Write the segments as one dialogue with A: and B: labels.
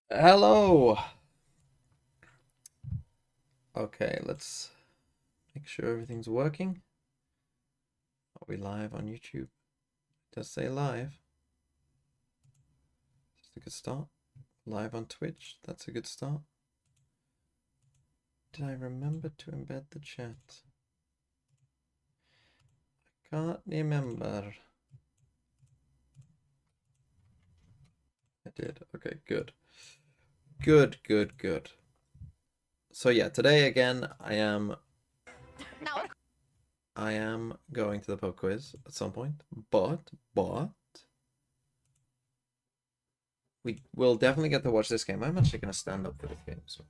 A: Hello. Okay, let's make sure everything's working. Are we live on YouTube? It does say live. That's a good start. Live on Twitch. That's a good start. Did I remember to embed the chat? I can't remember. I did. Okay, good. Good. So yeah, today again I am going to the pub quiz at some point, but we will definitely get to watch this game. I'm actually gonna stand up for this game, so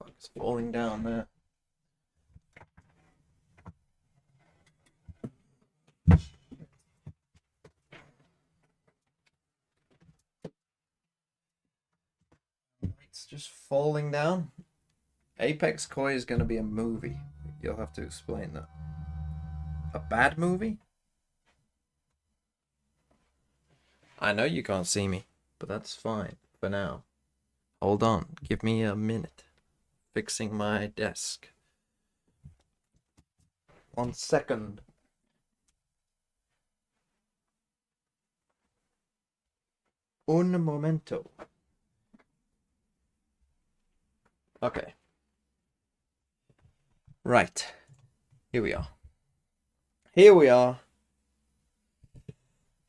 A: it's falling down there. It's just falling down. Apeks Koi is going to be a movie. You'll have to explain that. A bad movie? I know you can't see me, but that's fine for now. Hold on, give me a minute. Fixing my desk. 1 second. Un momento. Okay. Right. Here we are.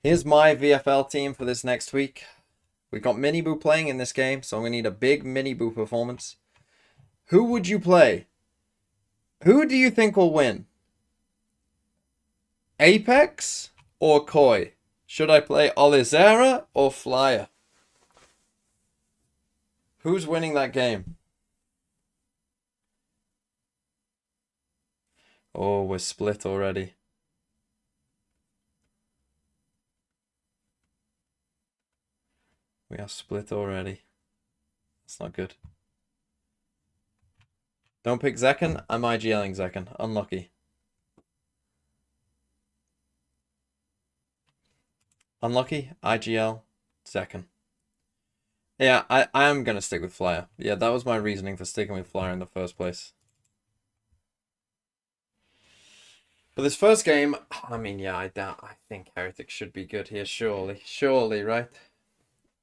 A: Here's my VFL team for this next week. We got Miniboo playing in this game, so we need a big Miniboo performance. Who would you play? Who do you think will win? Apeks or Koi? Should I play Olizera or Flyer? Who's winning that game? Oh, we're split already. We are split already. That's not good. Don't pick Zekken. I'm IGLing Zekken. Unlucky. Unlucky. IGL. Zekken. Yeah, I am going to stick with Flyer. Yeah, that was my reasoning for sticking with Flyer in the first place. But this first game, I mean, yeah, I think Heretics should be good here, surely. Surely, right?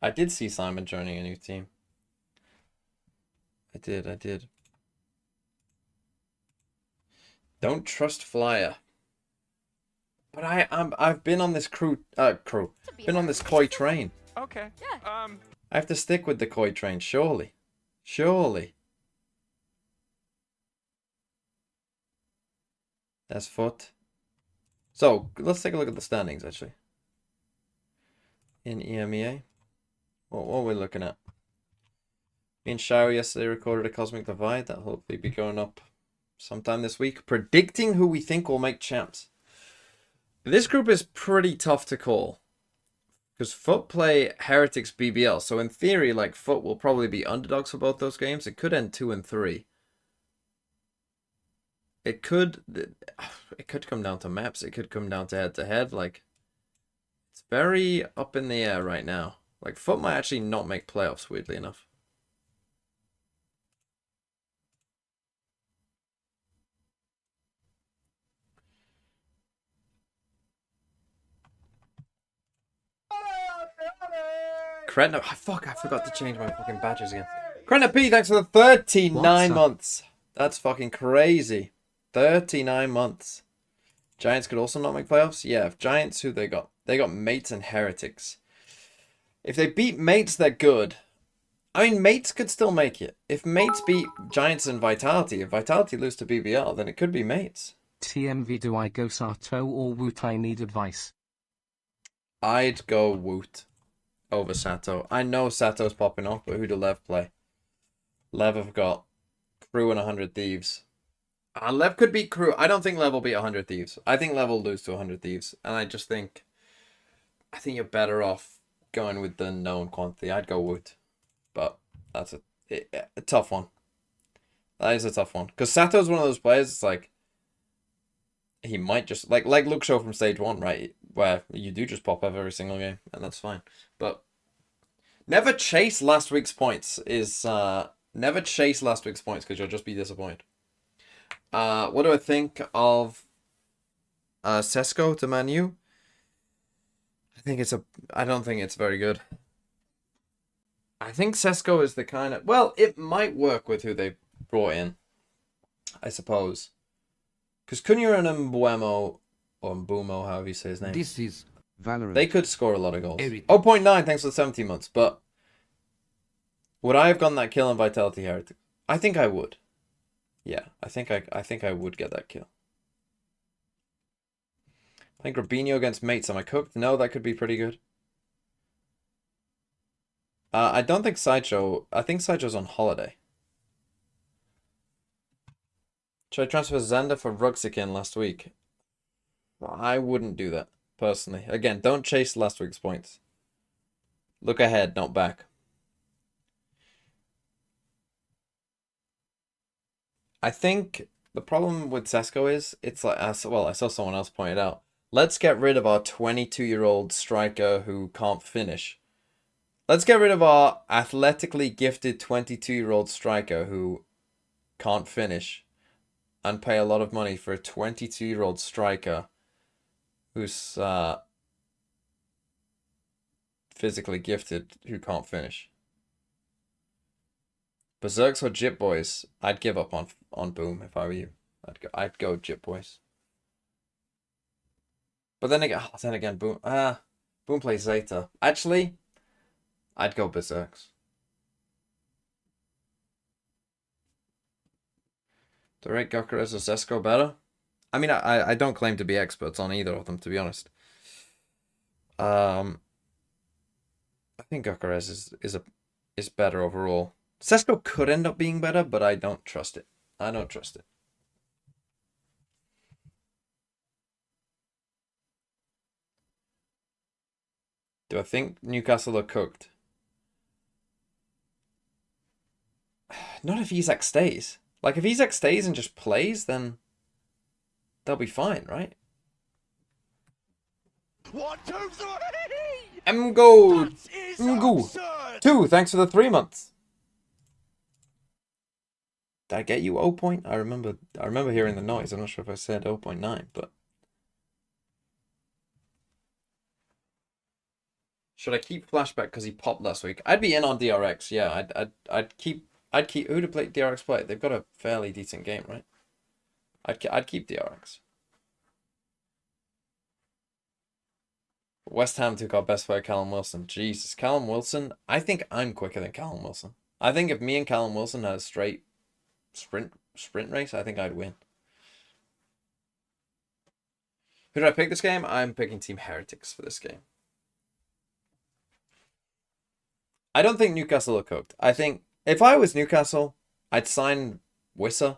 A: I did see Simon joining a new team. I did. Don't trust Flyer. But I've been on this been on this Koi train.
B: Okay.
C: Yeah.
A: I have to stick with the Koi train, surely. Surely. That's FUT. So, let's take a look at the standings, actually. In EMEA. What are we looking at? Me and Shao yesterday recorded a Cosmic Divide. That'll hopefully be going up sometime this week. Predicting who we think will make champs. This group is pretty tough to call. Because FUT play Heretics BBL. So in theory, like, FUT will probably be underdogs for both those games. It could end 2-3. It could come down to maps. It could come down to head-to-head. Like, it's very up in the air right now. Like, FUT might actually not make playoffs, weirdly enough. Kretna, oh, fuck, I forgot to change my fucking badges again. Kretna P, thanks for the 39 months. That's fucking crazy. 39 months. Giants could also not make playoffs? Yeah, if Giants, who they got? They got Mates and Heretics. If they beat Mates, they're good. I mean, Mates could still make it. If Mates beat Giants and Vitality, if Vitality lose to BBL, then it could be Mates.
D: TMV, do I go Sato or Woot? I need advice.
A: I'd go Woot over Sato. I know Sato's popping off, but who do Lev play? Lev have got Crew and 100 Thieves. Lev could beat Crew. I don't think Lev will beat 100 Thieves. I think Lev will lose to 100 Thieves. And I think you're better off going with the known quantity. I'd go Woot. But that's a tough one. That is a tough one. Because Sato's one of those players, it's like, he might just, like Luke Show from stage 1, right? Where you do just pop up every single game, and that's fine. But Never chase last week's points is never chase last week's points because you'll just be disappointed. What do I think of Sesko to Man U? I don't think it's very good. I think Sesko is the kind of, well, it might work with who they brought in, I suppose. Because Cunha and Mbuemo, or Mbumo, however you say his name.
B: This is Valorant.
A: They could score a lot of goals.
B: Everything.
A: 0.9, thanks for the 17 months. But would I have gotten that kill on Vitality Heretic? I think I would. Yeah, I think I would get that kill. I think Robinho against Mates, am I cooked? No, that could be pretty good. I don't think Sideshow... I think Sideshow's on holiday. Should I transfer Zander for Rugsikin last week? I wouldn't do that, personally. Again, don't chase last week's points. Look ahead, not back. I think the problem with Sesko is, it's like, well, I saw someone else point it out. Let's get rid of our 22-year-old striker who can't finish. Let's get rid of our athletically gifted 22-year-old striker who can't finish and pay a lot of money for a 22-year-old striker who's physically gifted who can't finish. Berserks or Jip Boys? I'd give up on Boom if I were you. I'd go Jip Boys. But then again, Boom Boom plays Zeta. Actually, I'd go Berserks. Do I rate Gyökeres or Sesko better? I mean, I don't claim to be experts on either of them, to be honest. I think Gyökeres is better overall. Sesko could end up being better, but I don't trust it. I don't trust it. Do I think Newcastle are cooked? Not if Isak stays. Like, if Isak stays and just plays, then they'll be fine, right?
C: 1, 2, 3!
A: Mgo 2, thanks for the 3 months. Did I get you 0 point? I remember hearing the noise. I'm not sure if I said 0.9, but should I keep Flashback because he popped last week? I'd be in on DRX. Yeah, I'd keep who to play DRX play? They've got a fairly decent game, right? I'd keep DRX. West Ham took our best player, Callum Wilson. Jesus, Callum Wilson. I think I'm quicker than Callum Wilson. I think if me and Callum Wilson had a straight sprint race, I think I'd win. Who did I pick this game? I'm picking Team Heretics for this game. I don't think Newcastle are cooked. I think if I was Newcastle, I'd sign Wissa.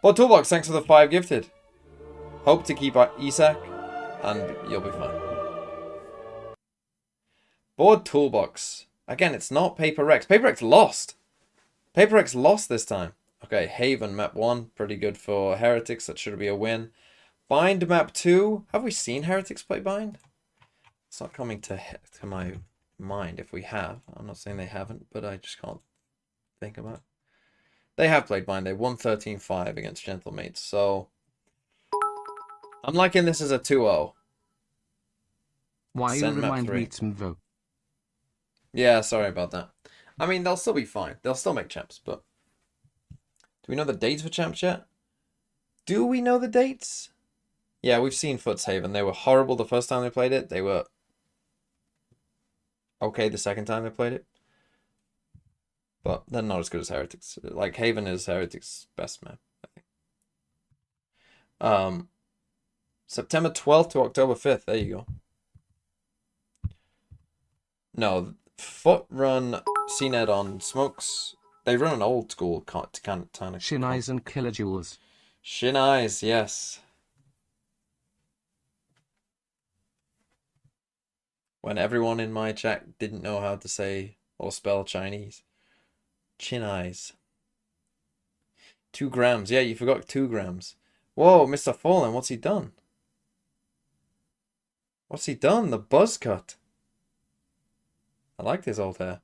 A: But Toolbox, thanks for the 5 gifted. Hope to keep Isak, and you'll be fine. Board Toolbox. Again, it's not Paper Rex. Paper Rex lost. Paper Rex lost this time. Okay, Haven map 1. Pretty good for Heretics. That should be a win. Bind map 2. Have we seen Heretics play Bind? It's not coming to my mind if we have. I'm not saying they haven't, but I just can't think about it. They have played Bind. They won 13-5 against Gentlemates. So I'm liking this as a 2-0.
D: Why you
A: Send map
D: remind
A: 3.
D: me to vote?
A: Yeah, sorry about that. I mean, they'll still be fine. They'll still make champs, but do we know the dates for champs yet? Do we know the dates? Yeah, we've seen FUT's Haven. They were horrible the first time they played it. They were okay the second time they played it. But they're not as good as Heretics. Like, Haven is Heretics' best map, I think. September 12th to October 5th. There you go. No, FUT run CNET on Smokes. They run an old school kind of
D: Shin Eyes and Kilojoules.
A: Shin Eyes, yes. When everyone in my chat didn't know how to say or spell Chinese. Chin Eyes. 2 grams. Yeah, you forgot 2 grams. Whoa, Mr. Fallen, what's he done? What's he done? The buzz cut. I liked his old hair.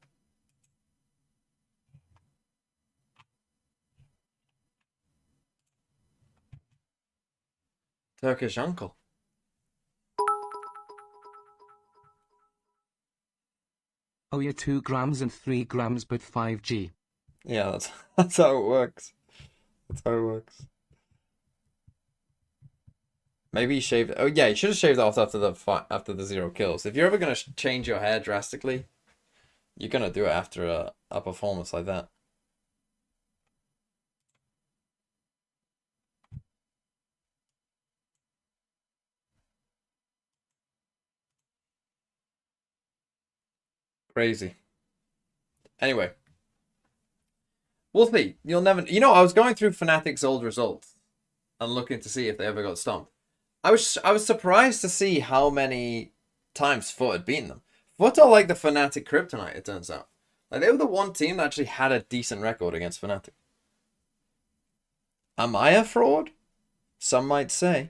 A: Turkish uncle.
D: Oh yeah, 2 grams and 3 grams, but 5G.
A: Yeah, that's how it works. That's how it works. Maybe he shaved. Oh yeah, he should have shaved off after the 0 kills. If you're ever gonna change your hair drastically, you're gonna do it after a performance like that. Crazy. Anyway, we'll see. You'll never. You know, I was going through Fnatic's old results and looking to see if they ever got stomped. I was surprised to see how many times FUT had beaten them. FUT are like the Fnatic kryptonite, it turns out. Like, they were the one team that actually had a decent record against Fnatic. Am I a fraud? Some might say.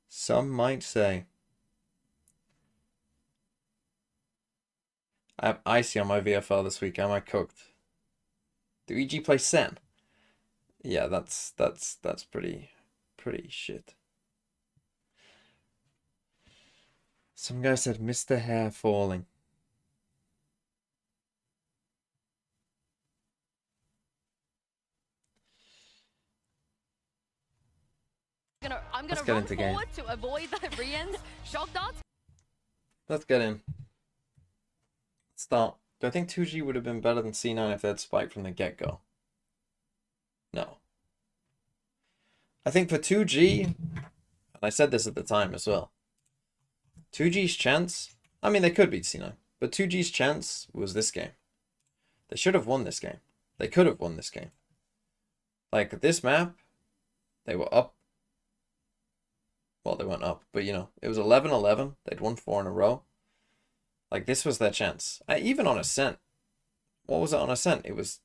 A: Some might say. I have Icy on my VFL this week. Am I cooked? Do EG play Sen? Yeah, that's pretty shit. Some guy said Mr. Hair falling.
B: I'm gonna run forward to avoid the Rian's shock darts.
A: Let's get in. Start. Do I think 2G would have been better than C9 if they had Spike from the get-go? No. I think for 2G, and I said this at the time as well, 2G's chance, I mean, they could beat C9, but 2G's chance was this game. They should have won this game. They could have won this game. Like, this map, they were up. Well, they weren't up, but, you know, it was 11-11. They'd won 4 in a row. Like, this was their chance. Even on Ascent. What was it on Ascent? It was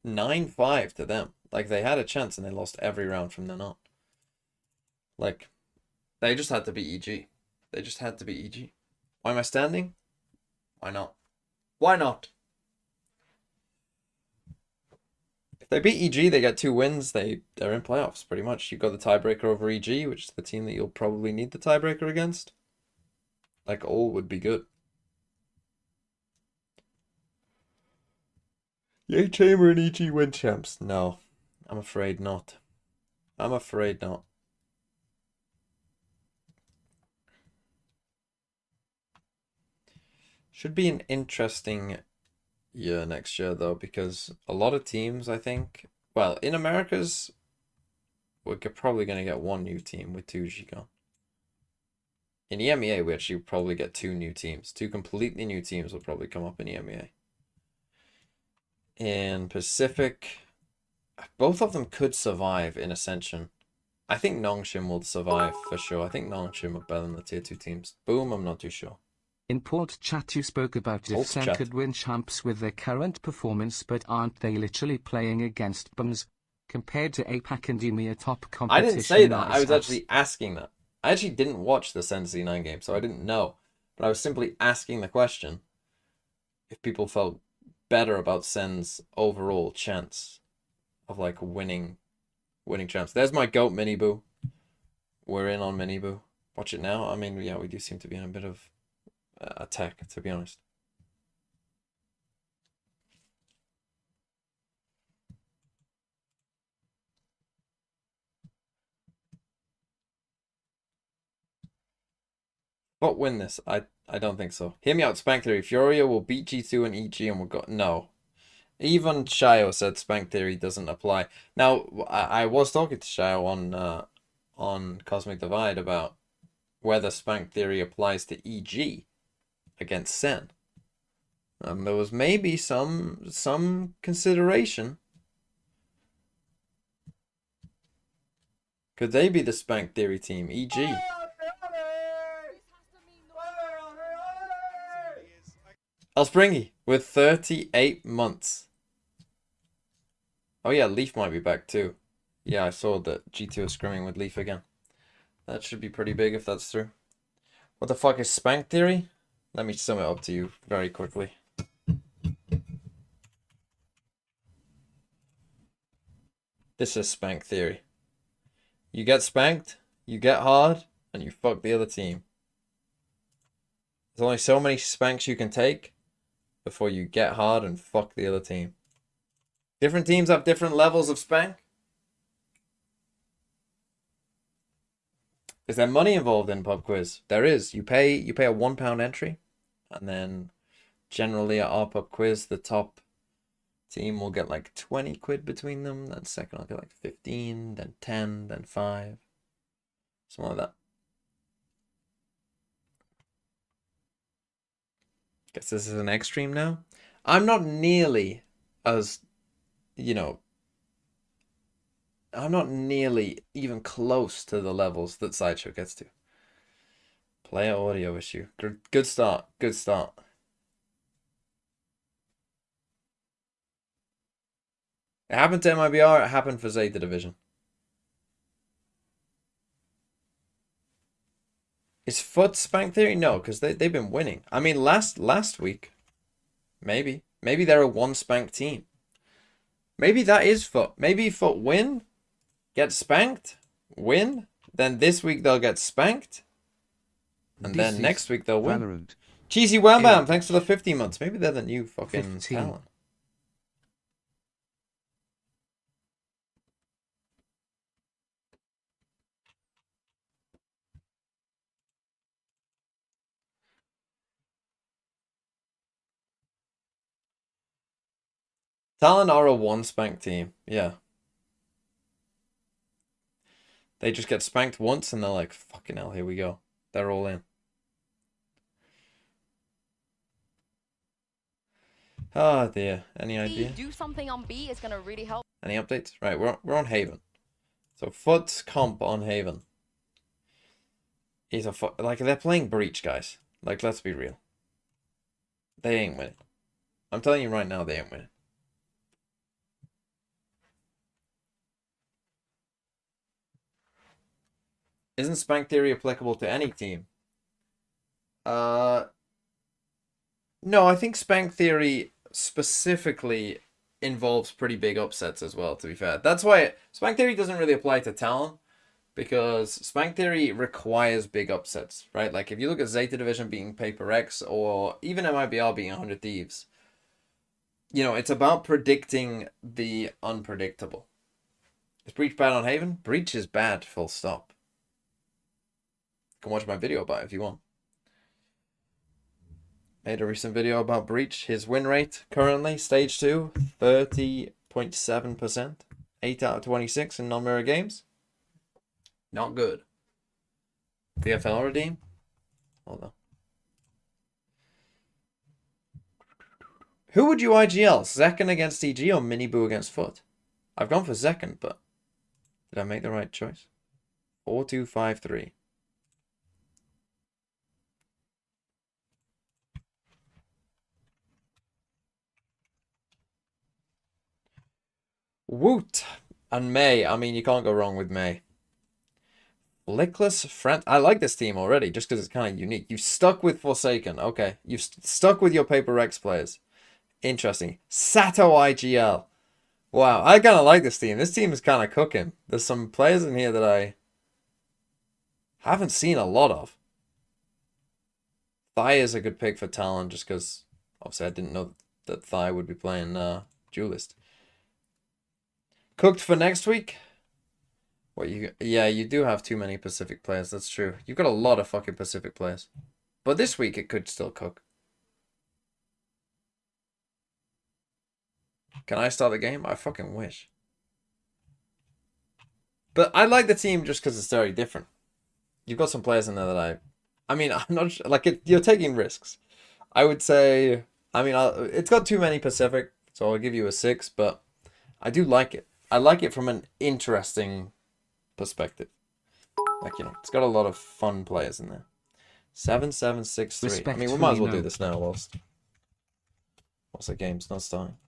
A: 9-5 to them. Like, they had a chance and they lost every round from then on. Like, they just had to beat EG. They just had to beat EG. Why am I standing? Why not? Why not? If they beat EG, they get 2 wins. They're in playoffs, pretty much. You've got the tiebreaker over EG, which is the team that you'll probably need the tiebreaker against. Like, all would be good. Yay, Chamber and EG win champs. No, I'm afraid not. I'm afraid not. Should be an interesting year next year, though, because a lot of teams, I think, well, in Americas, we're probably going to get 1 new team with 2G gone. In EMEA, we actually probably get 2 new teams. 2 completely new teams will probably come up in EMEA. In Pacific, both of them could survive in Ascension. I think Nongshim will survive for sure. I think Nongshim are better than the tier 2 teams. Boom, I'm not too sure.
D: In Port Chat you spoke about if Sen could win champs with their current performance, but aren't they literally playing against bums compared to Apeks and EMEA top competition?
A: I didn't say that. I was actually asking that. I actually didn't watch the Sen C9 game, so I didn't know. But I was simply asking the question if people felt better about Sen's overall chance of like winning champs. There's my GOAT Mini Boo. We're in on Mini Boo. Watch it now. I mean, yeah, we do seem to be in a bit of a tech, to be honest. But win this? I don't think so. Hear me out, Spank Theory. Furia will beat G2 and EG and we'll go... No. Even Shio said Spank Theory doesn't apply. Now, I was talking to Shio on Cosmic Divide about whether Spank Theory applies to EG against Sen. There was maybe some consideration. Could they be the Spank Theory team? EG. Elspringy with 38 months. Oh yeah, Leaf might be back too. Yeah, I saw that G2 is scrimming with Leaf again. That should be pretty big if that's true. What the fuck is Spank Theory? Let me sum it up to you very quickly. This is Spank theory. You get spanked, you get hard, and you fuck the other team. There's only so many spanks you can take before you get hard and fuck the other team. Different teams have different levels of spank. Is there money involved in pub quiz? There is. You pay a £1 entry, and then generally at our pub quiz, the top team will get like 20 quid between them. Then second will get like 15, then 10, then 5. Something like that. Guess this is an extreme now. I'm not nearly as, you know, I'm not nearly even close to the levels that Sideshow gets to. Player audio issue. Good start. Good start. It happened to MIBR. It happened for Zeta Division. Is FUT Spank Theory? No, because they've been winning. I mean, last week, maybe they're a one spank team. Maybe that is FUT. Maybe FUT win, get spanked, win. Then this week they'll get spanked, and then next week they'll win. Valorant. Cheesy Wham Bam, thanks for the 50 months. Maybe they're the new fucking talent. Talon are a one spank team, yeah. They just get spanked once and they're like, fucking hell, here we go. They're all in. Oh dear. Any idea?
B: Do something on B is gonna really help.
A: Any updates? Right, we're on Haven. So FUT's comp on Haven is like they're playing Breach, guys. Like, let's be real. They ain't winning. I'm telling you right now, they ain't winning. Isn't Spank Theory applicable to any team? No, I think Spank Theory specifically involves pretty big upsets as well, to be fair. That's why Spank Theory doesn't really apply to Talon, because Spank Theory requires big upsets, right? Like, if you look at Zeta Division beating Paper X, or even MIBR beating 100 Thieves, you know, it's about predicting the unpredictable. Is Breach bad on Haven? Breach is bad, full stop. You can watch my video about it if you want. Made a recent video about Breach. His win rate currently, stage 2, 30.7%. 8 out of 26 in non-mirror games. Not good. VFL redeem? Hold on. Who would you IGL? Zekken against EG or Miniboo against FUT? I've gone for Zekken, but did I make the right choice? 4-2-5-3. Woot and May. I mean, you can't go wrong with May. Flickless friend. I like this team already just because it's kind of unique. You've stuck with Forsaken. Okay. You've stuck with your Paper Rex players. Interesting. Sato IGL. Wow. I kind of like this team. This team is kind of cooking. There's some players in here that I haven't seen a lot of. Thigh is a good pick for Talon just because obviously I didn't know that Thigh would be playing Duelist. Cooked for next week? What yeah, you do have too many Pacific players, that's true. You've got a lot of fucking Pacific players. But this week it could still cook. Can I start the game? I fucking wish. But I like the team just because it's very different. You've got some players in there that I mean, I'm not like you're taking risks. I would say, I mean, it's got too many Pacific, so I'll give you a 6, but I do like it. I like it from an interesting perspective. Like, you know, it's got a lot of fun players in there. 7-7-6-3. I mean, we might as well do this now whilst the game's not starting.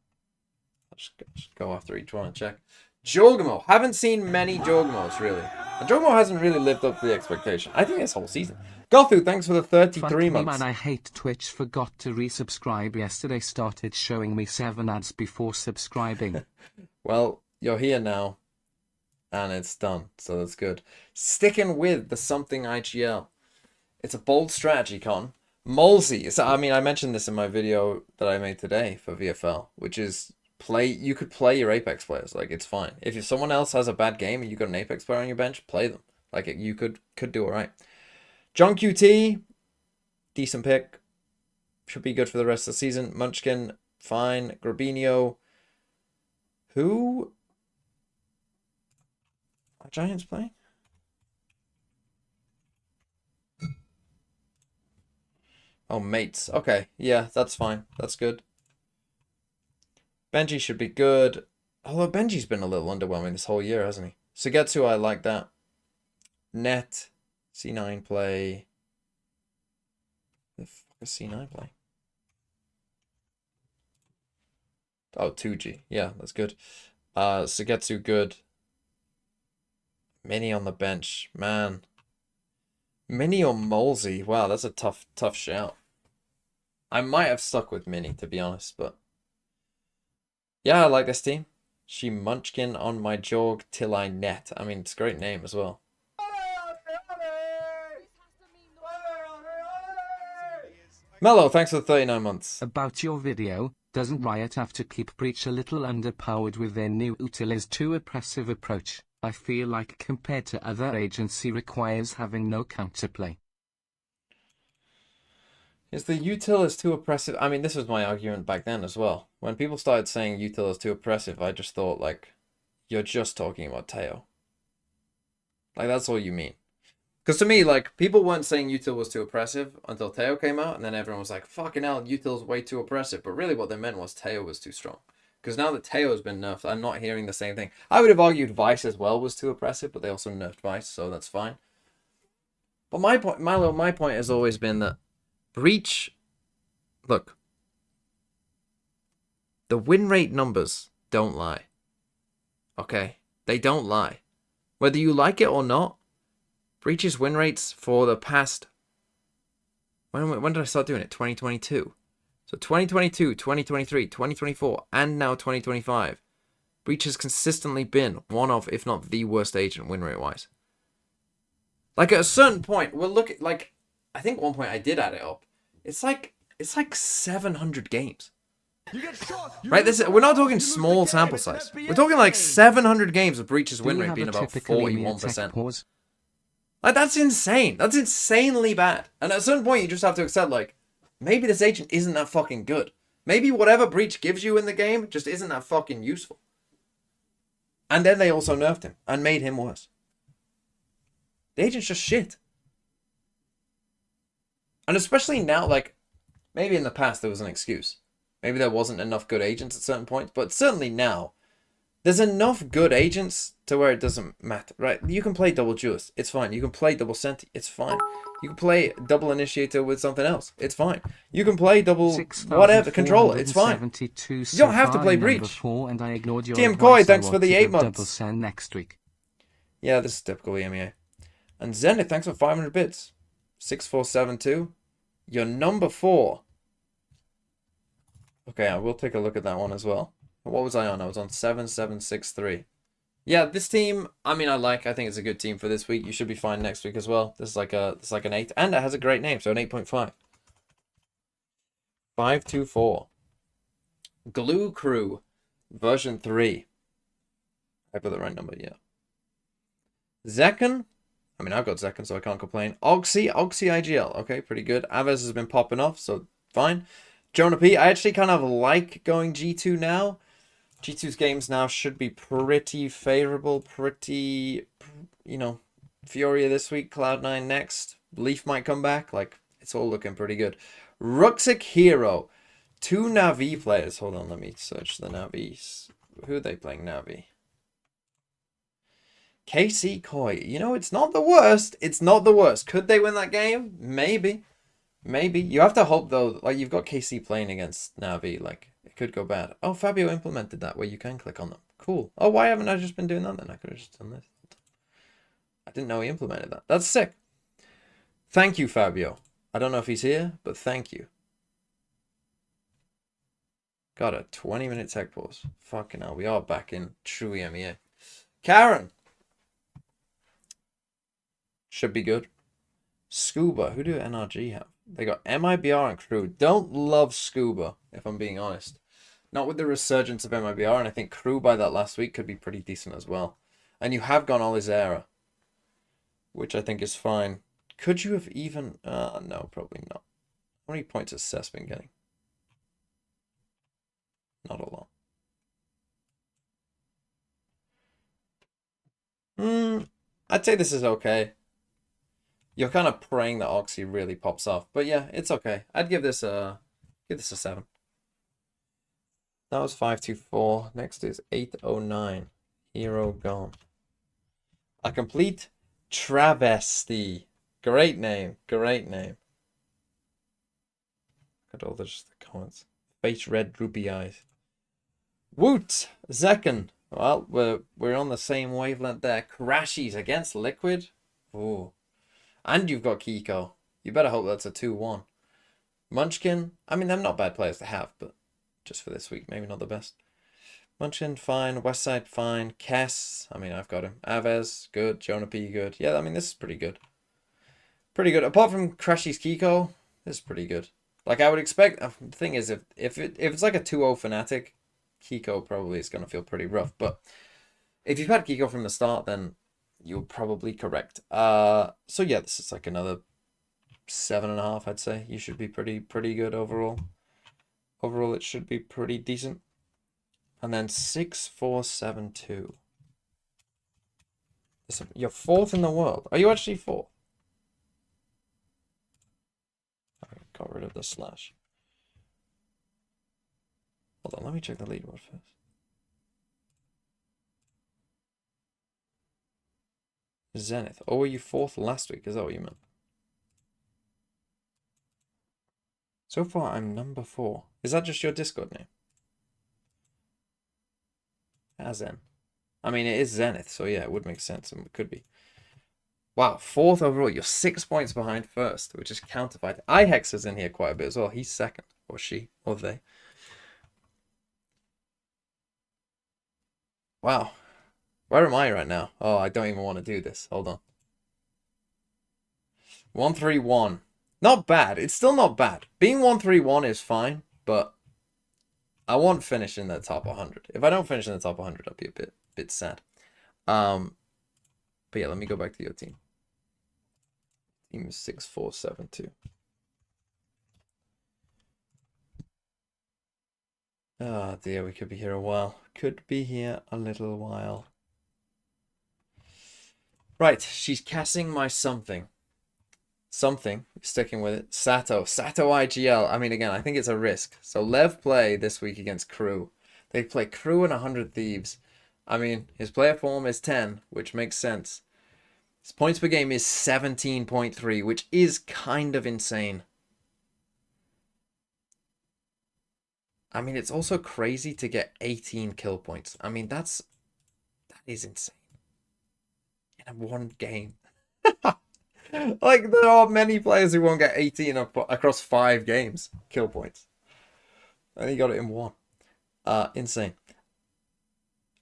A: I'll just go after each one and check. Jorgmo. Haven't seen many Jorgmos, really. And Jorgmo hasn't really lived up to the expectation. I think this whole season. Gothu, thanks for the 33 months.
D: Man, I hate Twitch. Forgot to resubscribe yesterday. Started showing me 7 ads before subscribing.
A: Well, you're here now. And it's done. So that's good. Sticking with the something IGL. It's a bold strategy, Con. Molsey. So, I mean, I mentioned this in my video that I made today for VFL, which is you could play your Apeks players. Like, it's fine. If someone else has a bad game and you got an Apeks player on your bench, play them. Like, you could do all right. John QT, decent pick. Should be good for the rest of the season. Munchkin, fine. Grabinho. Who are Giants playing? Oh, mates. Okay, yeah, that's fine. That's good. Benji should be good. Although Benji's been a little underwhelming this whole year, hasn't he? Sugetsu, I like that. Net, C9 play. The fuck is C9 play? Oh, 2G. Yeah, that's good. Sugetsu, good. Mini on the bench. Man. Mini or Molsey? Wow, that's a tough shout. I might have stuck with Mini, to be honest, but... Yeah, I like this team. She Munchkin on my jog till I net. I mean, it's a great name as well. Mello, thanks for the 39 months.
D: About your video, doesn't Riot have to keep Breach a little underpowered with their new Utili's too oppressive approach? I feel like compared to other agency requires having no counterplay.
A: Is the util is too oppressive? I mean, this was my argument back then as well. When people started saying util is too oppressive, I just thought, like, you're just talking about Teo. Like, that's all you mean. Because to me, like, people weren't saying util was too oppressive until Teo came out, and then everyone was like, fucking hell, util's way too oppressive. But really what they meant was Teo was too strong. Because now that Teo's been nerfed, I'm not hearing the same thing. I would have argued Vice as well was too oppressive, but they also nerfed Vice, so that's fine. But my point, Milo, my point has always been that Breach, look, the win rate numbers don't lie. Okay? They don't lie. Whether you like it or not, Breach's win rates for the past... When did I start doing it? 2022. So 2022, 2023, 2024, and now 2025. Breach has consistently been one of, if not the worst agent win rate-wise. Like, at a certain point, we'll look at, like... I think at one point I did add it up. It's like 700 games. Right? We're not talking small sample size. We're talking like 700 games of Breach's win rate being about 41%. Like, that's insane. That's insanely bad. And at a certain point, you just have to accept, like, maybe this agent isn't that fucking good. Maybe whatever Breach gives you in the game just isn't that fucking useful. And then they also nerfed him and made him worse. The agent's just shit. And especially now, like, maybe in the past there was an excuse. Maybe there wasn't enough good agents at certain points, but certainly now, there's enough good agents to where it doesn't matter, right? You can play double duelist, it's fine. You can play double senti, it's fine. You can play double initiator with something else, it's fine. You can play double whatever, controller, it's fine. You don't have to play Breach. TM Koi, thanks for the 8 months.
D: Next week.
A: Yeah, this is typical EMEA. And Zenith, thanks for 500 bits. 6472. You're number 4. Okay, I will take a look at that one as well. What was I on? I was on 7763. Yeah, this team, I mean, I think it's a good team for this week. You should be fine next week as well. This is like an 8, and it has a great name, so an 8.5. 524. Glue Crew version 3. I put the right number, yeah. Zekken. I mean, I've got Zekken, so I can't complain. Oxy IGL. Okay, pretty good. Aves has been popping off, so fine. Jonah P. I actually kind of like going G2 now. G2's games now should be pretty favorable. Pretty, you know, Furia this week. Cloud9 next. Leaf might come back. Like, it's all looking pretty good. Ruxic Hero. 2 Navi players. Hold on, let me search the Navis. Who are they playing Navi? KC Koi. You know, it's not the worst. It's not the worst. Could they win that game? Maybe. Maybe. You have to hope, though. Like, you've got KC playing against Navi. Like, it could go bad. Oh, Fabio implemented that where you can click on them. Cool. Oh, why haven't I just been doing that then? I could have just done this. I didn't know he implemented that. That's sick. Thank you, Fabio. I don't know if he's here, but thank you. Got a 20-minute tech pause. Fucking hell, we are back in true EMEA. Karen! Should be good. Scuba. Who do NRG have? They got MIBR and Crew. Don't love Scuba, if I'm being honest. Not with the resurgence of MIBR, and I think Crew by that last week could be pretty decent as well. And you have gone Olizera, which I think is fine. Could you have even... no, probably not. How many points has Cess been getting? Not a lot. I'd say this is okay. You're kind of praying that Oxy really pops off. But yeah, it's okay. I'd give this a 7. That was 524. Next is 809. Hero gone. A complete travesty. Great name. Great name. Look at all the comments. Face red, droopy eyes. Woot! Zekken. Well, we're on the same wavelength there. Crashies against Liquid. Ooh. And you've got Kiko. You better hope that's a 2-1. Munchkin. I mean, they're not bad players to have, but just for this week, maybe not the best. Munchkin, fine. Westside, fine. Kess. I mean, I've got him. Aves, good. Jonah P, good. Yeah, I mean, this is pretty good. Pretty good. Apart from Crashy's Kiko, this is pretty good. Like, I would expect... The thing is, if it's like a 2-0 Fnatic, Kiko probably is going to feel pretty rough. But if you've had Kiko from the start, then you're probably correct. So yeah, this is like another 7.5, I'd say. You should be pretty good overall. Overall, it should be pretty decent. And then 6-4-7-2. You're 4th in the world. Are you actually 4th? I got rid of the slash. Hold on, let me check the leaderboard first. Zenith. Oh, were you 4th last week? Is that what you meant? So far, I'm number 4. Is that just your Discord name? Zen. I mean, it is Zenith, so yeah, it would make sense, and it could be. Wow, 4th overall. You're 6 points behind 1st, which is counterfied. iHex is in here quite a bit as well. He's 2nd, or she, or they. Wow. Where am I right now? Oh, I don't even want to do this. Hold on. 131. Not bad. It's still not bad. Being 131 is fine, but I want to finish in the top 100. If I don't finish in the top 100, I'll be a bit sad. But yeah, let me go back to your team. Team is 6-4-7-2. Ah, dear, we could be here a while. Could be here a little while. Right, she's casting my something. Something, sticking with it. Sato IGL. I mean, again, I think it's a risk. So Lev play this week against Crew. They play Crew and 100 Thieves. I mean, his player form is 10, which makes sense. His points per game is 17.3, which is kind of insane. I mean, it's also crazy to get 18 kill points. I mean, that is insane. In one game. Like, there are many players who won't get 18 across 5 games. Kill points. And he got it in 1. Insane.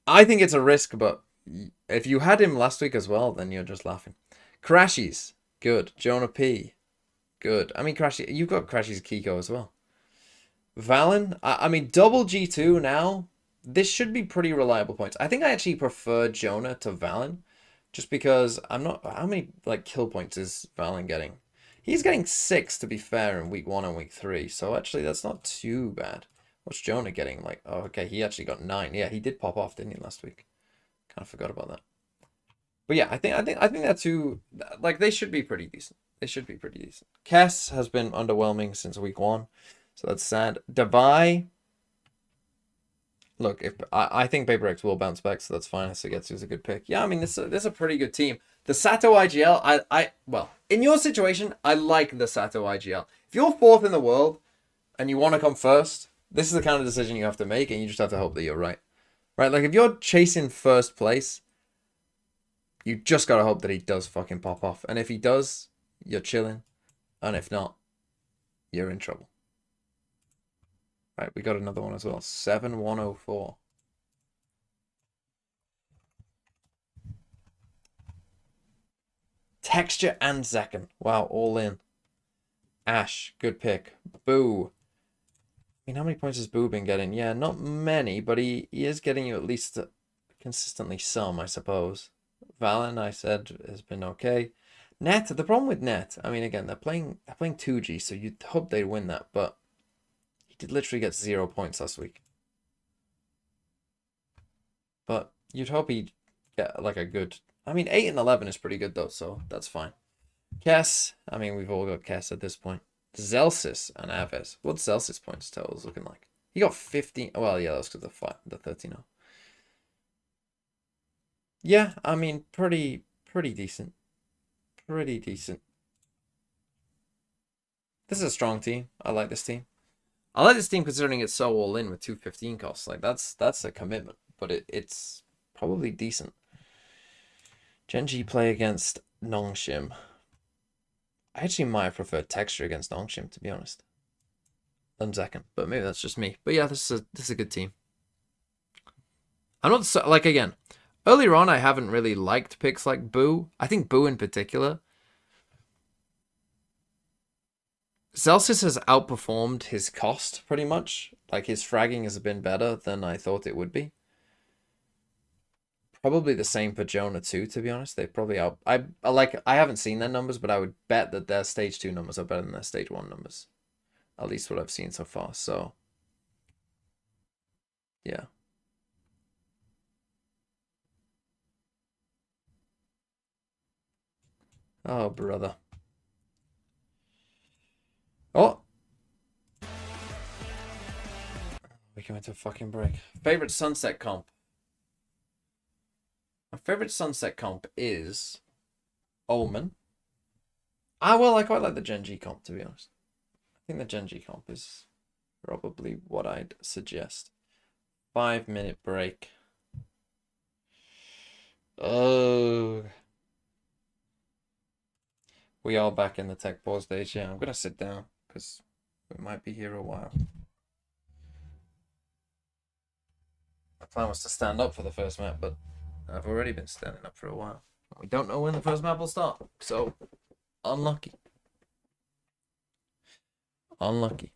A: I think it's a risk, but if you had him last week as well, then you're just laughing. Crashies. Good. Jonah P. Good. I mean, Crashy, you've got Crashy's Kiko as well. Valen. I mean, double G2 now. This should be pretty reliable points. I think I actually prefer Jonah to Valen. Just because I'm not... How many like kill points is Valen getting? He's getting 6, to be fair, in week 1 and week 3. So actually, that's not too bad. What's Jonah getting? Like, oh, okay, he actually got 9. Yeah, he did pop off, didn't he, last week? Kind of forgot about that. But yeah, I think that two... Like, they should be pretty decent. They should be pretty decent. Kess has been underwhelming since week 1. So that's sad. Davai... Look, if I think Paper X will bounce back, so that's fine. Sugetsu's a good pick. Yeah, I mean, this is a pretty good team. The Sato IGL, well, in your situation, I like the Sato IGL. If you're 4th in the world and you want to come first, this is the kind of decision you have to make, and you just have to hope that you're right. Right? Like, if you're chasing first place, you just gotta hope that he does fucking pop off. And if he does, you're chilling. And if not, you're in trouble. Right, we got another one as well. 7104. Texture and Zakken. Wow, all in. Ash, good pick. Boo. I mean, how many points has Boo been getting? Yeah, not many, but he is getting you at least consistently some, I suppose. Valen, I said, has been okay. Net, the problem with Net, I mean, again, they're playing 2G, so you'd hope they'd win that, but he did literally get 0 points last week. But you'd hope he'd get like a good... I mean, 8 and 11 is pretty good, though, so that's fine. Kess, I mean, we've all got Kess at this point. Zelsis and Aves. What's Zelsis points totals looking like? He got 15. Well, yeah, that's because of the 13-0. Yeah, I mean, pretty decent. Pretty decent. This is a strong team. I like this team. I like this team considering it's so all in with 215 costs. Like, that's a commitment, but it's probably decent. Genji play against Nongshim. I actually might have preferred Texture against Nongshim, to be honest, than Zakken, but maybe that's just me. But yeah, this is a good team. I'm not so, like, again, earlier on I haven't really liked picks like Boo. I think Boo in particular. Zelsis has outperformed his cost pretty much. Like, his fragging has been better than I thought it would be. Probably the same for Jonah too, to be honest. They probably out. I haven't seen their numbers, but I would bet that their stage 2 numbers are better than their stage 1 numbers. At least what I've seen so far. So yeah. Oh, brother. Oh. We go into a fucking break. Favorite sunset comp. My favorite sunset comp is Omen. Well, I quite like the Genji comp, to be honest. I think the Genji comp is probably what I'd suggest. 5-minute break. Oh. We are back in the tech pause stage. Yeah, I'm going to sit down because we might be here a while. My plan was to stand up for the first map, but I've already been standing up for a while. We don't know when the first map will start, so unlucky. Unlucky.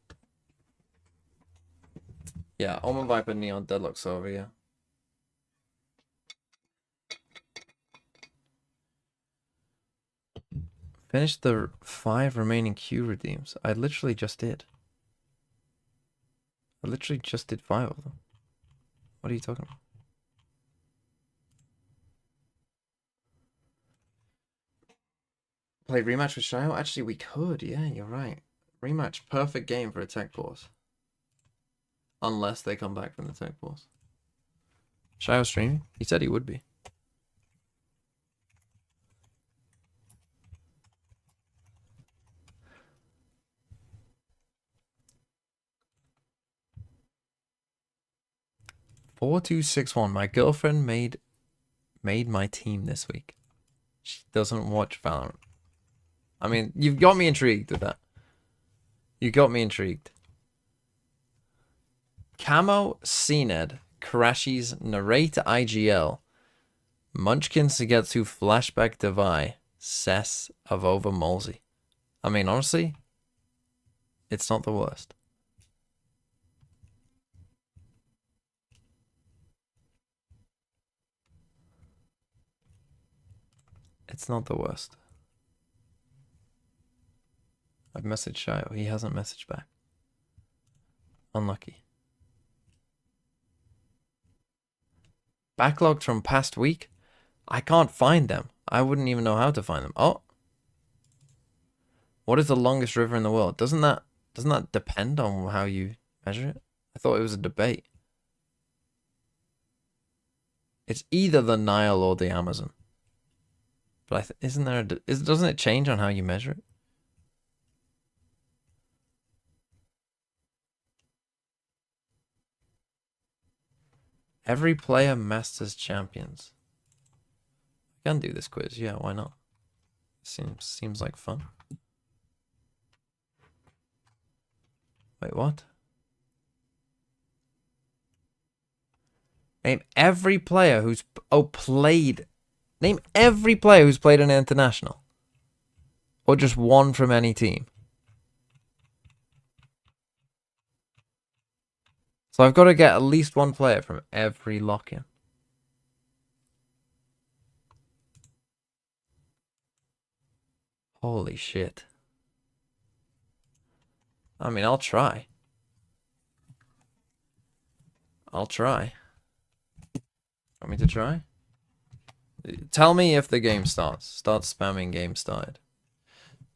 A: Yeah, Omen Viper Neon Deadlock's over, yeah. Finish the 5 remaining Q redeems. I literally just did. I literally just did 5 of them. What are you talking about? Play rematch with Shio? Actually, we could. Yeah, you're right. Rematch. Perfect game for a tech pause. Unless they come back from the tech pause. Shio streaming? He said he would be. $4261. My girlfriend made my team this week. She doesn't watch Valorant. I mean, you've got me intrigued with that. You got me intrigued. Camo, CNED, Crashies, Narrate IGL, Munchkins to get to Flashback Devi, Cess of Over Molsey. I mean, honestly, it's not the worst. It's not the worst. I've messaged Shio. He hasn't messaged back. Unlucky. Backlogged from past week? I can't find them. I wouldn't even know how to find them. Oh. What is the longest river in the world? Doesn't that depend on how you measure it? I thought it was a debate. It's either the Nile or the Amazon. But isn't there doesn't it change on how you measure it? Every player masters champions. I can do this quiz. Yeah, why not? Seems like fun. Wait, what? Name every player who's played. Name every player who's played an international. Or just one from any team. So I've got to get at least one player from every lock-in. Holy shit. I mean, I'll try. Want me to try? Tell me if the game starts. Start spamming game started.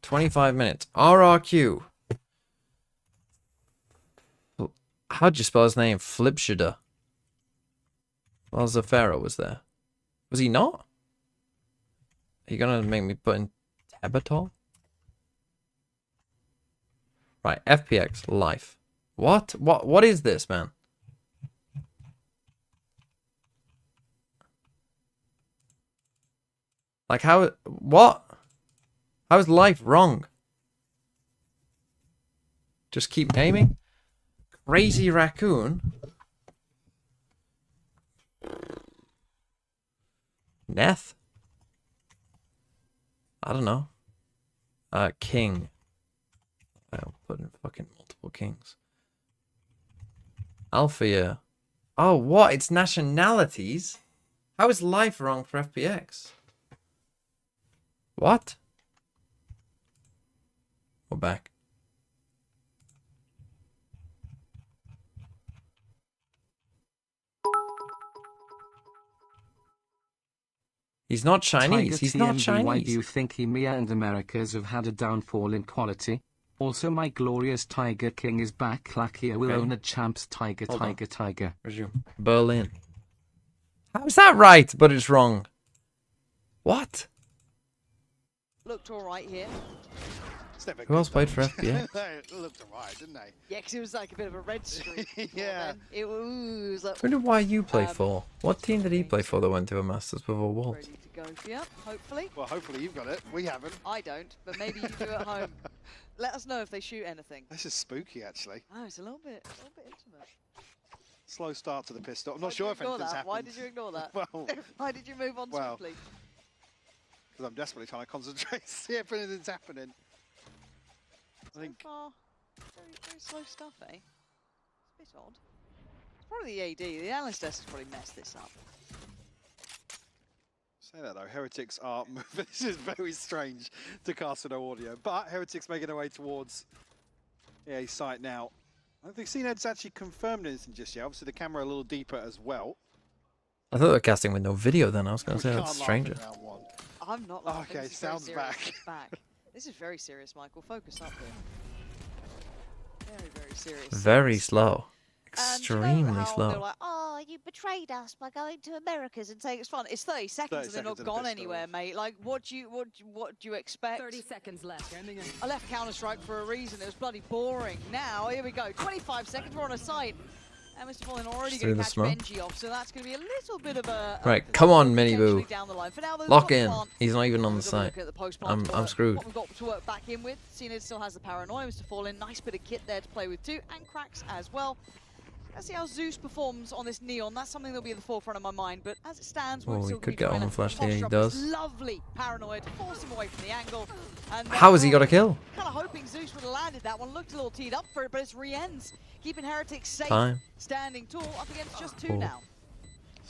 A: 25 minutes. RRQ. How'd you spell his name? Flipshida. Well, Zafero was there. Was he not? Are you gonna make me put in Tebatol? Right, FPX life. What is this, man? Like what? How is life wrong? Just keep naming. Crazy raccoon. Neth. I don't know. King. I'll put in fucking multiple kings. Althea. Oh, what? It's nationalities? How is life wrong for FPX? What? We're back. He's not Chinese. He's not Chinese.
D: Why do you think EMEA and Americas have had a downfall in quality? Also, my glorious Tiger King is back. Lakia will own a champs. Tiger.
A: Resume. Berlin. How is that right? But it's wrong. What?
C: Looked all right here.
A: Who else played for FBA?
E: It looked alright, didn't they?
C: Yeah, because it was like a bit of a red streak.
E: Yeah.
C: Then. It was like,
A: Who did YU play for? What team did he play for that went to a Masters before Worlds?
C: ready to go. Yeah, hopefully.
E: Well, hopefully you've got it. We haven't.
C: I don't, but maybe you do at home. Let us know if they shoot anything.
E: This is spooky, actually.
C: Oh, it's a little bit intimate.
E: Slow start to the pistol. I'm
C: Why
E: not
C: did
E: sure
C: you
E: if
C: ignore
E: anything's
C: that?
E: happened.
C: Why did you ignore that?
E: Well,
C: Why did you move on
E: well,
C: swiftly?
E: because I'm desperately trying to concentrate, see if anything's happening.
C: So far, very slow stuff, eh? It's a bit odd. It's probably the AD. The analyst desk has probably messed this up.
E: Say that though, Heretics are moving. This is very strange to cast with no audio, but Heretics making their way towards EA site now. I don't think CNED's actually confirmed anything just yet. Obviously the camera a little deeper as well.
A: I thought they were casting with no video then. I was going to say
E: We
A: that's
E: can't laugh
A: stranger.
E: at round one.
C: I'm not laughing.
E: Okay,
C: This is very
E: sounds
C: serious.
E: back.
C: It's back. This is very serious, Michael. Focus up here. Very serious.
A: Very slow.
C: And you know
A: Extremely
C: how
A: slow.
C: they're like, oh, you betrayed us by going to Americas and saying it's fun. It's 30 seconds
E: 30
C: and they're not
E: seconds in a
C: gone
E: pistol.
C: anywhere, mate. Like, what do you expect?
B: 30 seconds left.
C: I left Counter-Strike for a reason. It was bloody boring. Now, here we go. 25 seconds. We're on a site. And Mr. Fallen already
A: Through
C: going to
A: the
C: catch
A: smoke.
C: Benji off, so that's going to be a little bit of a...
A: Right, come on, Mini Boo.
C: Down the line. For now,
A: Lock in. He's not even on the
C: We've got to
A: site.
C: look at the post-plant
A: I'm
C: work.
A: screwed.
C: What we've got to work back in with. CNED still has the paranoia. Mr. Fallen, nice bit of kit there to play with too. And cracks as well. Let's see how Zeus performs on this Neon. That's something that'll be at the forefront of my mind. But as it stands,
A: Oh,
C: we'll
A: he
C: still
A: could
C: be
A: get
C: trying
A: on
C: to
A: flash here, he
C: posture up
A: does.
C: this lovely paranoia to force him away from the angle. And
A: How has he got a kill?
C: Kind of hoping Zeus would have landed that one. Looked a little teed up for it, but it's Rien's keeping Heretics safe.
A: Time.
C: Standing tall up against just two
A: Oh.
C: now.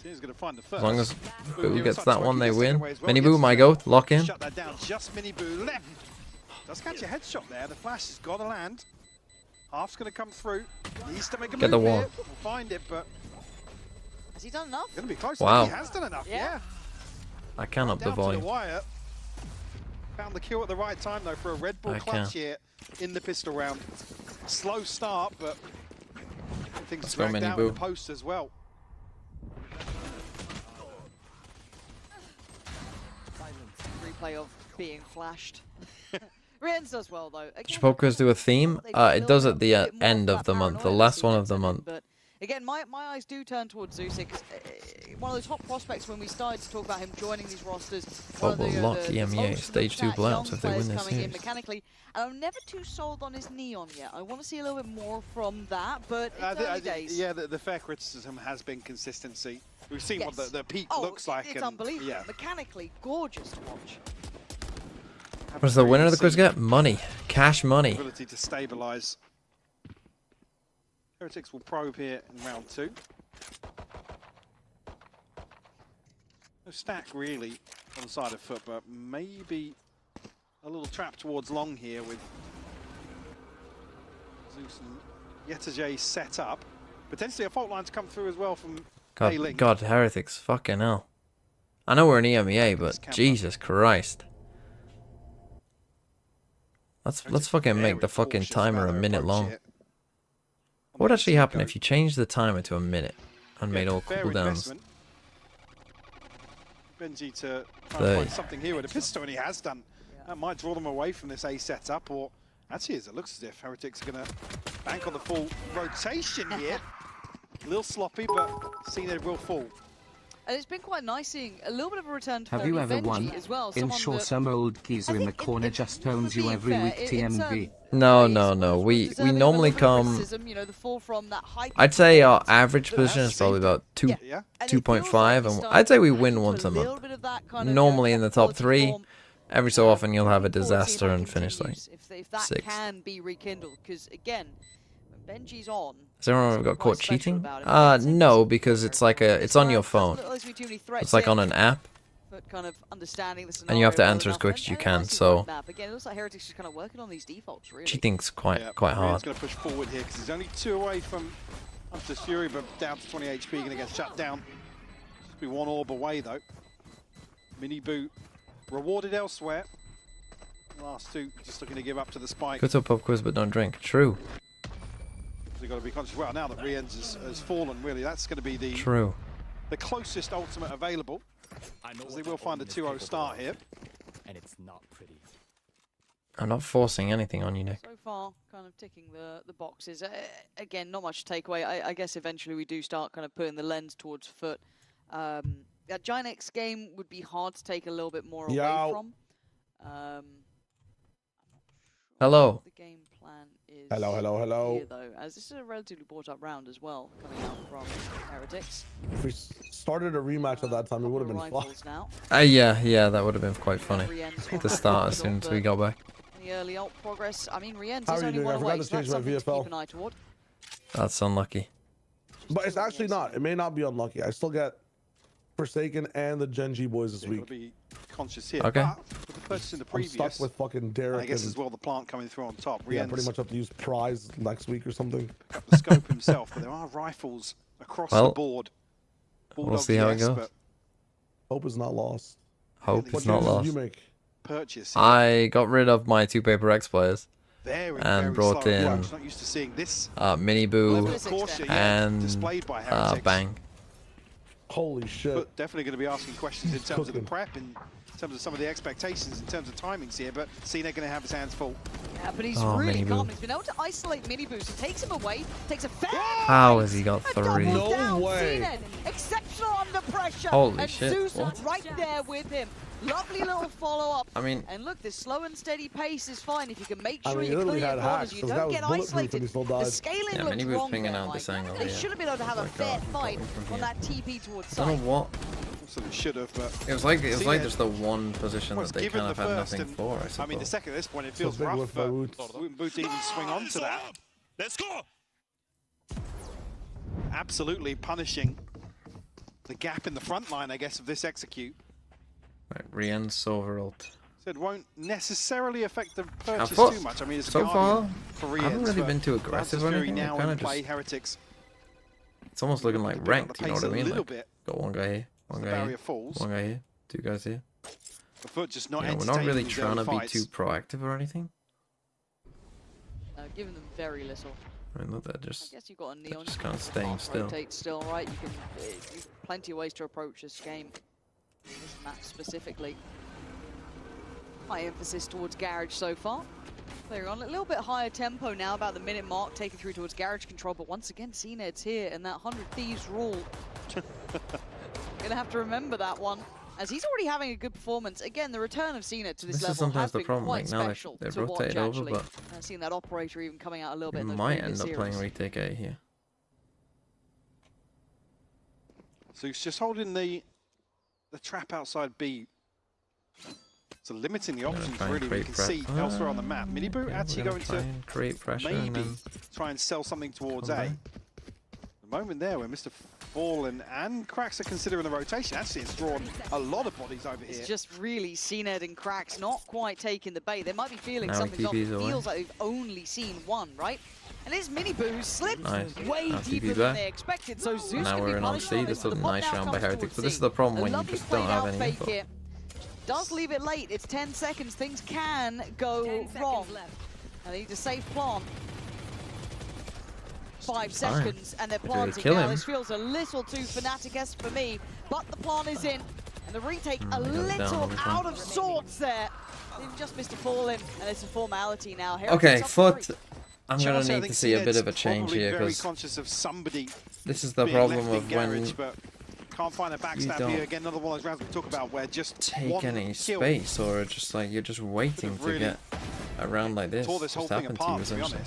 E: He's going to find the first.
A: As long as
E: Boo
A: Boo
E: here
A: gets
E: with
A: that
E: such
A: one,
E: work.
A: they
E: He gets taken
A: win.
E: away as well.
A: Mini
E: He
A: Boo,
E: gets
A: my
E: to
A: goat. Lock in.
E: Shut that down. Just Mini Boo left. Does catch a headshot there. The flash has got to land. Half's going to come through. Needs to make a
A: Get
E: move
A: the
E: here.
A: wall.
E: We'll find it, but
C: Has he done enough?
E: going to be close.
A: Wow.
E: He has done enough.
C: Yeah.
E: Yeah.
A: I can up the
E: Down to
A: volume.
E: the wire. Found the kill at the right time though for a Red Bull
A: I
E: clutch
A: can.
E: here in the pistol round. Slow start, but things
A: Let's go,
E: dragged
A: Mini
E: out in the
A: Boo.
E: post as well.
C: Replay of being flashed. Rien's does well though. Again,
A: Should pubquiz do a theme?
C: they
A: It does at the
C: a bit more
A: end
C: for
A: of
C: that
A: the month, the
C: paranoia
A: last
C: that
A: one
C: CNED
A: of the
C: sent in,
A: month.
C: but again, my eyes do turn towards Zeus. One of the top prospects when we started to talk about him joining these rosters.
A: FUT will lock EMEA Stage 2 blayouts if they win this series.
C: Mechanically, and I'm never too sold on his Neon yet. I want to see a little bit more from that, but it's early days.
E: Yeah, the fair criticism has been consistency. We've seen what the peak
C: Oh,
E: looks like.
C: It's
E: and,
C: unbelievable.
E: Yeah.
C: Mechanically gorgeous to watch.
A: What does the winner of the quiz get? Money. Cash money.
E: Ability to stabilize. Heretics will probe here in round 2. No stack really on the side of FUT, but maybe a little trap towards long here with Zeus and Yetajay set up. Potentially a fault line to come through as well from A-Link.
A: God, Heretics. Fucking hell. I know we're in EMEA, but Jesus Christ. Let's fucking make the fucking timer a minute long. What would actually happen if you changed the timer to a minute and made all cooldowns?
E: Benji to try and find something here with a pistol, and he has done. That might draw them away from this A setup, or actually, as it looks as if Heretics are going to bank on the full rotation here. A little sloppy, but CNED will fall.
C: And it's been quite nice seeing a little bit of a return to
D: Have you ever
C: Benji
D: won?
C: as well.
D: In short, some old geezer in the corner just owns you every week, TMV.
A: No. We normally come. I'd say our average position is probably about 2.5, and I'd say we win once a month. Normally in the top 3. Every so often you'll have a disaster and finish like 6.
C: Can be rekindled, because again, when Benji's on.
A: Has anyone ever got caught cheating? No, because it's like it's on your phone. It's like on an app. Kind of understanding the scenario, and you have to answer as quick as you can. So again, it looks like Heretics is kind of working on these defaults. Really, cheating's quite hard.
E: He's going to push forward here because he's only 2 away from Hunter's Fury, but down to 20 HP. Going to get shut down. Just be 1 orb away though. Mini boot rewarded elsewhere. Last 2 just looking to give up to the spike.
A: Good to pub quiz, but don't drink. True.
E: You've got to be conscious. Well, now that Rienz has fallen, really, that's going to be the closest ultimate available. As they will find a 2-0 start here.
F: And it's not pretty.
A: I'm not forcing anything on you, Nick.
C: So far, kind of ticking the boxes. Again, not much to take away. I guess eventually we do start kind of putting the lens towards FUT. That Giant X game would be hard to take a little bit more away from.
A: Hello.
C: The game plan is
G: hello.
C: here, though, as this is a relatively brought-up round as well, coming out from Heretics.
G: If we started a rematch at that time, it would have been fun.
A: Yeah, that would have been quite funny to start as soon as we got back.
C: The early ult progress. I mean, Rienz is only 1 away, so that's something to keep an eye toward.
A: That's unlucky.
G: But it's actually not. It may not be unlucky. I still get Forsaken and the Genji boys this week.
E: Be conscious here.
A: Okay.
E: But with the purchase in the previous,
G: I'm stuck with fucking Derek.
E: I guess as well the plant coming through on top.
G: Yeah, pretty much have to use Prize next week or something.
E: The scope himself, but there are rifles across the board.
A: We'll see how it goes.
G: Hope is not lost.
A: Hope is not lost.
G: You make?
E: Purchase.
A: I got rid of my 2 Paper X players
E: and
A: brought in
E: not used to seeing this.
A: Mini Boo and Bang.
G: Holy shit.
E: But definitely going to be asking questions in terms of the prep, in terms of some of the expectations, in terms of timings here, but CNED going to have his hands full.
C: Yeah, but he's really calm. He's been able to isolate Mini Boost. He takes him away, takes a fair...
A: How has he got 3?
G: No way.
C: CNED, exceptional under pressure.
A: Holy
C: and
A: shit,
C: Zeus
A: what?
C: right there with him. Lovely little follow-up.
A: I mean...
C: And look, this slow and steady pace is fine if you can make sure
G: you
C: clear
G: literally had
C: corners,
G: hacks,
C: you
G: so that
C: don't
G: was
C: get
G: bulletproof
C: isolated.
G: and he still died.
C: The scaling
A: Yeah,
C: looks
A: Mini Boo's
C: wrong
A: pinging
C: there,
A: out
C: Mike.
A: this angle.
C: They should have been able to have a fair fight on that TP towards
A: I don't
C: side.
A: know what.
E: So they should have, but...
A: It was like just the one position that they kind of had nothing for, I suppose.
E: I mean, the second at this point, it feels rough, but wouldn't Boot even swing on to that.
F: Let's go!
E: Absolutely punishing the gap in the front line, I guess, of this execute.
A: Right, Rienz Silver ult.
E: So it won't necessarily affect the purchase
A: thought
E: too much. I mean, it's
A: so
E: a
A: far,
E: for
A: I haven't really been too aggressive or anything.
E: Now
A: Kind
E: in
A: of
E: play,
A: just,
E: Heretics.
A: it's almost looking like ranked, you know what I mean?
E: Like,
A: got one guy here, one guy here, one guy here, 2 guys here.
E: The FUT just not
A: we're not really trying to be too proactive or anything.
C: Giving them very little.
A: I mean, look, they're
C: I
A: just
C: guess you've got a Neon.
A: just kind of staying still.
C: Rotate still, right? You can. You've plenty of ways to approach this game. This match specifically. High emphasis towards Garage so far. They're on a little bit higher tempo now, about the minute mark, taking through towards garage control. But once again, CNED's here, and that 100 Thieves rule. Gonna have to remember that one, as he's already having a good performance. Again, the return of CNED to this level has been quite special to watch, actually. I've seen that operator even coming out a little bit in the
A: might end up playing retake A here.
E: So he's just holding the trap outside B. So limiting the options, really. We can see elsewhere on the map. Minibu actually going to
A: create pressure
E: maybe try and sell something towards A. The moment there where Mr. Fallen and Cracks are considering the rotation. Actually, it's drawn a lot of bodies over here.
C: It's just really CNED and Cracks not quite taking the bait. They might be feeling
A: now
C: something's off. It feels like they've only seen one, right? And it's Minibu who slipped way deeper than they expected. So Zeus
A: now we're in on C. This is a nice round by Heretics, but this is the problem when you just don't have any info.
C: Here. Does leave it late. It's 10 seconds. Things can go wrong. I need to save plant. 5 seconds, and they're planting now. This feels a little too Fnatic-esque for me, but the plant is in, and the retake a little out of sorts there. They've just missed a fall in, and it's a formality now.
A: Okay, FUT. I'm gonna need to see a bit of a change here, because this is the problem of when
E: can't find a backstab here. Again, another one of those rounds we talk about where just
A: take any space, or just like you're just waiting to get a round like this just happen to you, essentially.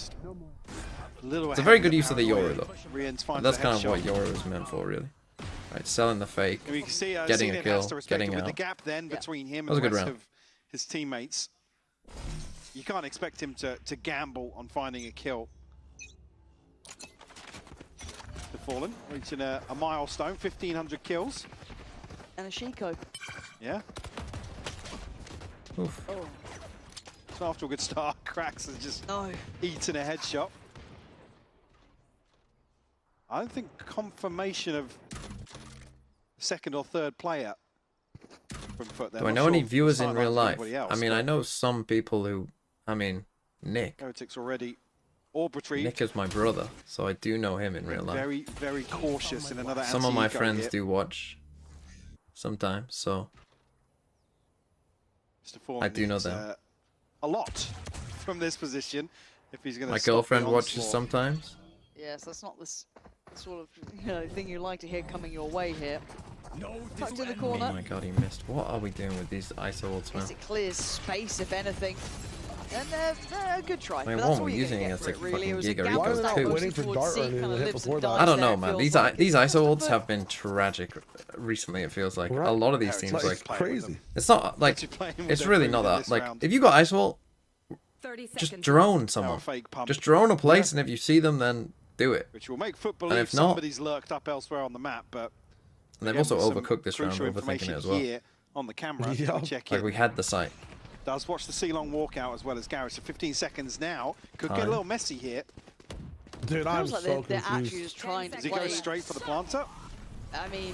A: It's a very good use of the Yoru though. That's kind of what Yoru is meant for, really. Right, selling the fake, getting a kill, getting out.
E: The gap then between him
A: and
E: the rest of his teammates. You can't expect him to gamble on finding a kill. The Fallen reaching a milestone, 1,500 kills.
C: And a Shiko.
E: Yeah.
A: Oof.
C: Oh.
E: So after a good start, Cracks has just eaten a headshot. I don't think confirmation of second or third player from FUT there.
A: Do I know any viewers in real life? I mean, I know some people who, Nick.
E: Heretics already orb retrieved.
A: Nick is my brother, so I do know him in real life.
E: Very, very cautious in another
A: some of my friends do watch sometimes, so I do know them.
E: A lot from this position. If he's going to
A: my girlfriend watches sometimes.
C: Yes, that's not the sort of thing you like to hear coming your way here. Tucked in the corner.
A: Oh my god, he missed. What are we doing with these ISO ults, man?
C: It clears space, if anything. And a good try.
A: I mean,
C: but
A: what were we using against like fucking Giga Rico 2? I don't know, man. These ISO ults have been tragic recently, it feels like. A lot of these teams, like,
G: crazy.
A: It's not, like, it's really not that. Like, if you got ISO ult, just drone someone. Just drone a place, and if you see them, then do it.
E: Which will make FUT believe somebody's lurked up elsewhere on the map, but...
A: And they've also overcooked this round, overthinking it as well.
E: Here on the camera,
A: like, we had the site.
E: Does watch the C-Long walkout as well as Gareth. So 15 seconds now. Could get a little messy here.
G: Dude, I'm so confused.
C: They're actually just trying to
E: Does he go straight for the planter?
C: I mean,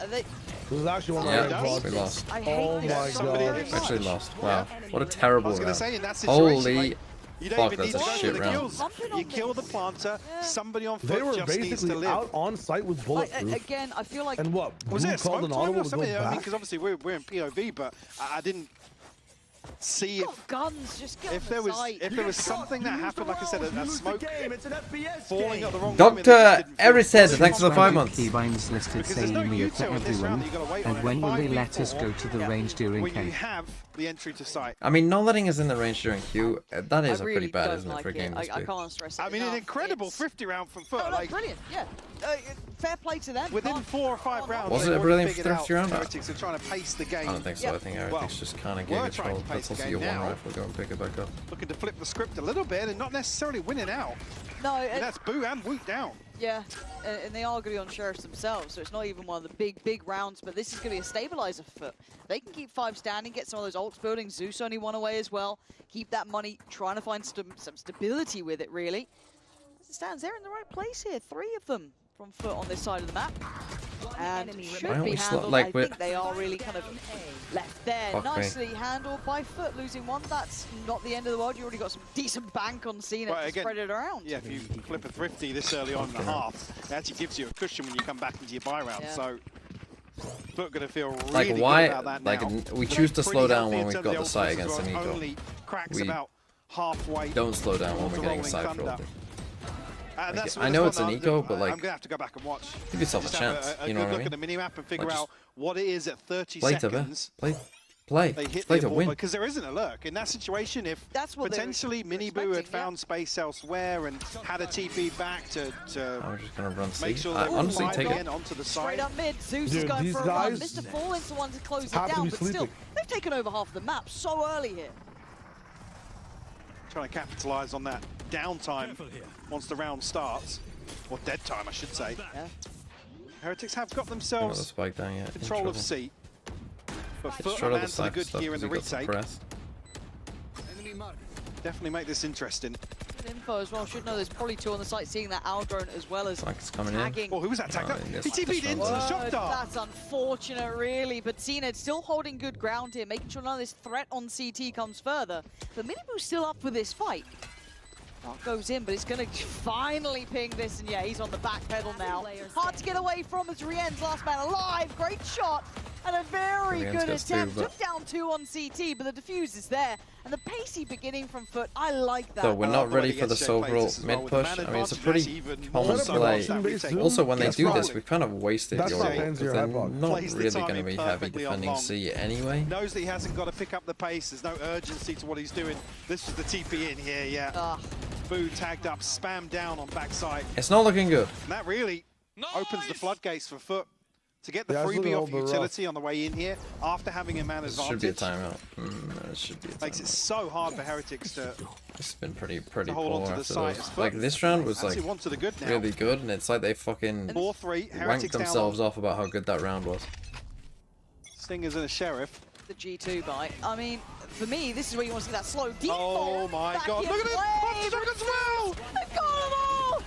C: they...
G: This is actually one of my
A: we lost.
C: I hate this.
G: Oh my god.
A: We actually lost. Wow. What a terrible round.
E: Holy...
A: You don't even need to shit round.
E: You kill the planter, somebody on FUT
G: They were
E: just needs to
G: basically
E: live.
G: out on site with bulletproof.
C: Again, I feel like...
G: And what?
E: Was it a
G: called an
E: smoke time
G: audible
E: or
G: to go
E: something? I mean,
G: back?
E: because obviously we're in POV, but I didn't see
C: guns, just get
E: if there was something that happened, like I said, that smoke falling at the wrong
A: Dr. Erised, thanks for the 5 months.
D: Keybinds listed say EMEA to everyone, and when will they let us go to the range during
E: when you
D: K?
E: have the entry to site.
A: I mean, not letting us in the range during Q, that is pretty bad, isn't it, for a game this
C: I
A: big?
C: can't stress it
E: I mean, an incredible 50 round from FUT.
C: No, brilliant, yeah. Fair play to them.
E: Within 4 or 5 rounds,
A: was it a brilliant 50 round?
E: Heretics are trying to pace the game.
A: I don't think so. I think Heretics just kind of gave it control. That's also your one rifle. Go and pick it back up.
E: Looking to flip the script a little bit and not necessarily winning out.
C: No,
E: and that's Boo and Woot down.
C: Yeah, and they are going to be on Sheriffs themselves, so it's not even one of the big rounds, but this is going to be a stabilizer for FUT. They can keep 5 standing, get some of those ults building. Zeus only one away as well. Keep that money, trying to find some stability with it, really. As it stands, they're in the right place here. 3 of them from FUT on this side of the map. And should be handled. I think they are really kind of left there. Nicely handled by FUT, losing 1. That's not the end of the world. You already got some decent bank on Cena to spread it around.
E: Yeah, if you flip a thrifty this early on in the half, it actually gives you a cushion when you come back into your buy round. So FUT going to feel really good about that now.
A: We choose to slow down when we've got the site against an eco.
E: Only Cracks about halfway.
A: Don't slow down when
E: towards
A: we're
E: the
A: getting
E: Rolling
A: side
E: Thunder.
A: Like, I know it's an eco, but like,
E: I'm gonna have to go back and watch.
A: give yourself a
E: Just
A: chance.
E: have
A: You know what I
E: look
A: mean?
E: at the mini map and figure
A: Like,
E: out what it is at 30
A: Play to
E: seconds.
A: play.
E: They hit
A: Play
E: the
A: to win.
E: because there isn't a lurk in that situation. If
C: That's what
E: potentially Miniboo had found space elsewhere and had a TP back to
A: I'm just gonna run
E: make
A: C.
E: sure
A: I
E: that
A: honestly
E: five
A: take
E: again
A: it.
E: onto the
C: Straight
E: side.
C: up mid, Zeus is
G: Dude,
C: going
G: these
C: for a run.
G: guys
C: Mr. Fallen's the one to close it
G: have to
C: down,
G: be
C: but still,
G: sleeping.
C: they've taken over half the map so early here.
E: Trying to capitalize on that downtime once the round starts, or dead time, I should say.
C: Yeah.
E: Heretics have got
A: Got the
E: themselves
A: spike down yet.
E: control of C, but
A: It's
E: Foot
A: short of
E: and
A: the
E: to the
A: side
E: good
A: stuff
E: here in
A: because
E: the
A: he got
E: retake.
A: suppressed.
E: Definitely make this interesting.
C: Good info as well. Should know there's probably two on the site, seeing that owl drone as well as
A: Spike's coming in.
C: tagging.
E: Oh, who was that tagged up?
A: he
E: He
A: missed the
E: TP'd into the
A: shot.
E: shot dart.
C: That's unfortunate, really. But CNED still holding good ground here, making sure none of this threat on CT comes further. But Miniboo's still up for this fight. Dart goes in, but it's going to finally ping this, and yeah, he's on the back pedal now. Hard to get away from as Rien's last man alive. Great shot and a very
A: Rien's
C: good
A: gets
C: attempt.
A: two, but-
C: Took down 2 on CT, but the defuse is there. And the pacey beginning from Foot, I like that.
A: So we're
E: I
A: not
E: love the way
A: ready
E: he
A: for the
E: gets shake plays
A: Sobral
E: as well
A: mid
E: with the
A: push.
E: man
A: I mean, it's a
E: advantage,
A: pretty
E: actually even
A: common
E: more
G: so
A: play.
G: than
E: that retake.
A: Also, when they
E: Gets
A: do this,
E: rolling.
A: we've kind of wasted
G: That's
A: your
G: not
A: ult
G: hands
A: because
G: here,
A: they're
G: Hypog.
A: not
E: Plays the
A: really going to
E: timing
A: be heavy
E: perfectly on
A: defending
E: long.
A: C anyway.
E: Knows that he hasn't got to pick up the pace. There's no urgency to what he's doing. This is the TP in here, yeah. Boo tagged up, spam down on backside.
A: It's not looking good.
E: And that really opens the floodgates for Foot to get the
G: Yeah, it's looking
E: freebie
G: a
E: off
G: little bit
E: utility on the way in here after having a man
A: This
E: advantage.
A: should be a timeout. It should be a
E: Makes it
A: timeout.
E: so hard for Heretics to
A: It's been pretty
E: hold on
A: poor
E: to the
A: after
E: side
A: those.
E: as
A: Like
E: Foot.
A: this round was like
E: Actually one to the good now.
A: really good, and it's like they fucking
E: 4-3,
A: wanked
E: Heretics down
A: themselves
E: on
A: off about how good that round was.
E: Stingers and a Sheriff.
C: The G2 bite. I mean, for me, this is where you want to see that slow default.
E: Oh my
C: back
E: god,
C: in
E: look at it!
C: play.
E: Off the as well!
C: They've got them all!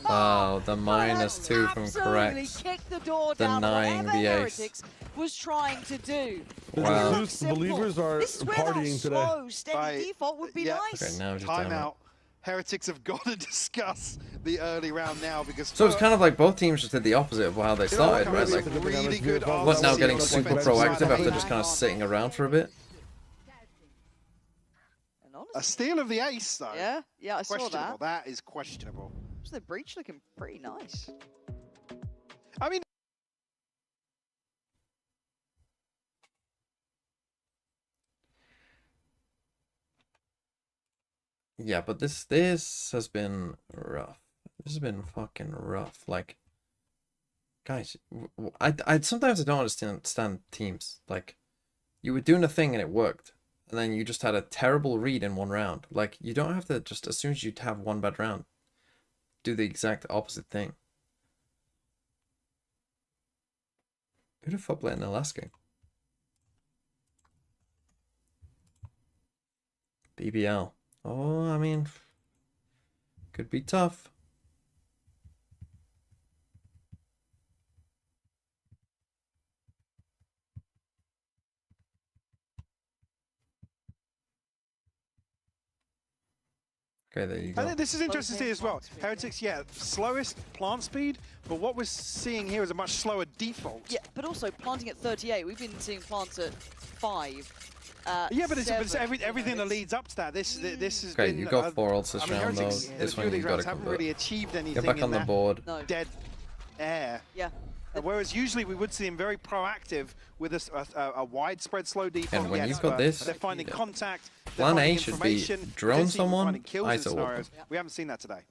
A: Wow, the
C: That's
A: -2 from
C: absolutely
A: correct.
C: kicked the door down.
A: Denying
C: Whatever
A: the ace.
C: Heretics was trying to do.
A: Wow.
G: The Zeus believers are
C: This is where
G: partying
C: that
G: today.
C: slow, steady
E: Right.
C: default would be
E: Yeah.
C: nice.
A: Okay, now just timeout.
E: Timeout. Heretics have got to discuss the early round now because
A: So it's kind of like both teams just did the opposite of how they started, right? Like,
E: really good
A: what now
E: RC
A: getting
E: on the
A: super
E: offensive
A: proactive
E: side.
A: after just kind of sitting around for a bit?
C: And honestly,
E: A steal of the ace though.
C: yeah, I saw
E: Questionable.
C: that.
E: That is questionable.
C: So the breach looking pretty nice.
E: I mean,
A: Yeah, but this has been rough. This has been fucking rough. Like, guys, I sometimes I don't understand teams. Like, you were doing a thing and it worked, and then you just had a terrible read in one round. Like, you don't have to just, as soon as you have one bad round, do the exact opposite thing. Who'd have FUT played in the last game? BBL. Oh, I mean, could be tough. Okay, there you
E: I
A: go.
E: think this is interesting to see as well. Heretics, yeah, slowest plant speed, but what we're seeing here is a much slower default.
C: Yeah, but also planting at 38. We've been seeing plants at 5.
E: Yeah, but it's
C: 7,
E: everything that leads up to that. This has
A: Okay,
E: been.
A: you got 4 ults this
E: I mean,
A: round though.
E: Heretics, in a
A: This
E: few
A: one
E: of
A: you
E: these
A: gotta
E: rounds haven't
A: convert.
E: really achieved anything
A: Get back
E: in
A: on the
E: that
A: board.
C: No.
E: dead air.
C: Yeah.
E: Whereas usually we would see them very proactive with a widespread slow default.
A: And when
E: yes,
A: you've got
E: but
A: this,
E: they're finding
A: yeah.
E: contact. They're
A: Plan A
E: finding
A: should be
E: information,
A: drone
E: potentially even
A: someone,
E: finding kills in
A: ISO
E: scenarios.
A: open.
E: We haven't seen that today.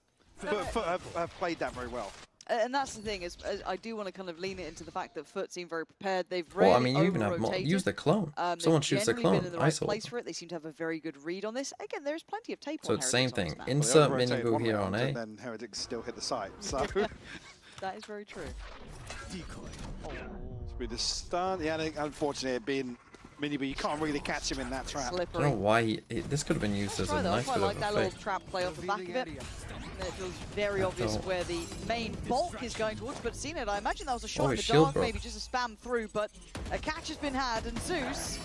E: But FUT have played that very well.
C: And that's the thing, is I do want to kind of lean it into the fact that FUT seem very prepared. They've
A: Well,
C: really
A: I mean, you even have more.
C: over-rotated.
A: Use the clone. Someone shoots the
C: They've generally
A: clone.
C: been in the right
A: ISO.
C: place for it. They seem to have a very good read on this. Again, there's plenty of tape
A: So
C: on
A: it's same
C: Heretics on this
A: thing.
C: map.
A: Insert
E: Well, they overrotated
A: Miniboo
E: one
A: here
E: round
A: on A.
E: and then Heretics still hit the site. So
C: That is very true.
E: with the stun, yeah, and unfortunately, it being Miniboo, you can't really catch him in that trap.
A: I don't
C: Slippery.
A: know why this could have been used as
C: Try
A: a
C: though, I
A: nice
C: quite
A: bit
C: like
A: of
C: that
A: a
C: little
A: fake.
C: trap play off the back of it. It feels very obvious
A: don't-
C: where the main bulk is going towards, but seen it, I imagine that was a shot
A: Oh,
C: in the
A: his shield
C: dark,
A: broke.
C: maybe just a spam through, but a catch has been had, and Zeus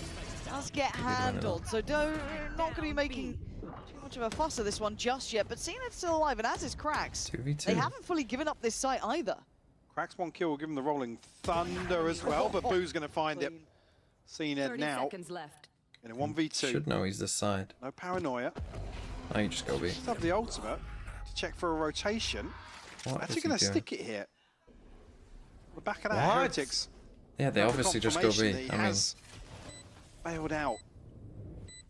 C: does get handled. So not going to be making too much of a fuss of this one just yet, but Cena's still alive, and as is Cracks.
A: 2v2.
C: They haven't fully given up this site either.
E: Cracks one kill, will give him the rolling thunder as well, but Boo's going to find it.
C: Clean.
E: Seen it
H: 30
E: now.
H: seconds left.
E: In a 1v2.
A: Should know he's this side.
E: No paranoia.
A: Oh, you just go B.
E: Just have the ultimate to check for a rotation.
A: What
E: Actually
A: is he
E: going to
A: doing?
E: stick it here. On the back of that,
G: What?
E: Heretics.
A: Yeah, they
E: have the
A: obviously just go
E: confirmation
A: B.
E: that
A: I
E: he
A: mean,
E: has bailed out.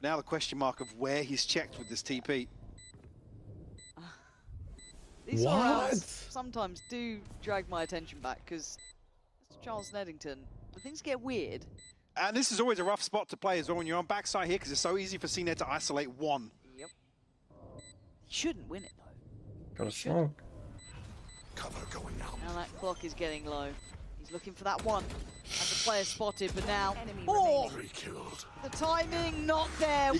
E: Now the question mark of where he's checked with this TP.
C: These
G: What?
C: rounds sometimes do drag my attention back because Charles Neddington, when things get weird.
E: And this is always a rough spot to play as well when you're on backside here because it's so easy for CNED to isolate one.
C: Yep. He shouldn't win it though.
A: got a smoke.
F: Cover going out.
C: Now that clock is getting low. He's looking for that one. And the player spotted, but now
B: Enemy
F: Three killed.
C: the timing not there.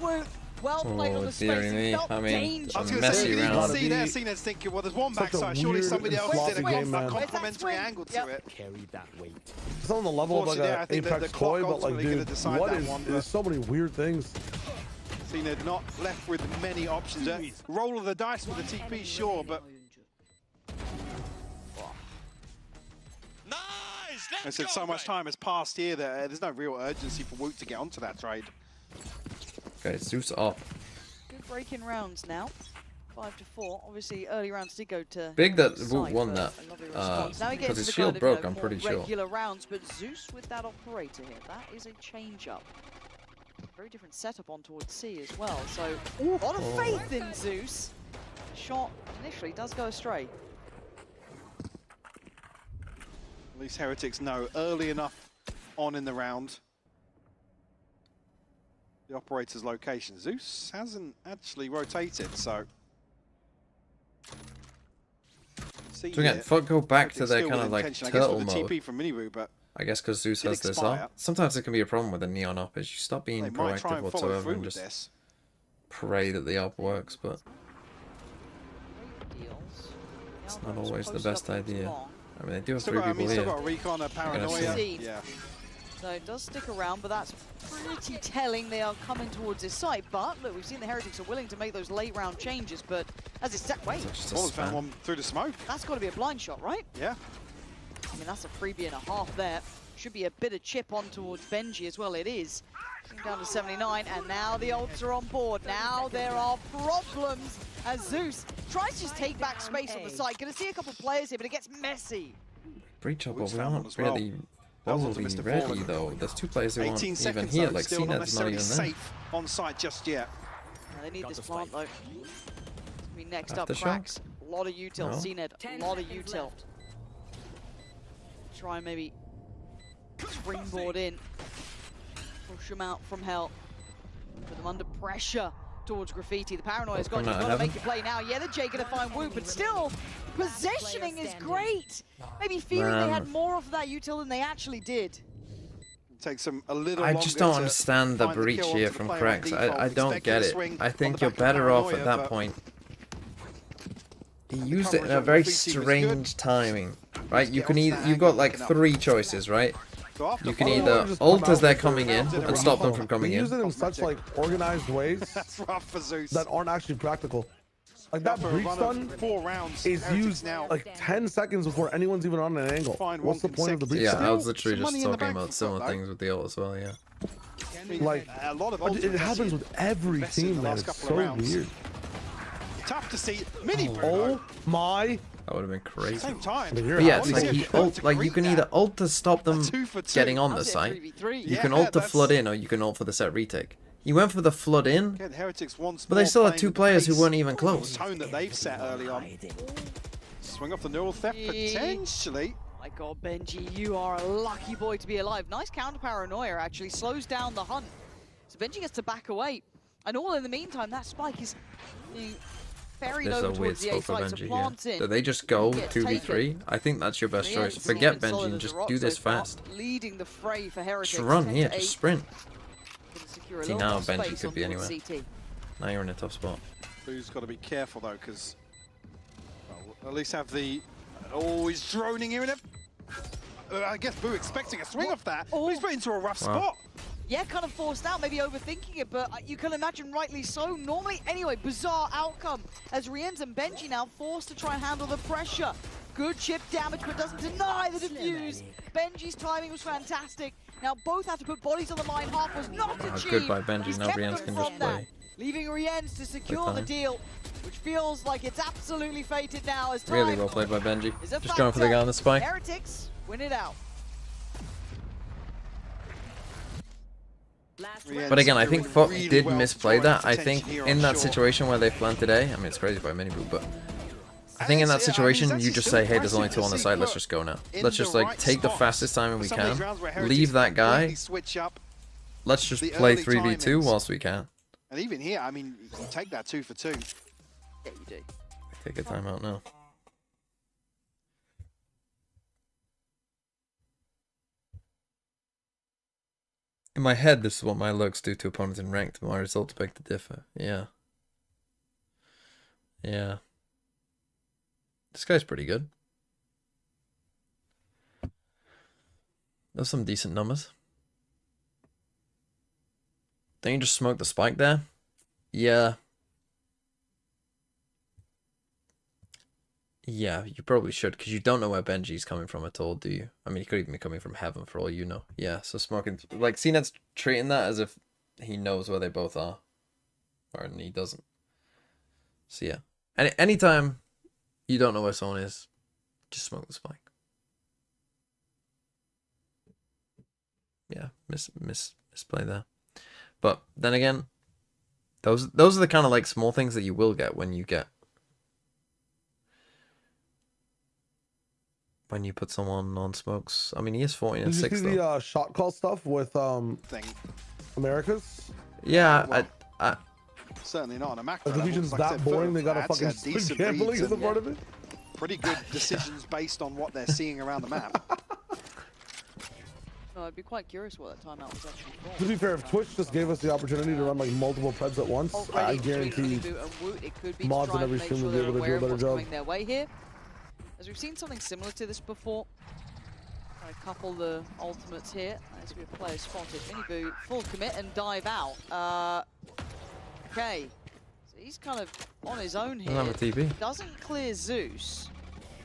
C: Well played on
A: Oh,
C: the
A: dearie
C: space.
A: me.
C: It felt
A: I mean,
C: dangerous.
E: I was
A: a
E: going to say,
A: messy
E: you can
A: round.
E: see there, CNED's thinking, well, there's one
G: Such a
E: backside. Surely
G: weird
E: somebody
G: and
E: else did
G: sloppy
E: it.
G: game,
E: It's
G: man.
E: that complementary
C: Where's that
E: angle to
C: swing?
E: it.
F: Carry that weight.
G: It's on the level of like
E: Unfortunately, I
G: an
E: think that
G: Apex
E: the clock
G: toy, but like,
E: ultimately gonna
G: dude,
E: decide
G: what
E: that
G: is?
E: one,
G: There's so many weird things.
E: CNED not left with many options. Roll of the dice with the TP, sure, but
F: Nice!
E: I
F: Let's
E: said
F: go,
E: so much
F: mate.
E: time has passed here that there's no real urgency for Woot to get onto that trade.
A: Okay, Zeus up.
C: Good break-in rounds now. 5-4. Obviously, early rounds did go to
A: Big that
C: Side,
A: Woot won
C: but
A: that.
C: a lovely response. Now he gets
A: Because his
C: to the
A: shield
C: kind of,
A: broke,
C: you
A: I'm
C: know,
A: pretty
C: more
A: sure.
C: regular rounds, but Zeus with that operator here, that is a change-up. Very different setup on towards C as well. So, a lot of faith in Zeus. The shot initially does go astray.
E: At least Heretics know early enough on in the round the operator's location. Zeus hasn't actually rotated, so. See
A: So again,
E: here,
A: FUT go back to
E: Heretics
A: their
E: still
A: kind
E: with
A: of like
E: intention. I guess
A: turtle
E: with the
A: mode.
E: TP from Miniru, but
A: I guess because Zeus
E: Did
A: has this
E: expire.
A: up. Sometimes it can be a problem with a neon op is you stop being
E: they might try
A: proactive
E: and follow
A: whatsoever
E: through
A: and
E: with
A: just
E: this.
A: pray that the op works, but
C: Great deals.
A: it's
C: Now
A: not
C: goes
A: always the
C: post
A: best
C: up towards
A: idea.
C: long.
A: I mean, they do have
E: Still
A: 3
E: got, I
A: people
E: mean, still
A: here.
E: got a recon, a paranoia.
C: see.
E: Yeah.
C: So it does stick around, but that's pretty telling. They are coming towards his site. But look, we've seen the Heretics are willing to make those late round changes. But as it's set, wait,
A: It's just a
E: Wallace found
A: spam.
E: one through the smoke.
C: that's got to be a blind shot, right?
E: Yeah.
C: I mean, that's a freebie and a half there. Should be a bit of chip on towards Benji as well. It is. Down to 79, and now the ults are on board. Now there are problems as Zeus tries to just take back space on the side. Gonna see a couple players here, but it gets messy.
A: Breach up, but
E: Woot's
A: we
E: found one
A: aren't
E: as well.
A: really
E: That was
A: fully
E: Mr.
A: ready
E: Fallen.
A: though. There's 2 players who aren't
E: 18
A: even
E: seconds
A: here.
E: though,
A: Like
E: still not
A: CNED's not
E: necessarily
A: even there.
E: safe on site just yet.
C: Now, they need
F: Got
C: this
F: the
C: plant
F: spike.
C: though. It's gonna be next
A: After
C: up,
A: shot?
C: Cracks. A lot of util.
A: No.
C: CNED, a lot of util. Try and maybe springboard in. Push them out from hell. Put them under pressure towards Graffiti. The paranoia's gone.
A: Coming
C: You've
A: out
C: got to
A: of
C: make a play now. Yeah, the J gonna find Wu, but still, positioning is great. Maybe feeling they had more of that util than they actually did.
E: Takes them a little
A: I
E: longer
A: just don't
E: to
A: understand the
E: find the
A: breach
E: kill
A: here
E: onto the
A: from
E: player on
A: Cracks.
E: default.
A: I don't
E: Expected
A: get
E: a
A: it.
E: swing
A: I
E: on
A: think
E: the
A: you're
E: back of
A: better off at
E: Paranoia,
A: that
E: but
A: point. He used it in
E: coverage
A: a
E: on
A: very
E: Graffiti was
A: strange timing, right? You
E: get
A: can
E: onto
A: either
E: that
A: you've got
E: angle
A: like
E: quick enough.
A: 3 choices, right?
E: So after
A: You can
E: follow-up,
A: either
G: just
A: ult
G: come
A: as
G: out
A: they're
G: with
A: coming in
E: their
A: and stop them
E: rifle.
A: from coming
G: They use
A: in.
G: it in such like organized ways
E: That's rough for Zeus.
G: that aren't actually practical. Like that
E: After a
G: breach
E: run
G: stun
E: of 4 rounds,
G: is
E: Heretics
G: used
E: now.
G: like 10 seconds before anyone's even on an angle.
E: Find
G: What's the
E: one
G: point of the breach
A: Yeah,
G: stun?
A: I was literally
E: some
A: just
E: money in the
A: talking
E: bank
A: about
E: for
A: similar
E: FUT, though.
A: things with the ult as well, yeah.
E: I mean,
G: like,
E: a lot of
G: But it
E: ultimates
G: happens with every
E: invested in
G: team,
E: the
G: man.
E: last
G: It's
E: couple
G: so
E: of rounds.
G: weird.
E: Tough to see. Mini
G: Oh my!
A: That would have been crazy.
E: Same time.
G: But you're
A: But yeah,
G: happy.
A: it's like he ult, like you can either ult to stop them
E: 2 for 2.
A: getting on the
C: How's it
A: site.
C: 3v3?
A: You can
E: Yeah,
A: ult to
E: that's-
A: flood in, or you can ult for the set retake. He went for the flood in,
E: Again, Heretics once
A: but they
E: more
A: still had
E: playing
A: 2
E: with the
A: players who
E: pace,
A: weren't even
E: the
A: close.
E: tone that they've set early on. Swing off the neural theft potentially.
C: My God, Benji, you are a lucky boy to be alive. Nice counter paranoia, actually. Slows down the hunt. So Benji gets to back away. And all in the meantime, that spike is ferried
A: There's
C: over
A: a weird
C: towards the A
A: spot for
C: site. So
A: Benji
C: plants
A: here.
C: in.
A: Do they just go
C: Get
A: 2v3? I think that's your best choice. Forget Benji and just do this fast.
C: Leading the fray for Heretics.
A: Just run
C: 10
A: here,
C: to
A: just
C: 8.
A: sprint.
C: Gonna secure a
A: See,
C: little
A: now
C: more
A: Benji
C: space
A: could
C: on
A: be
C: towards
A: anywhere.
C: CT.
A: Now you're in a tough spot.
E: Boo's got to be careful though, because at least have the. Oh, he's droning here in it. I guess Boo expecting a swing off that, but he's put into a rough
A: Wow.
E: spot.
C: Yeah, kind of forced out, maybe overthinking it, but you can imagine rightly so. Normally, anyway, bizarre outcome as Rienz and Benji now forced to try and handle the pressure. Good chip damage, but doesn't deny the defuse. Benji's timing was fantastic. Now both have to put bodies on the line. Half was not achieved.
A: Good by Benji.
C: He's
A: Now
C: kept
A: Rienz
C: them
A: can
C: from
A: just
C: that,
A: play.
C: leaving Rienz to secure the deal, which feels like it's absolutely fated now as time
A: Really well played by Benji.
C: is a
A: Just going for the
C: factor.
A: guy on the spike.
C: Heretics win it out.
A: But again, I think FUT
E: really
A: did
E: well
A: misplay
E: to draw
A: that. I
E: attention
A: think
E: here
A: in
E: on
A: that
E: shore.
A: situation where they planted A, I mean, it's crazy by Miniboo, but I think in that situation, you just say, hey, there's only 2 on the side, let's just go now. Let's just, like, take the fastest timing we can, leave that guy, let's just play 3v2 whilst we can.
E: And even here, I mean, you take that 2 for 2.
C: Yeah, you do.
A: Take a timeout now. In my head, this is what my looks do to opponents in ranked. My results beg to differ. Yeah. Yeah. This guy's pretty good. Those some decent numbers. Don't you just smoke the spike there? Yeah. Yeah, you probably should, because you don't know where Benji's coming from at all, do you? I mean, he could even be coming from heaven for all you know. Yeah, so smoking... Like, CNET's treating that as if he knows where they both are. Or he doesn't. So, yeah. Anytime you don't know where someone is, just smoke the spike. Yeah, misplay there. But, then again, those are the kind of, like, small things that you will get when you get... When you put someone on smokes. I mean, he is 14 and 6
G: Did you see the shot call stuff with Americas?
A: Yeah,
E: Well,
A: I
E: certainly not on a macro
G: The division's
E: level. Like I
G: that
E: said,
G: boring, they got a
E: Furt's
G: fucking
E: had decent
G: gambling
E: reads
G: in the
E: and
G: front of it?
E: pretty good decisions based on what they're seeing around the map.
C: No, I'd be quite curious what that timeout was actually for.
G: To be fair, if Twitch just gave us the opportunity to run like multiple preds at once, I guarantee mods in every stream will be able to do a better job.
C: Their way here. As we've seen something similar to this before. I couple the ultimates here. As we play spotted. Miniboo, full commit and dive out. Okay. So he's kind of on his own here.
A: don't have a TP.
C: Doesn't clear Zeus.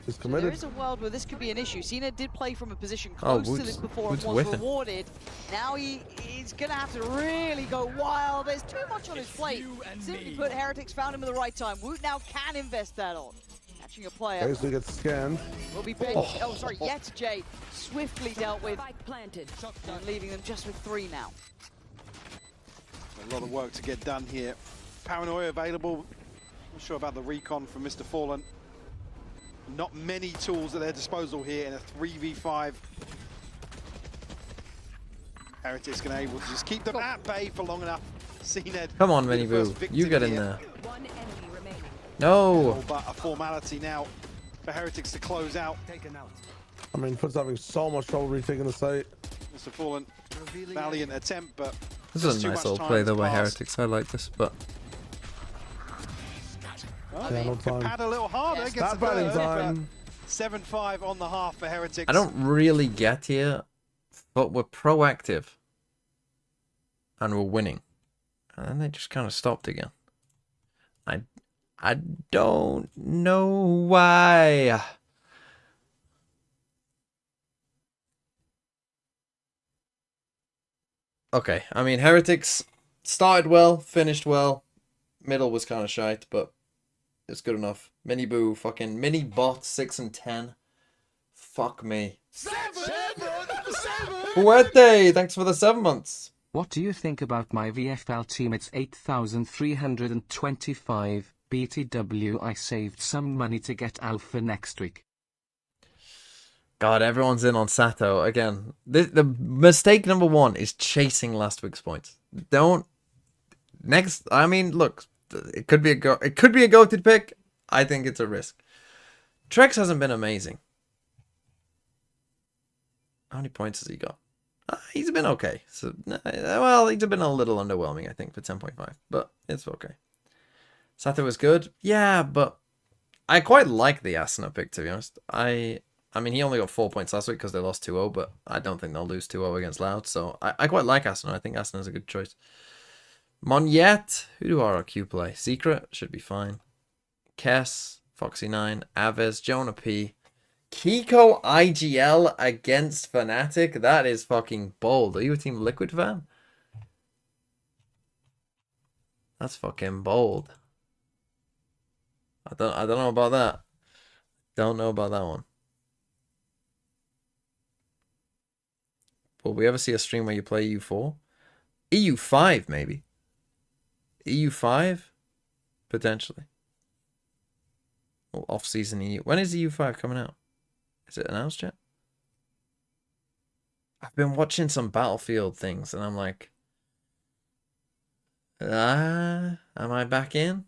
G: He's
C: So
G: committed.
C: there is a world where this could be an issue. Cena did play from a position
A: Oh,
C: close to this before and
A: Woot's
C: was
A: whiffing.
C: rewarded. Now he's going to have to really go wild. There's too much on his plate. Simply put, Heretics found him at the right time. Woot now can invest that on. Catching a player.
G: Okay, so he gets scanned.
C: Will be Ben. Oh, sorry, Yet Jay swiftly dealt with. And leaving them just with 3 now.
E: A lot of work to get done here. Paranoia available. Not sure about the recon from Mr. Fallen. Not many tools at their disposal here in a 3v5. Heretics going to able to just keep them at bay for long enough. CNED.
A: Come on,
E: with the first
A: Miniboo.
E: victim
A: You get in
E: here.
A: there. No.
E: But a formality now for Heretics to close out.
G: I mean, Foot's having so much trouble retaking the site.
E: Mr. Fallen, valiant attempt, but
A: This
E: just
A: is a
E: too
A: nice
E: much
A: little
E: time
A: play
E: has
A: though by
E: passed.
A: Heretics. I like this, but
E: Well,
G: Yeah, no
E: could
G: time.
E: pad a little harder
C: Yes.
E: against
G: Not
E: the
G: batting
E: third,
G: time.
E: 7-5 on the half for Heretics.
A: I don't really get here. But we're proactive. And we're winning. And then they just kind of stopped again. I don't know why. Okay, I mean, Heretics started well, finished well. Middle was kind of shite, but it's good enough. Miniboo, fucking mini bot 6 and 10. Fuck me. Fuerte, thanks for the 7 months.
D: What do you think about my VFL team? It's 8,325 BTW. I saved some money to get Alpha next week.
A: God, everyone's in on Sato again. The mistake number 1 is chasing last week's points. Don't. Next, I mean, look, it could be a goated pick. I think it's a risk. Trex hasn't been amazing. How many points has he got? He's been okay. So, well, he's been a little underwhelming, I think, for 10.5, but it's okay. Sato was good, yeah, but I quite like the Asuna pick, to be honest. I mean, he only got 4 points last week because they lost 2-0, but I don't think they'll lose 2-0 against Loud, so I quite like Asuna. I think Asuna's a good choice. Monyet, who do RRQ play? Secret, should be fine. Kess, Foxy9, Aves, Jonah P. Kiko IGL against Fnatic? That is fucking bold. Are you a Team Liquid fan? That's fucking bold. I don't know about that. Don't know about that one. Will we ever see a stream where you play EU4? EU5 maybe. EU5 potentially. Or off-season EU. When is EU5 coming out? Is it announced yet? I've been watching some Battlefield things and I'm like, am I back in?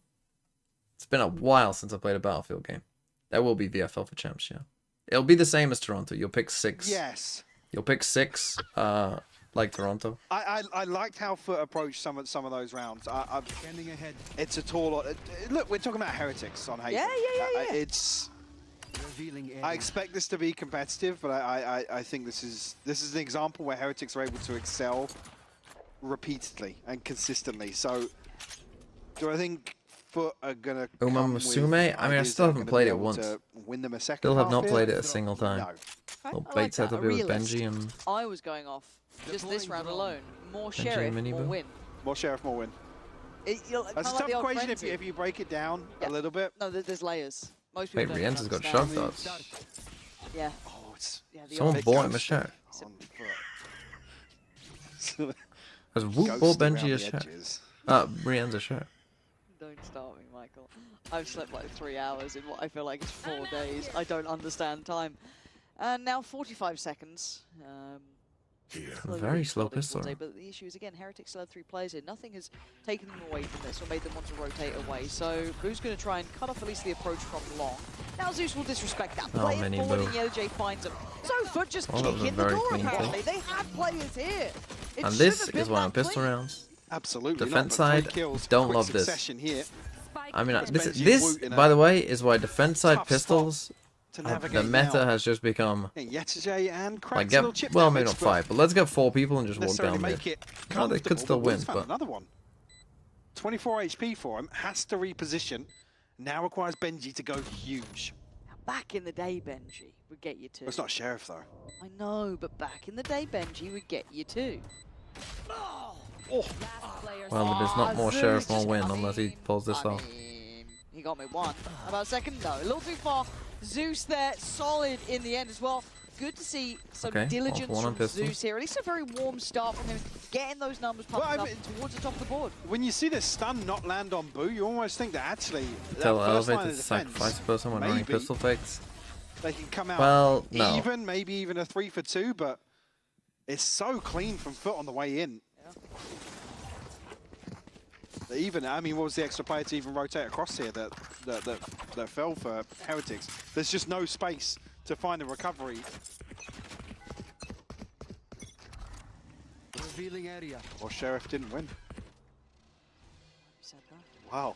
A: It's been a while since I played a Battlefield game. There will be VFL for champs, yeah. It'll be the same as Toronto. You'll pick 6.
E: Yes.
A: You'll pick 6, like Toronto.
E: I liked how FUT approached some of those rounds. I'm standing ahead. It's a tall. Look, we're talking about Heretics on Haven.
C: Yeah.
E: It's. I expect this to be competitive, but I think this is an example where Heretics are able to excel repeatedly and consistently. So, do I think FUT are gonna come
A: Musume? I mean, I still haven't played it once.
E: Win them a second.
A: Still have not played it a single time.
E: No.
A: Little bait setup here with Benji and
C: I was going off just this round alone. More
A: Benji
C: Sheriff,
A: and
C: more
A: Minibu.
C: win.
E: More Sheriff, more win.
C: That's
E: That's a tough equation if you break it down a little bit.
C: No, there's layers. Most people
A: wait,
C: don't
A: Rienza's got
C: understand.
A: shock darts.
C: Yeah.
E: Oh, it's
C: The
A: Someone
C: old-
A: bought him a shirt. Has Whoop bought Benji a shirt? Rienza shirt.
C: Don't start me, Michael. I've slept like 3 hours in what I feel like is 4 days. I don't understand time. And now 45 seconds. Slowly
A: Very slow
C: starting
A: pistol.
C: towards A, but the issue is, again, Heretics still have 3 players here. Nothing has taken them away from this or made them want to rotate away. So Boo's going to try and cut off at least the approach from long. Now Zeus will disrespect that.
A: Oh,
C: Play it
A: mini
C: forward
A: Boo.
C: and Yellow J finds him. So FUT just
A: Well, that was
C: kick
A: a
C: in the
A: very
C: door,
A: clean
C: apparently.
A: kill.
C: They have players here. It
A: And
C: should
A: this
C: have been
A: is one
C: that
A: of pistol
C: clean.
A: rounds.
E: Absolutely.
A: Defense
E: not, but 3
A: side,
E: kills,
A: don't
E: quick
A: love this.
E: succession here.
A: I mean,
E: Benji and
A: this
E: Woot in a
A: by the way, is why defense side
E: tough
A: pistols,
E: to
A: the
E: navigate
A: meta
E: now.
A: has just become
E: And Yetijay and
A: like
E: Crack's little
A: get
E: chip
A: well, maybe
E: damage,
A: not 5, but let's get 4 people and just walk
E: necessarily
A: down
E: make
A: mid.
E: it
A: No, they could
E: comfortable,
A: still
E: but
A: win,
E: Woot's found
A: but
E: another one. 24 HP for him, has to reposition. Now requires Benji to go huge.
C: Back in the day, Benji would get you too.
E: Well, it's not Sheriff though.
C: I know, but back in the day, Benji would get you too.
A: well, there's not more
C: Zeus
A: Sheriff, more
C: just-
A: win
C: I
A: unless he
C: mean-
A: pulls this
C: I
A: off.
C: mean, he got me 1. How about a second? No, a little too far. Zeus there, solid in the end as well. Good to see some
A: Okay,
C: diligence
A: one on
C: from
A: pistol.
C: Zeus here. At least a very warm start from him, getting those numbers pumped
E: Well, I
C: up
E: mean-
C: towards the top of the board.
E: When you see this stun not land on Boo, you almost think that actually that
A: Tell
E: first line
A: elevated
E: of
A: to
E: defense,
A: sacrifice a person when running
E: maybe
A: pistol fakes.
E: they can come out
A: Well, no.
E: even, maybe even a 3 for 2, but it's so clean from FUT on the way in. Even, I mean, what was the extra player to even rotate across here that fell for Heretics? There's just no space to find a recovery.
F: Revealing area.
E: Or Sheriff didn't win. Wow,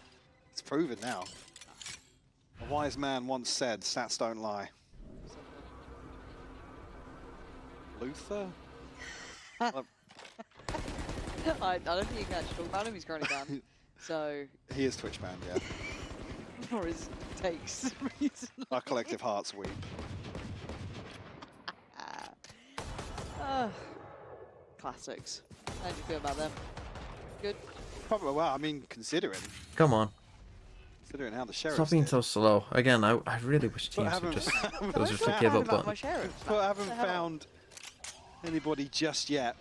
E: it's proven now. A wise man once said, stats don't lie. Luther?
C: I don't think you can actually talk about him. He's currently banned. So,
E: He is Twitch banned, yeah.
C: for his takes.
E: Our collective hearts weep.
C: Classics. How do you feel about them? Good.
E: Probably, well, I mean, considering
A: Come on,
E: how the Sheriff
A: stop being so slow. Again, I really wish
E: But
A: teams would
E: haven't-
A: just those just a
E: Don't
A: give up
C: About my
A: button.
C: sheriff.
E: But I haven't
C: What the hell?
E: found anybody just yet.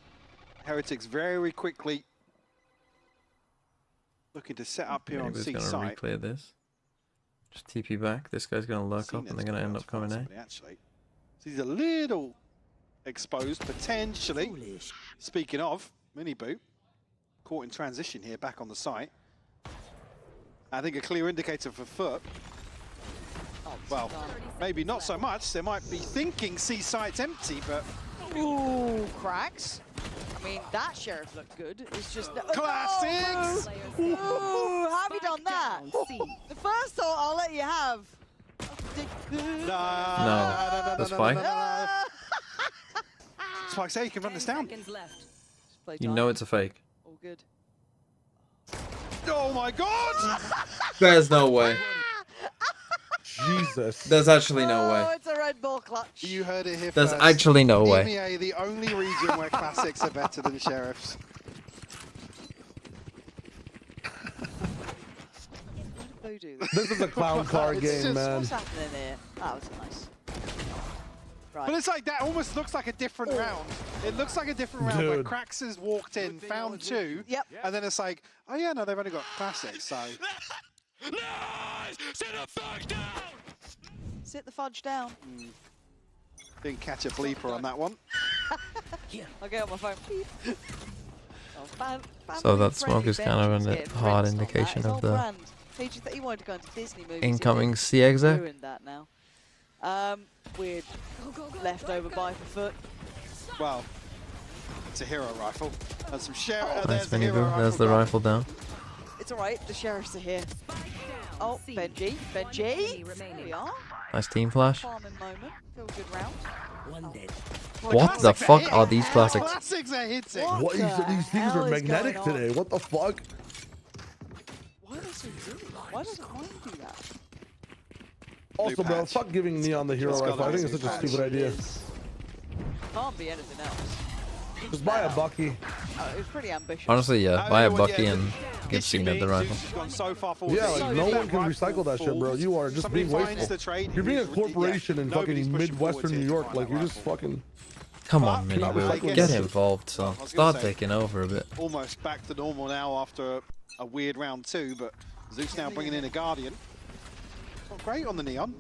E: Heretics very quickly looking to set up here on
A: Anybody's
E: C
A: gonna
E: site.
A: replay this. Just TP back. This guy's gonna lurk up, and they're gonna end up coming A.
E: Actually, so he's a little exposed potentially. Speaking of mini boot, caught in transition here, back on the site. I think a clear indicator for FUT.
C: Oh,
E: Well, maybe not so much. They might be thinking C site's empty, but
C: Ooh, cracks. I mean, that sheriff looked good. It's just
E: Classics!
C: Oh, ooh, how have you done that? The first thought I'll let you have.
E: no.
A: The spike?
E: Spike, say you can run this down.
A: You know it's a fake.
C: All good.
E: Oh my God!
A: There's no way.
G: Jesus.
A: There's actually no way.
C: Oh, it's a red Red Bull clutch.
E: You heard it here
A: There's
E: first.
A: actually no way.
E: EMEA, the only region where classics are better than sheriffs.
C: Why did Bo do this?
G: This is a clown car
E: It's
G: game,
E: just-
G: man.
C: What's happening here? That was nice. Right.
E: But it's like that almost looks like a different round. It looks like a different round where
G: Dude.
E: Krax has walked in, found 2,
C: Yep.
E: and then it's like, oh yeah, no, they've only got classics, so.
F: Nice! Sit the fuck down!
C: Sit the fudge down.
E: Didn't catch a bleeper on that one.
C: I'll get on my phone. Beep. Oh,
A: So that smoke is kind of
C: Benji's
A: a
C: getting
A: hard
C: rinsed on that.
A: indication
C: It's
A: of
C: all
A: the
C: brand. He wanted to go into Disney movies.
A: incoming
C: He's
A: C exec.
C: ruined that now. Weird leftover buy for Foot.
E: Well, it's a hero rifle. And some sheriff.
A: Nice
E: there's the
A: mini
E: hero
A: boo.
E: rifle
A: There's the
E: gun.
A: rifle down.
C: It's alright, the sheriffs are here. Oh, Benji. Benji! There we are.
A: Nice team flash.
C: Farming moment. Feel good round.
A: What the
E: Classics are
A: fuck
E: hitting.
A: are these classics?
E: Classics are hitting.
C: What?
G: What is
C: the
G: these things
C: hell
G: are
C: is
G: magnetic
C: going on?
G: today? What the fuck?
C: Why does it do that? Why doesn't mine do that?
G: Also, bro,
E: patch.
G: fuck giving Neon the hero
E: Just got
G: rifle. I think it's
E: a
G: such a
E: patch.
G: stupid idea.
C: Can't be anything else.
G: Just buy a Bucky.
C: Oh, it was pretty ambitious.
A: Honestly, yeah.
E: I
A: Buy a
E: don't know what-
A: Bucky
E: yeah,
A: and give
E: Issue
A: CNET the
E: being
A: rifle.
E: Zeus has gone so far forward.
G: Yeah,
E: that
G: like,
E: even
G: no
E: if
G: one
E: that
G: can
E: rifle
G: recycle that shit, bro.
E: falls,
G: You are just
E: somebody
G: being
E: finds
G: wasteful.
E: the trade,
G: You're being a
E: it's ridiculous.
G: corporation in
E: Nobody's
G: fucking
E: pushing
G: Midwestern
E: forwards
G: New
E: here to
G: York.
E: find
G: Like,
E: that
G: you're just
E: rifle.
G: fucking...
A: Come
E: But
A: on, Mini
G: cannot
A: Boo.
G: recycle
A: Get
G: this.
A: involved,
E: I
A: son.
E: was gonna
A: Start
E: say-
A: taking over a bit.
E: Almost back to normal now after a weird round 2, but Zeus now bringing in a Guardian. Not great on the Neon,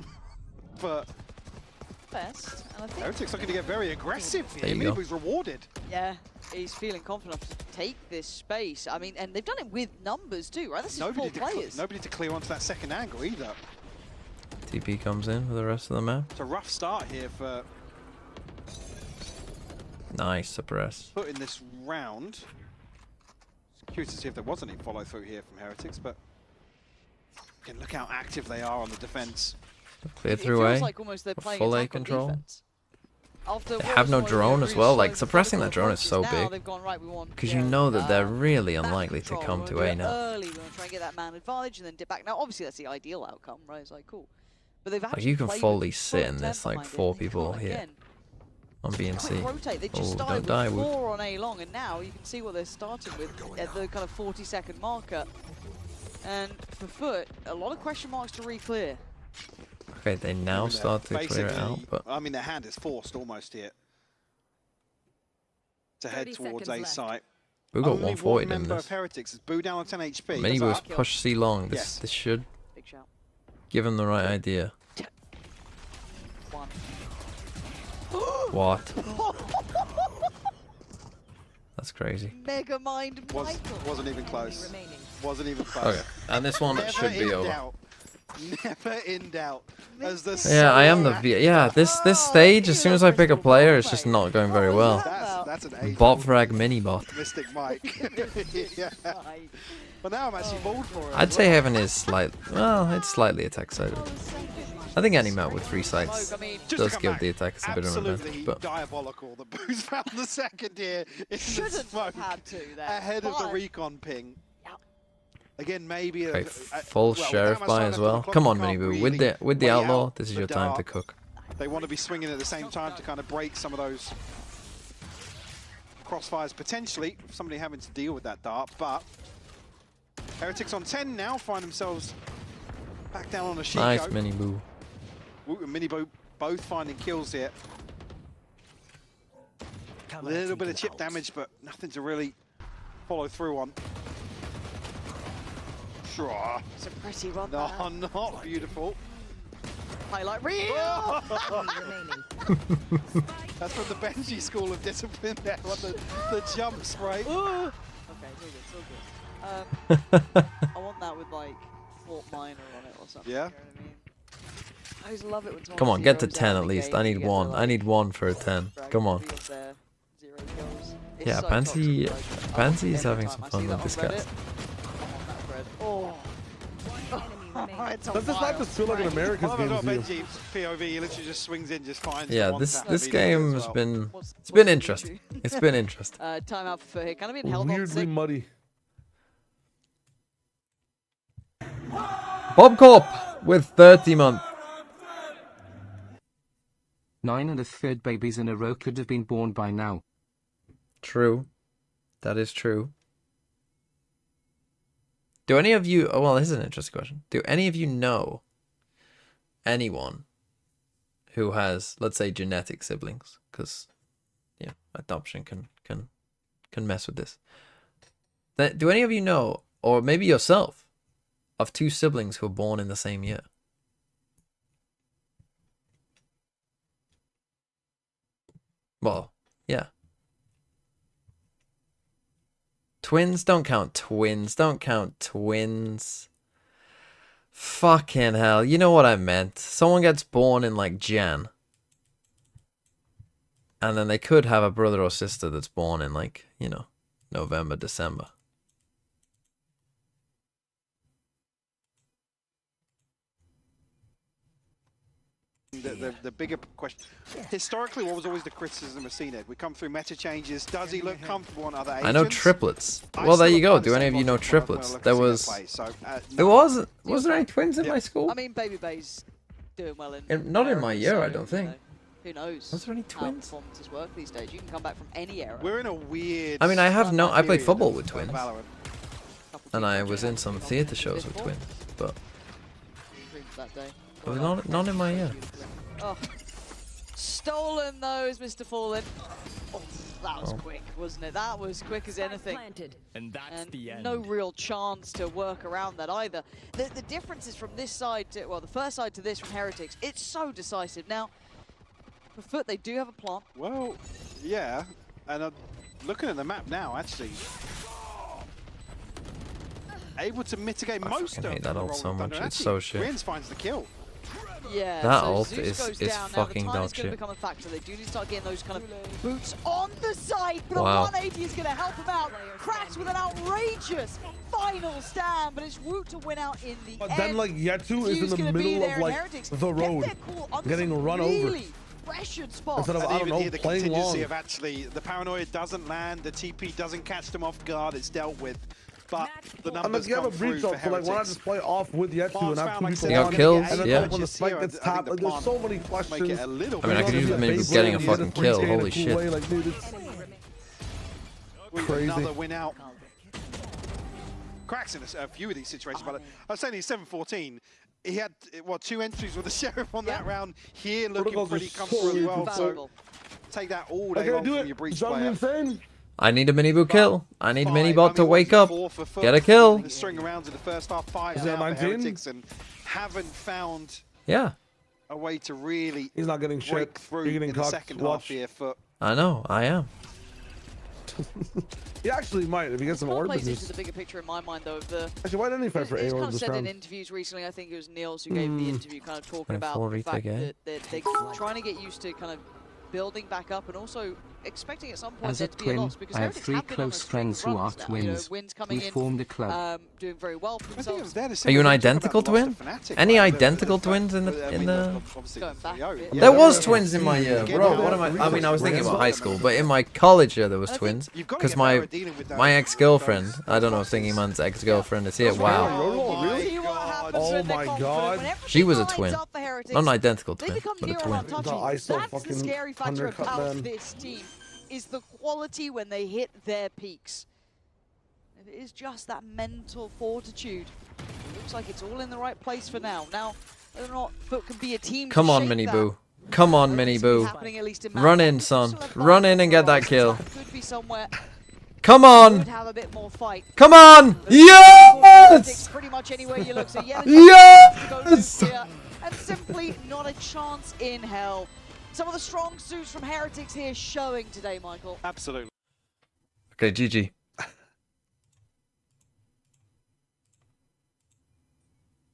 E: but
C: Best. And I think,
E: Heretic's looking to get very aggressive
A: There
E: here.
A: you go.
E: Minibu's rewarded.
C: yeah, he's feeling confident enough to take this space. I mean, and they've done it with numbers too, right? This is 4 players.
E: Nobody to clear onto that second angle either.
A: TP comes in for the rest of the map.
E: It's a rough start here for
A: Nice suppress.
E: putting this round. Curious to see if there was any follow through here from Heretics, but again, look how active they are on the defense.
A: Clear
C: It
A: through
C: feels
A: A.
C: like almost they're playing
A: full A
C: attack on
A: control.
C: defense. After
A: They
C: what
A: have
C: was
A: no
C: one of the
A: drone as
C: really
A: well,
C: slow
A: like, suppressing that
C: methodical
A: drone is so
C: approaches, now
A: big.
C: they've gone, right, we want,
A: Because you know that they're really
C: back
A: unlikely to
C: control.
A: come
C: We
A: to
C: wanna
A: A
C: do it
A: now.
C: Early, we want to try and get that man advantage and then dip back. Now, obviously, that's the ideal outcome, right? It's like, cool. But they've
A: Like,
C: actually
A: you can
C: played
A: fully
C: with
A: sit
C: full
A: in this,
C: intent
A: like,
C: behind it,
A: 4
C: and you
A: people
C: can't
A: here
C: again
A: on B and C.
C: quick rotate. They just
A: Oh,
C: started
A: don't die,
C: with
A: Woot.
C: 4 on A long, and now you can see what they're starting with at the kind of 40-second marker. And for Foot, a lot of question marks to re-clear.
A: Okay, they now start to clear it out, but
E: I mean, their hand is forced almost here to head
B: 30
E: towards
B: seconds
E: A
B: left.
E: site.
A: we got
E: Only
A: 140
E: one
A: in
E: member
A: this.
E: of Heretics is Boo down on 10 HP.
A: Mini
E: Does
A: Boo's
E: that-
A: push C long. This
E: Yes.
A: this should
C: Big shout.
A: give him the right idea.
C: 1.
A: What? That's crazy.
C: Mega Mind Michael.
E: Wasn't even close. Wasn't even close.
A: Okay, and this one
E: Never
A: should be
E: in
A: over.
E: doubt. Never in doubt. As the
A: Yeah, I am the
E: solo
A: V. Yeah, this stage, as soon as I pick a player, it's just not going very well.
E: That's an A.
A: Bot frag mini bot.
E: Mystic Mike. Yeah. But now I'm actually bold for it.
A: I'd say Heaven is it's slightly attack sided. I think any map with 3 sites
C: I mean,
E: Just to
A: does
E: come
A: give
E: back,
A: the attackers a bit of an
E: absolutely
A: advantage, but
E: diabolical that Boo's found the second here in the
C: shouldn't
E: smoke
C: have had to there.
E: ahead of the
C: but-
E: recon ping.
C: Yep.
E: Again, maybe
A: okay, full sheriff buy as well. Come on, Mini Boo, with the outlaw, this is your time to cook.
E: They want to be swinging at the same time to kind of break some of those crossfires potentially. Somebody having to deal with that dart, but Heretics on 10 now find themselves back down on a Shiko.
A: Nice Mini Boo.
E: Woot and Minibo both finding kills here. A little bit of chip damage, but nothing to really follow through on. Sure.
C: It's a pretty run
E: No,
C: there.
E: not beautiful.
C: Highlight reel!
E: That's from the Benji school of discipline there on the jump spray.
C: Okay, it's all good. I want that with like Fort Minor on it or something.
E: Yeah.
C: You know what I mean? I always love it when someone
A: Come on, get to
C: zeroes
A: 10
C: out
A: at
C: the
A: least.
C: game,
A: I
C: you
A: need
C: get the,
A: 1. I
C: like,
A: need 1 for a 10.
C: drag
A: Come on.
C: reveal there, 0 kills. It's
A: Yeah,
C: so
A: Pansy
C: toxic, like,
A: Pansy is
C: every
A: having
C: time
A: some
C: I
A: fun
C: see
A: with
C: that
A: this
C: on
A: guy.
C: Reddit, I'm on that thread. Oh. It's a
G: Does this not
C: wild
G: just feel like an
C: spray.
G: America's
E: Well,
G: game
E: I've got
G: to you?
E: Benji's POV, he literally just swings in just fine.
A: Yeah, this game has been
C: What's
A: it's been
C: the
A: interesting.
C: issue?
A: It's been interesting.
C: Timeout for Foot here. Kind of been held on
G: Weirdly
C: sick.
G: muddy.
A: Bob Corp with 30 month.
D: 9 1/3 babies in a row could have been born by now.
A: True. That is true. Do any of you... Oh, well, this is an interesting question. Do any of you know anyone who has, let's say, genetic siblings? Because, yeah, adoption can mess with this. Do any of you know, or maybe yourself, of 2 siblings who were born in the same year? Well, yeah. Twins don't count. Twins don't count. Twins. Fucking hell. You know what I meant. Someone gets born in like Jan. And then they could have a brother or sister that's born in like, you know, November, December.
E: The bigger question, historically, what was always the criticism of CNED? We come through meta changes. Does he look comfortable on other agents?
A: I know triplets. Well, there you go. Do any of you know triplets? There was... It wasn't... Was there any twins in my school?
C: I mean, Baby Bay's doing well in...
A: Not in my year, I don't think.
C: Who knows?
A: Was there any twins?
C: How performances work these days. You can come back from any era.
E: We're in a weird...
A: I mean, I played football with twins.
E: Valorant.
A: And I was in some theatre shows with twins. But...
C: That day.
A: It was not in my year.
C: Oh. Stolen those, Mr. Fallen. Oh, that was quick, wasn't it? That was quick as anything.
F: And that's the end.
C: No real chance to work around that either. The difference is from this side to, well, the first side to this from Heretics, it's so decisive. Now, for FUT, they do have a plant.
E: Well, yeah. And looking at the map now, actually, able to mitigate most of
A: I hate that ult so much. It's so shit.
E: Rins finds the kill.
C: Yeah,
A: that
C: so
A: ult
C: Zeus goes
A: is
C: down.
A: fucking
C: now, the time is
A: dog
C: going to
A: shit.
C: become a factor. They do need to start getting those kind of boots on the side, but
A: Wow.
C: a 180 is going to help him out. Cracks with an outrageous final stand, but it's Woot to win out in the
G: But
C: end.
G: then, like, Yetu is
C: Fuse
G: in the
C: gonna be
G: middle
C: there,
G: of,
C: and
G: like,
C: Heretics
G: the
C: get
G: road,
C: their call on
G: getting
C: some
G: run over.
C: really pressured spots.
G: Instead of,
E: And
G: I don't
E: even
G: know,
E: here, the
G: playing
E: contingency
G: long.
E: of actually the paranoia doesn't land, the TP doesn't catch them off guard, it's dealt with. But the
G: I'm
E: numbers
G: like, you have a
E: come through
G: breach
E: for
G: up, so like, why not
E: Heretics.
G: just play off with Yetu and have 2 people
A: He got
G: on it,
A: kills,
G: and then
A: yeah.
G: when the spike gets tapped, like, there's so many questions.
E: Make it a little
A: I mean, I
E: bit
A: could use maybe getting a fucking kill. Holy shit.
G: Like, dude, it's crazy.
E: Another win out. Cracks in a few of these situations, but I was saying he's 7-14. He had, what, 2 entries with the Sheriff on that round. Here looking
G: Protocols
E: pretty
G: are
E: comfortable
G: so
E: as well.
C: valuable.
E: So take that all day
G: Okay,
E: long
G: do
E: from
G: it.
E: your breach
G: Drop me
E: player.
G: insane.
A: I need a mini boot kill. I need
E: Five.
A: mini
E: I
A: bot
E: mean,
A: to
E: what
A: wake
E: was it,
A: up.
E: 4 for FUT?
A: Get a kill.
E: The string around in the first half, 5
G: Is that
E: now for
G: 19?
E: Heretics, and haven't found
A: Yeah,
E: a way to really
G: He's not getting
E: break
G: shit.
E: through
G: You're getting
E: in the
G: cocked.
E: second
G: Watch.
E: half here for
A: I know. I am.
G: He actually might if he gets some
C: What
G: orb
C: plays into
G: business.
C: the bigger picture in my mind, though, of the...
G: Actually, why didn't he fight for
C: It's
G: A
C: kind
G: orb
C: of
G: this
C: said in
G: round?
C: interviews recently, I think it was Niels who gave the interview kind of talking about
A: 24
C: the fact
A: retake,
C: that they're trying to get used to kind of building back up and also expecting at some point
D: As
C: there
D: a
C: to be a
D: twin,
C: loss because
D: I have
C: Heretics
D: 3
C: have been on a
D: close
C: string of
D: friends who are
C: runs now. You know,
D: twins.
C: Wins coming
D: We
C: in,
D: formed a club.
C: doing very well for
E: I think it
C: themselves.
E: was there to
A: Are you an
E: talk about
A: identical
E: the loss
A: twin?
E: to Fnatic,
A: Any
E: right?
A: identical
E: The
A: twins
E: fact-
A: in the
E: I
A: in
E: mean,
A: the?
E: obviously
C: Going back a
E: 3-0.
C: bit.
G: Yeah,
A: There was
G: yeah.
A: twins in my year,
E: Again,
A: bro.
E: now
A: What am I? I mean, I was thinking
E: Rins
A: about
E: are
A: high
E: them.
A: school, but in my college year there was
C: I think
A: twins
E: You've got to
A: because
E: get better
A: my
E: at dealing with
A: my
E: those-
A: ex-girlfriend.
E: those
A: I don't know if
E: boxes.
A: Thingy Man's ex-girlfriend is here.
G: Oh,
A: Wow,
G: really?
C: See what happens
G: Oh
C: when they're
G: my
C: confident,
G: God.
C: when everything
A: she was a
C: lines
A: twin,
C: up for Heretics.
A: not an identical
C: They
A: twin,
C: become
A: but a
C: near
A: twin.
C: untouchable.
G: The ISO
C: That's the
G: fucking
C: scary factor
G: undercut,
C: about
G: man.
C: this team, is the quality when they hit their peaks. And it is just that mental fortitude. It looks like it's all in the right place for now. Now, whether or not FUT can be a team to
A: Come on,
C: shape
A: Mini
C: that,
A: Boo. Come on,
C: I don't
A: Mini
C: think it's
A: Boo.
C: happening, at least in
A: Run
C: Map.
A: in,
C: They
A: son.
C: still have
A: Run in
C: five
A: and get that
C: horizons.
A: kill.
C: Could be somewhere.
A: Come
C: Could
A: on.
C: have a bit more fight.
A: Come on. Yes.
C: Pretty much anywhere you look. So yeah,
A: Yes.
C: and simply not a chance in hell. Some of the strong suits from Heretics here showing today, Michael.
E: Absolutely.
A: Okay, GG.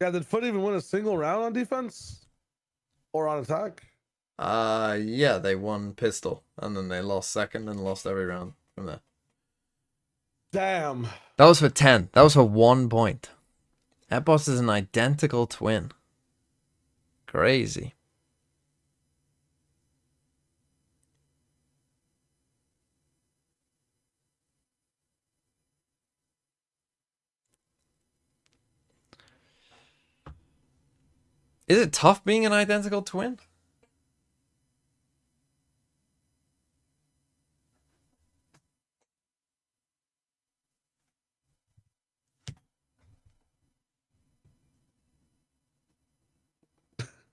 G: Yeah, did FUT even win a single round on defense? Or on attack?
A: Yeah, they won pistol, and then they lost second and lost every round from there.
G: Damn.
A: That was for 10. That was for 1 point. That boss is an identical twin. Crazy. Is it tough being an identical twin?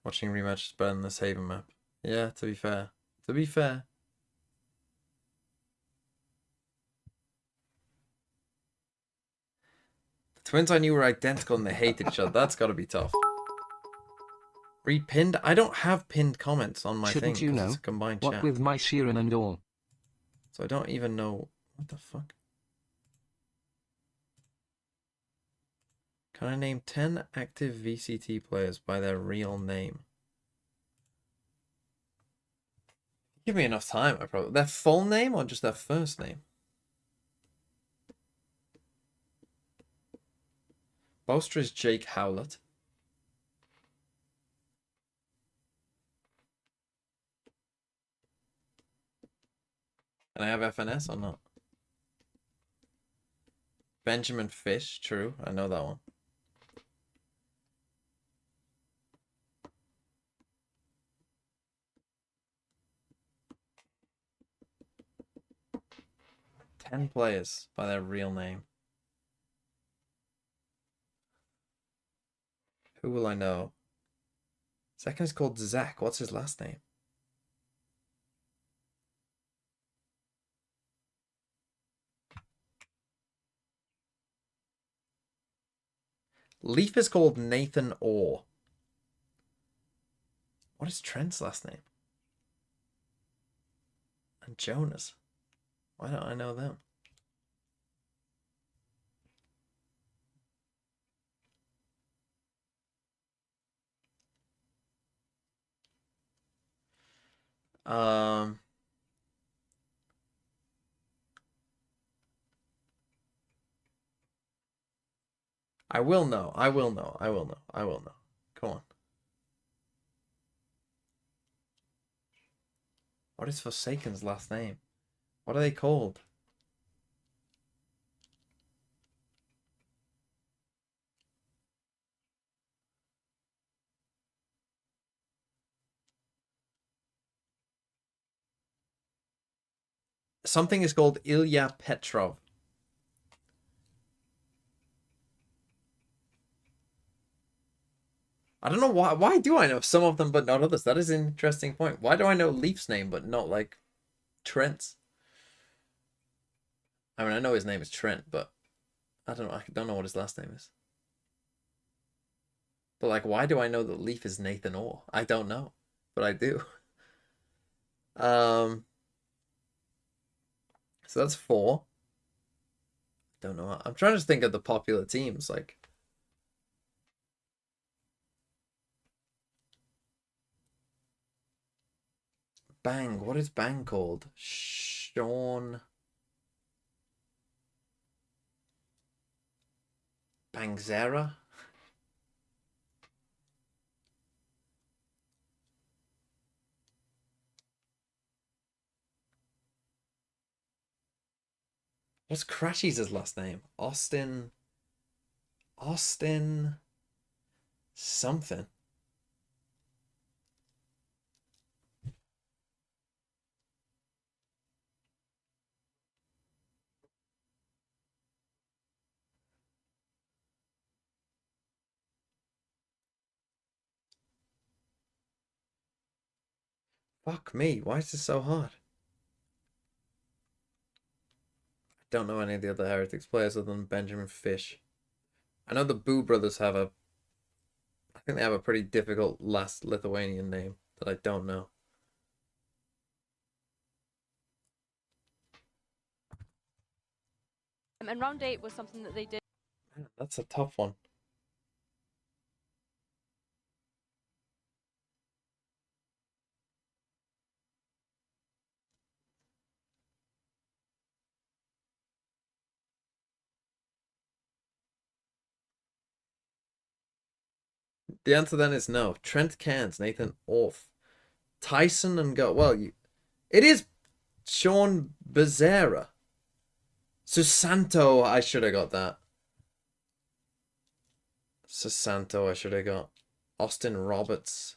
A: Watching rematch is better than this Haven map. Yeah, to be fair. To be fair. The twins I knew were identical and they hated each other. That's got to be tough. Read pinned? I don't have pinned comments on my
D: Shouldn't
A: thing.
D: you know?
A: It's a combined
D: What
A: chat.
D: with my Sheeran and all.
A: So I don't even know. What the fuck? Can I name 10 active VCT players by their real name? Give me enough time, I probably. Their full name or just their first name? Boaster is Jake Howlett. Can I have FNS or not? Benjamin Fish, true. I know that one. Ten players by their real name. Who will I know? Second is called Zach. What's his last name? Leaf is called Nathan Orr. What is Trent's last name? And Jonas. Why don't I know them? I will know. I will know. I will know. I will know. Come on. What is Forsaken's last name? What are they called? Something is called Ilya Petrov. I don't know why. Why do I know some of them but not others? That is an interesting point. Why do I know Leaf's name but not like Trent's? I mean, I know his name is Trent, but I don't know what his last name is. But like, why do I know that Leaf is Nathan Orr? I don't know, but I do. So that's 4. Don't know. I'm trying to think of the popular teams. Like, Bang. What is Bang called? Sean. Bangzera? What's Crashy's last name? Austin something. Fuck me, why is this so hard? I don't know any of the other Heretics players other than Benjamin Fish. I know the Boo brothers have I think they have a pretty difficult last Lithuanian name that I don't know.
B: And round 8 was something that they did.
A: That's a tough one. The answer then is no. Trent Cairns, Nathan Orth, Tyson and go. Well, it is Sean Becerra. Susanto, I should have got that. Susanto, I should have got. Austin Roberts.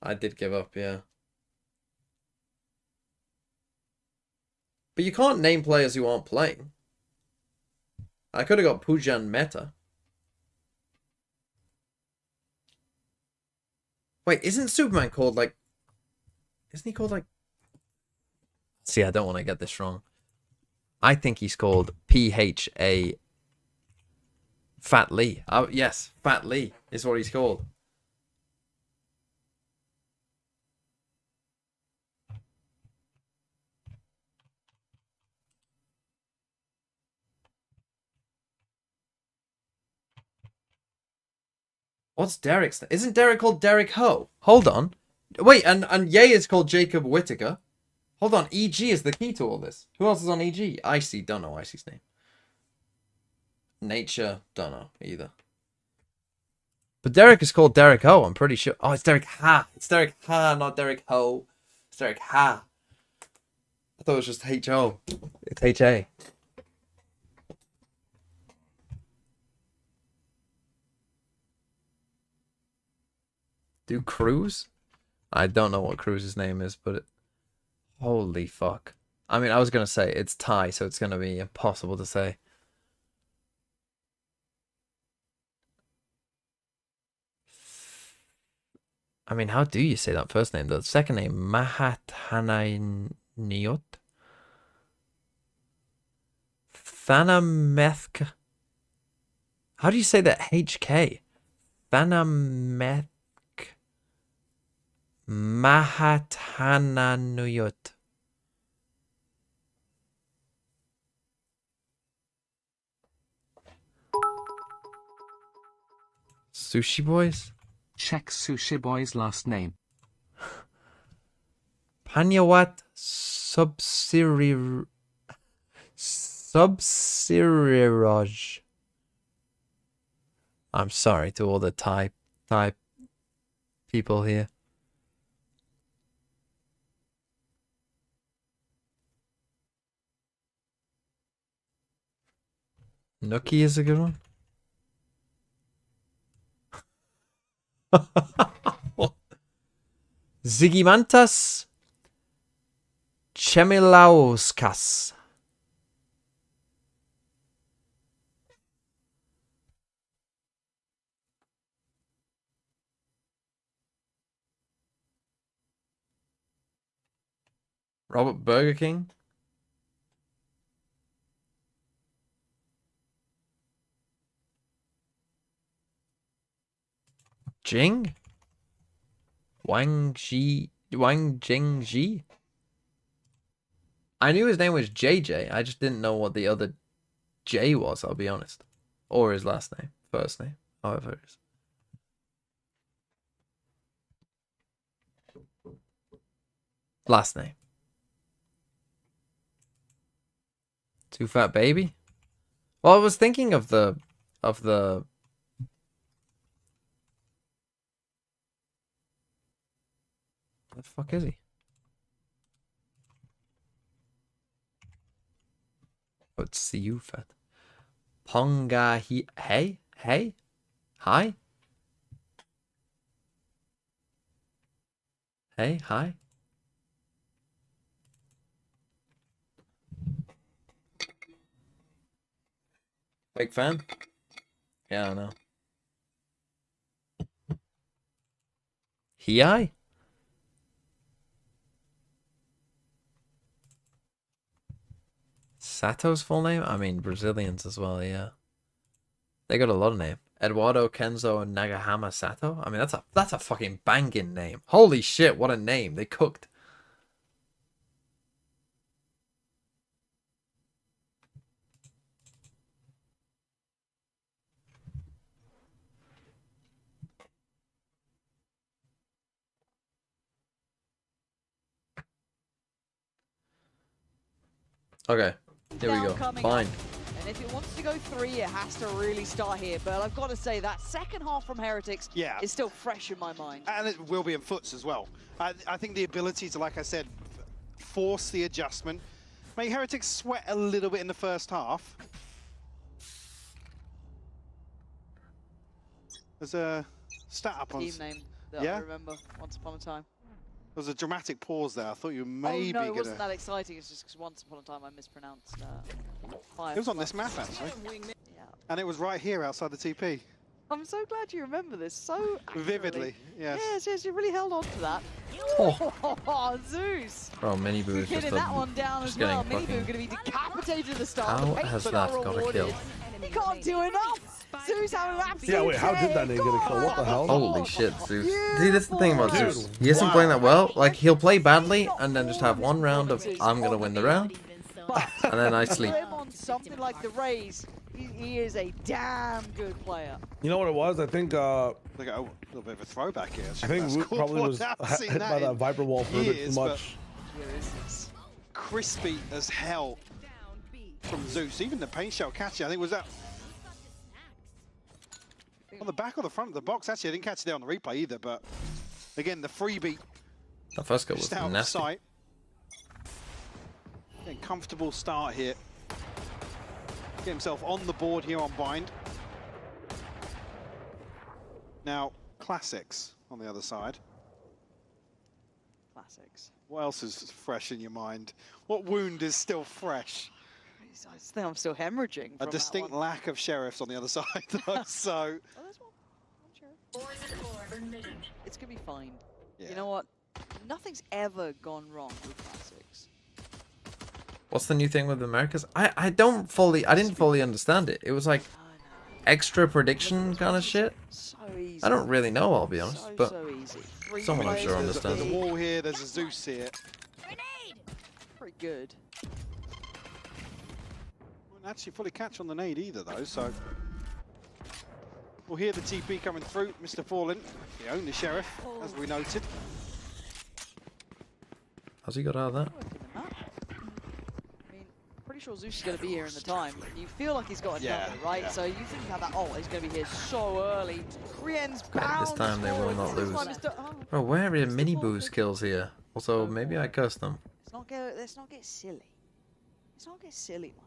A: I did give up, yeah. But you can't name players who aren't playing. I could have got Pujan Mehta. Wait, isn't Superman called like... Isn't he called like... See, I don't want to get this wrong. I think he's called PHA... Fat Lee. Oh, yes, Fat Lee is what he's called. What's Derek's name? Isn't Derek called Derek Ho? Hold on. Wait, and Ye is called Jacob Whittaker. Hold on, EG is the key to all this. Who else is on EG? Icy, don't know Icy's name. Nature, don't know either. But Derek is called Derek Ho, I'm pretty sure. Oh, it's Derek Ha. It's Derek Ha, not Derek Ho. It's Derek Ha. I thought it was just H-O. It's H-A. Do Cruz? I don't know what Cruz's name is, but holy fuck. I mean, I was going to say it's Thai, so it's going to be impossible to say. I mean, how do you say that first name? The second name, Mahathanayot? Thanamethka. How do you say that HK? Thanameth. Mahathanayot. Sushi Boys?
D: Check Sushi Boy's last name.
A: Panyawat Subsiriraj. I'm sorry to all the Thai people here. Nookie is a good one. Zigimantas Chemilauskas. Robert Burger King. Jing? Wang Jingji? I knew his name was JJ. I just didn't know what the other J was, I'll be honest. Or his last name. First name. However it is. Last name. Too Fat Baby? Well, I was thinking of the What the fuck is he? Oh, it's the UFAT. Ponga hey? Hey? Hi? Hey, hi? Big fan? Yeah, I know. Hi? Sato's full name? I mean, Brazilians as well, yeah. They got a lot of name. Eduardo Kenzo Nagahama Sato? I mean, that's a fucking banging name. Holy shit, what a name. They cooked. Okay. Here we go. Fine.
C: And if it wants to go 3, it has to really start here. But I've got to say, that second half from Heretics is still fresh in my mind.
E: And it will be in FUTs as well. I think the ability to, like I said, force the adjustment, make Heretics sweat a little bit in the first half. There's a stat up on...
C: Team name that I remember once upon a time.
E: There was a dramatic pause there. I thought you maybe
C: no, it wasn't that exciting. It's just because once upon a time I mispronounced fire.
E: It was on this map, actually.
C: Yeah.
E: And it was right here outside the TP.
C: I'm so glad you remember this so
E: Vividly, yes.
C: Yes, you really held on to that.
A: Oh.
C: Zeus!
A: Bro, Mini Boo is
C: Hitting that one down as well. Mini Boo going to be decapitated at the start.
A: How has that got a kill?
C: He can't do enough! Zeus having an absolute
G: Yeah, wait, how did that name get a kill? What the hell?
A: Holy shit, Zeus. See, this is the thing about Zeus. He isn't playing that well. Like, he'll play badly and then just have one round of, I'm going to win the round. And then I sleep.
C: Put him on something like the Rays. He is a damn good player.
G: You know what it was? I think
E: Look at a little bit of a throwback here.
G: I think Woot probably was hit by that Viper wall for a bit too much.
C: Where is this?
E: Crispy as hell from Zeus. Even the paint shell catching, I think, was that on the back or the front of the box. Actually, I didn't catch it there on the replay either, but again, the freebie
A: The first goal was
E: just out of
A: nasty.
E: sight. Again, comfortable start here. Get himself on the board here on Bind. Now, Classics on the other side.
C: Classics.
E: What else is fresh in your mind? What wound is still fresh?
C: I think I'm still hemorrhaging.
E: A distinct lack of sheriffs on the other side, though, so...
C: Oh, there's one. I'm sure. It's going to be fine.
E: Yeah.
C: You know what? Nothing's ever gone wrong with Classics.
A: What's the new thing with Americas? I didn't fully understand it. It was like extra prediction kind of shit.
C: So easy.
A: I don't really know, I'll be honest, but
C: so easy.
A: someone I'm sure
E: There's
A: understands.
E: a wall here, there's a Zeus here.
C: Pretty good.
E: Won't actually fully catch on the nade either, though, so... We'll hear the TP coming through. Mr. Fallen, the only sheriff, as we noted.
A: How's he got out of that?
C: I mean, pretty sure Zeus is going to be here in the time. You feel like he's got another, right?
E: Yeah.
C: So you think how that, he's going to be here so early. Rien's bound.
A: This time they will not lose. Bro, where are Mini Boo's kills here? Also, maybe I cursed them.
C: Let's not get silly. Let's not get silly, Michael.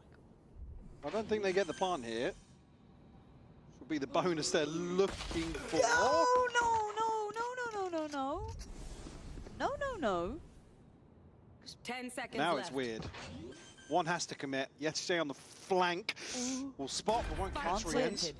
E: I don't think they get the plant here. This will be the bonus they're looking for.
C: No.
B: 10 seconds
E: Now
B: left.
E: it's weird. One has to commit. Yet to stay on the flank. Will spot, but won't catch Rien's.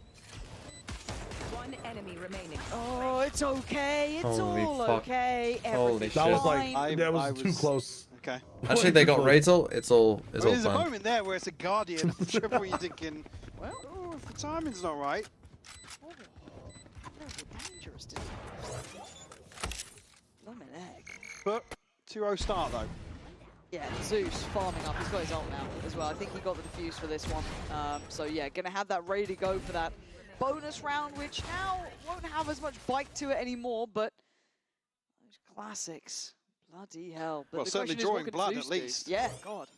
B: One enemy remaining.
C: Oh, it's okay. It's
A: Holy
C: all
A: fuck.
C: okay.
A: Holy
C: Everything's
A: shit.
G: That was like,
C: fine.
G: that was too close.
E: Okay.
A: Actually, they got Rachel. It's all
E: There's a
A: planned.
E: moment there where it's a Guardian triple. You're thinking, well, if the timing's not right.
C: Dangerous, dude. Blimey egg.
E: But 2-0 start though.
C: Yeah, Zeus farming up. He's got his ult now as well. I think he got the defuse for this one. So yeah, gonna have that ready to go for that bonus round, which now won't have as much bite to it anymore. But those classics, bloody hell! But
E: Well,
C: the
E: certainly
C: question is, what
E: drawing
C: could
E: blood
C: Zeus
E: at least.
C: do? Yeah, God.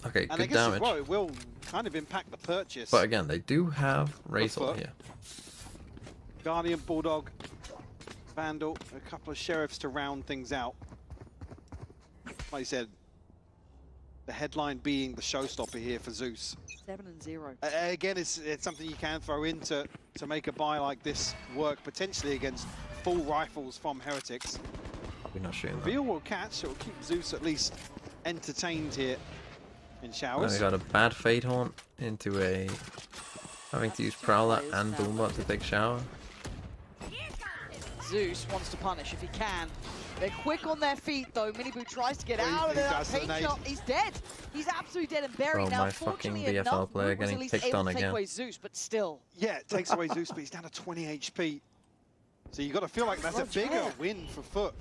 A: Okay,
E: And I
A: good
E: guess as
A: damage.
E: well, it will kind of impact the purchase.
A: But again, they do have Rachel
E: foot.
A: here.
E: Guardian, Bulldog, Vandal, a couple of sheriffs to round things out. Like you said, the headline being the showstopper here for Zeus.
C: 7-0.
E: Again, it's something you can throw in to make a buy like this work, potentially against full rifles from Heretics.
A: We're not shooting that.
E: Reveal will catch, it will keep Zeus at least entertained here in
A: Then
E: showers.
A: we got a bad Fate Haunt into a... having to use Prowler and Boombot to take shower.
C: Zeus wants to punish if he can. They're quick on their feet though. Miniboo tries to get
E: Oh,
C: out of
E: he
C: that
E: does the
C: paint
E: nade.
C: shot. He's dead. He's absolutely dead and buried
A: Bro,
C: now.
A: my fucking
C: Fortunately
A: VFL
C: enough,
A: player
C: Woot was
A: getting
C: at least
A: picked
C: able
A: on
C: to take
A: again.
C: away Zeus, but still.
E: Yeah, it takes away Zeus, but he's down to 20 HP. So you got to feel like that's a bigger win for FUT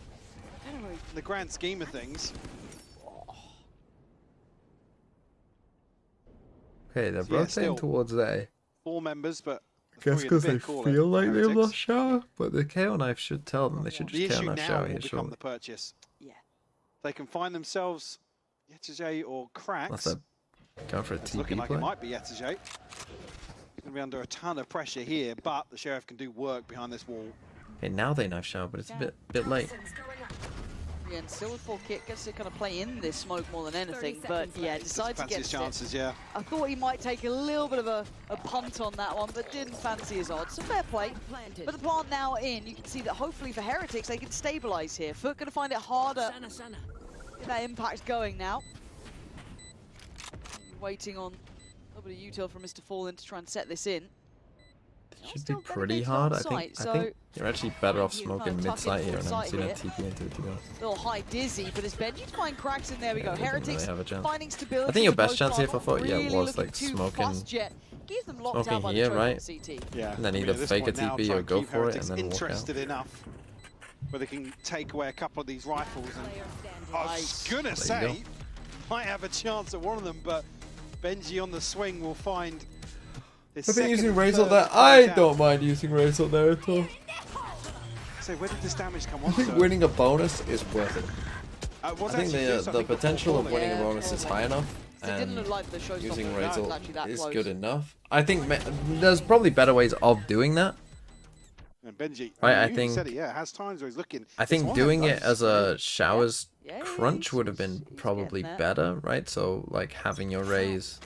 E: in the grand scheme of things.
A: Okay, they're
E: So yeah,
A: rotating
E: still-
A: towards A.
E: 4 members, but
A: Guess
E: three
A: because
E: and a
A: they
E: bit call
A: feel
E: it.
A: like they've
E: Heretics.
A: lost shower, but the KO knife should tell them. They should
E: The
A: just KO
E: issue
A: knife
E: now
A: shower
E: will
A: here,
E: become
A: surely.
E: the purchase.
C: Yeah.
E: They can find themselves Yetajay or
A: Unless
E: Cracks.
A: they're going for a
E: It's looking
A: TP
E: like
A: play.
E: it might be Yetajay. He's going to be under a ton of pressure here, but the Sheriff can do work behind this wall.
A: Okay, now they knife shower, but it's a bit late.
C: Yeah, and still with full kit, gets to kind of play in this smoke more than anything, but yeah, decides to
E: Fancy
C: get
E: his chances, yeah.
C: I thought he might take a little bit of a punt on that one, but didn't fancy his odds. So fair play. But the plant now in, you can see that hopefully for Heretics, they can stabilize here. FUT going to find it harder. Get that impact going now. Waiting on a little bit of util from Mr. Fallen to try and set this in.
A: should be pretty hard. I think you're actually better off smoking mid-site here and then seeing a TP into it to go.
C: Little high dizzy, but as Benji find cracks in there, we go. Heretics
A: really have a chance.
C: finding stability.
A: I think your
C: for
A: best
C: both
A: chance here
C: sides,
A: for FUT, yeah,
C: really
A: was
C: looking
A: like
C: to
A: smoking
C: bust Jet. Keeps them locked out by the
A: here,
C: choke
A: right?
C: on CT.
E: Yeah.
A: And then
E: I mean,
A: either
E: at this
A: fake a
E: point now,
A: TP
E: try
A: or
E: and
A: go
E: keep
A: for it and
E: Heretics
A: then walk out.
E: interested enough where they can take away a couple of these rifles. And I was gonna say, might have a chance at one of them, but Benji on the swing will find.
A: I've been using Raze on there. I don't mind using Raze on there at all.
E: So where did this damage come
A: I
E: on?
A: think winning a bonus is worth it. I think the
E: think
A: potential of
E: before
A: winning a
C: Yeah,
A: bonus is high enough,
C: It didn't look
A: and
C: like the showstopper
A: using
C: was
A: Razel
C: actually that
A: is
C: close.
A: good enough. I think there's probably better ways of doing that.
E: And Benji,
A: Right, I
E: you
A: think-
E: said it, yeah, has times where he's looking.
A: I
E: It's
A: think
E: one of
A: doing it
E: those.
A: as a showers
C: Yeah,
A: crunch would have been
C: he's
A: probably
C: getting there.
A: better, right? So like having your Raze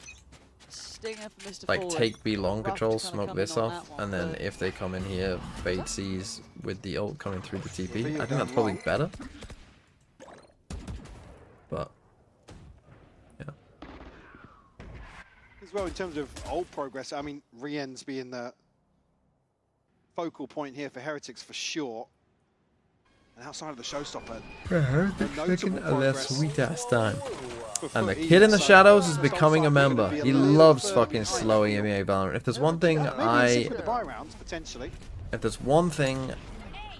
C: Stinger for Mr.
A: like
C: Fallen.
A: take B long
C: Rough to
A: control,
C: kinda
A: smoke
C: come
A: this
C: in on
A: off,
C: that one,
A: and then
C: but-
A: if they come in here, bait C's with the ult coming through the TP.
E: you're
A: I think
E: going
A: that's probably
E: long.
A: better. But yeah.
E: As well, in terms of old progress, I mean, Rien's being the focal point here for Heretics for sure. And outside of the showstopper,
A: Taking a less sweet ass time.
E: for
A: And the
E: FUT,
A: kid in the
E: so
A: shadows is
E: that's
A: becoming a
E: outside,
A: member.
E: gonna be a
A: He
E: little
A: loves
E: further
A: fucking
E: behind.
A: slowing EMEA Valorant. If there's one thing
E: Maybe it's
A: I
E: with the buy rounds, potentially.
A: if there's one thing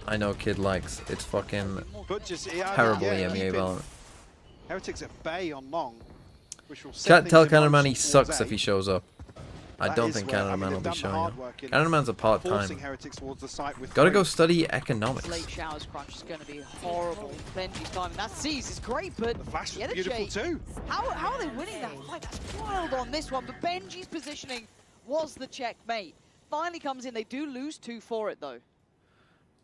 A: I know kid likes, it's fucking
E: But just yeah,
A: terrible
E: yeah,
A: EMEA
E: keeping
A: Valorant.
E: Heretics at bay on long, which will set
A: Can't
E: things
A: tell
E: in
A: Canada Man he
E: motion
A: sucks
E: towards
A: if he
E: A.
A: shows up. I
E: That
A: don't
E: is
A: think
E: where-
A: Canada
E: I mean,
A: Man will
E: they've
A: be
E: done the
A: showing
E: hard
A: up.
E: work in
A: Canada Man's a
E: forcing
A: part-time.
E: Heretics towards the site with
A: Gotta go
E: Fred.
A: study
C: Late
A: economics.
C: showers crunch is going to be horrible. Benji's timing. That C's is great, but
E: The flash
C: the
E: was beautiful
C: energy.
E: too.
C: How are they winning that fight? That's wild on this one. But Benji's positioning was the checkmate. Finally comes in. They do lose 2 for it though.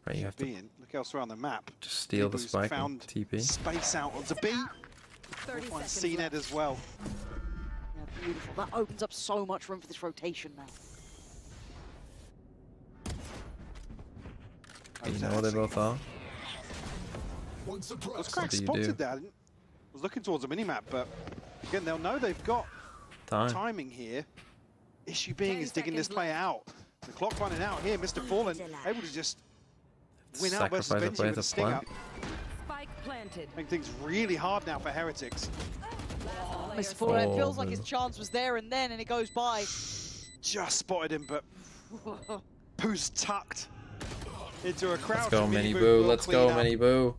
A: Right, you have to
E: Being, look elsewhere on the map.
A: just steal the
E: Hebrews
A: spike and
E: found
A: TP.
E: space out onto B. One CNED as well.
C: Yeah, beautiful. That opens up so much room for this rotation now.
A: You know where they both are.
E: I was quite
A: do you
E: spotted
A: do?
E: that. I was looking towards the minimap, but again, they'll know they've got
A: Time.
E: timing here. Issue being is digging this player out. The clock running out here. Mr. Fallen able to just win out versus
A: Sacrifice a
E: Benji
A: player
E: with a
A: to
E: stinger.
A: plant.
B: Spike planted.
E: Making things really hard now for Heretics.
C: Mr. Fallen
A: Oh,
C: feels like his
A: man.
C: chance was there and then, and it goes by.
E: Just spotted him, but Pooh's tucked into a crowd.
A: Let's go,
E: from
A: Mini
E: Mini
A: Boo.
E: Well
A: Let's
E: cleaned
A: go,
E: up,
A: Mini Boo.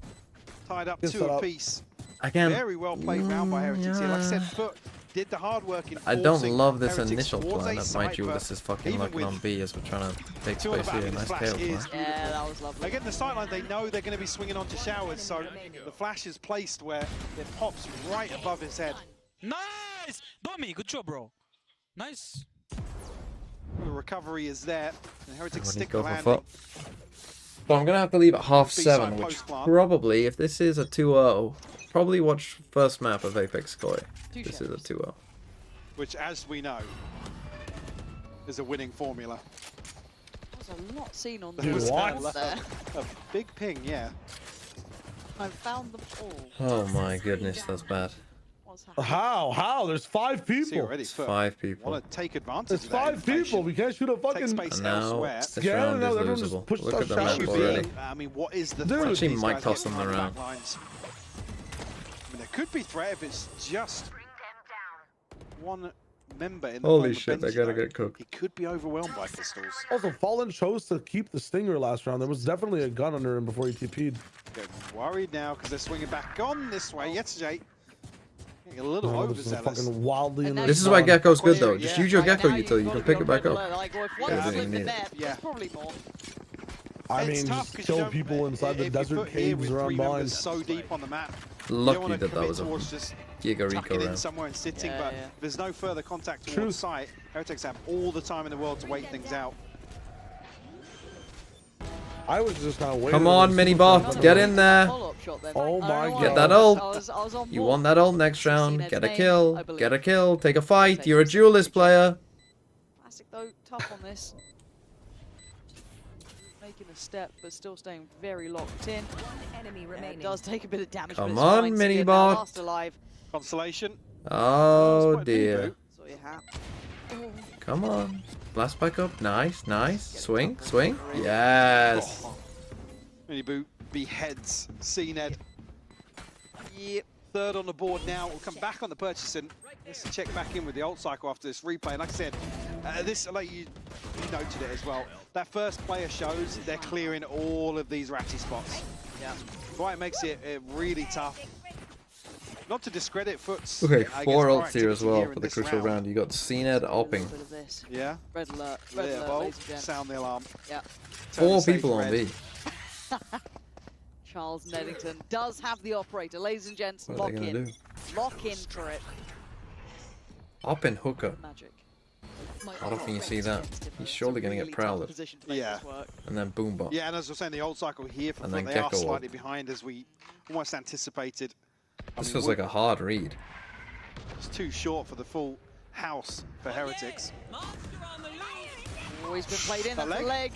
E: Tied up
G: Good
E: 2
G: setup.
E: apiece.
A: Again,
E: Very well played round by Heretics here. Like I said, FUT did the hard work in
A: I don't
E: forcing
A: love this
E: Heretics
A: initial
E: towards
A: plan.
E: a
A: Mind
E: site,
A: you,
E: but
A: this is fucking
E: even
A: looking
E: with
A: on B as we're trying to take
E: two on the
A: space
E: back,
A: here.
E: the
A: Nice
E: flash
A: KO.
E: is
C: Yeah, that was lovely.
E: They get in the sideline, they know they're going to be swinging onto showers, so the flash is placed where it pops right above his head.
F: Nice! Domi, good job, bro. Nice.
E: The recovery is there, and Heretics
A: Everybody
E: stick
A: go
E: the
A: for
E: landing.
A: FUT. So I'm gonna have to leave at half
E: B-side
A: 7, which
E: post-plant.
A: probably, if this is a 2-0, probably watch first map of Apeks Koi.
C: Two
A: This is a
C: shadows.
A: 2-0.
E: Which, as we know, is a winning formula.
C: There's a lot seen on
E: There
C: the
E: was
G: What?
C: board there.
E: a big ping, yeah.
C: I found them all.
A: Oh my goodness, that's bad.
C: What's happening?
G: How? There's 5
E: See
G: people.
E: already,
A: It's
E: FUT
A: 5 people.
E: want to take advantage
G: There's
E: of that
G: 5 people.
E: information.
G: We can't shoot a
E: Take
G: fucking.
E: space
A: And now
E: elsewhere.
A: this
G: Yeah,
A: round
G: no,
A: is
G: everyone just
A: losable.
G: pushed
A: Look
G: us
A: at the
G: down.
A: map
E: Issue
A: already.
E: being, I mean, what is the
G: Dude.
E: threat
A: Actually
E: these
A: might
E: guys
A: toss
E: get
A: them
E: behind the
A: around.
E: back lines? I mean, there could be threat if it's just one member in the
A: Holy
E: form of
A: shit, they
E: Benji,
A: gotta
E: though.
A: get cooked.
E: He could be overwhelmed by pistols.
G: Also, Fallen chose to keep the Stinger last round. There was definitely a gun under him before he TP'd.
E: Getting worried now because they're swinging back on this way. Yesterday, getting a little
G: Oh, this is
E: overzealous.
G: fucking wildly in
C: And
G: the
C: now
A: This is why
C: spawn.
A: Gecko's good though.
E: Yeah.
A: Just use your
C: Like,
A: Gecko
C: now
A: util, you
C: you've
A: can
C: got
A: pick
C: to
A: it
C: be on
A: back
C: red
A: up.
C: alert. Like, well, if one
A: Yeah,
C: slipped
A: you
C: in
A: need it.
C: there,
E: Yeah.
C: there's probably more.
G: I
E: It's
G: mean,
E: tough
G: just
E: 'cause you
G: kill
E: don't-
G: people inside the
E: if you
G: desert
E: put here
G: caves
E: with
G: around
E: 3 members
G: mines.
E: so deep on the map, you don't
A: Lucky
E: wanna
A: that that
E: commit
A: was a
E: towards just
A: Giga
E: tucking
A: Rico
E: in
A: round.
E: somewhere and sitting,
C: Yeah,
E: but
C: yeah.
E: there's no further contact
G: True.
E: towards site. Heretics have all the time in the world to wait things out.
G: I was just kind of waiting.
A: Come on, mini bot, get in there.
C: Follow-up shot then.
G: Oh
C: I don't
G: my
C: know why.
A: Get that
C: I
A: ult.
C: was on
A: You
C: board.
A: want that ult next
C: Seen
A: round.
C: its
A: Get a
C: name,
A: kill.
C: I believe.
A: Get a kill. Take a fight. You're a duelist player.
C: Classic though, tough on this. Making a step, but still staying very locked in.
B: Enemy
C: Yeah, it
B: remaining.
C: does take a bit of damage.
A: Come
C: but it's
A: on,
C: fine.
A: mini
C: Still
A: bot.
C: last alive.
E: Consolation.
A: Oh
E: Spotted mini
A: dear.
E: boot.
C: So you have.
A: Come on. Blast back up. Nice, nice. Swing, swing. Yes.
E: Mini boot beheads CNED.
C: Yep.
E: Third on the board now. We'll come back on the purchasing. Let's check back in with the ult cycle after this replay. And like I said, this, like you noted it as well. That first player shows they're clearing all of these ratty spots.
C: Yeah.
E: Why it makes it really tough. Not to discredit FUT's.
A: Okay,
E: I
A: 4
E: guess,
A: ults here as well
E: proactivity
A: for the
E: in this
A: crucial round. You got CNED opping.
E: Yeah.
C: Red alert.
E: Yeah,
C: Red alert,
E: well,
C: ladies and gents.
E: sound the alarm.
C: Yeah.
A: 4 people on B.
C: Charles Neddington does have the operator. Ladies and gents,
A: What are
C: lock
A: they gonna
C: in.
A: do?
C: Lock in for it.
A: Opping hooker.
C: Magic.
A: I don't think you see that. He's surely going to get prowled.
E: Yeah.
A: And then boombot.
E: Yeah, and as we're saying, the old cycle here for
A: And
E: FUT,
A: then
E: they are
A: Gecko
E: slightly behind as we almost anticipated.
A: This feels like a hard read.
E: It's too short for the full house for Heretics.
C: Always been played in.
E: A
C: That's a leg.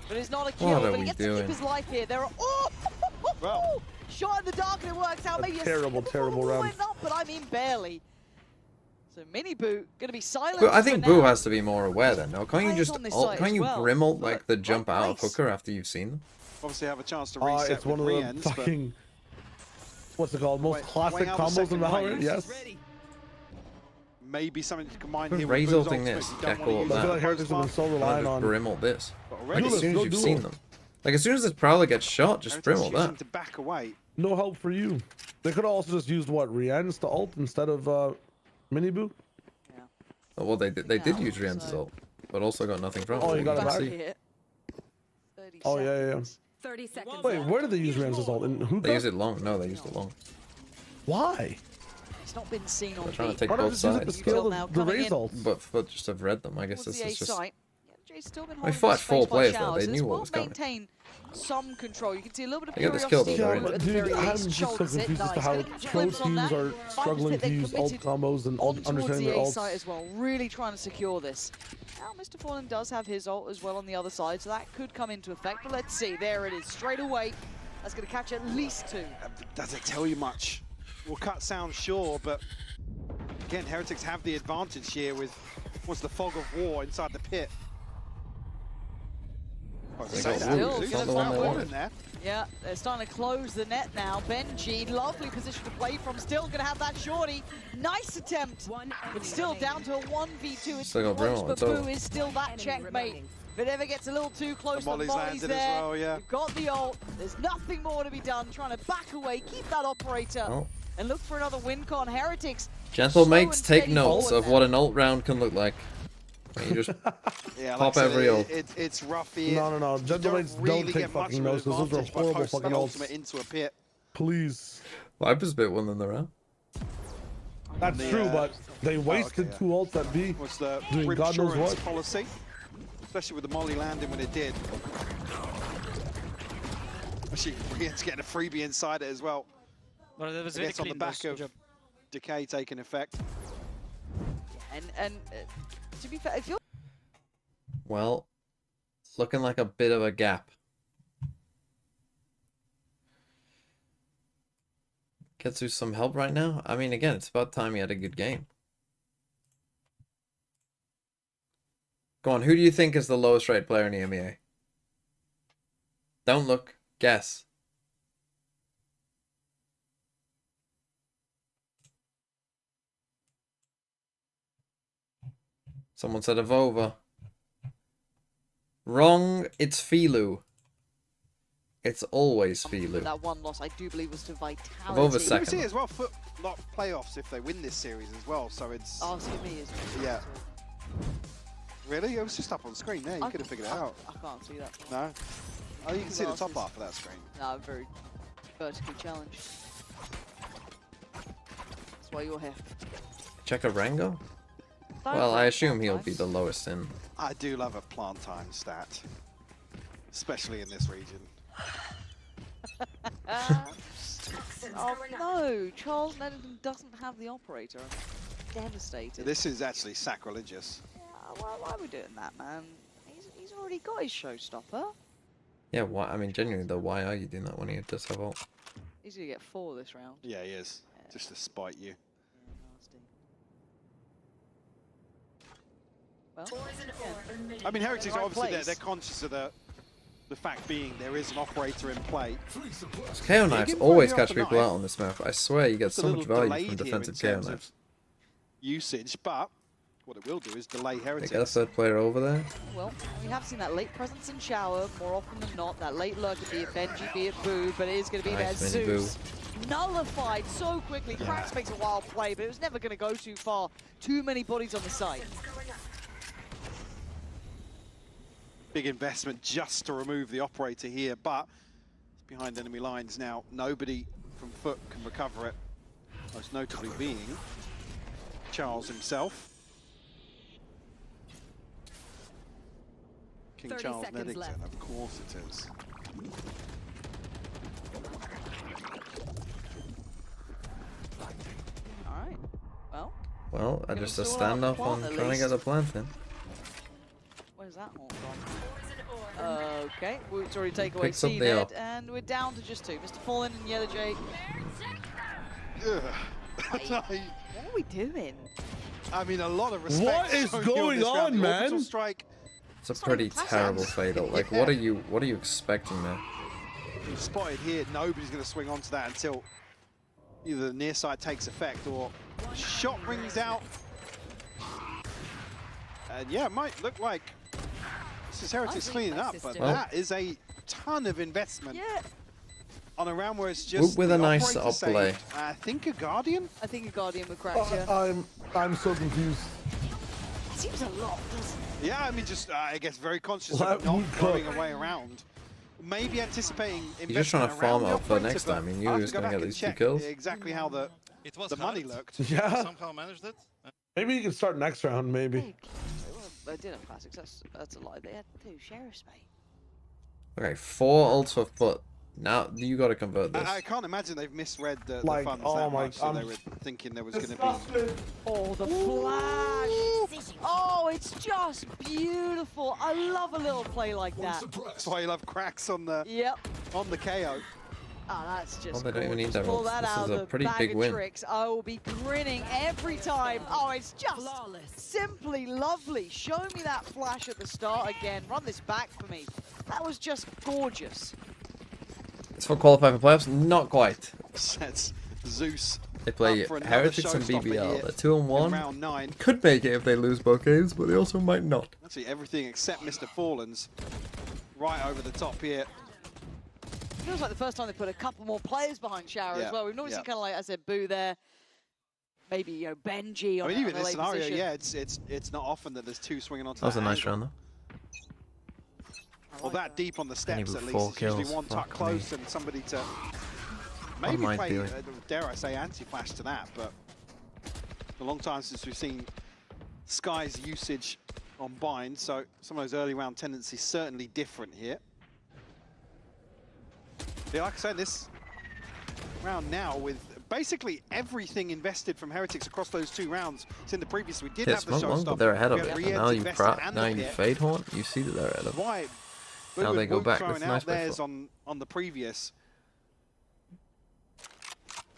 C: But it's not a
A: What
C: kill.
A: are
C: But he
A: we
C: gets to keep
A: doing?
C: his life here. There are. Oh!
E: Well.
C: Shot in the dark and it works out. Maybe
G: terrible, terrible round.
C: Went up, but I mean barely. So Mini Boo gonna be silent.
A: But I think Boo has to be more aware then. No, can't you just
C: on this
A: ult,
C: side
A: can't
C: as
A: you
C: well.
A: grim ult like the jump
C: Right
A: out of
C: place.
A: hooker after you've seen them?
E: Obviously have a chance to reset
G: It's one of
E: with
G: the
E: re-ends, but
G: fucking, what's it called, most
E: Wait,
G: classic
E: weighing out the
G: combos in
E: second
G: Valorant,
E: wave.
G: yes.
E: maybe something to combine
A: Who's
E: here with
A: raise
E: Boo's
A: ulting
E: ultimate.
A: this?
E: You don't
A: Gecko
E: wanna
A: ult
E: use
G: I
A: that.
G: feel
E: it
G: like Heretics have been so
A: Why
G: reliant
A: not
G: on.
A: just grim ult this?
E: But
A: Like
E: already,
A: as soon as
G: Go
A: you've
G: do
A: seen
G: it.
A: them. Like as soon as this prowler gets shot, just grim ult
E: Heretics
A: that.
E: choosing to back away.
G: No help for you. They could have also just used what, Rian's to ult instead of Mini Boo?
A: Oh, well, they did
C: Yeah,
A: use Rian's
C: so-
A: ult, but also got nothing from it.
G: Oh, you
A: you
G: got it
A: can
G: back?
A: see.
C: Here. 30
G: Oh, yeah, yeah.
C: seconds.
B: 30 seconds.
G: Wait, where did they use Rian's ult? In
A: They
G: hookah?
A: use it long. No, they used it long.
G: Why?
C: It's not been seen on
A: They're trying to
C: B.
A: take
G: Why not
A: both
G: just use it to
A: sides.
G: scale
C: Now
G: the
C: coming
G: raise
C: in.
G: ult?
A: But FUT just have read them. I guess
C: Towards
A: this
C: the A
A: is just.
C: site. Yeah, Jay's still been
A: They
C: holding
A: fought
C: his
A: 4
C: space by
A: players though.
C: showers.
A: They
C: It's
A: knew what
C: well
A: was coming.
C: maintain some control. You can see a little bit of
A: They got this kill,
C: curiosity
A: though,
C: from
A: they're
C: Boo
A: in.
C: at the
G: Dude,
C: very
G: I'm
C: least.
G: just so
C: Shoulders it.
G: confused as to
C: Nice.
G: how
C: Gonna catch a
G: pro
C: glimpse on
G: teams
C: that.
G: are
C: Finds
G: struggling
C: that
G: to
C: they
G: use ult
C: committed
G: combos and
C: on towards
G: understanding
C: the
G: their
C: A
G: ults.
C: site as well, really trying to secure this. Now Mr. Fallen does have his ult as well on the other side, so that could come into effect, but let's see, there it is, straight away. That's going to catch at least 2.
E: Does it tell you much? We'll cut sound, sure, but again, Heretics have the advantage here with what's the fog of war inside the pit. Well,
A: They
E: say
A: got
E: that.
C: Wood.
E: Zeus
C: It's not
A: the one they
E: found
A: wanted.
E: in there.
C: Yeah, they're starting to close the net now. Benji, lovely position to play from, still going to have that shorty. Nice attempt, but still down to a 1v2. It's
A: Still got
C: close,
A: Brimble,
C: but
A: it's over.
C: Boo is still that checkmate. If it ever gets a little too close, the
E: Molly's
C: Molly's
E: landed
C: there.
E: as well, yeah.
C: You've got the ult. There's nothing more to be done. Trying to back away, keep that operator,
A: Oh.
C: and look for another win con. Heretics.
A: Gentle
C: slow
A: mates,
C: and
A: take
C: steady
A: notes
C: forward
A: of
C: now.
A: what an ult round can look like. You just
E: Yeah,
A: Pop
E: I said,
A: every ult.
E: It's rough here.
G: No.
E: You
G: Gentlemen,
E: really
G: don't
E: get
G: take
E: much
G: fucking
E: of an
G: notes. Those are
E: advantage by
G: horrible
E: posting
G: fucking
E: an
G: ults.
E: ultimate into a pit.
G: Please.
A: Viper's bit one than the round.
G: That's
E: The,
G: true, but they wasted
E: okay, yeah.
G: 2 ults at B.
E: What's the
G: Doing
E: rim
G: God knows
E: insurance
G: what.
E: policy? Especially with the Molly landing when it did. Actually, Rian's getting a freebie inside it as well.
H: Well, there was
E: I
H: very
E: guess on the
H: clean
E: back
H: those, good
E: of
H: job.
E: Decay taking effect.
C: And to be fair, if you're
A: Well, looking like a bit of a gap. Gets you some help right now? I mean, again, it's about time he had a good game. Go on, who do you think is the lowest rated player in the EMEA? Don't look. Guess. Someone said Avova. Wrong, it's Filu. It's always Filu.
C: that one loss, I do believe was to Vitality.
A: Avova
E: You
A: second.
E: can see as well, FUT lot playoffs if they win this series as well, so it's...
C: Oh, excuse me.
E: Yeah. Really? It was just up on screen there, you
C: I-
E: could have figured it out.
C: I can't see that.
E: No? Oh, you can see the top
C: Glasses.
E: half of that screen.
C: No, I'm very vertically challenged. That's why you're here.
A: Check a Rango? Well, I assume he'll be the lowest in.
E: I do love a plant time stat. Especially in this region.
C: Oh no, Charles Neddington doesn't have the operator. I'm devastated.
E: This is actually sacrilegious.
C: Yeah, why are we doing that, man? He's already got his showstopper.
A: Yeah, why? I mean, genuinely, though, why are you doing that when he does have ult?
C: He's gonna get 4 this round.
E: Yeah, he is. Just to spite you.
C: Yeah, nasty. Well,
E: I mean, Heretics are obviously they're conscious of the fact being there is an operator in play.
A: KO knives always catch people out on this map. I swear you get so much value from defensive KO knives.
E: Usage, but what it will do is delay Heretics.
A: They get a third player over there.
C: Well, we have seen that late presence in shower more often than not. That late lurker, be it Benji, be it Boo, but it is going to be there. Zeus nullified so quickly. Krax makes a wild play, but it was never going to go too far. Too many bodies on the site.
E: Big investment just to remove the operator here, but it's behind enemy lines now. Nobody from FUT can recover it. Most notably being Charles himself. King Charles Neddington, of course it is.
C: Alright, well.
A: Well, just a standoff on trying to get the plant in.
C: Where's that all from? Okay, Woot's already take away
A: Picks up the
C: C-Ned,
A: up.
C: and we're down to just 2. Mr. Fallen and Yellow Jay. What are we doing?
E: I mean, a lot of respect.
G: What is going on, man?
E: Strike.
A: It's a pretty terrible fatal. Like, what are you expecting there?
E: Spotted here. Nobody's going to swing onto that until either the near side takes effect or shot rings out. And yeah, it might look like this is Heretics cleaning up, but that is a ton of investment on a round where it's just
A: with a nice up play.
E: I think a Guardian.
C: I think a Guardian with Krax, yeah.
G: I'm so confused.
C: Seems a lot, doesn't it?
E: Yeah, I mean, just I guess very conscious of not throwing away around. Maybe anticipating.
A: You're just trying to farm up for next time. You knew he was going to get these 2 kills.
E: Exactly how the money looked.
G: Yeah.
F: Somehow managed it.
G: Maybe you can start next round, maybe.
C: They did have classics, that's a lie. They had 2 sheriffs, mate.
A: Okay, 4 ults for FUT. Now you got to convert this.
E: I can't imagine they've misread the
G: Like,
E: funds
G: oh
E: that
G: my-
E: much, so they were thinking there was going to be.
C: Oh, the flash! Oh, it's just beautiful. I love a little play like that.
E: That's why you love cracks on the on the KO.
C: Oh, that's just
A: Well, they don't even need their
C: pull
A: ults.
C: that
A: This
C: out
A: is
C: of
A: a
C: the
A: pretty
C: bag
A: big
C: of
A: win.
C: tricks. I will be grinning every time. Oh, it's just simply lovely. Show me that flash at the start again. Run this back for me. That was just gorgeous.
A: It's for qualifying for playoffs? Not quite.
E: That's Zeus.
A: They play
E: up for another
A: Heretics and
E: showstopper
A: BBL.
E: here
A: They're 2 and
E: in
A: 1.
E: round 9.
A: Could make it if they lose both games, but they also might not.
E: Actually, everything except Mr. Fallen's right over the top here.
C: Feels like the first time they put a couple more players behind Shower as well. We've normally seen kind of like I said, Boo there. Maybe Benji.
E: I mean, even in this scenario, yeah, it's not often that there's 2 swinging onto
A: That was a nice
E: angle.
A: round, though.
E: Well, that deep on the steps at least.
A: 4
E: It's usually
A: kills.
E: one tuck
A: Fuck
E: close and somebody to maybe
A: am I
E: play,
A: doing?
E: dare I say, anti-flash to that, but a long time since we've seen Sky's usage on bind, so some of those early round tendencies certainly different here. Yeah, like I said, this round now with basically everything invested from Heretics across those 2 rounds. It's in the previous, we did have the
A: Smoke one,
E: showstopper.
A: but they're ahead of
E: We
A: it.
E: had
A: And
E: Riyadh
A: now you
E: invested and the pit.
A: fade horn. You see that they're ahead of it.
E: Why?
A: Now they go back.
E: Throwing
A: That's
E: out
A: nice by
E: theirs
A: FUT.
E: on the previous.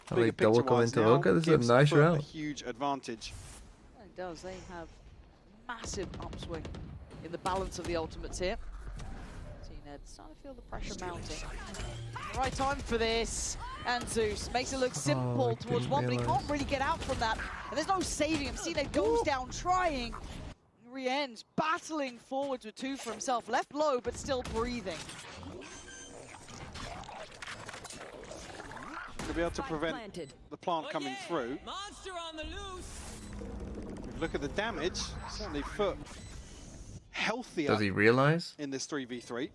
A: How they
E: Bigger
A: double come
E: picture-wise
A: into
E: now
A: Voka? This is
E: gives
A: a nice
E: FUT
A: round.
E: A huge advantage.
C: It does. They have massive upswing in the balance of the ultimates here. T-Ned starting to feel the pressure mounting. The right time for this. And Zeus makes it look simple towards one, but he can't really get out from that. And there's no saving him. C-Ned goes down trying. Re-ends, battling forwards with 2 for himself. Left low, but still breathing.
E: To be able to prevent the plant coming through.
F: Monster on the loose.
E: If you look at the damage, certainly FUT healthier
A: Does he realize?
E: in this 3v3.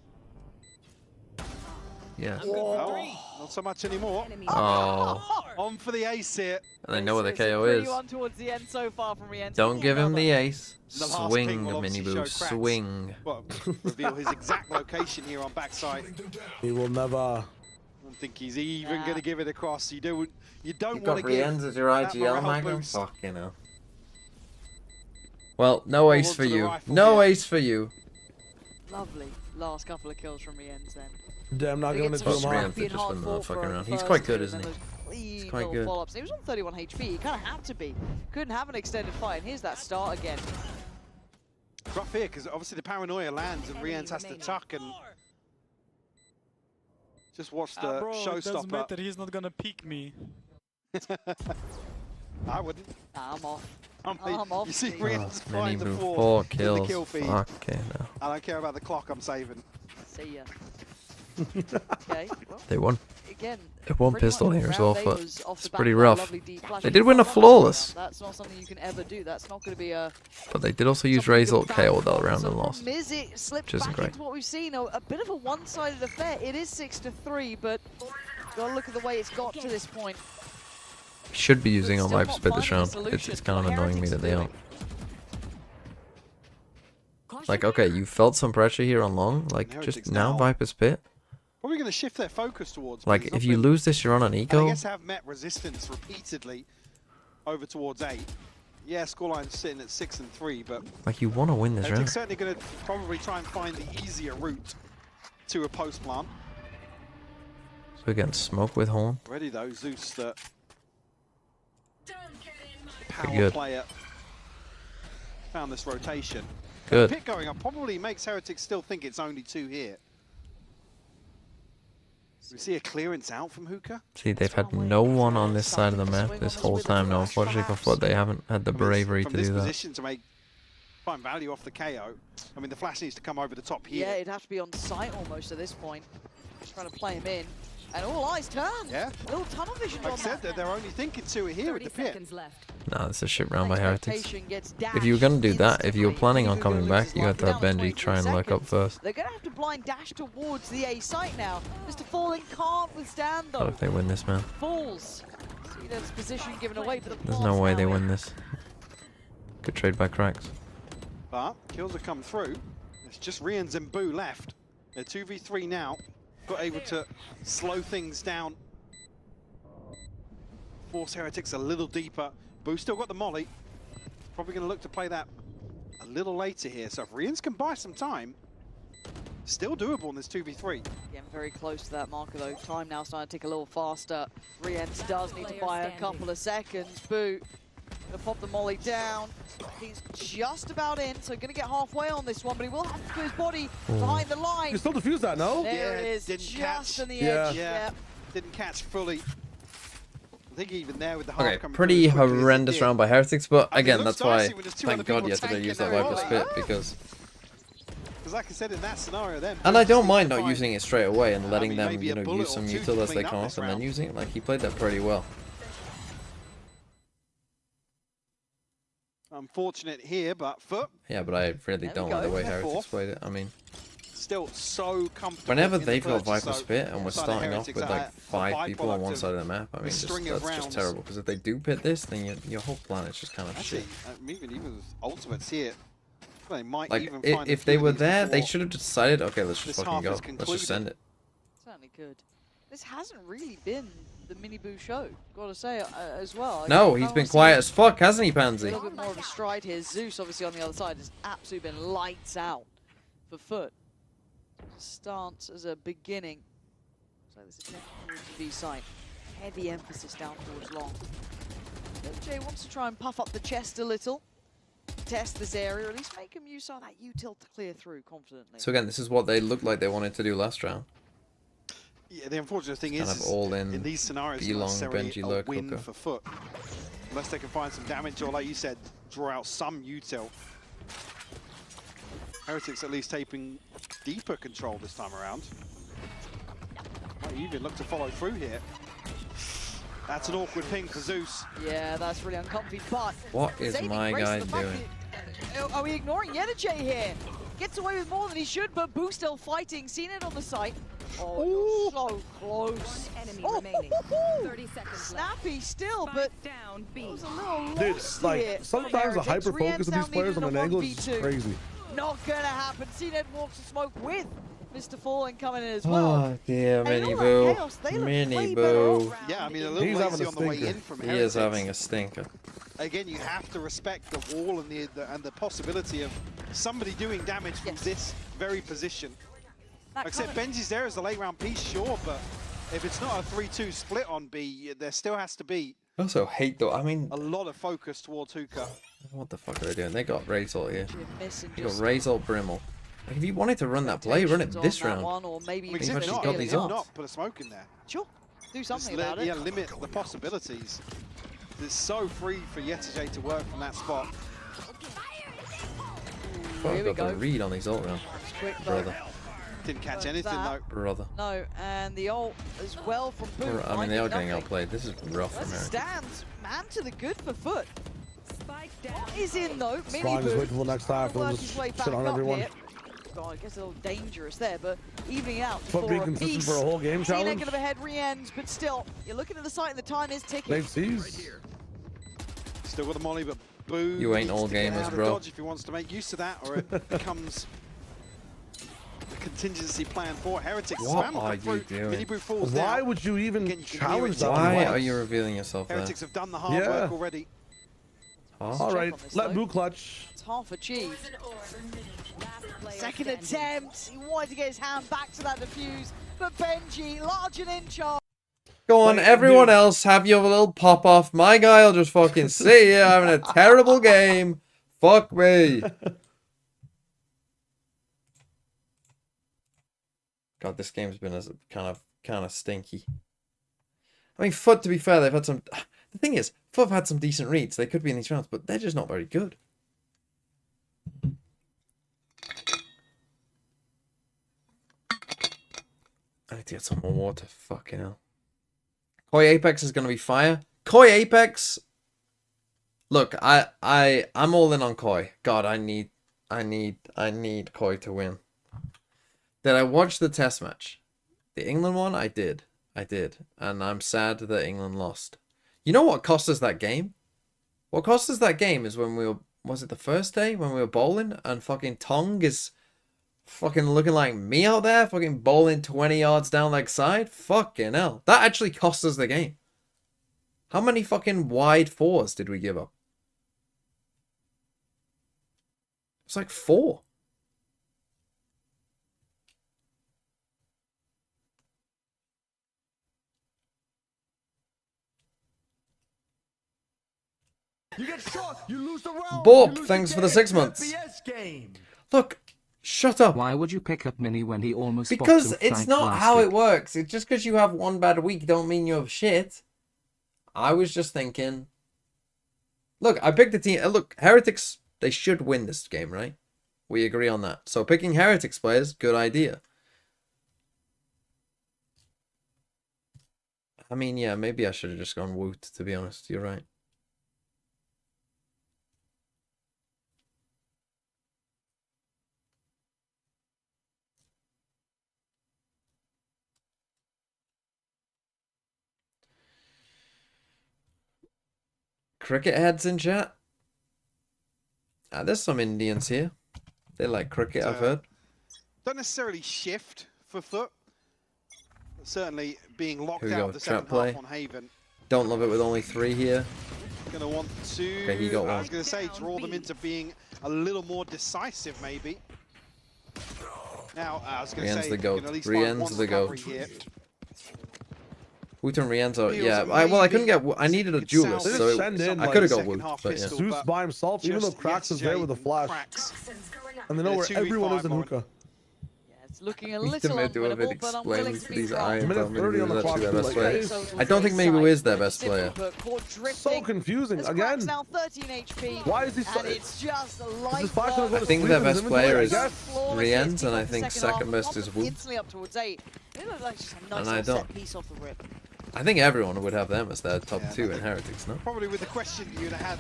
A: Yes.
E: Oh, not so much anymore.
A: Oh.
E: On for the ace here.
A: And they know where the
C: It's a
A: KO
C: pretty
A: is.
C: one towards the end so far from Re-Ends.
A: Don't give him the ace.
E: The last
A: Swing,
E: ping will
A: mini
E: obviously
A: boo.
E: show cracks.
A: Swing.
E: Well, reveal his exact location here on backside.
G: He will never.
E: I don't think he's even going to give it across. You don't
A: You
E: want
A: got
E: to give
A: Rienz as your
E: that
A: IGL,
E: morale
A: Magnum?
E: boost.
A: Fucking hell. Well, no ace
E: Onto
A: for
E: the
A: you.
E: rifle
A: No
E: here.
A: ace for you.
C: Lovely last couple of kills from Re-Ends then.
G: Damn, not giving it to
A: Post
G: him.
A: Rienz,
G: Huh?
A: they just win the fucking round. He's quite good, isn't he?
C: He's
A: quite good.
C: He was on 31 HP. He kind of had to be. Couldn't have an extended fight. And here's that start again.
E: Rough here, because obviously the paranoia lands and Riens has to tuck and just watch the showstopper.
F: It doesn't matter, he's not gonna peek me.
E: I wouldn't.
C: I'm off.
E: I'm
C: off.
E: You see Riens flying the
A: Mini
E: floor.
A: 4
E: in the
A: kills.
E: kill feed.
A: Okay, no.
E: I don't care about the clock I'm saving.
C: See ya. Okay. Well,
A: They won.
C: again,
A: They won
C: pretty
A: pistol
C: much
A: here as
C: round
A: well,
C: eight
A: but
C: was off the
A: it's
C: back
A: pretty
C: of that
A: rough.
C: lovely deep flash.
A: They did win a flawless.
C: That's not something you can ever do. That's not going to be a...
A: But they did also use Razor KO that round and lost.
C: It slipped
A: Which isn't
C: back
A: great.
C: into what we've seen. A bit of a one-sided affair. It is 6-3, but gotta look at the way it's got to this point.
A: Should be using on
C: Still
A: Viper
C: not
A: Spit this
C: finding a
A: round.
C: solution.
A: It's kind of
C: What
A: annoying me
C: Heretics
A: that they
C: doing?
A: aren't. Like, okay, you felt some pressure here on long. Like,
E: Heretics
A: just now
E: now.
A: Viper Spit.
E: Probably going to shift their focus towards.
A: Like,
E: because
A: if you lose this, you're on an
E: I
A: ego.
E: guess have met resistance repeatedly over towards 8. Yeah, scoreline's sitting at 6-3, but
A: Like, you want to win this
E: Heretics
A: round.
E: certainly going to probably try and find the easier route to a post plant.
A: So we're getting smoke with Horn.
E: Ready though, Zeus, the power
A: good.
E: player, found this rotation.
A: Good.
E: Pit going up probably makes Heretics still think it's only 2 here. We see a clearance out from Hookah.
A: See, they've had no one on this side of the map this whole time now. Unfortunately, for FUT, they haven't had the bravery to
E: from this
A: do that.
E: position to find value off the KO. I mean, the flash needs to come over the top here.
C: Yeah, it'd have to be on site almost at this point. Just trying to play him in. And all eyes turned.
E: Yeah.
C: A little tunnel vision
E: Like I
C: on
E: said,
C: that.
E: they're only thinking 2 here at the pit.
A: Nah, it's a shit round by Heretics.
C: Expectation gets
A: If you were going to do
C: dashed
A: that, if you were
C: instantly.
A: planning on
C: Hugo
A: coming
C: loses
A: back, you had to have
C: down
A: Benji
C: 24
A: try and lurk up
C: seconds.
A: first.
C: They're going to have to blind dash towards the A site now. Mr. Fallen can't withstand
A: But
C: though.
A: if they win this, man,
C: Falls. See there's position given away for the
A: there's
C: pass
A: no way
C: now
A: they
C: in.
A: win this. Good trade by Cracks.
E: But kills have come through. It's just Riens and Boo left. They're 2v3 now. Got able to slow things down. Force Heretics a little deeper. Boo still got the molly. Probably going to look to play that a little later here. So if Riens can buy some time, still doable in this 2v3.
C: Getting very close to that marker though. Time now starting to tick a little faster. Riens does need to buy a couple of seconds. Boo gonna pop the molly down. He's just about in, so gonna get halfway on this one, but he will have to put his body behind the line.
G: You still defuse that, no?
C: There
E: Yeah,
C: it is,
E: didn't
C: just
E: catch.
C: on the
G: Yeah.
C: edge.
E: Yeah, didn't catch fully. I think even there with the half
A: Okay,
E: coming
A: pretty
E: through as quickly as it
A: horrendous
E: did.
A: round by Heretics, but
E: I mean, it
A: again,
E: looks
A: that's why,
E: dicey when there's 2 other
A: thank God,
E: people
A: yesterday
E: tanking
A: used that
E: their
A: Viper
E: volley.
A: Spit, because...
E: Because like I said, in that scenario then...
A: And I don't
E: Boo
A: mind
E: needs to
A: not
E: find-
A: using it straight away and letting
E: mean,
A: them,
E: maybe
A: you
E: a
A: know,
E: bullet
A: use
E: or
A: some
E: two to
A: util as they
E: clean up
A: come
E: this
A: off and then
E: round.
A: using it. Like, he played that pretty well.
E: Unfortunate here, but FUT
A: Yeah, but I really
C: There we
A: don't like the
C: go.
A: way
E: They're
A: Heretics
E: fourth.
A: played it. I mean,
E: still so comfortable.
A: whenever
E: in the
A: they've got
E: purchase,
A: Viper
E: so
A: Spit and we're
E: outside of
A: starting off
E: Heretics,
A: with like
E: a
A: 5 people on
E: byproduct
A: one
E: of
A: side of the map, I mean,
E: this
A: just,
E: string of
A: that's just
E: rounds.
A: terrible. Because if they do pit this, then your whole planet's just kind of
E: Actually,
A: shit.
E: even with Ultimates here, they might
A: Like,
E: even find a
A: if
E: few
A: they
E: of
A: were
E: these
A: there, they
E: before
A: should have decided, okay, let's
E: this
A: just fucking
E: half
A: go.
E: is
A: Let's just send
E: concluded.
A: it.
C: Certainly could. This hasn't really been the Mini Boo show, gotta say as well.
A: No,
C: I
A: he's
C: can't
A: been
C: see
A: quiet as fuck, hasn't he,
C: a
A: Pansy?
C: little bit more of a stride here. Zeus, obviously, on the other side, has absolutely been lights out for FUT. Stance as a beginning. So this attempt towards the B site. Heavy emphasis down towards long. Jay wants to try and puff up the chest a little. Test this area, or at least make him use some of that util to clear through confidently.
A: So again, this is what they looked like they wanted to do last round.
E: Yeah, the unfortunate thing
A: Kind
E: is,
A: of all in,
E: these scenarios, it's
A: Belong,
E: not necessarily
A: Benji,
E: a
A: Lurk,
E: win
A: Hooker.
E: for FUT. Unless they can find some damage or, like you said, draw out some util. Heretics at least taking deeper control this time around. Might even look to follow through here. That's an awkward ping for Zeus.
C: Yeah, that's really uncomfy, but...
A: What is
C: saving
A: my
C: grace
A: guy
C: of the fact
A: doing?
C: that- are we ignoring Yenajay here? Gets away with more than he should, but Boo still fighting. Seen it on the site. Oh, you're so close.
H: Enemy
C: Oh,
H: remaining.
C: ho, ho, ho.
H: 30 seconds
C: Snappy
H: left.
C: still, but
H: down
C: it
H: B.
C: was a little
G: Dude,
C: lost
G: like,
C: here.
G: sometimes the
C: Heretics.
G: hyper focus
C: Rien's
G: of these
C: now
G: players
C: needed
G: on
C: a
G: an angle is
C: 1v2.
G: crazy.
C: Not gonna happen. CNED walks the smoke with Mr. Fallen coming in as well.
A: Oh dear,
C: And in
A: Mini
C: all that
A: Boo.
C: chaos, they look
A: Mini
C: way better off
A: Boo.
C: round
E: Yeah, I mean, a
C: in.
E: little
G: He's having
E: lazy
G: a
E: on the way
G: stinker.
E: in from
A: He
E: Heretics.
A: is having a stinker.
E: Again, you have to respect the wall and the possibility of somebody doing damage from
C: Yes.
E: this very position.
C: That
E: Like I said,
C: kind of-
E: Benji's there as the late round piece, sure, but if it's not a 3-2 split on B, there still has to be
A: I also hate though. I mean,
E: a lot of focus towards Hookah.
A: what the fuck are they doing? They got Razor here. They got
C: Just
A: Razor Brimmel. Like, if you wanted to run that play, run it this
C: on that
A: round.
C: one, or maybe
E: Because
C: even
E: if
A: actually
E: not,
A: got
C: really
A: these
E: if
A: odds.
E: not, put a smoke in there.
C: Sure, do something
E: Just
C: about it.
E: Yeah, limit the possibilities. It's so free for Yetijay to work from that spot.
A: Fuck,
C: Here we
A: got the
C: go.
A: read on these ult round.
C: Quick though.
A: Brother.
E: Didn't catch
C: But
E: anything
C: that-
E: though.
A: Brother.
C: No, and the ult as well from Boom.
A: I mean, they are getting
C: nothing.
A: outplayed. This is rough for
C: That
A: America.
C: stands man to the good for FUT. What is in though? Mini
G: Fine, just
C: Boom
G: wait till the next half and
C: work
G: just
C: his way
G: shit
C: back
G: on
C: up
G: everyone.
C: here. God, I guess a little dangerous there, but evening out
G: FUT
C: for
G: being
C: a
G: consistent
C: piece.
G: for a whole game
C: CNET
G: challenge.
C: gonna ahead re-ends, but still, you're looking at the site and the time is ticking.
G: Nate sees.
E: Still got the molly, but Boom.
A: You ain't
E: needs
A: all
E: to get
A: gamers,
E: out of
A: bro.
E: Dodge if he wants to make use of that, or it becomes a contingency plan for Heretics.
A: What
E: Spam will
A: are
E: come
A: you
E: through.
A: doing?
E: Mini Brew falls
G: Why
E: down.
G: would you even
E: Again, you can
G: challenge
E: hear
G: that?
E: it.
A: Why
G: Why?
A: are you revealing yourself there?
E: Heretics have done the hard
G: Yeah.
E: work already.
A: Huh?
G: All right,
C: on this,
G: let
C: though.
G: Boo clutch.
C: It's half achieved. Second attempt. He wanted to get his hand back to that defuse, but Benji, large and in charge.
A: Go on,
G: Like,
A: everyone
G: dude.
A: else, have your little pop off. My guy will just fucking sit here having a terrible game. Fuck me. God, this game's been as kind of stinky. I mean, FUT, to be fair, they've had some. The thing is, FUT have had some decent reads. They could be in these rounds, but they're just not very good. I need to get some more water. Fucking hell. Koi Apeks is gonna be fire. Koi Apeks. Look, I'm all in on Koi. God, I need Koi to win. Did I watch the test match? The England one? I did. And I'm sad that England lost. You know what cost us that game? What cost us that game is when we were, was it the first day when we were bowling and fucking Tong is fucking looking like me out there, fucking bowling 20 yards down leg side? Fucking hell. That actually cost us the game. How many fucking wide fours did we give up? It's like 4.
H: You get shot, you lose the round.
A: Borp,
H: you lose
A: thanks
H: the
A: for the
H: game.
A: 6 months.
H: FPS game.
A: Look, shut up.
D: Why would you pick up Mini when he almost
A: Because
D: bottomed
A: it's
D: Frank
A: not
D: last
A: how
D: week?
A: it works. It's just because you have one bad week don't mean you're shit. I was just thinking. Look, I picked the team. Look, Heretics, they should win this game, right? We agree on that. So picking Heretics players, good idea. I mean, yeah, maybe I should have just gone Woot, to be honest. You're right. Cricket heads in chat. There's some Indians here. They like cricket, I've heard.
E: Don't necessarily shift for FUT. But certainly being locked
A: Here we
E: out
A: go,
E: of the
A: trap
E: second
A: play.
E: half on Haven.
A: Don't love it with only 3 here.
E: Going to want to,
A: Okay, he got
E: I
A: one.
E: was going to say, draw them into being a little more decisive, maybe. Now, I was going to
A: Rien's
E: say,
A: the
E: you
A: goat.
E: can at least
A: Rien's
E: find one
A: the goat.
E: recovery here.
A: Woot and Rienzo,
E: Feels
A: yeah.
E: that
A: I couldn't
E: maybe
A: get. I needed a
E: could
A: duelist,
E: salvage
A: so
G: send in,
A: I
G: like,
A: could have got
E: second
A: Woot,
E: half
A: but yeah.
E: pistol.
G: Zeus
E: but
G: by himself, even though
E: Just
G: Krax is there
E: Yetijay
G: with the
E: and
G: flash.
E: Krax.
G: And they know
E: Yeah,
G: where
E: 2v5
G: everyone is in
E: more.
G: hookah.
C: Yeah, it's looking a
A: Need to
C: little
A: do a bit
C: unwinnable, but I'm willing
A: explaining
C: to
A: for
C: be
A: these
C: wrong.
A: Iron
G: Minute
A: Dome
G: 30 on the
A: is actually their
G: clock,
A: best
G: like,
A: player.
G: hey.
A: I don't think maybe Wiz their best player.
G: So confusing.
C: As
G: Again,
C: Krax now 13 HP.
G: why is he so...
C: And it's just a
G: Is
C: light
G: this Fox gonna go
A: I
G: to
A: think
G: sleep
A: their
G: in his
A: best
G: inventory?
A: player
G: I
A: is
G: guess.
A: Rienz, and I think second best is Woot.
C: Instantly up towards 8. It looked like just a nice
A: And I
C: little
A: don't.
C: set piece off the rip.
A: I think everyone would have them as their top
E: Yeah,
A: 2
E: I
A: in Heretics, no?
E: Probably with the question you'd have had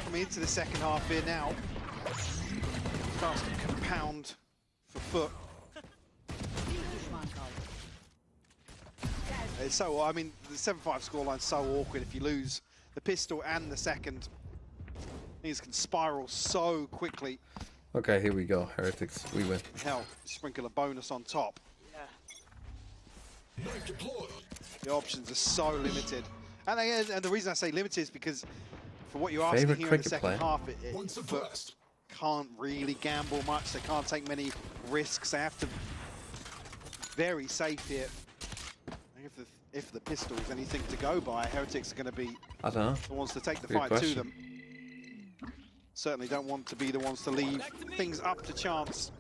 E: coming into the second half here now. Starts to compound for FUT. It's so, I mean, the 7-5 scoreline's so awkward if you lose the pistol and the second. Things can spiral so quickly.
A: Okay, here we go. Heretics, we win.
E: Hell, sprinkle a bonus on top.
C: Yeah.
E: The options are so limited. And the reason I say limited is because for what you're asking
A: Favorite
E: here in the
A: cricket
E: second
A: player?
E: half, FUT can't really gamble much. They can't take many risks. They have to be very safe here. If the pistol is anything to go by, Heretics are going to be
A: I don't know.
E: the ones to take the
A: Good
E: fight
A: question.
E: to them. Certainly don't want to be the ones to leave things up to chance.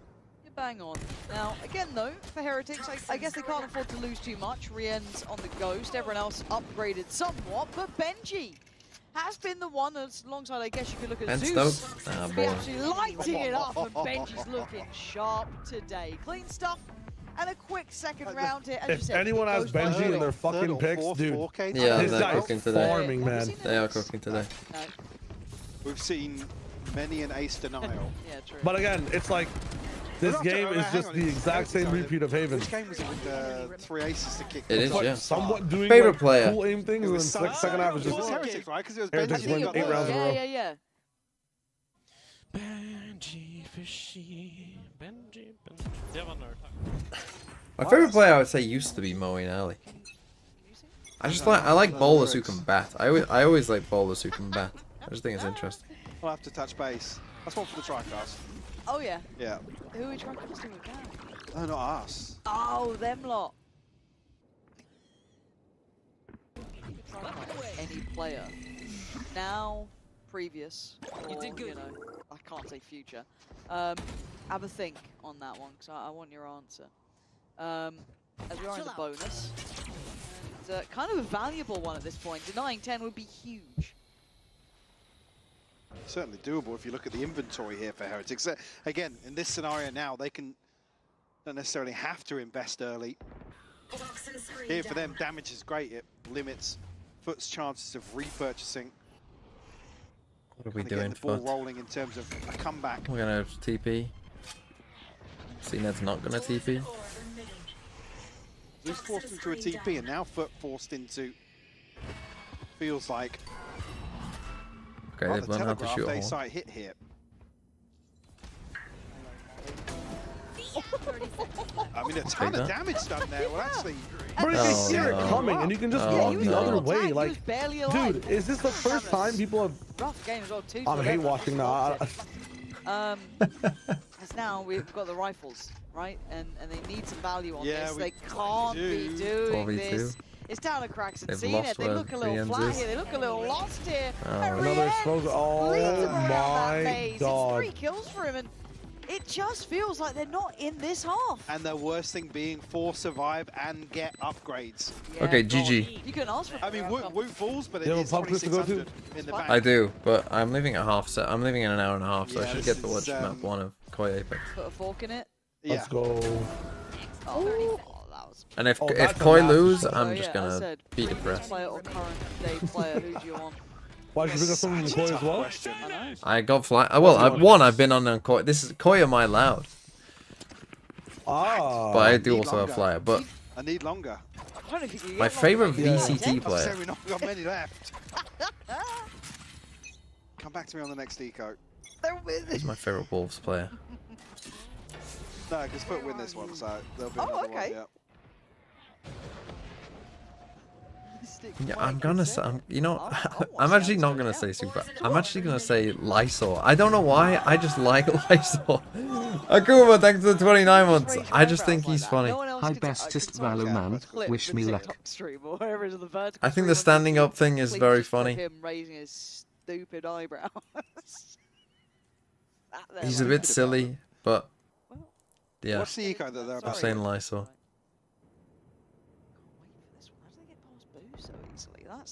C: You're bang on. Now, again though, for Heretics, I guess they can't afford to lose too much. Rien's on the Ghost, everyone else upgraded somewhat, but Benji has been the one that's alongside, I guess you could look at
A: Ben
C: Zeus.
A: Stokes? Ah,
C: Be
A: boy.
C: actually lighting it up, and Benji's looking sharp today. Clean stuff, and a quick second round here. As you
G: If
C: said,
G: anyone has
C: Ghost
G: Benji
C: by
G: in their fucking
E: Third or
G: picks,
E: fourth
G: dude.
E: 4K.
A: Yeah,
G: This
A: they're
G: guy
A: cooking
G: is
A: today.
G: farming, man.
A: They are cooking today.
C: No.
E: We've seen many an ace denial.
C: Yeah, true.
G: But again, it's like this game is just the exact same repeat of Haven.
E: Which game was it with 3 aces to kick?
A: It is,
G: Like,
A: yeah.
G: somewhat doing
A: Favorite
G: like,
A: player.
G: cool aim things,
E: It
G: and
E: was
G: then second half is
E: it was
G: just
E: Heretics, right? Because it was
G: Heretics
E: Benji.
G: win 8 rounds in a row.
C: Yeah.
F: Benji Fishy. Benji. Det var
A: My favorite player I would say used to be Moeen Ali. I like bowlers who can bat. I always like bowlers who can bat. I just think it's interesting.
E: We'll have to touch base. That's one for the TriCast.
C: Oh yeah.
E: Yeah.
C: Who are we trying to casting with that?
E: No, not us.
C: Oh, them lot. Any player. Now, previous, or, you know, I can't say future. Have a think on that one, because I want your answer. As we are in the bonus, and, kind of a valuable one at this point. Denying 10 would be huge.
E: Certainly doable if you look at the inventory here for Heretics. Again, in this scenario now, they don't necessarily have to invest early. Here for them, damage is great. It limits FUT's chances of repurchasing.
A: What are we
E: And
A: doing,
E: getting the ball
A: FUT?
E: rolling in terms of a comeback.
A: We're gonna TP. CNED's not gonna TP.
E: Who's forced into a TP, and now FUT forced into. Feels like.
A: Okay, they've learned how to
E: Telegraph
A: shoot a
E: A
A: hole.
E: site hit here. I mean, a ton of damage done there. Well, actually,
G: But you can see it
A: no.
G: coming, and you can just
A: Oh,
G: walk
A: no.
G: the other way.
C: He
G: Like,
C: was barely alive.
G: dude, is this the first time people have?
C: Rough game as well, too.
G: I'm hate watching now.
C: As now we've got the rifles, right? And they need some value on
E: Yeah,
C: this.
E: we
C: They can't be doing
A: 4v2.
C: this. It's down to Cracks and
A: They've
C: seen
A: lost
C: it. They
A: where
C: look a little
A: Rien's
C: flat
A: is.
C: here. They look a little lost here.
A: Oh,
C: And
G: Another
C: Rien's
G: exposure. Oh
C: leads him around that
G: my
C: maze.
G: God.
C: It's 3 kills for him, and it just feels like they're not in this half.
E: and the worst thing being force survive and get upgrades.
C: Yeah,
A: Okay,
C: God.
A: GG.
C: You can ask for
E: I mean,
C: outcome.
E: Woot falls, but
G: You
E: it
G: have
E: is
G: a pub quiz to go to?
E: 2600 in the bank.
A: I do, but I'm leaving at half set. I'm leaving in an hour and a half, so I
E: Yeah,
A: should
E: this
A: get to
E: is,
A: watch map 1 of Koi Apeks.
C: Put a fork in it.
E: Yeah.
G: Let's go.
C: Oh, that was.
A: And if
G: Oh,
A: if
G: that's a
A: Koi
G: massive
A: lose,
G: shot.
A: I'm
C: So,
A: just
C: yeah, I
A: gonna
C: said,
A: be
C: previous
A: depressed.
C: player or current day player, who do you want?
G: Why did you bring us something in Koi as well?
E: Question.
C: I know.
A: I got fly. Well, I've been on Koi. This is Koi am I loud,
G: Ah.
A: but I do
E: need
A: also have
E: longer.
A: flyer. But
E: I need longer.
C: I don't know if you can get
A: my
C: longer
A: favorite
C: than that.
A: VCT
E: I've
A: player.
E: said we've not got many left. Come back to me on the next eco.
A: He's my favorite Wolves player.
E: No, because FUT win this one, so there'll be
C: Oh,
E: another
C: okay.
E: one.
A: Yeah, I'm gonna say. I'm actually not gonna say super. I'm actually gonna say Lysol. I don't know why. I just like Lysol. Akuma, thanks for the 29 months. I just think he's funny.
D: Hi bestest Valo man, wish me luck.
A: I think the standing up thing is very funny.
C: Him raising his stupid eyebrows.
A: He's a bit silly, but yeah,
E: What's the eco that they're
A: I'm
E: about?
A: saying Lysol.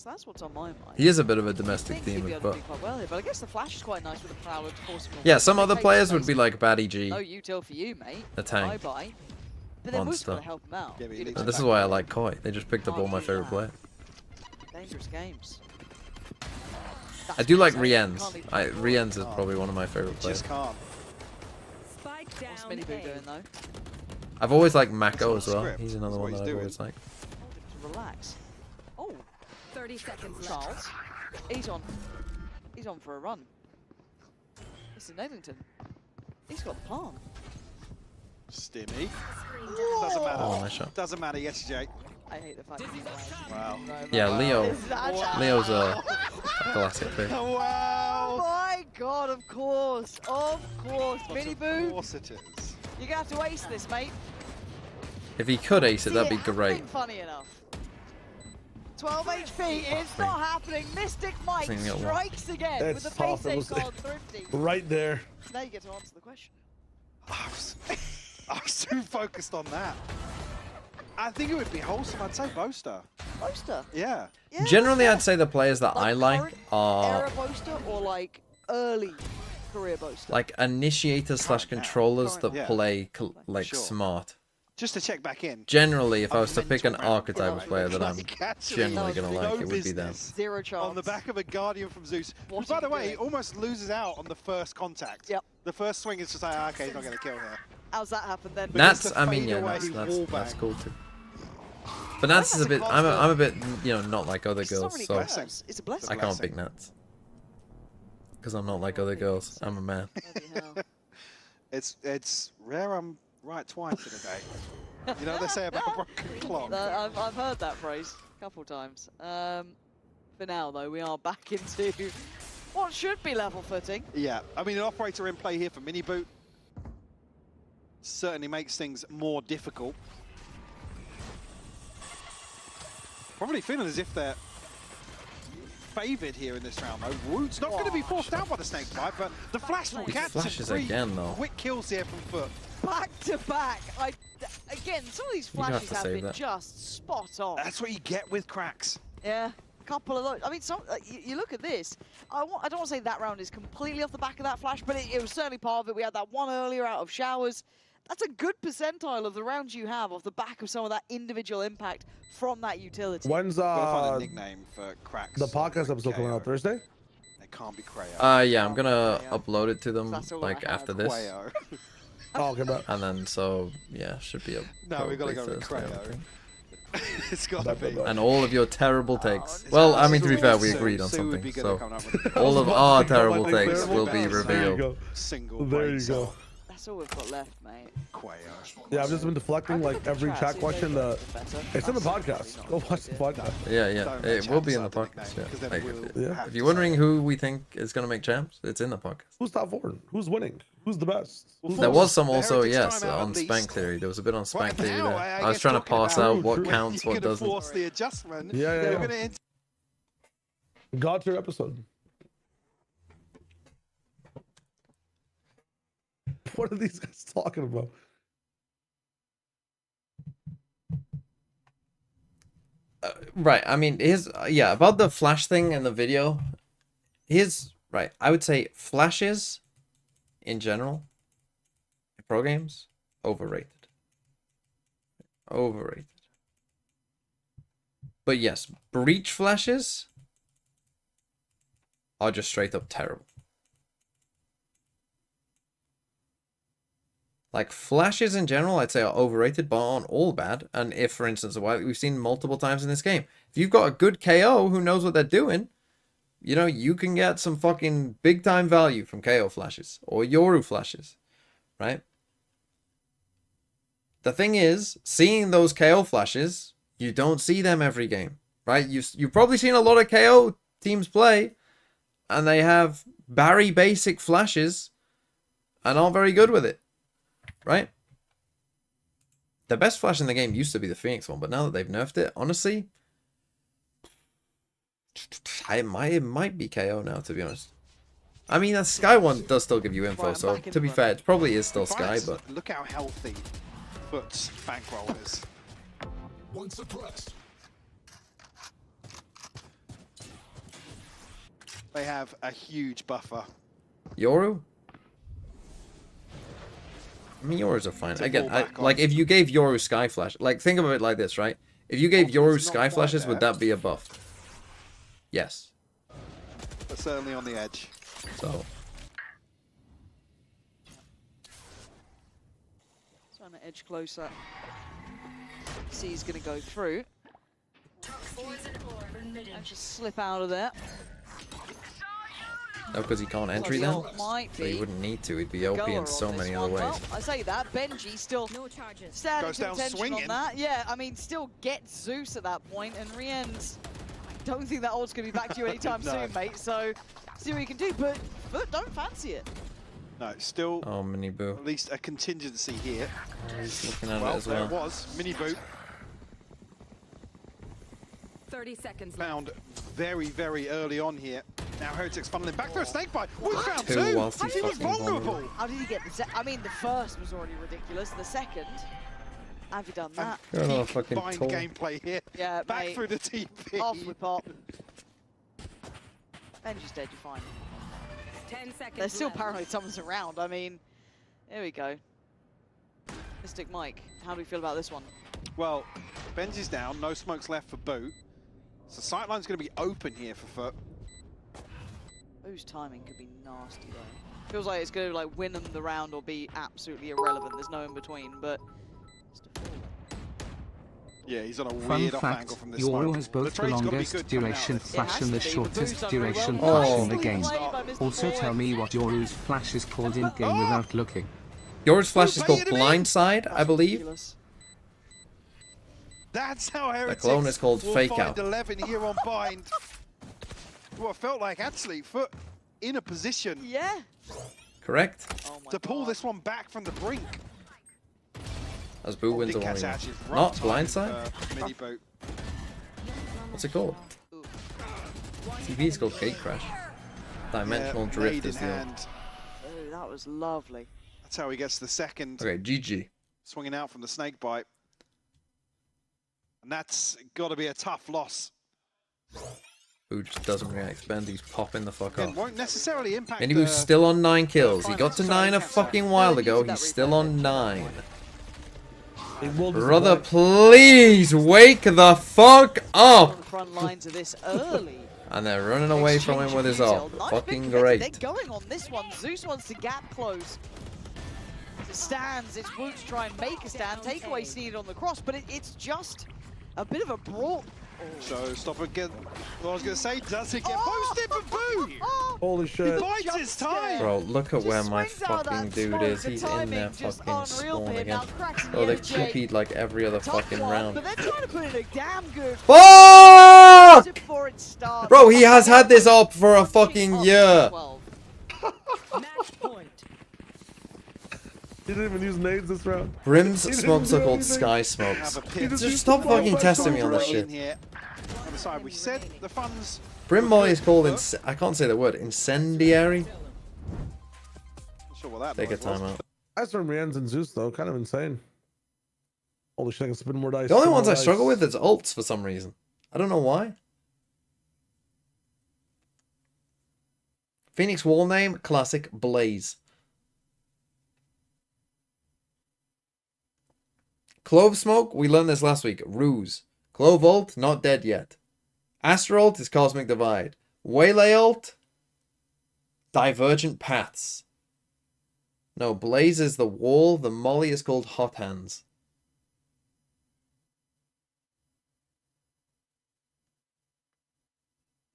C: That's what's on my mind.
A: He is a bit of a
C: I
A: domestic
C: think he'd be
A: demon,
C: able to
A: but
C: do quite well here, but I guess the flash is quite nice with the prowler to force him away.
A: yeah, some
C: They
A: other
C: take
A: players would
C: space.
A: be like Batty G.
C: No util for you, mate.
A: The tank.
C: Bye-bye. But then Woot's
A: Monster.
C: got to help him out.
E: Yeah, but he
C: You'd
E: needs
A: This is
C: expect
A: why I like Koi. They just picked up all my favorite players.
C: dangerous games.
A: I do like
C: Can't
A: Rien's.
C: leave
A: Rien's is probably one of my favorite players.
E: Just can't.
C: What's Mini Boo doing though?
A: I've always liked Mako as well.
E: Script.
A: He's another
E: That's what
A: one
E: he's
A: that I've
E: doing.
A: always liked.
C: To relax. Oh,
B: 30 seconds
C: Charles.
B: left.
C: He's on. He's on for a run. Mr. Nedlington. He's got the palm.
E: Stimmy. Doesn't matter.
A: Oh, nice shot.
E: Doesn't matter. Yes, Jay.
C: I hate the fact that he's away.
E: Wow.
A: Yeah, Leo. Leo's
C: a
A: a classic pick.
C: Oh
E: Wow.
C: my god, of course. Of course. Mini
E: Of
C: Boo,
E: course it is.
C: you're going to have to ace this, mate.
A: If he could ace it, that'd be
C: See, it hasn't
A: great.
C: been funny enough. 12 HP. It's not happening. Mystic Mike strikes again with the face save called Thrifty.
G: Right there.
C: Now you get to answer the question.
E: I was too focused on that. I think it would be wholesome. I'd say Boaster.
C: Boaster?
E: Yeah.
A: Generally, I'd say the players that I like are
C: era Boaster or like early career Boaster?
A: like initiators / controllers that play like
E: Sure.
A: smart.
E: Just to check back in.
A: Generally, if I was to pick an archetype of player that I'm generally going to like, it would be them.
C: Zero chance.
E: On the back of a Guardian from Zeus, who, by the way, almost loses out on the first contact.
C: Yep.
E: The first swing is just like, okay, he's not going to kill here.
C: How's that happen then?
A: Nats, I mean, yeah, that's cool too. But Nats is a bit, I'm a bit, you know, not like other girls, so
C: It's a blessing.
A: I can't pick Nats. Because I'm not like other girls, I'm a man.
E: It's rare I'm right twice in a day. You know what they say about broken clock?
C: I've heard that phrase a couple times. For now, though, we are back into what should be level footing.
E: Yeah, I mean, an operator in play here for Mini Boot certainly makes things more difficult. Probably feeling as if they're favoured here in this round, though. Woot's not going to be forced out by the snake bite, but the flash will catch him.
A: Flashes again, though.
E: Quick kills here from FUT.
C: Back to back. Again, some of these flashes have been just spot on.
E: That's what you get with cracks.
C: Yeah, a couple of those. I mean, you look at this. I don't want to say that round is completely off the back of that flash, but it was certainly part of it. We had that one earlier out of showers. That's a good percentile of the rounds you have off the back of some of that individual impact from that utility.
G: When's
E: find a nickname for cracks?
G: The podcast episode coming out Thursday?
E: It can't be Crayo.
A: Yeah, I'm gonna upload it to them like after this.
E: Crayo.
G: Oh, okay, but
A: and then so yeah, should be up.
E: No, we gotta go with Crayo. It's gotta be.
A: And all of your terrible takes. Well, I mean, to be fair, we agreed on something, so all of our terrible takes will be revealed.
G: There you go.
C: That's all we've got left, mate.
G: Yeah, I've just been deflecting like every chat question. It's in the podcast. Go watch the podcast.
A: Yeah, it will be in the podcast. Yeah. Like, if you're wondering who we think is gonna make champs, it's in the podcast.
G: Who's top 4? Who's winning? Who's the best?
A: There was some also, yes, on Spank Theory. There was a bit on Spank Theory there. I was trying to parse out what counts, what doesn't.
E: Force the adjustment.
G: Yeah. God tier episode. What are these guys talking about?
A: Right, I mean, about the flash thing in the video. Right, I would say flashes, in general, in pro games, overrated. Overrated. But yes, breach flashes are just straight up terrible. Like, flashes in general, I'd say are overrated, but aren't all bad. And if, for instance, we've seen multiple times in this game, if you've got a good KO who knows what they're doing, you know, you can get some fucking big-time value from KO flashes or Yoru flashes, right? The thing is, seeing those KO flashes, you don't see them every game, right? You've probably seen a lot of KO teams play, and they have Barry basic flashes and aren't very good with it. Right? The best flash in the game used to be the Phoenix one, but now that they've nerfed it, honestly, it might be KO now, to be honest. I mean, the Sky one does still give you info, so to be fair, it probably is still Sky, but...
E: Look how healthy FUT's bankroll is.
F: One suppressed.
E: They have a huge buffer.
A: Yoru? I mean, Yorus are fine. Again, like, if you gave Yoru Sky Flash, like, think of it like this, right? If you gave Yoru Sky Flashes, would that be a buff? Yes.
E: But certainly on the edge.
A: So.
C: Trying to edge closer. See, he's going to go through. And just slip out of there.
A: No, because he can't entry then? So he wouldn't need to. He'd be OP in so many other ways.
C: Well, I say that. Benji still standing to attention on that. Yeah, I mean, still gets Zeus at that point. And Rien's, I don't think that ult's going to be back to you anytime soon, mate. So, see what you can do. But don't fancy it.
E: No, still
A: Mini Boo.
E: At least a contingency here.
A: Oh, he's looking at it as well.
E: There it was. Mini Boot.
I: 30 seconds left.
E: Found very, very early on here. Now Heretics funneling back for a snake bite. We found
A: Two
E: two.
A: whilst he's
E: He was
A: fucking
E: vulnerable.
C: How did he get the I mean, the first was already ridiculous. The second, have you done that?
A: You're not
E: Peak
A: fucking
E: fine
A: tall.
E: gameplay here.
C: Yeah,
E: Back
C: mate.
E: through the TP.
C: Off we pop. Benji's dead, you're fine.
I: 10 seconds
C: There's still
I: left.
C: paranoid someone's around. I mean, there we go. Mystic Mike, how do we feel about this one?
E: Well, Benji's down. No smokes left for Boot. So sightline's going to be open here for FUT.
C: Whose timing could be nasty though. Feels like it's going to like win them the round or be absolutely irrelevant. There's no in between, but it's a fool.
E: Yeah, he's on a
D: Fun
E: weird off angle
D: fact,
E: from this
D: Yoru
E: smoke.
D: has both the
E: trade's gotta be
D: longest
E: good coming out
D: duration
E: of this.
D: flash and the
C: It has to be, but
D: shortest
C: Boo's done very
D: duration
C: well.
D: flash in the
C: Nicely
D: game.
C: played by Mr.
D: Also tell me what Yoru's flash is called in game without looking.
A: Yours flash is called
E: baited him in.
A: Blindside, I believe.
C: Ridiculous.
E: That's how Heretics
A: clone is called
E: will
A: Fake
E: find
A: Out.
E: 11 here on bind. What felt like actually FUT in a position
C: Yeah.
A: Correct?
C: Oh my
E: to pull
C: God.
E: this one back from the brink.
A: As Boo wins the
E: Did catch
A: one.
E: actually
A: Not
E: rough
A: Blindside?
E: mini boat.
A: What's it called?
C: Ooh.
A: TV is called Gate Crash. Dimensional
E: Yeah,
A: Drift
E: made
A: is
E: in
A: the old.
E: hand.
C: Oh, that was lovely.
E: That's how he gets the second.
A: Okay, GG.
E: Swinging out from the snake bite. And that's got to be a tough loss.
A: Boo just doesn't react. Bendy's popping the fuck
E: It
A: off.
E: won't necessarily impact
A: Minnie Boo's still on 9 kills. He got to 9 a fucking while ago. He's still on 9.
G: It will
A: Brother,
G: disappoint.
A: please wake the fuck
C: On
A: up!
C: the front lines of this early.
A: And they're running away from him with his ult.
C: Nice
A: Fucking
C: big defense.
A: great.
C: They're going on this one. Zeus wants to gap close. It stands. It's Woot to try and make a stand. Takeaway needed on the cross, but it's just a bit of a brawl.
E: So stop again. What I was going to say, does it get posted for Boo?
G: Holy shit.
E: Bites his time.
A: Bro, look at where my
C: swings out
A: fucking
C: that
A: dude
C: smoke.
A: is.
C: The
A: He's in
C: timing
A: there
C: just
A: fucking
C: unreal
A: spawn
C: for him.
A: again.
C: Now cracks the
A: Oh, they've
C: energy.
A: TP'd like every other
C: Tough
A: fucking
C: one,
A: round.
C: But they're trying to put in a damn good
A: Fuck!
C: before it starts.
A: Bro, he has had this up for a fucking year.
C: 12.
I: Match point.
G: He didn't even use nades this round.
A: Brim's
G: He didn't
A: smokes
G: do
A: are called
G: anything.
A: Sky
E: Have
A: Smokes.
E: a pin.
A: Just stop fucking testing me on this shit.
E: In here. On the side, we said the funds.
A: Brim Molly is called I can't say the word. Incendiary?
E: Not sure what that
A: Take a
E: noise was.
A: timeout.
G: That's from Rian's and Zeus though, kind of insane. Holy shit, I can spin more dice.
A: The only
G: spin
A: ones
G: more
A: I
G: dice.
A: struggle with is ults for some reason. I don't know why. Phoenix wall name, classic Blaze. Clove smoke, we learned this last week. Ruse. Clove ult, not dead yet. Astra ult is Cosmic Divide. Waylay ult, Divergent Paths. No, Blaze is the wall. The molly is called Hot Hands.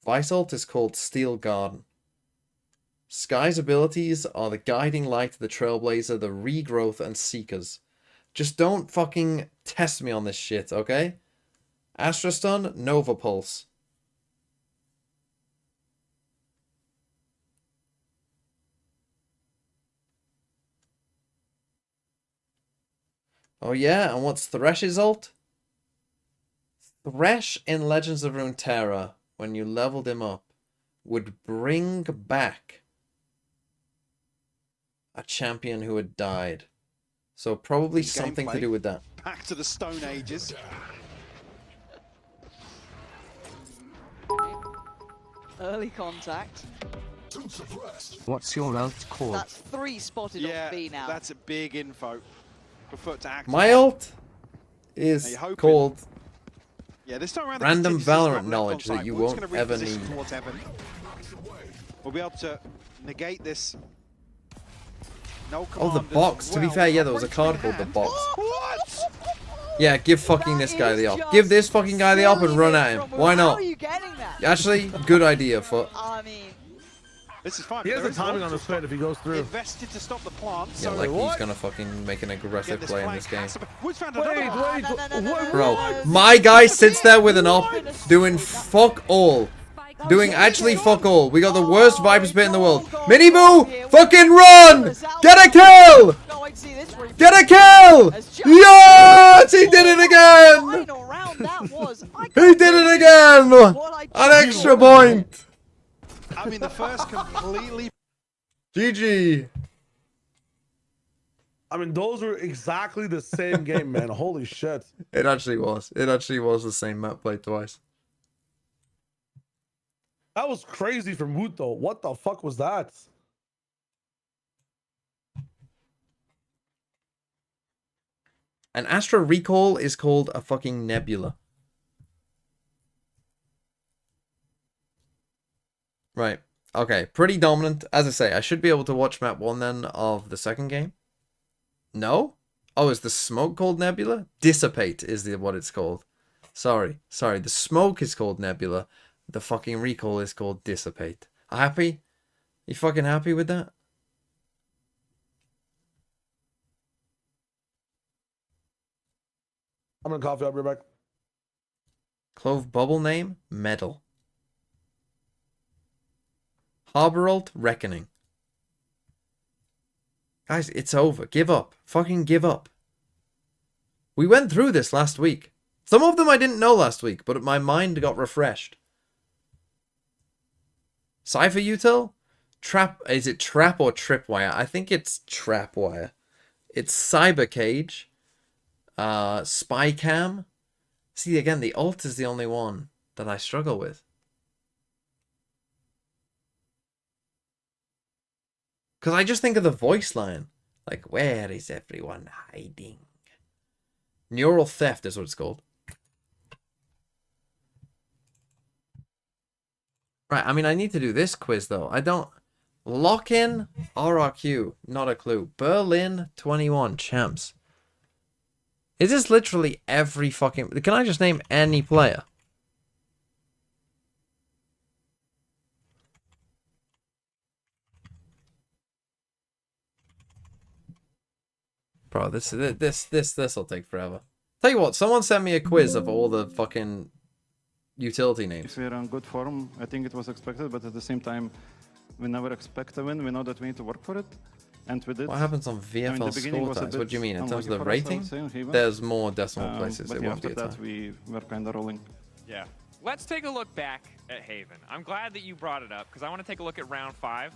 A: Vice ult is called Steel Garden. Sky's abilities are the Guiding Light, the Trailblazer, the Regrowth, and Seekers. Just don't fucking test me on this shit, okay? Astra Stun, Nova Pulse. Oh yeah, and what's Thresh's ult? Thresh in Legends of Runeterra, when you leveled him up, would bring back a champion who had died. So probably something to
E: Gameplay.
A: do with that.
E: Back to the Stone Ages.
C: Early contact.
D: What's your ult called?
C: That's 3 spotted
E: Yeah,
C: on B now.
E: that's a big info for FUT to act.
A: My ult
E: Now
A: is
E: you're hoping-
A: called
E: Yeah, this time around the
A: Random
E: contingency's not
A: Valorant
E: left
A: knowledge
E: on
A: that
E: site.
A: you
E: Wood's
A: won't
E: gonna
A: ever
E: reposition
A: need.
E: towards Evan. We'll be able to negate this. No
A: Oh, the
E: commanders
A: box.
E: as
A: To be
E: well.
A: fair, yeah, there was a
E: Breaks
A: card
E: in
A: called the
E: hand.
A: box.
E: What?
A: Yeah, give fucking this guy the op. Give this fucking guy the op and run at him. Why
C: How
A: not?
C: are you getting that?
A: Actually, good idea, FUT.
C: I mean,
E: This is fine.
G: He has
E: There
G: the
E: is
G: timing
E: one
G: on his spin if he goes through.
E: invested to stop the plant.
A: Yeah,
E: So
A: like he's
G: what?
A: gonna fucking make an
E: get
A: aggressive
E: this
A: play in
E: flank
A: this game.
E: has to- Wood's found
G: Wait,
E: another one.
G: wait,
A: Bro, my guy sits there with an op, doing fuck all. Doing actually fuck all. We got the worst Viper spit in the world. Mini Boo, fucking run! Get a kill!
C: no, I'd see this replay.
A: Get a kill! Yes! He did it again!
C: Final round and that was...
A: He did it again! An extra point!
E: I mean, the first completely...
A: GG.
G: I mean, those were exactly the same game, man. Holy shit.
A: It actually was. It actually was the same map played twice.
G: That was crazy from Woot, though. What the fuck was that?
A: An Astra Recall is called a fucking nebula. Right. Okay. Pretty dominant. As I say, I should be able to watch map 1 then of the second game. No? Oh, is the smoke called nebula? Dissipate is what it's called. Sorry. The smoke is called nebula. The fucking recall is called dissipate. Happy? You fucking happy with that?
G: I'm gonna coffee. I'll be right back.
A: Clove bubble name? Medal. Harboralt Reckoning. Guys, it's over. Give up. Fucking give up. We went through this last week. Some of them I didn't know last week, but my mind got refreshed. Cypher Util? Trap. Is it trap or tripwire? I think it's trapwire. It's Cyber Cage. Spy Cam. See, again, the ult is the only one that I struggle with. Because I just think of the voice line. Like, where is everyone hiding? Neural theft is what it's called. Right, I mean, I need to do this quiz, though. I don't... Lock in RRQ. Not a clue. Berlin 21 champs. Is this literally every fucking... Can I just name any player? Bro, this will take forever. Tell you what, someone sent me a quiz of all the fucking utility names.
J: If we're on good form, I think it was expected, but at the same time, we never expect a win. We know that we need to work for it, and we did.
A: What happens on VFL score times? What do you mean? In terms of the rating? There's more decimal places.
J: But
A: it
J: yeah,
A: won't be
J: after
A: a
J: that,
A: tie.
J: we were kind of rolling.
F: Yeah. Let's take a look back at Haven. I'm glad that you brought it up, because I want to take a look at round 5.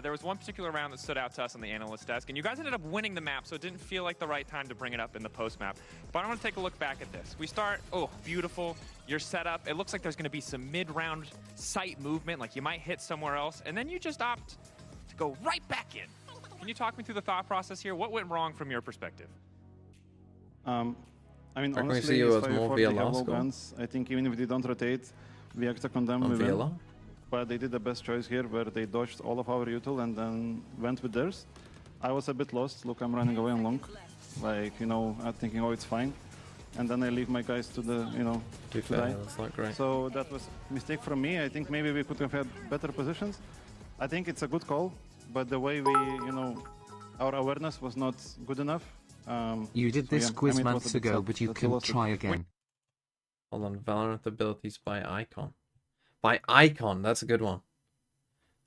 F: There was one particular round that stood out to us on the analyst desk, and you guys ended up winning the map, so it didn't feel like the right time to bring it up in the post-map. But I want to take a look back at this. We start, oh, beautiful, your setup. It looks like there's going to be some mid-round sight movement, like you might hit somewhere else, and then you just opt to go right back in. Can you talk me through the thought process here? What went wrong from your perspective?
J: I mean,
A: Honestly,
J: honestly,
A: you
J: it's
A: was more
J: 5v4, they have
A: VLR
J: low
A: score?
J: guns. I think even if they don't rotate, we act on them,
A: On
J: we win.
A: VLR?
J: But they did the best choice here, where they dodged all of our util and then went with theirs. I was a bit lost. Look, I'm running away on long. Like, you know, I'm thinking, oh, it's fine. And then I leave my guys to the, you know,
A: To be fair, that's not great.
J: So that was a mistake from me. I think maybe we could have had better positions. I think it's a good call, but the way we, you know, our awareness was not good enough.
D: You did this quiz months ago, but you can try again.
A: Hold on, Valorant abilities by icon. By icon, that's a good one.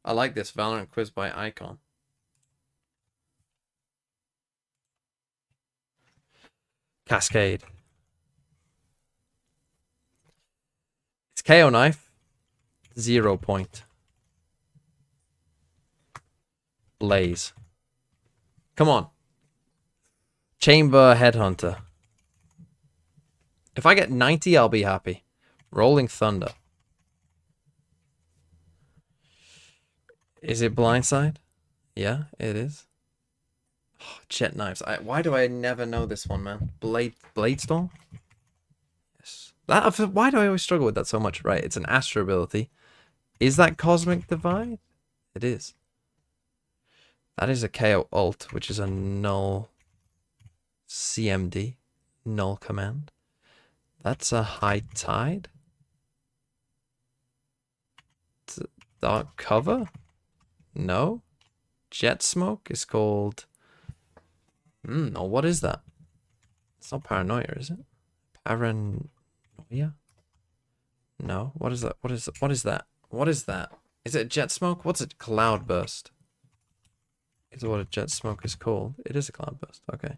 A: I like this Valorant quiz by icon. Cascade. It's KO knife. 0 point. Blaze. Come on. Chamber Headhunter. If I get 90, I'll be happy. Rolling Thunder. Is it Blindside? Yeah, it is. Oh, Jet Knives. Why do I never know this one, man? Blade Storm? Yes. Why do I always struggle with that so much? Right, it's an Astro ability. Is that Cosmic Divide? It is. That is a KO ult, which is a null CMD. Null command. That's a High Tide. Dark Cover? No. Jet Smoke is called... no, what is that? It's not Paranoia, is it? Paranoia? No. What is that? What is that? What is that? Is it Jet Smoke? What's it? Cloudburst. Is what a Jet Smoke is called. It is a Cloudburst. Okay.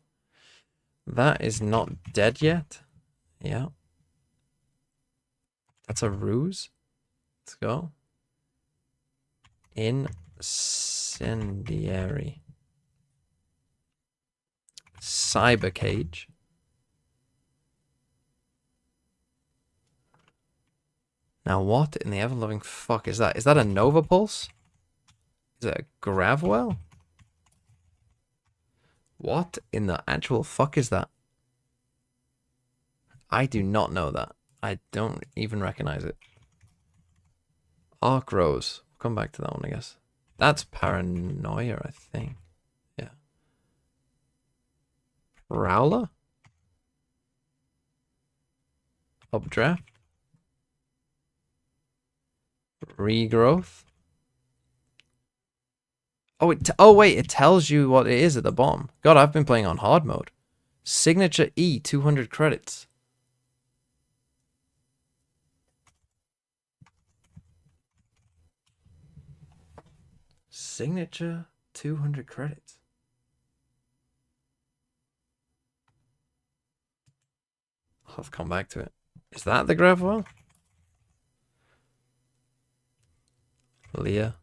A: That is not dead yet. Yeah. That's a ruse. Let's go. Incendiary. Cyber cage. Now what in the ever-loving fuck is that? Is that a Nova Pulse? Is it a Gravwell? What in the actual fuck is that? I do not know that. I don't even recognize it. Arc Rose. Come back to that one, I guess. That's Paranoia, I think. Yeah. Prowler? Updraft? Regrowth? Oh wait, it tells you what it is at the bottom. God, I've been playing on hard mode. Signature E, 200 credits. Signature, 200 credits. I'll have to come back to it. Is that the Gravwell? Leah.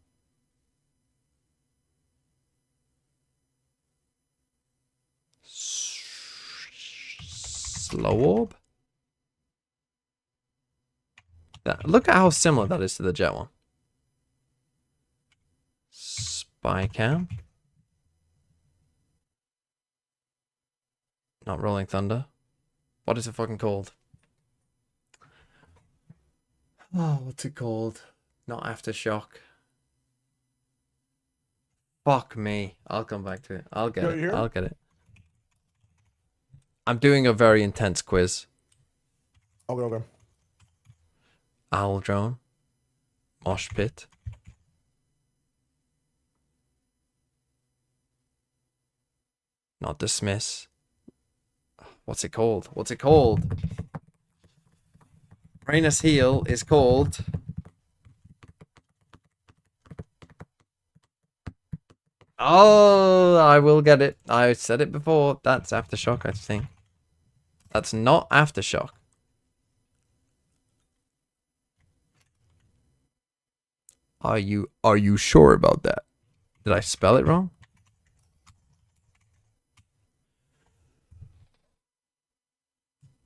A: Slow Orb? Look at how similar that is to the Jet one. Spycam. Not Rolling Thunder. What is it fucking called? Oh, what's it called? Not Aftershock. Fuck me. I'll come back to it. I'll get it. I'll get it. I'm doing a very intense quiz.
G: Okay.
A: Owl Drone. Mosh Pit. Not Dismiss. What's it called? What's it called? Rainus Heal is called... Oh, I will get it. I said it before. That's Aftershock, I think. That's not Aftershock. Are you sure about that? Did I spell it wrong?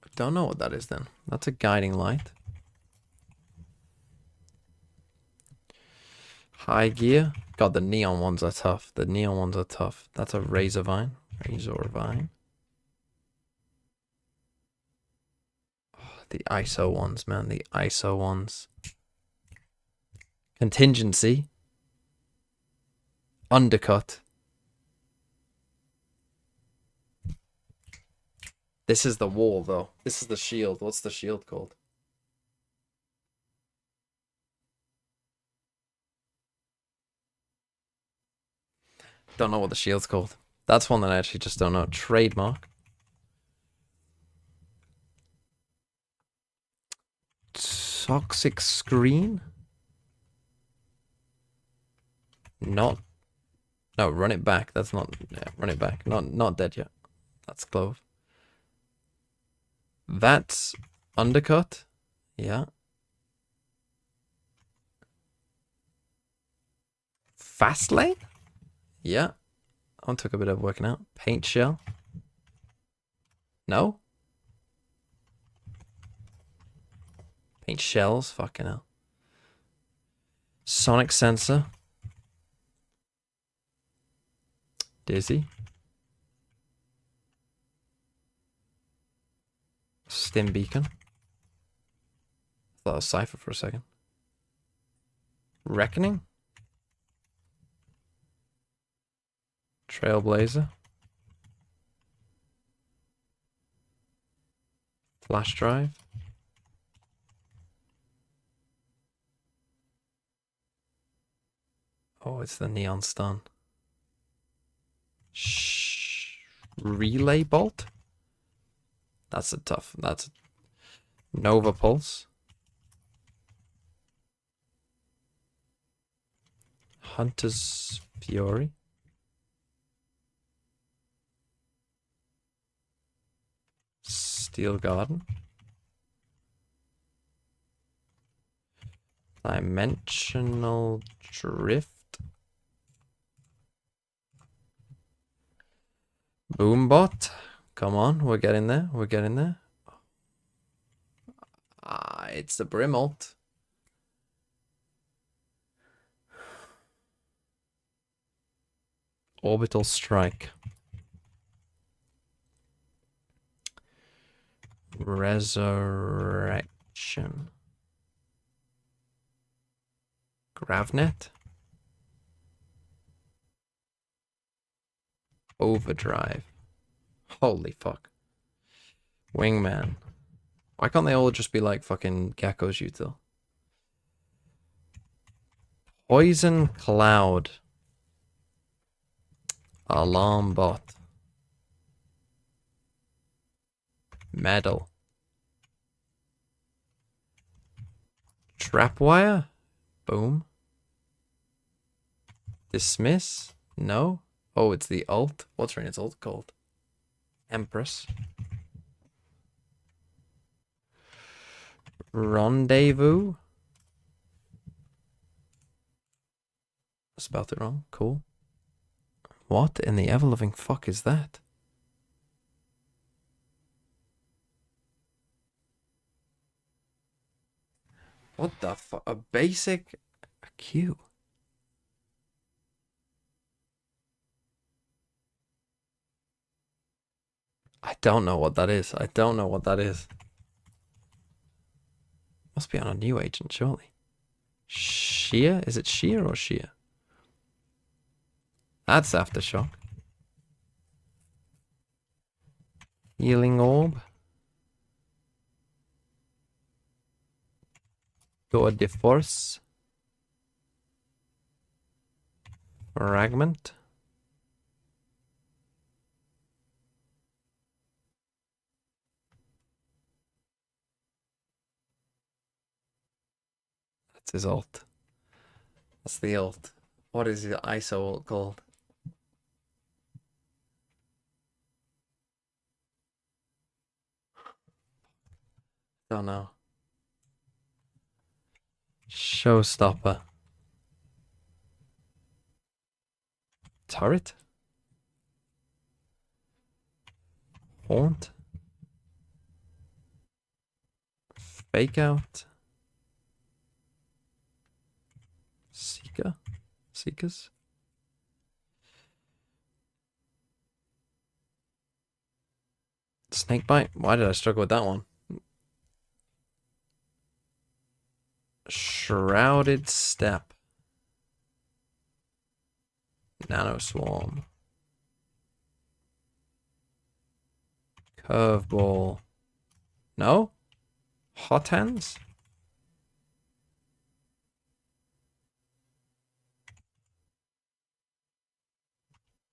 A: I don't know what that is then. That's a guiding light. High gear. God, the neon ones are tough. The neon ones are tough. That's a Razorvine. Razorvine. Oh, the ISO ones, man. The ISO ones. Contingency. Undercut. This is the wall, though. This is the shield. What's the shield called? Don't know what the shield's called. That's one that I actually just don't know. Trademark. Toxic Screen? Not... No, Run It Back. That's not... Yeah, Run It Back. Not dead yet. That's Clove. That's Undercut. Yeah. Fastlane? Yeah. That one took a bit of working out. Paint Shell. No? Paint Shells? Fucking hell. Sonic Sensor. Dizzy. Stim Beacon. Thought it was Cypher for a second. Reckoning. Trailblazer. Flash Drive. Oh, it's the Neon Stun. Relay Bolt? That's a tough. That's Nova Pulse. Hunter's Fury. Steel Garden. Dimensional drift. Boombot. Come on, we're getting there. We're getting there. Ah, it's the Brim ult. Orbital strike. Resurrection. Gravnet. Overdrive. Holy fuck. Wingman. Why can't they all just be like fucking Gecko's util? Poison Cloud. Alarm Bot. Medal. Trapwire? Boom. Dismiss? No. Oh, it's the ult. What's Reyna's ult called? Empress. Rendezvous? Spelled it wrong. Cool. What in the ever-loving fuck is that? What the fuck? A basic Q. I don't know what that is. I don't know what that is. Must be on a new agent, surely. Sheer? Is it sheer or sheer? That's Aftershock. Healing Orb. Tour de Force. Fragment. That's his ult. That's the ult. What is the ISO ult called? Don't know. Showstopper. Turret? Haunt? Fake out? Seeker? Seekers? Snakebite? Why did I struggle with that one? Shrouded Step. Nano Swarm. Curveball. No? Hot Hands?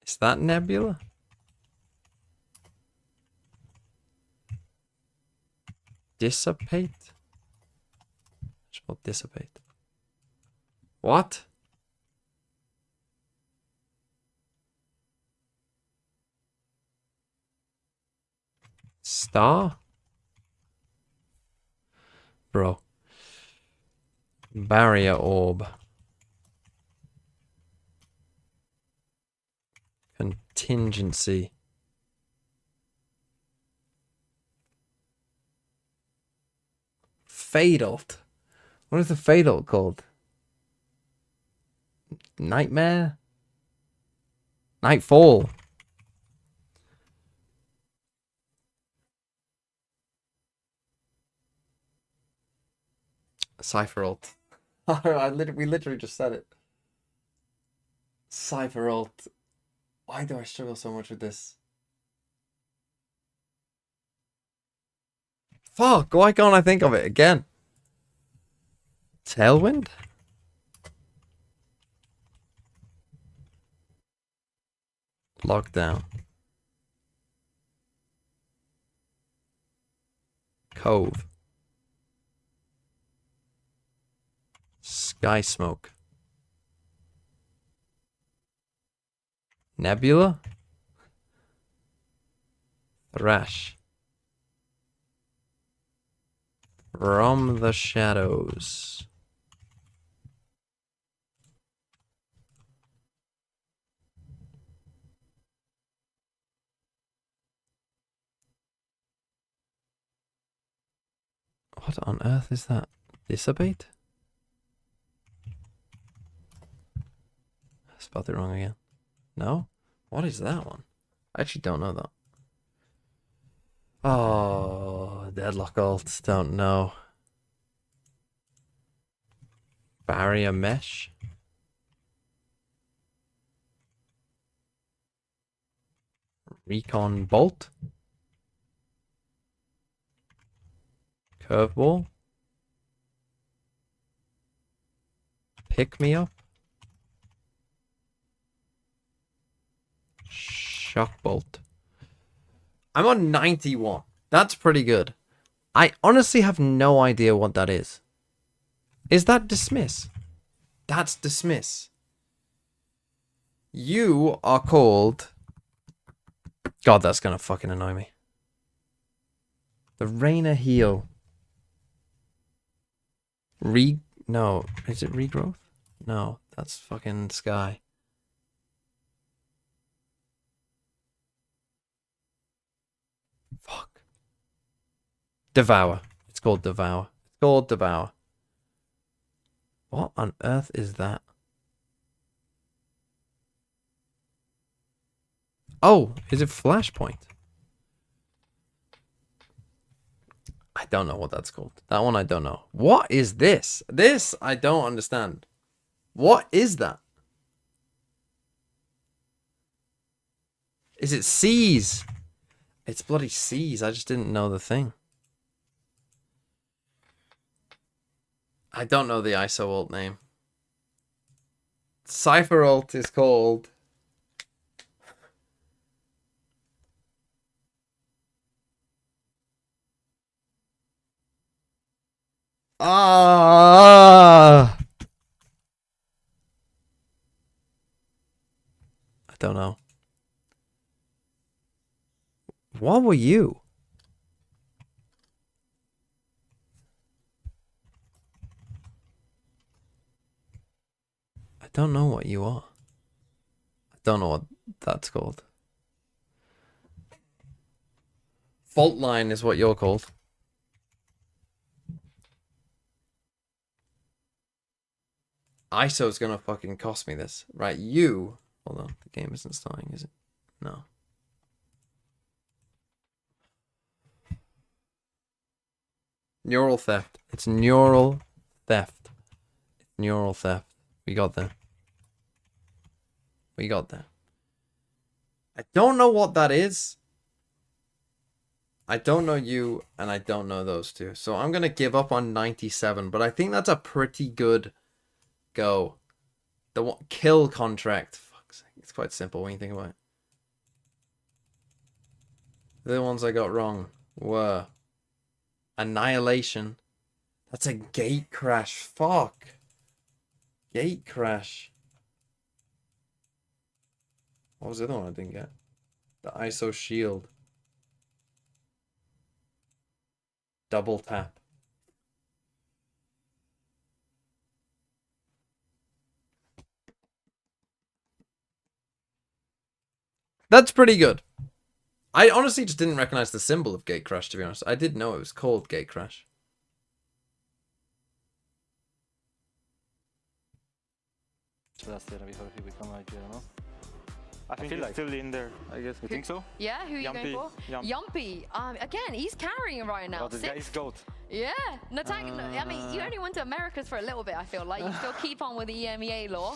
A: Is that Nebula? Dissipate? Spelled dissipate. What? Star? Bro. Barrier Orb. Contingency. Fade ult. What is the fade ult called? Nightmare? Nightfall. Cypher ult. We literally just said it. Cypher ult. Why do I struggle so much with this? Fuck, why can't I think of it again? Tailwind? Lockdown. Cove. Sky Smoke. Nebula? Thrash. From the Shadows. What on earth is that? Dissipate? I spelled it wrong again. No? What is that one? I actually don't know that. Oh, Deadlock ult. Don't know. Barrier mesh. Recon bolt. Curveball. Pick me up. Shock bolt. I'm on 91. That's pretty good. I honestly have no idea what that is. Is that dismiss? That's dismiss. You are called... God, that's gonna fucking annoy me. The Rainer heal. No. Is it regrowth? No, that's fucking Sky. Fuck. Devour. It's called Devour. It's called Devour. What on earth is that? Oh, is it Flashpoint? I don't know what that's called. That one I don't know. What is this? This I don't understand. What is that? Is it Seize? It's bloody Seize. I just didn't know the thing. I don't know the ISO ult name. Cypher ult is called... I don't know. What were you? I don't know what you are. I don't know what that's called. Fault line is what you're called. ISO's gonna fucking cost me this. Right, you... Hold on, the game isn't starting, is it? No. Neural theft. It's neural theft. Neural theft. We got there. We got there. I don't know what that is. I don't know you, and I don't know those two. So I'm gonna give up on 97, but I think that's a pretty good... go. The one kill contract. Fuck's sake. It's quite simple when you think about it. The ones I got wrong were Annihilation. That's a gate crash. Fuck. Gate crash. What was the other one I didn't get? The ISO shield. Double tap. That's pretty good. I honestly just didn't recognize the symbol of gate crash, to be honest. I did know it was called gate crash.
K: Last year before he become IGL, no?
L: I think he's still in there, I guess.
K: You think so?
B: Yeah, who are you going for? Yumpy. Again, he's carrying right now.
K: Oh, this guy is GOAT.
B: Yeah. No, I mean, you only went to Americas for a little bit, I feel like. You still keep on with the EMEA lore.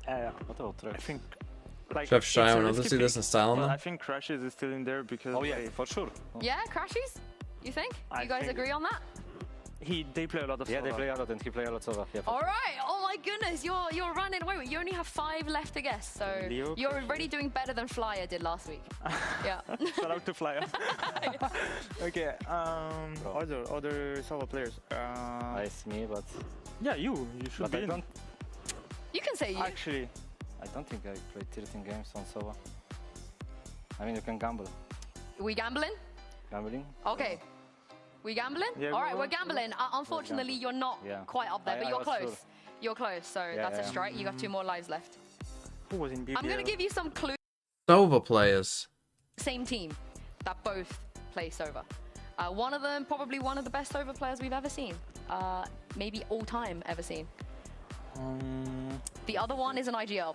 K: I think...
L: Like,
A: Should I have Shire and do this in style now?
L: I think Crashes is still in there because...
K: Oh yeah, for sure.
B: Yeah, Crashes? You think? Do you guys agree on that?
L: They play a lot of Sova.
K: Yeah, they play a lot and he play a lot of Sova. Yeah,
B: all right. Oh my goodness, you're running away. You only have 5 left to guess, so
L: Leo,
B: you're already doing better than Flyer did last week. Yeah.
L: Shout out to Flyer. Okay. Other Sova players.
K: It's me, but
L: yeah, you should be in.
B: You can say you.
L: Actually,
K: I don't think I played 13 games on Sova. I mean, you can gamble.
B: We gambling?
K: Gambling?
B: Okay. We gambling?
L: Yeah,
B: all right, we're gambling. Unfortunately, you're not quite up there, but you're close.
K: Sure.
B: You're close, so that's a strike. You have 2 more lives left.
L: Who was in BBL?
B: I'm going to give you some clues.
A: Sova players.
B: Same team that both play Sova. One of them, probably one of the best over players we've ever seen. Maybe all time ever seen. The other one is an IGL.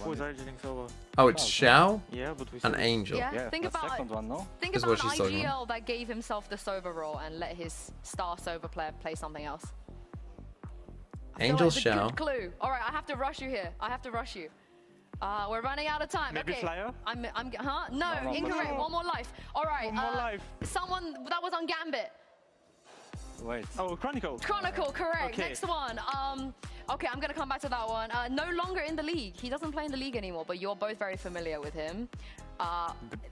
L: Who is Argentine Sova?
A: Oh, it's Xiao?
L: Yeah, but we
A: An Angel.
C: Yeah,
B: think about
K: second one, no?
B: Think
A: Is
B: about
A: what
B: an
A: she's talking
B: IGL that gave himself the Sova role and let his star Sova player play something else.
A: Angel
B: It's a
A: Xiao.
B: good clue. All right, I have to rush you here. I have to rush you. We're running out of time.
L: Maybe
B: okay.
L: Flyer?
B: Huh? No,
K: No,
B: incorrect.
L: no.
B: One more life. All right.
L: One more life.
B: Someone that was on Gambit.
K: Wait.
L: Oh, Chronicle.
B: Chronicle, correct.
L: Okay.
B: Next one. Okay, I'm gonna come back to that one. No longer in the league. He doesn't play in the league anymore, but you're both very familiar with him.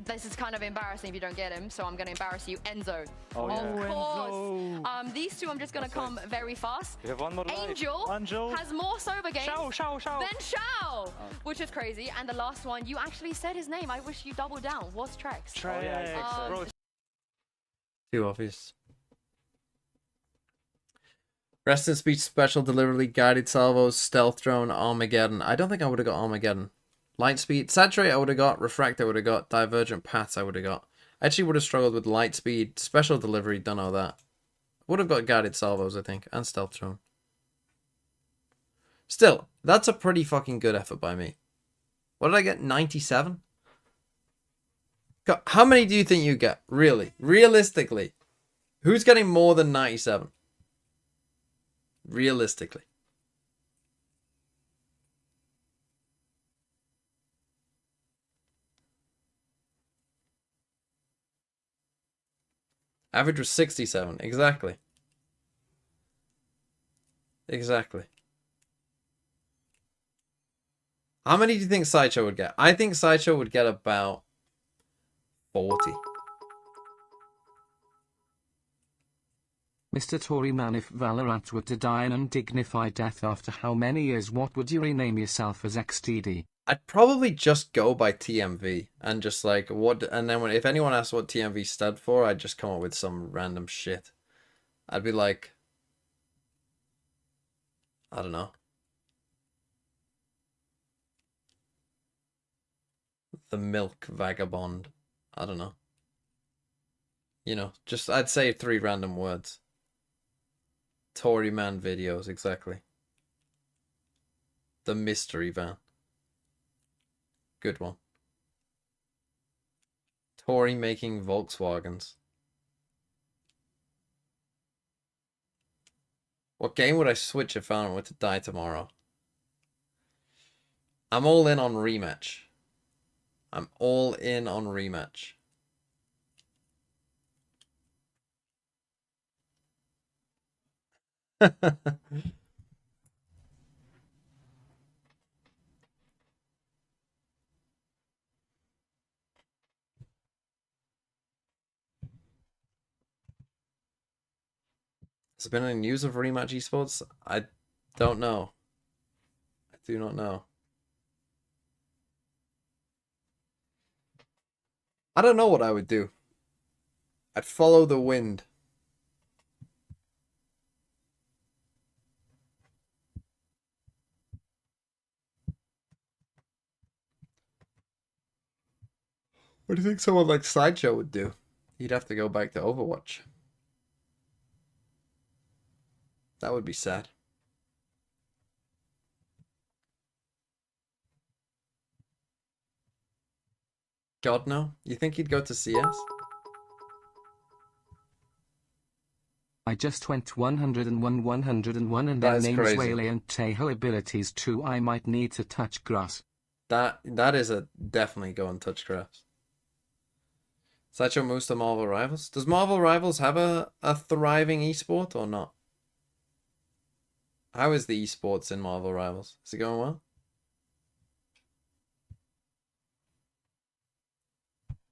B: This is kind of embarrassing if you don't get him, so I'm gonna embarrass you. Enzo.
K: Oh, yeah.
B: Of course.
L: Enzo.
B: These two I'm just gonna come very fast.
K: You have one more life.
B: Angel has more sober games
L: Shao.
B: than Shao, which is crazy. And the last one, you actually said his name. I wish you doubled down. What's Trex?
L: Trex. Bro,
A: Too obvious. Rest in speech, special delivery, guided salvos, stealth drone, Armageddon. I don't think I would have got Armageddon. Light speed, saturate I would have got, refract I would have got, divergent paths I would have got. I actually would have struggled with light speed, special delivery, don't know that. Would have got guided salvos, I think, and stealth drone. Still, that's a pretty fucking good effort by me. What did I get? 97? How many do you think you get? Really? Realistically? Who's getting more than 97? Realistically. Average was 67. Exactly. Exactly. How many do you think Sideshow would get? I think Sideshow would get about 40.
D: Mr. Toryman, if Valorant were to die an undignified death after how many years, what would you rename yourself as XTD?
A: I'd probably just go by TMV and just like what, and then if anyone asks what TMV stood for, I'd just come up with some random shit. I'd be like, I don't know. The Milk Vagabond. I don't know. You know, just I'd say 3 random words. Tory Man videos, exactly. The Mystery Van. Good one. Tory making Volkswagens. What game would I switch if I were to die tomorrow? I'm all in on rematch. I'm all in on rematch. Has there been any news of rematch esports? I don't know. I do not know. I don't know what I would do. I'd follow the wind. What do you think someone like Sideshow would do? He'd have to go back to Overwatch. That would be sad. God, no? You think he'd go to CS?
D: I just went 101, 101 and
A: That
D: their
A: is
D: names
A: crazy.
D: Waylay and Tejo abilities too. I might need to touch grass.
A: That is a definitely go and touch grass. Sideshow moves to Marvel Rivals. Does Marvel Rivals have a thriving esport or not? How is the esports in Marvel Rivals? Is it going well?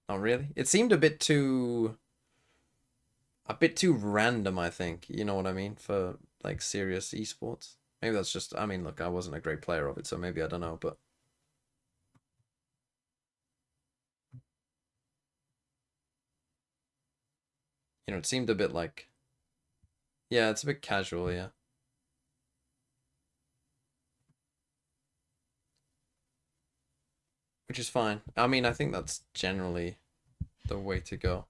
A: Not really. It seemed a bit too random, I think. You know what I mean? For like serious esports. Maybe that's just, I mean, look, I wasn't a great player of it, so maybe I don't know, but you know, it seemed a bit like, yeah, it's a bit casual, yeah. Which is fine. I mean, I think that's generally the way to go.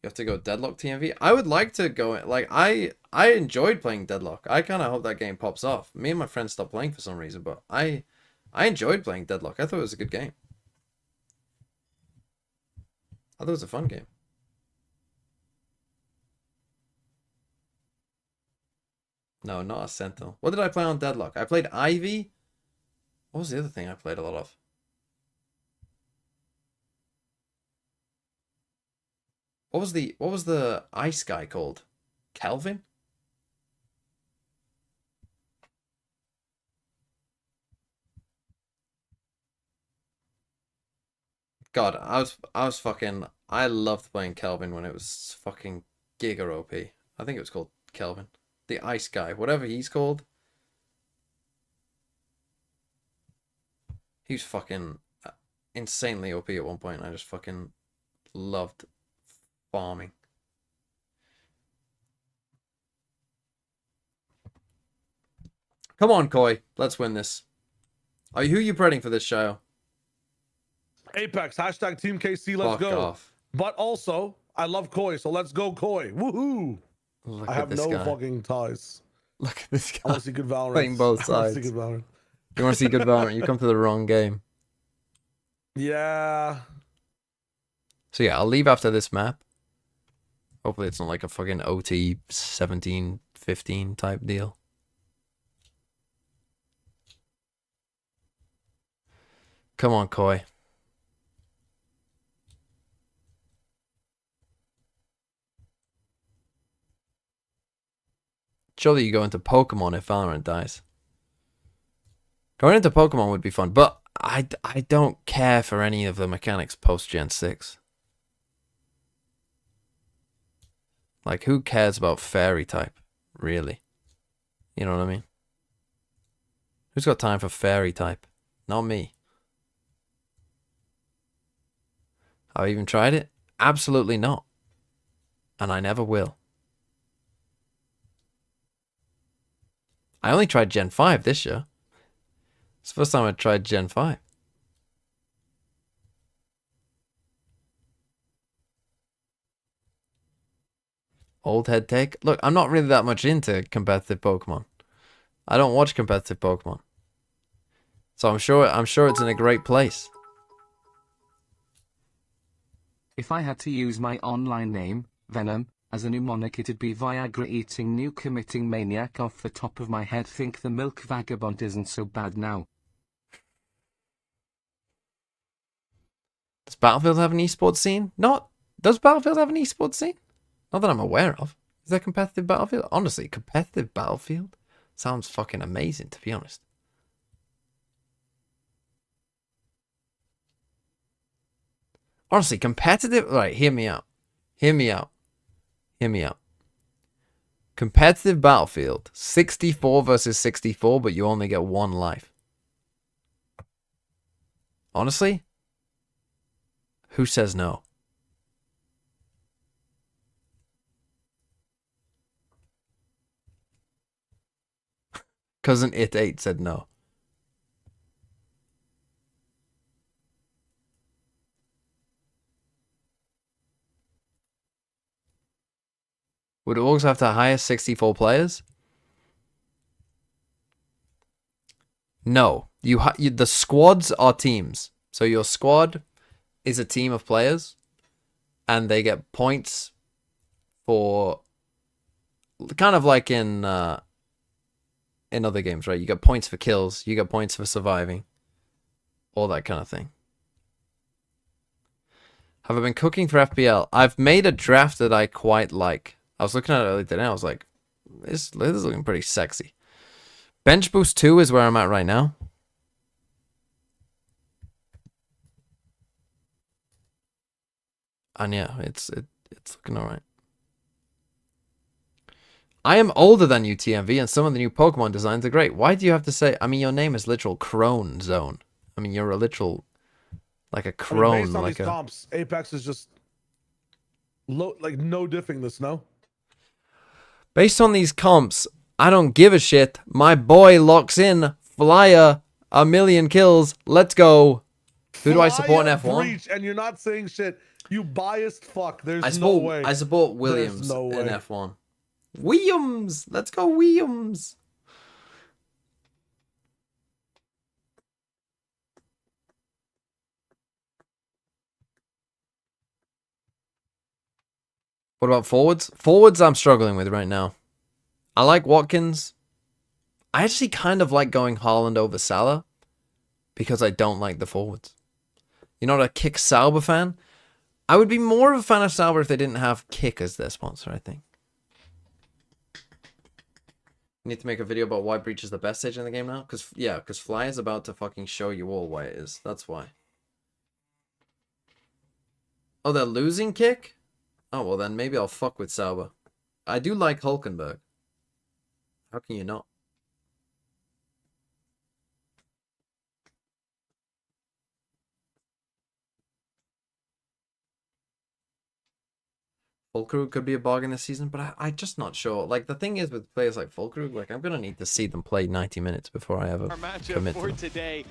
A: You have to go Deadlock TMV. I would like to go, like, I enjoyed playing Deadlock. I kind of hope that game pops off. Me and my friends stopped playing for some reason, but I enjoyed playing Deadlock. I thought it was a good game. I thought it was a fun game. No, not a Sentinel. What did I play on Deadlock? I played Ivy. What was the other thing I played a lot of? What was the ice guy called? Kelvin? God, I loved playing Kelvin when it was fucking giga OP. I think it was called Kelvin. The ice guy, whatever he's called. He was fucking insanely OP at one point. I just fucking loved farming. Come on, Koi. Let's win this. Who are you betting for this show?
G: Apeks, hashtag Team KC, let's go.
A: Off.
G: But also, I love Koi, so let's go Koi. Woohoo! I have no fucking ties.
A: Look at this guy.
G: I want to see good Valorant.
A: Playing both sides.
G: You want
A: to see good Valorant, you come to the wrong game.
G: Yeah.
A: So yeah, I'll leave after this map. Hopefully it's not like a fucking OT 17-15 type deal. Come on, Koi. Surely you go into Pokemon if Valorant dies. Going into Pokemon would be fun, but I don't care for any of the mechanics post Gen 6. Like, who cares about Fairy type, really? You know what I mean? Who's got time for Fairy type? Not me. Have I even tried it? Absolutely not. And I never will. I only tried Gen 5 this year. It's the first time I tried Gen 5. Old head take. Look, I'm not really that much into competitive Pokemon. I don't watch competitive Pokemon. So I'm sure it's in a great place.
D: If I had to use my online name, Venom, as a mnemonic, it'd be Viagra eating new committing maniac. Off the top of my head, think the milk vagabond isn't so bad now.
A: Does Battlefield have an esports scene? Does Battlefield have an esports scene? Not that I'm aware of. Is there competitive Battlefield? Honestly, competitive Battlefield sounds fucking amazing, to be honest. Honestly, competitive... Right, hear me out. Hear me out. Hear me out. Competitive Battlefield. 64 versus 64, but you only get one life. Honestly? Who says no? Cousin It 8 said no. Would Orgs have to hire 64 players? No. The squads are teams. So your squad is a team of players, and they get points for kind of like in other games, right? You get points for kills, you get points for surviving, all that kind of thing. Have I been cooking for FPL? I've made a draft that I quite like. I was looking at it earlier today, and I was like, this is looking pretty sexy. Bench Boost 2 is where I'm at right now. And yeah, it's looking alright. I am older than you, TMV, and some of the new Pokemon designs are great. Why do you have to say... I mean, your name is literal Crone Zone. I mean, you're a literal... Like a crone.
G: Based on these comps, Apeks is just... like, no diffing this, no?
A: Based on these comps, I don't give a shit. My boy locks in. Flyer, 1,000,000 kills. Let's go. Who do I support in F1?
G: Breach, and you're not saying shit. You biased fuck. There's
A: I
G: no
A: support,
G: way.
A: I support Williams
G: no
A: in
G: way.
A: F1. Williams! Let's go Williams! What about forwards? Forwards I'm struggling with right now. I like Watkins. I actually kind of like going Haaland over Salah because I don't like the forwards. You're not a Kick Sauber fan? I would be more of a fan of Sauber if they didn't have Kick as their sponsor, I think. Need to make a video about why Breach is the best stage in the game now? Because Fly is about to fucking show you all why it is. That's why. Oh, they're losing Kick? Oh, well then maybe I'll fuck with Sauber. I do like Hulkenberg. How can you not? Fulkrug could be a bargain this season, but I'm just not sure. Like, the thing is with players like Fulkrug, like, I'm going to need to see them play 90 minutes before I ever
M: Our matchup
A: commit to
M: for
A: them.
M: today.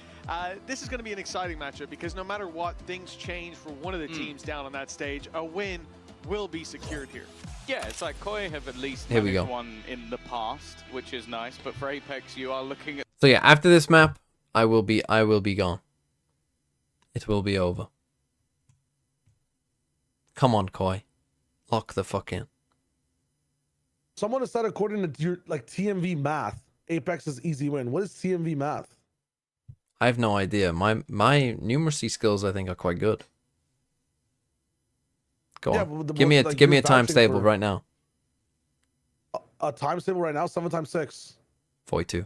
M: This is going to be an exciting matchup because no matter what, things change for one of the teams down on that stage. A win will be secured here.
N: Yeah, it's like Koi have at least
A: Here we
N: managed
A: go.
N: one in the past, which is nice. But for Apeks, you are looking at
A: So yeah, after this map, I will be gone. It will be over. Come on, Koi. Lock the fuck in.
G: Someone has said according to your like TMV math, Apeks is easy win. What is TMV math?
A: I have no idea. My numeracy skills, I think, are quite good. Go
G: Yeah,
A: on.
G: but the
A: Give me a
G: most, like,
A: give me a
G: you're
A: times
G: vouching
A: table
G: for-
A: right now.
G: A times table right now, 7 times 6.
A: 42.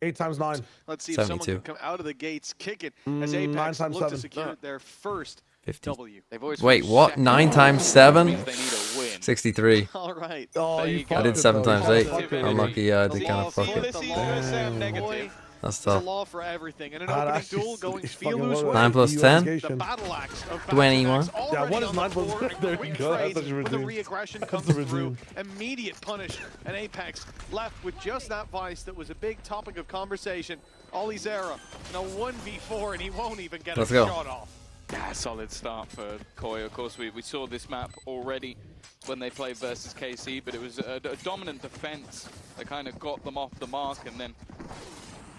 G: 8 times 9.
M: Let's see if someone
A: 72.
M: can come out of the gates kicking as
G: 9
M: Apeks
G: times
M: look to
G: 7.
M: secure their first
A: 50.
M: W.
A: Wait, what? 9 times 7?
N: they need a win.
A: 63.
M: All right.
G: Oh,
N: There
G: you
N: you go.
A: I did
G: fucked it,
A: 7
G: though.
A: times
G: You
A: 8.
G: fucked it.
A: Unlucky, yeah, I did
M: The
A: kind
M: law
A: of fuck
M: for
A: it.
M: this season is negative.
A: That's
M: It's a
A: tough.
M: law for everything. And an
G: Ah,
M: opening
G: that's
M: duel
G: just-
M: going
G: it's
M: feel
G: fucking
M: loose
G: low.
M: way.
A: 9 plus 10?
M: The battle axe of
A: 21.
M: Battleaxe
G: Yeah, what
M: already
G: is
M: on
G: 9
M: the
G: plus
M: board.
G: 10? There we
M: Quick
G: go. That's
M: trades
G: such a
M: with the
G: redeem.
M: re-aggression
G: That's
M: comes
G: a
M: through.
G: redeem.
M: Immediate punish. And Apeks left with just that vice that was a big topic of conversation. Ollie's era. Now 1v4 and he won't even get
A: Let's
M: a
A: go.
M: shot off.
N: Yeah, solid start for Koi. Of course, we saw this map already when they played versus KC, but it was a dominant defense that kind of got them off the mark, and then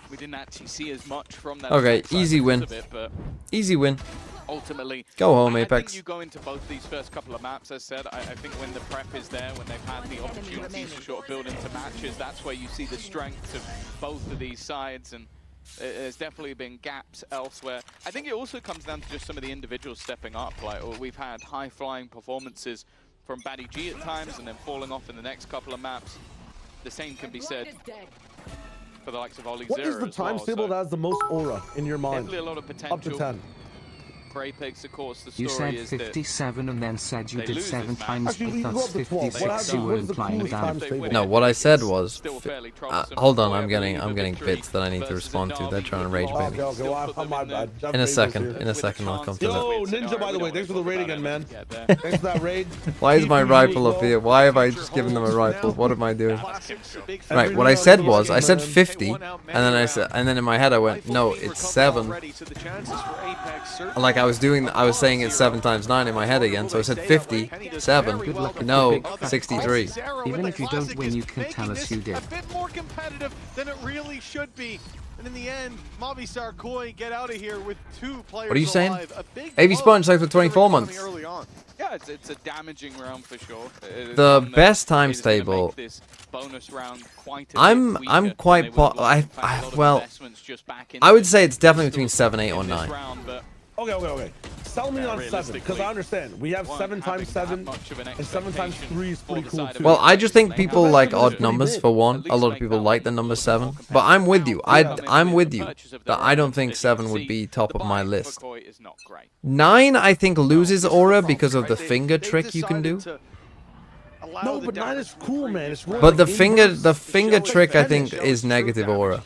N: we didn't actually see as much from that.
A: Okay,
N: attack side
A: easy
N: because
A: win.
N: of it, but
A: Easy win.
N: ultimately,
A: Go home,
N: I think
A: Apeks.
N: you go into both these first couple of maps, as said. I think when the prep is there, when they've had the opportunities to sort of build into matches, that's where you see the strength of both of these sides, and there's definitely been gaps elsewhere. I think it also comes down to just some of the individuals stepping up. Like, we've had high-flying performances from Batty G at times, and then falling off in the next couple of maps. The same can be said for the likes of Ollie
G: What
N: Zera
G: is the
N: as well,
G: times table that has the most aura in your mind?
N: definitely a lot of potential.
G: Up to 10.
N: For Apeks, of course, the
D: You
N: story
D: said
N: is that
D: 57 and then said you
N: they
D: did
N: lose
D: 7
N: this match.
D: times
G: Actually,
D: 8,
G: you go
D: that's
G: up to 12. What
D: 56
G: happens-
D: you were
G: what is the
D: implying
G: coolest
D: that.
G: times table?
A: No, what I said was,
N: Still fairly troublesome.
A: hold on,
N: Koi, I
A: I'm
N: believe,
A: getting
N: a victory
A: bits that I need to
N: versus
A: respond to.
N: a
A: They're
N: derby
A: trying to
N: would
A: rage
N: probably
A: bait me.
G: Okay,
N: still
G: well,
N: put
G: I'm
N: them
G: my
N: in the-
G: bad. Jeff
A: In a
G: Bezos
A: second,
G: here.
A: in a
N: with
A: second, I'll come
N: chance
A: to
N: to
A: that.
G: Yo,
N: win scenario.
G: Ninja, by the
N: We
G: way,
N: don't
G: thanks for the
N: wanna
G: raid
N: talk
G: again,
N: about
G: man.
N: it. Yeah, there.
G: Thanks for that raid.
A: Why is my
G: Keep
A: rifle
G: you
A: up here? Why have I just given them a rifle? What am I doing? Right, what I said was, I said 50, and then and then in my head I went, no, it's 7. Like I was saying it's 7 times 9 in my head again, so I said 50, 7,
D: Good luck at
A: no,
D: the big fight.
A: 63.
D: Even if you don't win, you can tell us you did.
M: A bit more competitive than it really should be. And in the end, Movistar Koi get out of here with 2 players
A: What are you saying?
M: alive. A big
A: AV
M: blow
A: Sponge like for
M: to the
A: 24
M: economy
A: months.
M: early on.
N: Yeah, it's a damaging round for sure. It is
A: The
N: one that
A: best times
N: is gonna
A: table.
N: make this bonus round quite a
A: I'm
N: bit weaker
A: quite
N: than they would have liked. In fact, a lot of
A: well,
N: investments just back
A: I
N: into
A: would
N: it.
A: say it's definitely between
N: Still
A: 7, 8, or
N: in this
A: 9.
N: round, but
G: Okay. Sell me on 7, because I understand. We have
N: One
G: 7 times
N: having that
G: 7,
N: much of an
G: and 7 times
N: expectation
G: 3 is
N: for
G: pretty
N: the
G: cool
N: side of
G: too.
A: Well, I just think
N: They
A: people
N: have
A: like
N: to
A: odd
N: pretty
A: numbers
G: big.
A: for one.
N: At
A: A
N: least
A: lot of
N: make
A: people
N: that
A: like the
N: one
A: number
N: a little
A: 7.
N: more
A: But I'm with you.
N: competitive.
A: I'm with you.
N: Purchase of
A: That
N: their
A: I don't
N: own
A: think
N: that you
A: 7
N: can
A: would
N: see
A: be top
N: the
A: of my
N: buy-in for
A: list.
N: Koi is not great.
A: 9, I think, loses aura because of the finger trick you can do.
G: No, but 9 is cool, man. It's more
A: But
G: like
A: the finger
G: inverse.
A: trick, I think,
G: Finish.
A: is negative aura.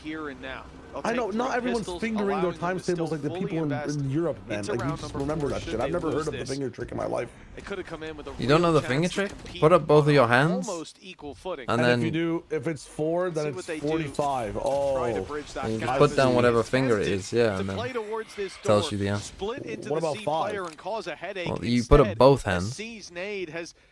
G: I know not everyone's fingering their times tables like the people in Europe, man. Like you just remember that shit. I've never heard of the finger trick in my life.
A: You don't know the finger trick? Put up both of your hands, and then
G: if you do, if it's 4, then it's 45. Oh,
A: and you just put down whatever finger it is, yeah, and then tells you the answer.
G: What about 5?
A: Well, you put up both hands.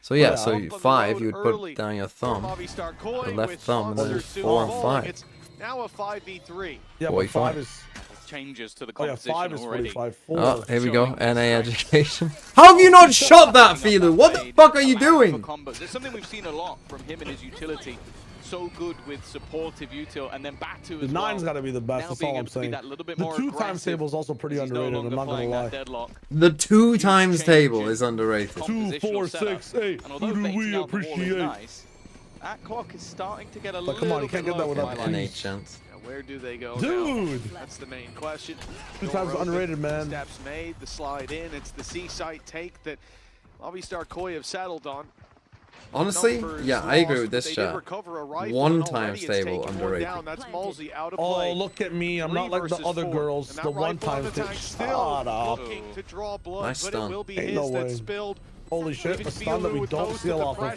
A: So yeah, so 5, you would put down your thumb, the left thumb, and then there's 4 and 5.
M: Now a 5v3.
G: Yeah, but 5 is
N: changes to the
G: oh yeah,
N: composition
G: 5 is
N: already.
G: 45. 4.
A: Oh, here we go. NA education. How have you not shot that, Filu? What the fuck are you doing?
N: There's something we've seen a lot from him and his utility. So good with supportive util, and then Batu as
G: the 9's
N: well.
G: got to be the best. That's all I'm saying. The 2 times table is also pretty underrated. I'm not gonna lie.
A: The 2 times table is underrated.
G: 2, 4, 6, 8. Who do we appreciate?
N: That clock is starting to get a
G: little bit. Come on, you can't get that without
A: NA chance.
M: Where do they go
G: Dude!
M: now? That's the main question.
G: 2 times underrated, man.
M: Steps made, the slide in. It's the seaside take that Movistar Koi have settled on.
A: Honestly, yeah, I agree with this chat. 1 times table underrated.
G: Oh, look at me. I'm not like the other girls. The 1 times table. Shut up.
A: Nice stun.
G: Ain't no way. Holy shit, a stun that we don't see a lot of.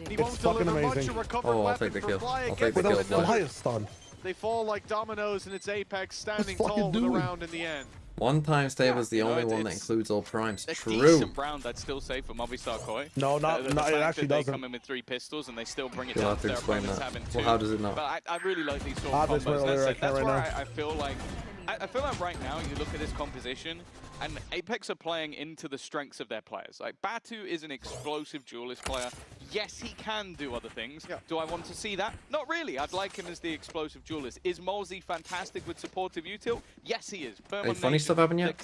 G: It's fucking amazing.
A: Oh, I'll take the kill. I'll take the kill.
G: Why a stun?
M: They fall like dominoes, and it's Apeks standing tall for the round in the end.
A: 1 times table is the only one that includes all primes. True.
N: Decent round, I'd still say, for Movistar Koi.
G: No, it actually doesn't.
N: They come in with 3 pistols and they still bring it
A: You'll
N: down
A: have
N: to
A: to
N: their
A: explain
N: opponents
A: that.
N: having 2.
A: Well, how does it not?
N: But I really like these sort of combos. That's where I feel like right now you look at this composition and Apeks are playing into the strengths of their players. Like Batu is an explosive duelist player. Yes, he can do other things. Yeah. Do I want to see that? Not really. I'd like him as the explosive duelist. Is Molzy fantastic with supportive util? Yes, he is.
A: Hey, funny stuff happened yet?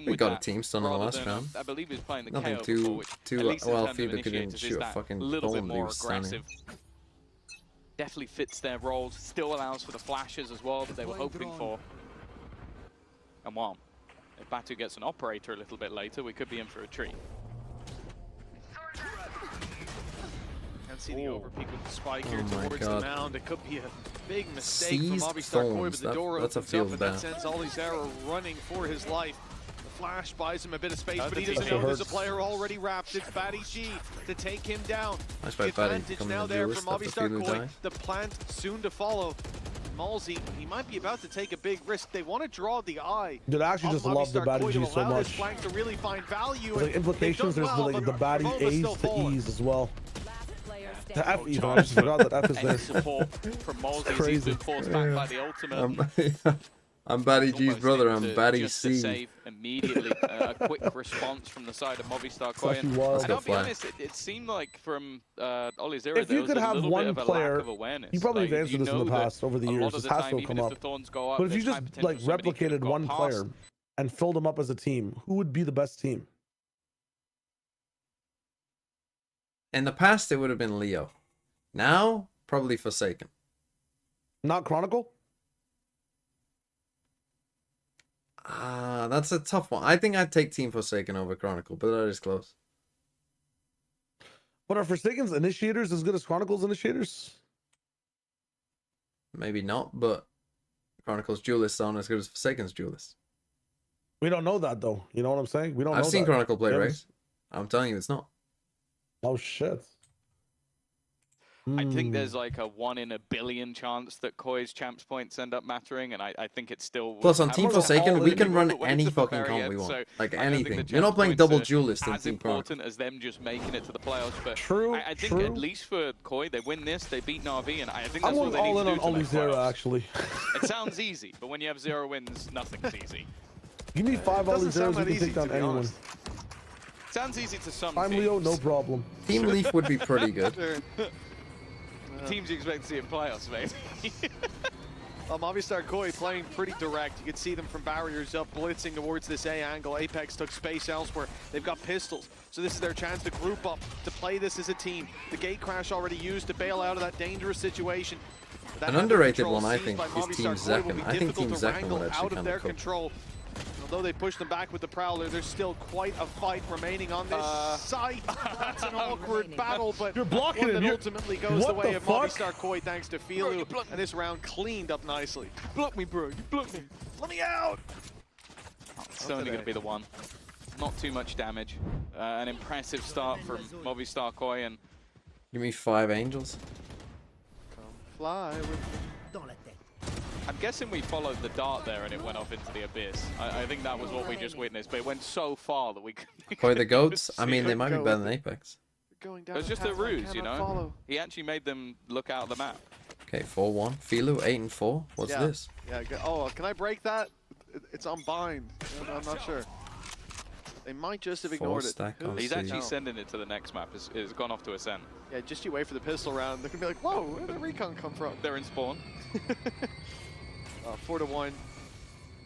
N: We
A: got a team stun in the last round.
N: I believe he's playing the
A: Nothing
N: KO
A: too well. Fiba
N: couldn't
A: couldn't shoot a fucking bomb. He was standing.
N: Definitely fits their roles. Still allows for the flashes as well that they were hoping for. And wow, if Batu gets an operator a little bit later, we could be in for a treat.
M: Can't see the overpeak with the spike here towards the mound. It could be a big mistake from Movistar Koi, but the door opens up, and that sends Olizera running for his life. The flash buys him a bit of space, but he doesn't know there's a player already wrapped. It's Batty G to take him down.
A: The advantage now there for Movistar Koi.
M: The plant soon to follow. Molzy, he might be about to take a big risk. They want to draw the eye.
G: Dude, I actually just love the Batty G so much.
M: To really find value.
G: Like implications, there's the Batty A's to E's as well. The F even, I just forgot that F is there.
N: Support from Molzy, he's been forced back by the ultimate.
A: I'm Batty G's brother, I'm Batty
N: just
A: C.
N: To save immediately a quick response from the side of Movistar Koi. And I'll be honest, it seemed like from Olizera
G: if you could have one player, you probably have answered this in the past over the years, this has to come up. But if you just like replicated one player and filled them up as a team, who would be the best team?
A: In the past, it would have been Leo. Now, probably Forsaken.
G: Not Chronicle?
A: That's a tough one. I think I'd take Team Forsaken over Chronicle, but that is close.
G: But are Forsaken's initiators as good as Chronicle's initiators?
A: Maybe not, but Chronicle's duelists aren't as good as Forsaken's duelists.
G: We don't know that, though. You know what I'm saying? We don't know
A: I've seen
G: that.
A: Chronicle play race. I'm telling you, it's not.
G: Oh, shit.
N: I think there's like a 1 in a billion chance that Koi's champs points end up mattering, and I think it's still.
A: Plus, on Team Forsaken, we can run any fucking comp we want,
N: so
A: like anything. You're not playing double duelist in
N: as
A: Team Chronicle.
N: important as them just making it to the playoffs, but
G: true.
N: I think at least for Koi, they win this, they beat Na'Vi, and I think that's
G: I'm
N: what they need
G: all
N: to
G: in
N: do
G: on
N: to make
G: Olizera,
N: playoffs.
G: actually.
N: It sounds easy, but when you have 0 wins, nothing's easy.
G: Give me 5 Olizeras, you can take down anyone.
N: Sounds easy to some
G: I'm
N: teams.
G: Leo, no problem.
A: Team Leaf would be pretty good.
N: Teams you expect to see in playoffs, mate.
M: Movistar Koi playing pretty direct. You can see them from barriers up, blitzing towards this A angle. Apeks took space elsewhere. They've got pistols, so this is their chance to group up, to play this as a team. The gate crash already used to bail out of that dangerous situation.
A: An underrated one, I think, is Team Zekken. I think Team Zekken would actually kind of cook.
M: Although they pushed them back with the Prowler, there's still quite a fight remaining on this site. That's an awkward battle, but
G: you're blocking
M: one that
G: him.
M: ultimately goes the way of Movistar Koi thanks to Filu, and this round cleaned up nicely. You blocked me, bro. You blocked me. Let me out.
N: It's only going to be the one. Not too much damage. An impressive start from Movistar Koi, and
A: Give me 5 angels.
M: Come fly with me.
N: I'm guessing we followed the dart there and it went off into the abyss. I think that was what we just witnessed, but it went so far that we couldn't.
A: Koi the goats? I mean, they might be better than Apeks.
M: Going
N: It
M: down
N: was just a ruse, you know?
M: Follow.
N: He actually made them look out of the map.
A: Okay, 4-1. Filu, 8-4. What's this?
M: Yeah. Oh, can I break that? It's on bind. I'm not sure. They might just have ignored it.
N: He's actually sending it to the next map. It's gone off to Ascent.
M: Yeah, just you wait for the pistol round. They're gonna be like, whoa, where did the recon come from?
N: They're in spawn.
M: 4-1.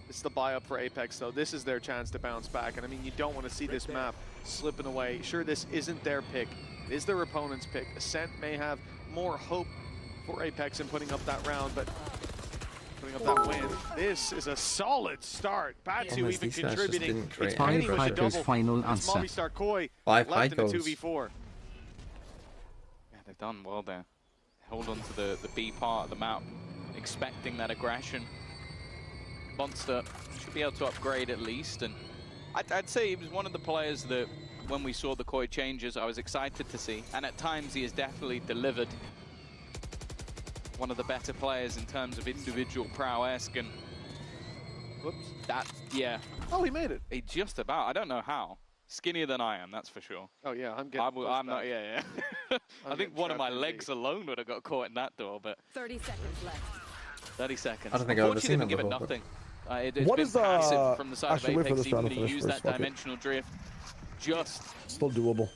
M: It's the buy up for Apeks, though. This is their chance to bounce back. And I mean, you don't want to see this map slipping away. Sure, this isn't their pick. It is their opponent's pick. Ascent may have more hope for Apeks in putting up that round, but putting up that win. This is a solid start. Batu even contributing. It's Penny with a double.
D: Final
M: it's
D: answer.
M: Movistar Koi
A: 5
M: left in a
A: Picos.
M: 2v4.
N: Yeah, they've done well there. Hold on to the B part of the map, expecting that aggression. Monster should be able to upgrade at least, and I'd say he was one of the players that, when we saw the Koi changes, I was excited to see, and at times he has definitely delivered. One of the better players in terms of individual prowess, and whoops, that, yeah.
M: Oh, he made it.
N: He just about, I don't know how. Skinnier than I am, that's for sure.
M: Oh yeah, I'm getting
N: I'm not, yeah. I think one of my legs alone would have got caught in that door, but
I: 30 seconds left.
N: 30 seconds.
A: I don't think I've ever seen
N: Unfortunately,
A: that
N: give it
A: before,
N: nothing. It's
G: What
N: been
G: is,
N: passive from the side of
G: actually, wait for
N: Apeks,
G: this round
N: even
G: to
N: to
G: finish
N: use
G: first,
N: that
G: fuck it.
N: dimensional drift just
G: Still doable.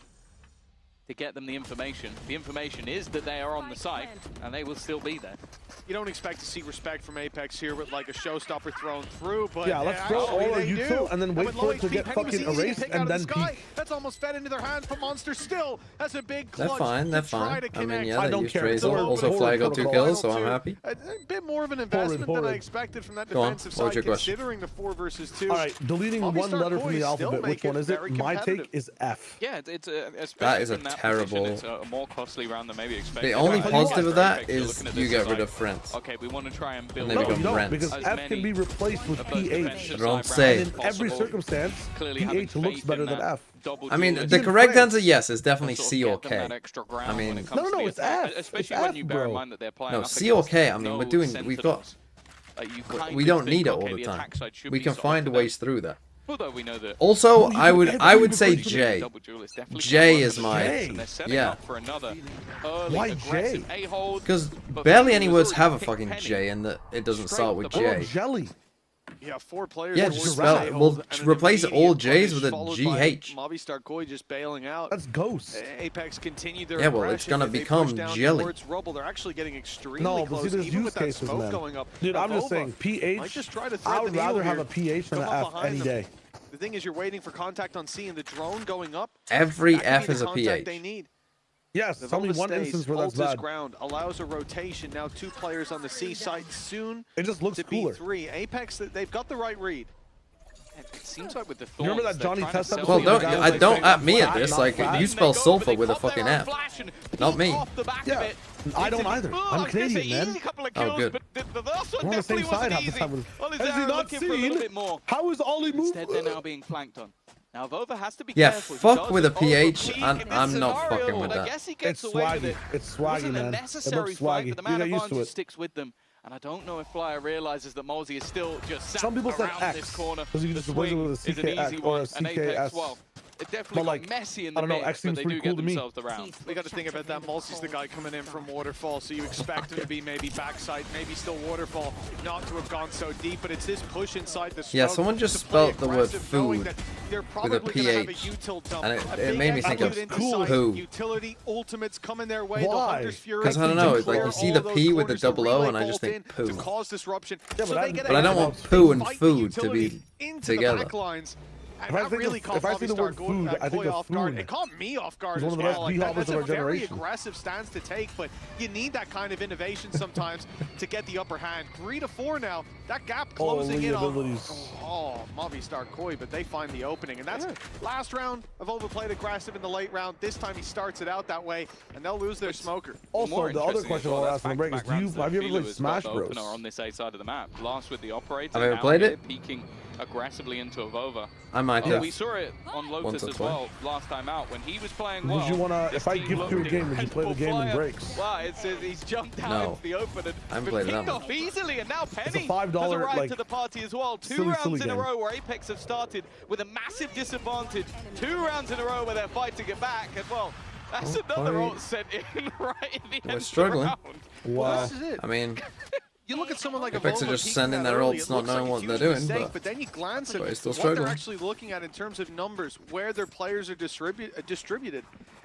N: to get them the information. The information is that they are on the site, and they will still be there.
M: You don't expect to see respect from Apeks here with like a showstopper thrown through, but
G: Yeah, let's throw all our
M: they do.
G: util and then wait
M: with
G: for
M: low
G: it to
M: HP,
G: get
M: Penny was
G: fucking
M: easy to
G: erased
M: pick
G: and
M: out of
G: then
M: the sky.
G: peek.
M: That's almost fed into their hands, but Monster still has a big
A: They're
M: clutch
A: fine, they're
M: to try
A: fine.
M: to
A: I mean,
M: connect.
A: yeah,
G: I
A: they
G: don't
A: used
G: care.
A: Tracer.
G: Forward,
A: Also,
G: forward,
A: Fly got 2
G: protocol.
A: kills, so I'm happy.
M: A bit more of an investment than I expected from that defensive
A: What was
M: side,
A: your question?
M: considering the 4 versus 2.
G: All right, deleting one
M: Movistar
G: letter
M: Koi
G: from the
M: still
G: alphabet. Which
M: make
G: one is it?
M: very
G: My
M: competitive.
G: take is F.
N: Yeah, it's especially
A: That is a
N: in that
A: terrible-
N: position, it's a more costly round than maybe expected.
A: The only
N: I think
A: positive of that
N: Apeks are
A: is
N: looking at
A: you
N: this
A: get
N: as
A: rid
N: like,
A: of friends.
N: Okay, we want to try and build
A: And they
G: No,
A: become
G: no,
A: rents.
G: because
N: as
G: F
N: many
G: can be replaced with
N: of those
G: PH.
N: defensive
A: Don't
N: side
A: say.
N: rounds
G: In
N: as
G: every
N: possible.
G: circumstance,
N: Clearly having
G: PH looks
N: faith
G: better
N: in
G: than
N: that
G: F.
N: double
A: I mean,
N: duelist
A: the correct
G: France.
A: answer, yes, is definitely
N: sort of
A: C
N: get
A: or
N: them
A: K.
N: that extra ground
A: I
N: when
A: mean,
N: it comes
G: No,
N: to the
G: it's
N: attack,
G: F.
N: especially
G: It's
N: when
G: F,
N: you bear in
G: bro.
N: mind that they're playing
A: No,
N: up
A: C or
N: against
A: K. I mean,
N: no
A: we've got.
N: Sentinels. You kind
A: We
N: of
A: don't
N: think,
A: need it all
N: okay,
A: the time.
N: attack side should
A: We
N: be
A: can
N: solid
A: find
N: for them.
A: ways through that.
N: Although we know that
A: Also,
G: No,
A: I would say
G: everybody
A: J.
N: double duelist definitely
A: J
N: can work
A: is
N: on the
A: my-
N: defense, and they're setting
A: yeah.
N: up for another early
G: Why
N: aggressive
G: J?
N: A-hold,
A: Because
N: but
A: barely
N: Filu
A: any
N: has
A: words
N: already
A: have a
N: picked
A: fucking
N: Penny
A: J, and it doesn't
N: straight
A: start
N: off
A: with
N: the
G: Or
A: J.
G: jelly.
M: Yeah, 4 players.
A: Yeah,
M: towards
A: just
M: the
A: spell-
M: J-hold,
A: we'll
M: and
A: just
M: an
A: replace
M: immediate
A: all J's with a
M: punish, followed by
A: GH.
M: Movistar Koi just bailing out.
G: That's Ghost.
M: Apeks continue their
A: Yeah, well, it's
M: aggression,
A: gonna
M: and they
A: become
M: push down
A: jelly.
M: towards Rubble. They're actually getting extremely
G: No, but
M: close,
G: see, there's
M: even
G: use
M: with that
G: cases,
M: smoke
G: man.
M: going up.
G: Dude, I'm just
M: Navova
G: saying,
M: might
G: PH,
M: just try to thread
G: I
M: the
G: would
M: needle
G: rather have
M: here.
G: a PH than
M: Come
G: an
M: up
G: F
M: behind
G: any
M: them.
G: day.
M: The thing is, you're waiting for contact on C, and the drone going up.
A: Every
M: that could be
A: F
M: the
A: is a
M: contact
A: PH.
M: They need.
G: Yes, tell me
M: Navova
G: one
M: stays,
G: instance where that's
M: holds his
G: bad.
M: ground, allows a rotation. Now 2 players on the C site soon
G: It just looks
M: to
G: cooler.
M: B3. Apeks, they've got the right read.
N: It seems like with the thorns,
G: You remember that
N: they're
G: Johnny
N: trying to
G: Test
N: sell
G: episode?
A: Well,
N: the
A: don't
G: guy
N: guys
G: was
A: I
N: like
A: don't
N: saying,
A: at me at
G: flat,
A: this.
G: not
A: Like,
G: fat.
A: you spell
N: They go,
A: sulfur
N: but
A: with
N: they
A: a
N: pop
A: fucking
N: their
A: F.
N: flash and
A: Not
N: peek
A: me.
N: off the back
G: Yeah,
N: of it.
G: I don't either.
N: Oh,
G: I'm
N: I was gonna
G: Canadian,
N: say,
G: man.
N: easy couple of
A: Oh,
N: kills,
A: good.
N: but the last one
G: We're on the same
N: definitely
G: side
N: wasn't
G: half the
N: easy.
G: time.
N: Ollie
G: Has he
N: Zara
G: not
N: looking for a little
G: seen?
N: bit more.
G: How is Ollie moving?
N: Instead, they're now being flanked on. Now, Vova has to be
A: Yeah,
N: careful. He
A: fuck with a
N: doesn't
A: PH,
N: overpeak
A: and
N: in this
A: I'm not
N: scenario,
A: fucking with
N: but I
A: that.
N: guess he gets
G: It's
N: away with
G: swaggy.
N: it.
G: It's
N: It wasn't
G: swaggy,
N: a
G: man. It
N: necessary
G: looks
N: fight,
G: swaggy.
N: but the
G: You
N: man
G: get used to
N: advantage
G: it.
N: sticks with them. And I don't know if Flyer realizes that Mosey is still just sat
G: Some people said
N: around
G: X,
N: this corner.
G: because you
N: The
G: just replace it
N: swing
G: with a
N: is an
G: CK
N: easy
G: or a
N: one, and Apeks,
G: CKS.
N: well, it definitely
G: But,
N: got
G: like,
N: messy in
G: I
N: the
G: don't know,
N: mix,
G: X
N: but
G: seems
N: they
G: pretty
N: do
G: cool
N: get
G: to me.
N: themselves around.
M: We got to think about that. Mulsi's the guy coming in from Waterfall, so you expect him to be maybe backside, maybe still Waterfall, not to have gone so deep, but it's this push inside the
A: Yeah,
M: smoke
A: someone just
M: to play
A: spelled the word
M: aggressive, knowing
A: food
M: that they're
A: with a
M: probably gonna have a
A: PH,
M: util dump.
A: and
M: A
A: it
M: big
A: made me think
M: execute
A: of
M: into site,
A: poo.
M: Utility ultimates coming their way. The
G: Why?
M: Hunter's Fury.
A: Because I don't know, it's like you
M: clear
A: see
M: all
A: the
M: those
A: P with the
M: corners,
A: double O,
M: relay
A: and I just
M: bolt
A: think
M: in
A: poo.
M: To cause disruption.
G: Yeah,
M: So
G: but
M: they get
A: But I don't
M: ahead.
A: want poo
M: They
A: and
M: fight the
A: food to
M: utility
A: be
M: into
A: together.
M: The backlines.
E: And that really caught Movistar Koi off guard. It caught me off guard as well. Like that's a very aggressive stance to take, but you need that kind of innovation sometimes to get the upper hand. 3-4 now. That gap closing in on Movistar Koi, but they find the opening. And that's last round of overplayed aggressive in the late round. This time he starts it out that way, and they'll lose their smoker.
G: Also, the other question I'll ask on the break is, have you ever played Smash Bros?
N: On this A side of the map. Last with the operator.
A: Have you ever played it?
N: Peeking aggressively into a Vova.
A: I might have.
N: We saw it on Lotus as well last time out when he was playing well.
G: Would you wanna, if I give you a game, would you play the game in breaks?
N: Wow, it says he's jumped out into the open and been picked off easily, and now Penny
G: has
N: arrived
G: like,
N: to the party as well. Two rounds in a row where Apeks have started with a massive disadvantage. 2 rounds in a row where they're fighting it back, and well, that's another ult sent in right in the end.
A: We're struggling.
N: Of the round.
G: Wow.
E: This is it.
A: I mean,
E: you look at someone like
A: Apeks are just sending their ults, not knowing what they're doing.
E: But then you glance at
A: still
E: what they're actually looking at in terms of numbers, where their players are distributed.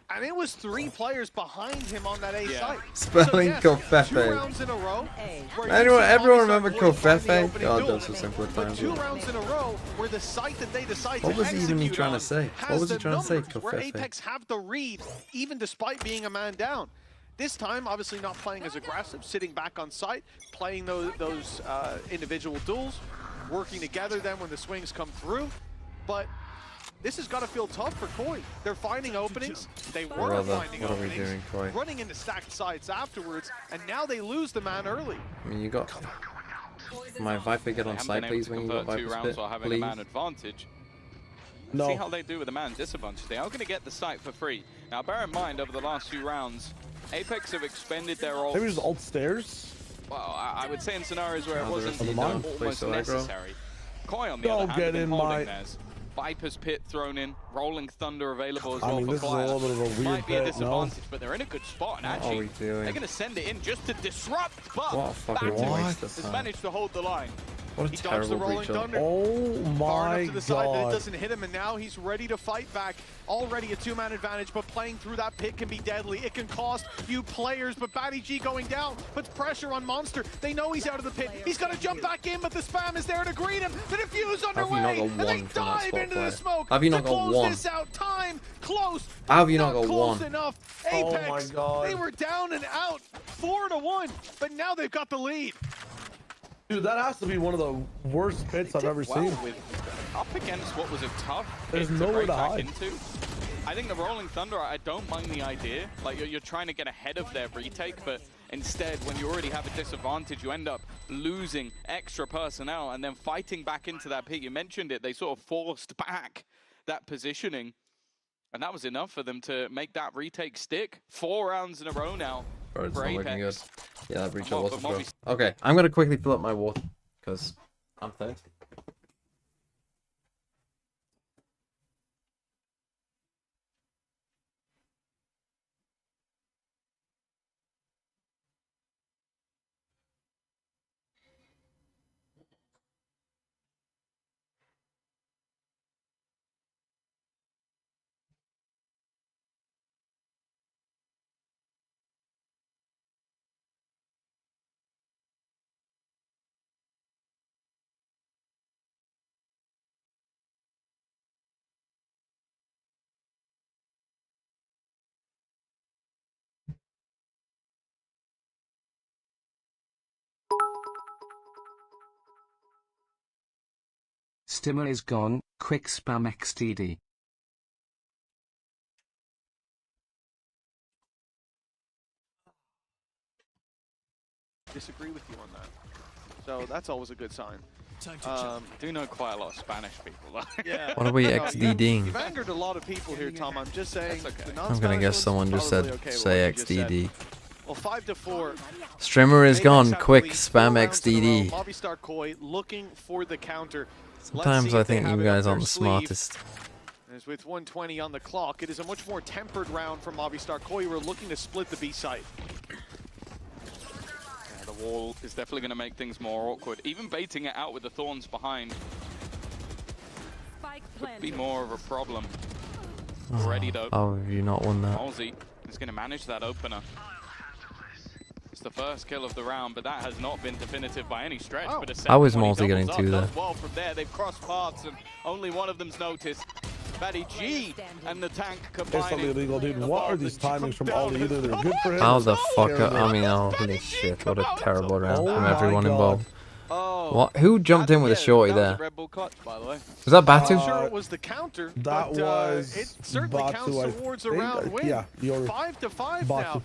E: And it was 3 players behind him on that A site.
A: Spelling Kofefe.
E: 2 rounds in a row.
A: Everyone remember Kofefe? God, those were simple at times.
E: 2 rounds in a row where the site that they decide
A: what
E: to
A: was he even
E: execute
A: trying to
E: on
A: say? What was he trying to say, Kofefe?
E: Where Apeks have the read, even despite being a man down. This time, obviously not playing as aggressive, sitting back on site, playing those individual duels, working together then when the swings come through. But this has got to feel tough for Koi. They're finding openings. They were finding openings, running into stacked sides afterwards, and now they lose the man early.
A: I mean, you got my Viper get on site, please, when you got Viper spit,
N: having a man advantage.
G: No.
N: See how they do with a man disadvantage. They are going to get the site for free. Now, bear in mind, over the last few rounds, Apeks have expended their ult.
G: Maybe just ult stairs?
N: Well, I would say in scenarios where it wasn't almost necessary. Koi, on the other hand,
G: get in my...
N: theirs. Viper's Pit thrown in, Rolling Thunder available as
G: I
N: well
G: mean,
N: for
G: this is a little bit of a weird
N: Might be a
G: pit,
N: disadvantage, but they're in a good spot. And actually, they're going to send it in just to disrupt. But
A: what a fucking waste of time.
N: has managed to hold the line.
A: What a terrible breach.
G: Oh my
E: to the side that it doesn't hit him, and now he's ready to fight back. Already a 2-man advantage, but playing through that pit can be deadly. It can cost you players, but Batty G going down puts pressure on Monster. They know he's out of the pit. He's got to jump back in, but the spam is there to greet him. The defuse underway, and they dive into the smoke
A: have you not
E: to
A: got
E: close
A: one?
E: This out. Time close.
A: How have you not got
E: close
A: one?
E: enough.
G: Oh
E: Apeks,
G: my God.
E: they were down and out 4-1, but now they've got the lead.
G: Dude, that has to be one of the worst pits I've ever seen.
N: Up against what was a tough
G: There's
N: pit
G: nowhere
N: to break
G: to
N: back
G: hide.
N: into. I think the Rolling Thunder, I don't mind the idea. Like, you're trying to get ahead of their retake, but instead, when you already have a disadvantage, you end up losing extra personnel and then fighting back into that pit. You mentioned it, they sort of forced back that positioning, and that was enough for them to make that retake stick. 4 rounds in a row now.
A: Bro, it's not looking good. Yeah, that breach was
N: rough.
A: Okay, I'm gonna quickly fill up my water because I'm thirsty.
D: Stimmer is gone, quick spam XTD.
E: Disagree with you on that. So that's always a good sign.
N: I do know quite a lot of Spanish people.
E: Yeah.
A: What are we XDDing?
E: You've angered a lot of people here, Tom. I'm just saying.
N: Okay.
A: I'm gonna guess someone just said say XDD.
E: Well, 5-4.
A: Streamer is gone. Quick spam XDD.
E: Movistar Koi looking for the counter.
A: Sometimes I think you guys aren't the smartest.
E: As with 120 on the clock, it is a much more tempered round from Movistar Koi. We're looking to split the B site.
N: Yeah, the wall is definitely going to make things more awkward. Even baiting it out with the thorns behind could be more of a problem. Ready though.
A: How have you not won that?
N: Halsey is going to manage that opener. the first kill of the round, but that has not been definitive by any stretch.
A: Oh.
N: But
A: How is Multi getting two there?
N: Well, from there, they've crossed paths, and only one of them's noticed. Batty G and the tank combining.
G: It's something illegal, dude. What are these timings from Ollie? Either they're good for him.
A: How the fuck? I mean, holy shit! What a terrible round from everyone involved. What? Who jumped in with a shorty there? Was that Batu?
M: I'm sure it was the counter.
G: That was
M: it certainly
G: Batu,
M: counts towards a round win.
G: Yeah,
M: 5-5 now,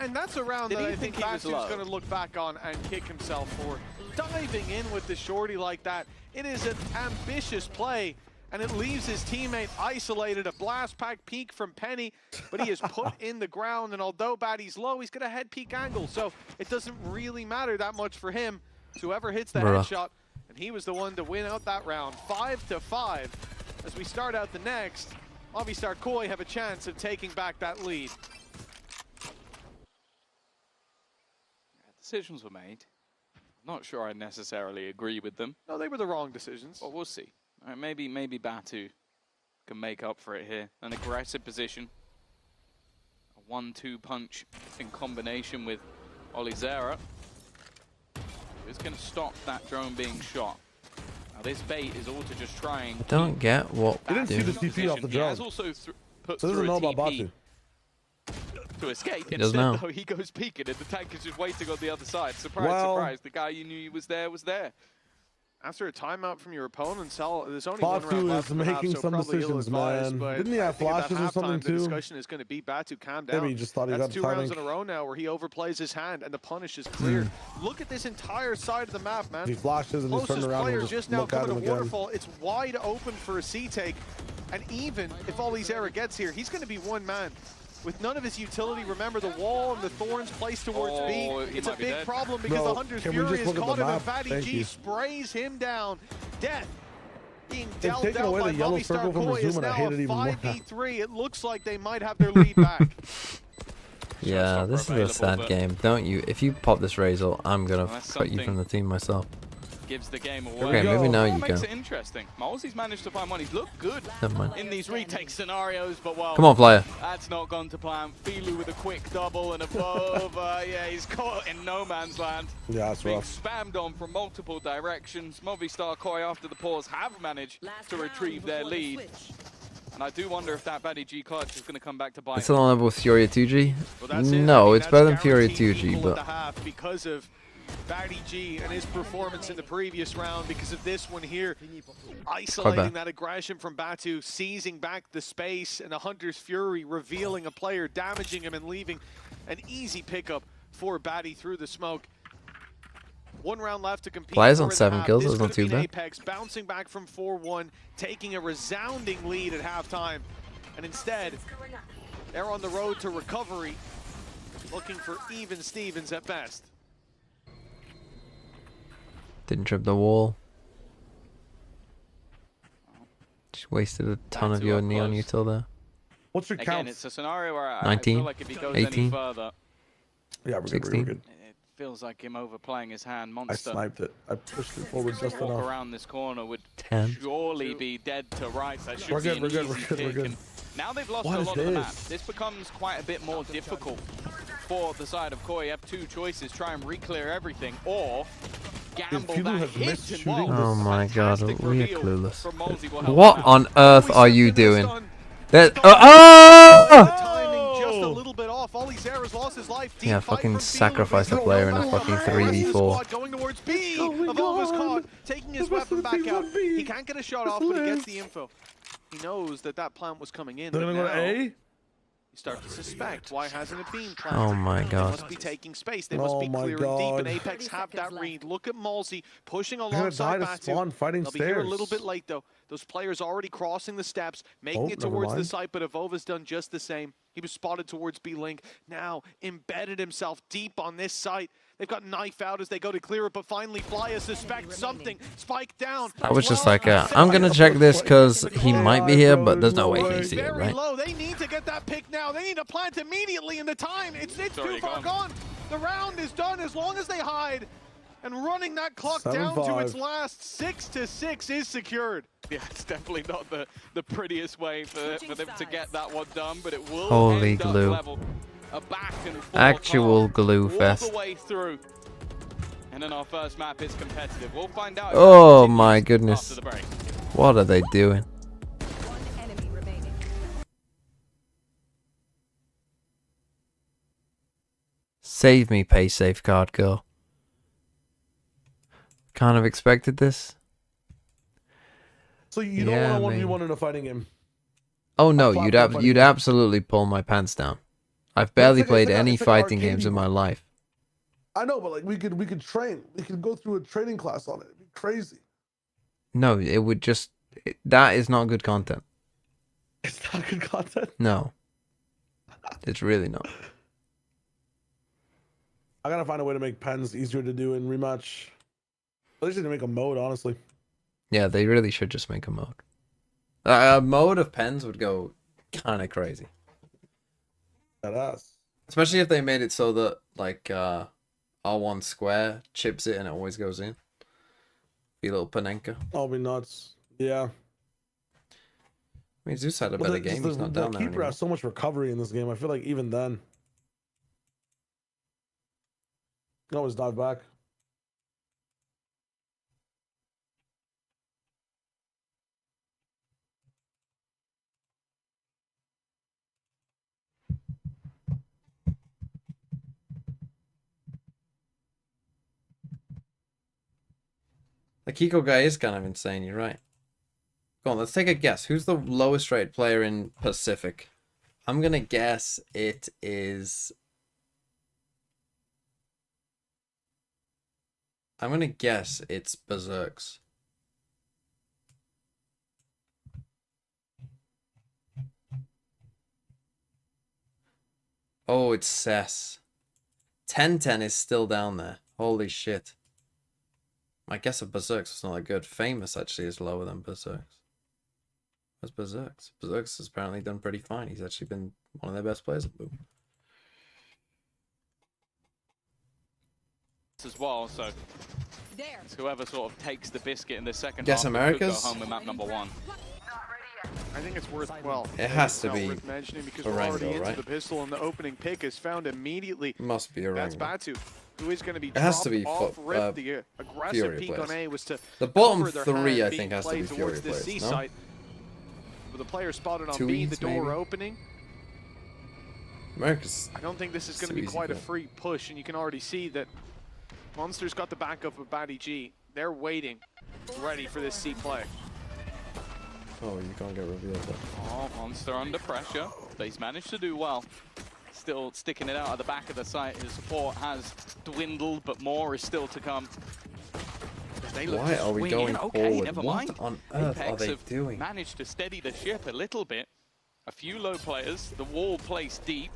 M: and that's a round that I think
N: Batu's
M: going to look back on and kick himself for diving in with the shorty like that. It is an ambitious play, and it leaves his teammate isolated. A blast pack peek from Penny, but he is put in the ground, and although Batty's low, he's got a head peek angle, so it doesn't really matter that much for him. Whoever hits the headshot, and he was the one to win out that round. 5-5. As we start out the next, Movistar Koi have a chance of taking back that lead.
N: Decisions were made. Not sure I necessarily agree with them.
M: No, they were the wrong decisions.
N: But we'll see. All right, maybe Batu can make up for it here. An aggressive position. A 1-2 punch in combination with Olizera. It's going to stop that drone being shot. Now this bait is all to just try and...
A: I don't get what
G: he didn't see the TP off the drone.
N: He has also put
G: so doesn't know about Batu.
N: To escape.
A: He does
N: Instead,
A: now.
N: though, he goes peeking and the tank is just waiting on the other side. Surprise, surprise. The guy you knew he was there was there.
M: After a timeout from your opponent, there's only
G: Batu
M: one round left
G: is making some decisions, man. Didn't he have flashes or something too?
M: The discussion is going to be Batu, calm down.
G: Maybe he just thought he got
M: two rounds in a row now where he overplays his hand and the punish is clear. Look at this entire side of the map, man.
G: He flashes and he's turned around and just
M: now
G: look at him
M: coming to
G: again.
M: Waterfall. It's wide open for a C-take. And even if Olizera gets here, he's going to be one man. With none of his utility, remember the wall and the thorns placed towards B. It's a big problem because the Hunter's Fury has caught him, and Fatty G sprays him down. Death being dealt out by Movistar Koi is now a 5v3. It looks like they might have their lead back.
A: Yeah, this is a sad game. Don't you? If you pop this Razor, I'm gonna cut you from the team myself.
N: Gives the game away.
A: Okay, maybe now you
N: makes
A: go.
N: it interesting. Malzi's managed to find one. He's looked good
A: Never mind.
N: in these retake scenarios, but well,
A: Come on, Flyer.
N: That's not gone to plan. Filu with a quick double and above. Yeah, he's caught in no man's land.
G: Yeah, that's
N: being
G: rough.
N: spammed on from multiple directions. Movistar Koi, after the pause, have managed to retrieve their lead. And I do wonder if that Batty G clutch is going to come back to bite.
A: It's on level with Fury 2G. Well, no, it's better than Fury 2G, but
M: because of Batty G and his performance in the previous round, because of this one here, isolating that aggression from Batu, seizing back the space, and the Hunter's Fury revealing a player, damaging him and leaving an easy pickup for Batty through the smoke. One round left to compete.
A: Fly's on 7 kills, that's not too bad.
M: Apeks bouncing back from 4-1, taking a resounding lead at halftime, and instead they're on the road to recovery, looking for even Stevens at best.
A: Didn't trip the wall. Just wasted a ton of your neon util there.
G: What's your count?
N: Again, it's a scenario where
A: 19,
N: I feel like if he goes
A: 18,
N: any further,
G: yeah, we're
A: 16.
G: good.
N: It feels like him overplaying his hand. Monster.
G: I sniped it. I pushed it forward just
N: walk
G: enough.
N: around this corner would
A: 10.
N: surely be dead to rights. That should
G: We're
N: be
G: good,
N: an
G: we're good,
N: easy
G: we're good, we're
N: pick.
G: good.
N: And now they've lost
G: What
N: a
G: is
N: lot of the map.
G: this?
N: This becomes quite a bit more difficult for the side of Koi. You have two choices: try and re-clear everything, or gamble that hit.
A: Oh my god, we are clueless. What on earth are you doing? That
M: Just a little bit off. Olizera's lost his life.
A: Yeah, fucking sacrifice a player in a fucking 3v4.
M: Going towards B. Evolver's caught, taking his weapon back out. He can't get a shot off, but he gets the info. He knows that that plant was coming in.
G: They're gonna go to A?
M: You start to suspect, why hasn't it been planted?
A: Oh my god.
M: They must be taking space. They must be clearing deep, and Apeks have that read. Look at Malzi pushing alongside Batu.
G: Fighting
M: They'll be here a little bit late though. Those players already crossing the steps, making it towards the site, but Evova's done just the same. He was spotted towards B-Link, now embedded himself deep on this site. They've got knife out as they go to clear it, but finally Flya suspects something. Spike down.
A: I was just like, I'm gonna check this because he might be here, but there's no way he's here,
M: Very
A: right?
M: low. They need to get that pick now. They need to plant immediately in the time. It's too far gone. The round is done as long as they hide. And running that clock down to its last 6-6 is secured.
N: Yeah, it's definitely not the prettiest way for them to get that one done, but it will
A: Holy
N: end up
A: glue.
N: level. a back and forth
A: Actual glue
N: all
A: fest.
N: the way through. And then our first map is competitive. We'll find out.
A: Oh my goodness. What are they doing? Save me, pay safeguard girl. Kind of expected this.
G: So you don't want to 1v1 in a fighting game?
A: Oh no, you'd absolutely pull my pants down. I've barely played any fighting games in my life.
G: I know, but like we could train. We could go through a training class on it. It'd be crazy.
A: No, it would just that is not good content.
G: It's not good content.
A: No. It's really not.
G: I gotta find a way to make pens easier to do in rematch. At least to make a mode, honestly.
A: Yeah, they really should just make a mode. A mode of pens would go kind of crazy.
G: Badass.
A: Especially if they made it so that like R1 square chips it and it always goes in. Be a little Panenka.
G: That'll be nuts. Yeah.
A: I mean, Zeus had a better game. He's not down there
G: keeper
A: anymore.
G: has so much recovery in this game. I feel like even then. You always dive back.
A: The Kiko guy is kind of insane, you're right. Go on, let's take a guess. Who's the lowest rated player in Pacific? I'm gonna guess it is... I'm gonna guess it's Berserks. Oh, it's Cess. 1010 is still down there. Holy shit. My guess of Berserks was not that good. Famous actually is lower than Berserks. Where's Berserks? Berserks has apparently done pretty fine. He's actually been one of their best players at Boom.
N: As well, so it's whoever sort of takes the biscuit in the second
A: Guess
N: half
A: Americas?
N: could go home with map number 1.
M: I think it's worth, well,
A: it has to
M: not
A: be
M: worth mentioning because
A: a
M: we're already
A: Rango,
M: into
A: right?
M: the pistol, and the opening pick is found immediately.
A: Must be a
M: That's
A: Rango.
M: Batu, who is going to be
A: It has to be
M: off rip. The aggressive
A: Fury
M: peak
A: players.
M: on A was to
A: The bottom
M: cover their
A: three,
M: hand
A: I think,
M: being
A: has to be
M: played
A: Fury
M: towards the
A: players,
M: C
A: no?
M: site. With the player spotted on
A: Two
M: B,
A: E's,
M: the door
A: maybe?
M: opening.
A: America's
M: I don't think this is going to
A: too
M: be
A: easy
M: quite a
A: for them.
M: free push, and you can already see that Monster's got the backup of Batty G. They're waiting, ready for this C play.
A: Oh, you can't get revealed there.
N: Oh, Monster under pressure. But he's managed to do well. Still sticking it out at the back of the site. His support has dwindled, but more is still to come.
A: Why are we going forward?
N: Never
A: What
N: mind.
A: on earth
N: Apeks
A: are they
N: have
A: doing?
N: managed to steady the ship a little bit. A few low players, the wall placed deep,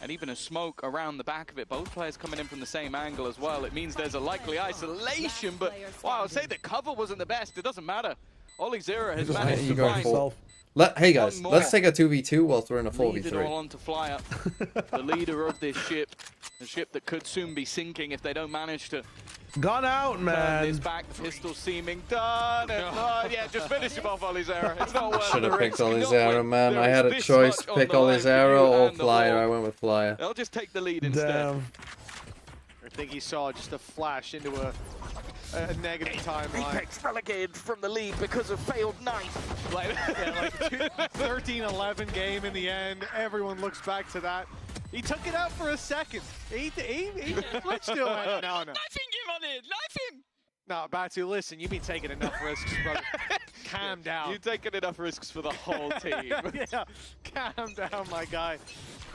N: and even a smoke around the back of it. Both players coming in from the same angle as well. It means there's a likely isolation, but wow, I'll say the cover wasn't the best. It doesn't matter. Ollie Zera has managed to find
A: Hey guys, let's take a 2v2 whilst we're in a
N: lead it all
A: 4v3.
N: on to fly up. The leader of this ship, a ship that could soon be sinking if they don't manage to
G: Gone out,
N: turn
G: man.
N: this back. The pistol seeming done. And, yeah, just finish him off, Ollie Zera. It's not worth
A: Should
N: the
A: have picked
N: risk.
A: Ollie
N: Not
A: Zera,
N: when
A: man.
N: there
A: I
N: is
A: had a
N: this
A: choice:
N: much on
A: pick
N: the
A: Ollie
N: line for
A: Zera
N: you
A: or
N: and the
A: Flyer.
N: wall.
A: I went with Flyer.
N: They'll just take the lead instead.
G: Damn.
M: I think he saw just a flash into a negative timeline.
N: Apeks relegated from the lead because of failed knife.
M: Like 13-11 game in the end. Everyone looks back to that. He took it out for a second. He flinched to it. No.
N: Knifing him on it! Knife him!
M: No, Batu, listen, you've been taking enough risks, brother. Calm down.
N: You've taken enough risks for the whole team.
M: Yeah, calm down, my guy.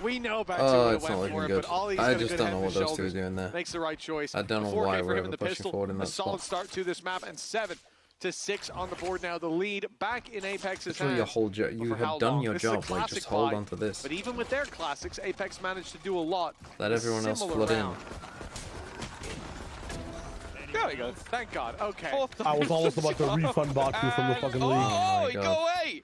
M: We know Batu
A: Oh,
M: would
A: it's
M: have
A: not
M: went
A: looking
M: for it,
A: good.
M: but Ollie's
A: I
M: got a
A: just
M: good
A: don't
M: head
A: know
M: on
A: what
M: his
A: those two are
M: shoulders.
A: doing there.
M: Makes the right choice.
A: I don't know
M: 4K
A: why
M: for
A: we're
M: him
A: ever
M: in the
A: pushing
M: pistol.
A: forward in
M: A
A: that
M: solid
A: spot.
M: start to this map, and 7-6 on the board now. The lead back in Apex's
A: Literally your
M: hands.
A: whole
M: But
A: you
M: for how
A: have done
M: long?
A: your
M: This is a
A: job. Like,
M: classic
A: just hold
M: buy,
A: on to this.
M: But even with their classics, Apeks managed to do a lot.
A: Let everyone else
M: Similar
A: flood in.
M: round.
N: There we go.
M: Thank God. Okay.
G: I was almost about to refund Baku from the fucking league.
N: Oh,
A: my
N: go
A: God.
N: away!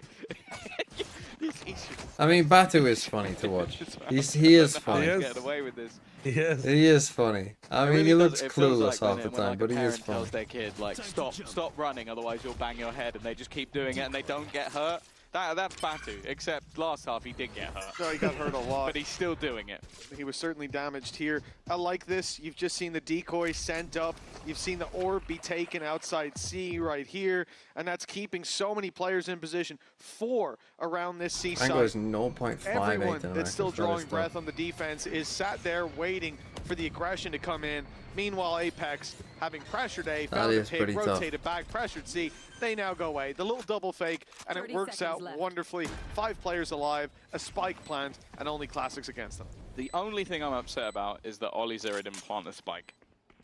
A: I mean, Batu is funny to watch. He is funny.
G: He is.
N: Get away with this.
G: Yes.
A: He is funny. I
N: It
A: mean,
N: really
A: he looks
N: does- it feels
A: clueless
N: like
A: half the
N: when
A: time,
N: like
A: but
N: a
A: he is
N: parent tells
A: funny.
N: their kid, like, stop running, otherwise you'll bang your head, and they just keep doing it, and they don't get hurt. That's Batu, except last half he did get hurt.
M: No, he got hurt a lot.
N: But he's still doing it.
M: He was certainly damaged here. I like this. You've just seen the decoy sent up. You've seen the orb be taken outside C right here. And that's keeping so many players in position. 4 around this C side.
A: Angle is 0.58.
M: Everyone that's still drawing breath on the defense is sat there waiting for the aggression to come in. Meanwhile, Apeks, having pressured A, found a pick, rotated back, pressured C. They now go away. The little double fake, and it works out wonderfully. 5 players alive, a spike plant, and only classics against them.
N: The only thing I'm upset about is that Olizera didn't plant the spike.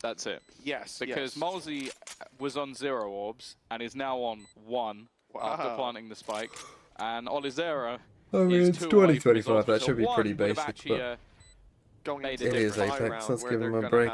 N: That's it.
M: Yes,
N: because Malzy was on 0 orbs and is now on 1 after planting the spike. And Olizera is
A: it's 2025, that should be pretty basic,
N: actually,
A: but
M: going
A: it is Apeks, let's give him a break.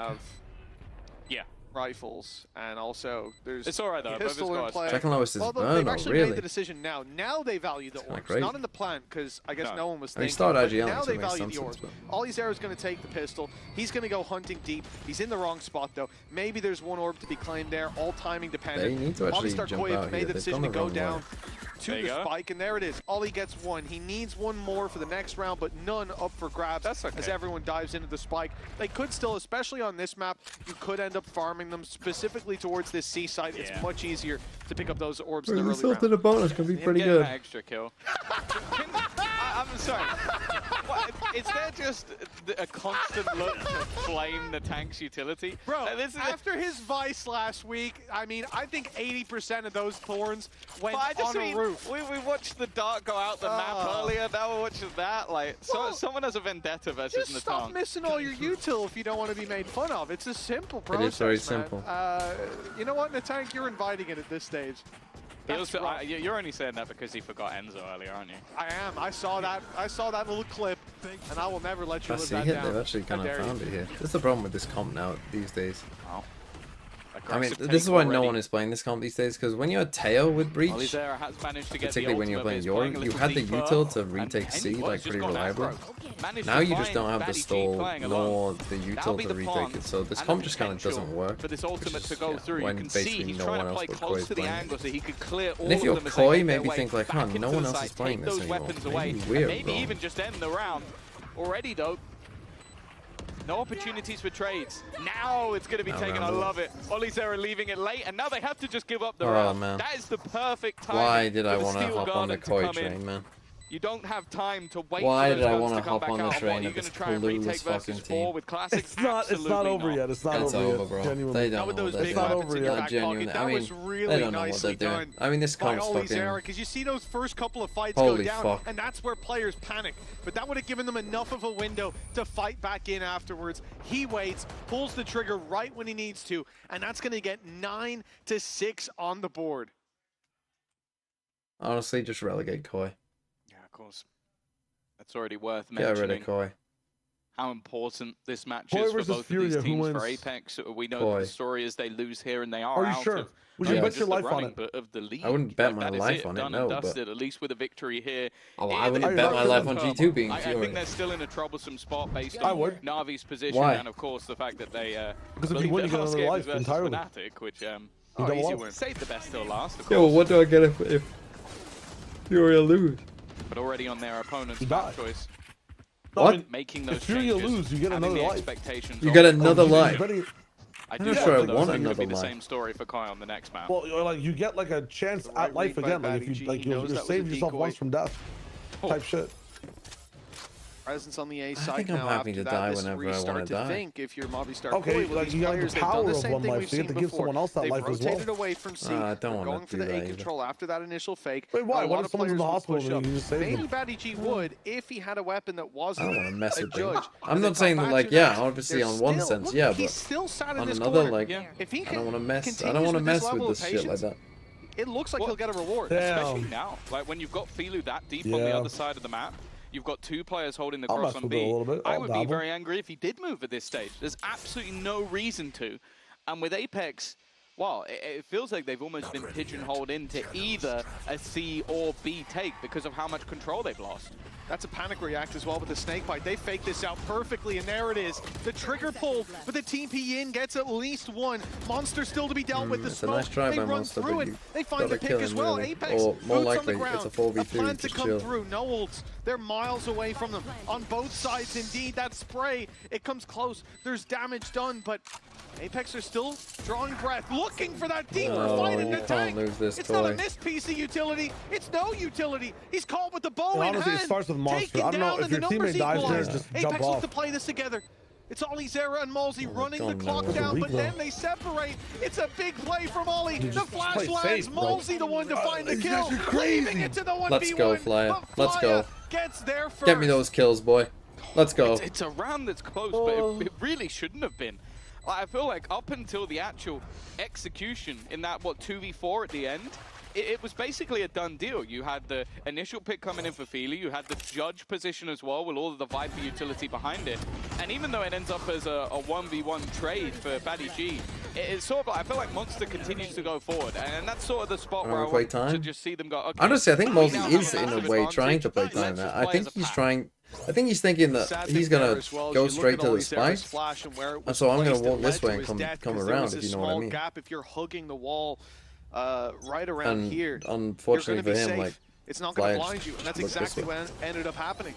N: Yeah.
M: Rifles, and also there's
N: it's all right though.
M: pistol in play.
A: Second lowest is
M: they've actually
A: really
M: made the decision now. Now they value the orbs, not in the plant, because I guess no one was thinking. Now they value the orbs. Olizera is going to take the pistol. He's going to go hunting deep. He's in the wrong spot though. Maybe there's one orb to be claimed there. All timing dependent.
A: They need to actually jump out
M: made
A: here.
M: the decision to go down to the
N: go.
M: spike, and there it is. Ollie gets 1. He needs 1 more for the next round, but none up for grabs.
N: That's okay.
M: As everyone dives into the spike. They could still, especially on this map, you could end up farming them specifically towards this C side. It's much easier to pick up those orbs in the early round.
A: The bonus can be pretty good.
N: An extra kill. I'm sorry. What, is there just a constant look to flame the tank's utility?
M: Bro, after his Vice last week, I mean, I think 80% of those thorns went on a roof.
N: We watched the dart go out the map earlier. Now we're watching that. Like, someone has a vendetta versus
M: just stop missing all your util if you don't want to be made fun of. It's a simple process.
A: It is very simple.
M: You know what, Natank, you're inviting it at this stage.
N: You're only saying that because he forgot Enzo earlier, aren't you?
M: I am. I saw that little clip, and I will never let you live that down.
A: They've actually kind of found it here. This is the problem with this comp now these days.
N: Wow.
A: I mean, this is why no one is playing this comp these days, because when you're Tail with Breach, particularly when you're playing Yorick, you had the util to retake C like pretty reliably. Now you just don't have the stall nor the util to retake it, so this comp just kind of doesn't work.
N: For this ultimate to go through,
A: when
N: you can see he's trying to play close to the angle so he could clear all
A: and if you're
N: of them
A: coy, maybe think like, huh, no one else is playing this anymore. Maybe we're
N: maybe even just end the round. Already though, no opportunities for trades. Now it's going to be taken. I love it. Olizera leaving it late, and now they have to just give up the round.
A: Man.
N: That is the perfect time.
A: Why did I want to hop on the koi train, man?
N: You don't have time to wait.
A: Why
N: for
A: did I
N: want to
A: hop on the train
N: at this clueless fucking team? With classics?
G: It's not over yet. It's not over yet.
A: Bro.
G: Genuinely.
A: They don't know what they're doing. Genuinely. I mean, they don't know what they're doing. I mean, this comp's fucking...
M: Because you see those first couple of fights go down, and that's where players panic. But that would have given them enough of a window to fight back in afterwards. He waits, pulls the trigger right when he needs to, and that's going to get 9-6 on the board.
A: Honestly, just relegate koi.
N: Yeah, of course. That's already worth mentioning.
A: Get rid of koi.
N: How important this match is for both of these teams. For Apeks, we know that the story is they lose here and they are out of
G: would you bet your life on it?
N: But of the league.
A: I wouldn't bet my life on it,
N: done
A: no.
N: And dusted, at least with a victory here.
A: Oh, I wouldn't bet my life on G2 being
N: I think they're still in a troublesome spot based on Na'Vi's position and, of course, the fact that they
G: because if you win, you get another life entirely.
N: Fnatic, which easy win. Save the best till last.
A: Yeah, well, what do I get if Furia lose?
N: But already on their opponent's map choice.
A: What?
N: Making those
G: if Furia lose, you get another life.
A: You get another life.
N: I'm not sure I want another life. Be the same story for Kai on the next map.
G: Well, like you get like a chance at life again. Like if you like you save yourself once from death, type shit.
M: Presence on the A side.
A: I think I'm happy to die whenever I want to die.
M: Think if you're Movistar
G: okay, like you have the power of one life, so you have to give someone else that life as well.
M: Rotated away from C.
A: I don't want to do that.
M: Going for the A control after that initial fake.
G: Wait, why? What if someone's in the hospital and you just save them?
M: Maybe Batty G would if he had a weapon that wasn't.
A: I don't want to mess with them.
M: Judge.
A: I'm not saying that, like, yeah, obviously on one sense, yeah, but on another, like,
M: if he
A: I don't want to mess. I don't want to mess with this shit like that.
M: It looks like he'll get a reward,
N: especially now. Like when you've got Filu that deep on the other side of the map. You've got 2 players holding the cross on B. I would be very angry if he did move at this stage. There's absolutely no reason to. And with Apeks, well, it feels like they've almost been pigeonholed into either a C or B take because of how much control they've lost.
M: That's a panic react as well with the snake bite. They faked this out perfectly, and there it is. The trigger pull, but the TP in gets at least one. Monster still to be dealt with. The smoke,
A: nice try
M: they
A: by
M: run
A: Monster,
M: through
A: but
M: it.
A: you
M: They find the
A: gotta
M: pick
A: kill
M: as
A: him,
M: well.
A: really.
M: Apeks,
A: Or more
M: boots
A: likely,
M: on the ground.
A: it's a 4v3,
M: A plan to
A: just
M: come
A: chill.
M: through. No ults. They're miles away from them. On both sides, indeed. That spray, it comes close. There's damage done, but Apeks are still drawing breath, looking for that deeper fight in the tank. It's not a missed piece of utility. It's no utility. He's caught with the bow in
G: honestly,
M: hand.
G: it starts with Monster. I don't know, if your teammate dies there, just jump
M: Apeks
G: off.
M: looks to play this together. It's Ollie Zera and Molzy running the clock down, but then they separate. It's a big play from Ollie. The flash lands. Molzy the one to find the kill. Leaving it to the 1v1.
A: Let's go, Flyer. Let's go.
M: Gets there first.
A: Get me those kills, boy. Let's go.
N: It's a round that's close, but it really shouldn't have been. I feel like up until the actual execution in that, 2v4 at the end, it was basically a done deal. You had the initial pick coming in for Feely, you had the judge position as well with all of the Viper utility behind it. And even though it ends up as a 1v1 trade for Batty G, it's sort of like, I feel like Monster continues to go forward. And that's sort of the spot where I want to just see them go, okay.
A: Honestly, I think Molzy is in a way trying to play time there. I think he's trying... I think he's thinking that he's gonna go straight to the spike, and so I'm gonna walk this way and come around, if you know what I mean.
M: If you're hugging the wall right around here,
A: unfortunately for him, like,
M: it's not gonna blind you, and that's exactly what ended up happening.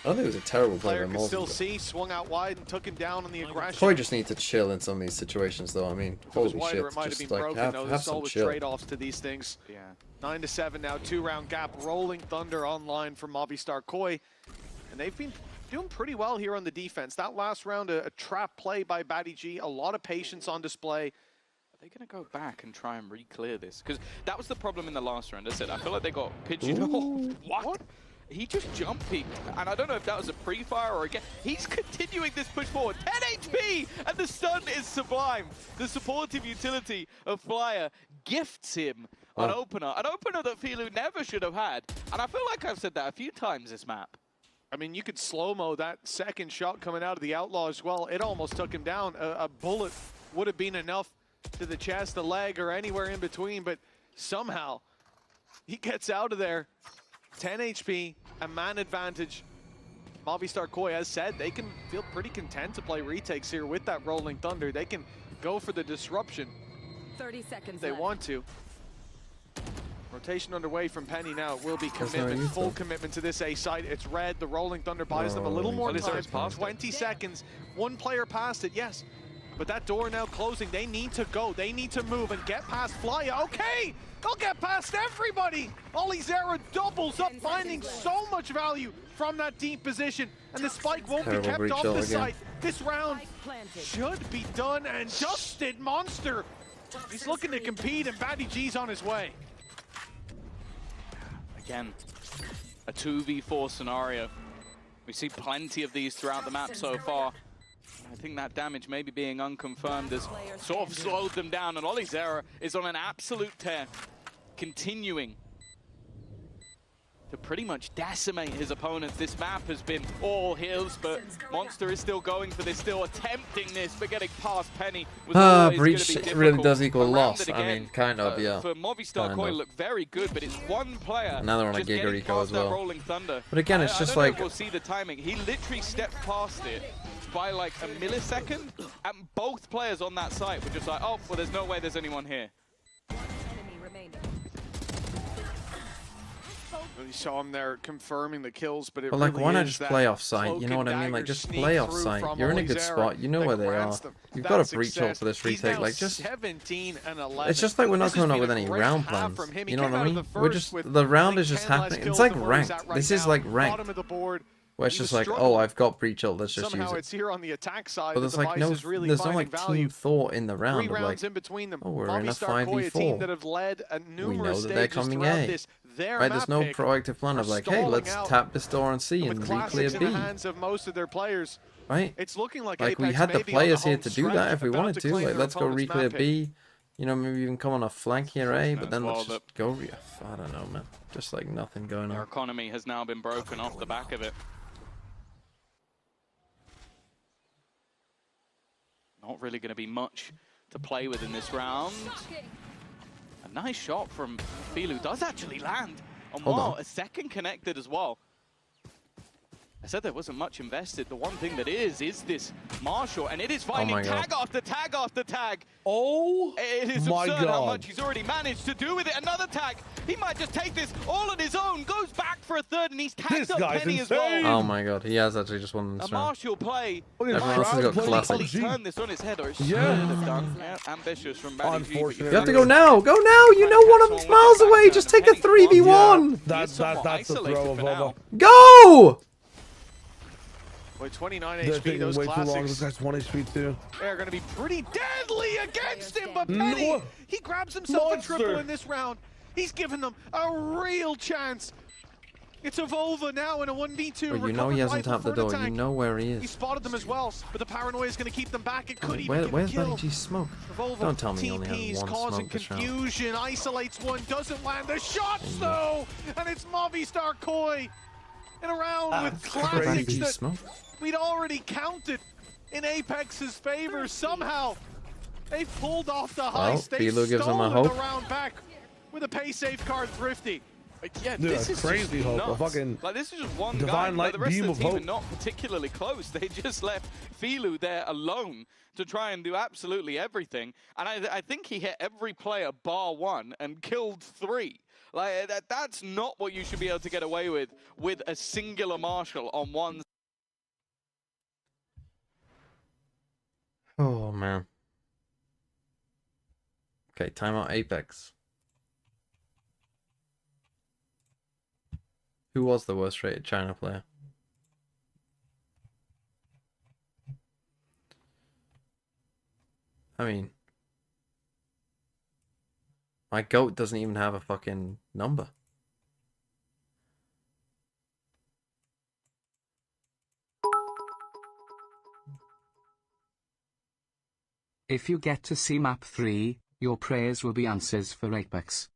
A: I don't think it was a terrible play by
M: Player could still see, swung out wide and took him down on the aggression.
A: Probably just need to chill in some of these situations, though. I mean, holy shit, just like have some chill.
M: Trade-offs to these things. Yeah. 9-7 now, 2-round gap. Rolling Thunder online from Movistar Koi. And they've been doing pretty well here on the defense. That last round, a trap play by Batty G, a lot of patience on display.
N: Are they going to go back and try and re-clear this? Because that was the problem in the last round. I said, I feel like they got pigeonholed. What? He just jump peeked, and I don't know if that was a pre-fire or again. He's continuing this push forward. 10 HP, and the stun is sublime. The supportive utility of Flyer gifts him an opener that Filu never should have had. And I feel like I've said that a few times this map.
M: I mean, you could slow-mo that second shot coming out of the Outlaw as well. It almost took him down. A bullet would have been enough to the chest, the leg, or anywhere in between, but somehow he gets out of there. 10 HP, a man advantage. Movistar Koi, as said, they can feel pretty content to play retakes here with that Rolling Thunder. They can go for the disruption.
I: 30 seconds
M: they want to. Rotation underway from Penny now. It will be commitment, full commitment to this A site. It's red. The Rolling Thunder buys them a little more time. 20 seconds. One player passed it, yes. But that door now closing. They need to go. They need to move and get past Flyer. Okay, they'll get past everybody. Ollie Zera doubles up, finding so much value from that deep position. And the spike won't be kept off the site. This round should be done and dusted. Monster, he's looking to compete, and Batty G's on his way.
N: Again, a 2v4 scenario. We see plenty of these throughout the map so far. I think that damage maybe being unconfirmed has sort of slowed them down, and Ollie Zera is on an absolute tear, continuing to pretty much decimate his opponents. This map has been all heals, but Monster is still going for this, still attempting this, but getting past Penny was
A: breach really does equal loss. I mean, kind of, yeah.
N: For Movistar Koi look very good, but it's one player.
A: Another on a Giga Eco as well.
N: Rolling Thunder.
A: But again, it's just like,
N: we'll see the timing. He literally stepped past it by like a millisecond, and both players on that site were just like, oh, well, there's no way there's anyone here.
M: You saw him there confirming the kills, but
A: like,
M: really
A: why not just play off site? You know what I mean? Like, just play off site. You're in a good spot. You know where they are. You've got a breach ult for this retake. Like, just
M: 17 and 11.
A: It's just like we're not coming up with any round plans. You know what I mean? We're just the round is just happening. It's like ranked. This is like ranked. Where it's just like, oh, I've got breach ult, let's just use it.
M: It's here on the attack side.
A: But there's like no, there's no like team thought in the round of like, oh, we're in a 5v4. We know that they're coming A. Right, there's no proactive plan of like, hey, let's tap this door and C and re-clear B. Right?
M: It's looking like
A: we had the players here to do that if we wanted to. Like, let's go re-clear B. You know, maybe even come on a flank here A, but then let's just go. I don't know, man. Just like nothing going on.
N: Our economy has now been broken off the back of it. Not really going to be much to play with in this round. A nice shot from Filu does actually land. And wow, a second connected as well. I said there wasn't much invested. The one thing that is this Marshall, and it is finding tag after tag after tag.
G: Oh,
N: it is
G: my
N: absurd
G: God.
N: How much he's already managed to do with it. Another tag. He might just take this all on his own. Goes back for a third, and he's tagged up Penny as well.
A: Oh my God, he has actually just won this
N: a
A: round.
N: Marshall play.
A: Everyone else has got classics.
N: Turn this on its head, or it should have done. Yeah, ambitious from Batty G.
A: You have to go now. Go now. You know one of them's miles away. Just take the 3v1.
G: That's a throw of Volvo.
A: Go!
M: With 29
G: They're
M: HP,
G: taking
M: those
G: way too long.
M: classics.
G: This guy's 1 HP too.
M: They're going to be pretty deadly against him, but Penny, he grabs himself a triple in this round. He's given them a real chance. It's a Volva now in a 1v2.
A: Well, you know he hasn't tapped the door. You know where he
M: He
A: is.
M: spotted them as well, but the paranoia is going to keep them back. It could
A: Where's Batty G's smoke?
M: Volva
A: Don't tell me he only
M: TPs
A: has one
M: causing
A: smoke this round.
M: confusion, isolates one, doesn't land the shots though, and it's Movistar Koi in a round with classics that
A: smoke.
M: we'd already counted in Apex's favor. Somehow they pulled off the heist. They
A: Philo gives him a
M: stolen the
A: hope.
M: round back with a pay safe card Thrifty.
N: Yeah,
G: Dude,
N: this is
G: crazy
N: just
G: hope.
N: nuts.
G: A fucking
N: like this is just one
G: divine
N: guy.
G: light
N: The rest
G: beam
N: of
G: of
N: the team
G: hope.
N: are not particularly close. They just left Filu there alone to try and do absolutely everything. And I think he hit every player bar one and killed 3. Like that's not what you should be able to get away with a singular Marshall on one.
A: Oh man. Okay, timeout Apeks. Who was the worst rated China player? I mean, my goat doesn't even have a fucking number.
D: If you get to see map 3, your prayers will be answers for Apeks.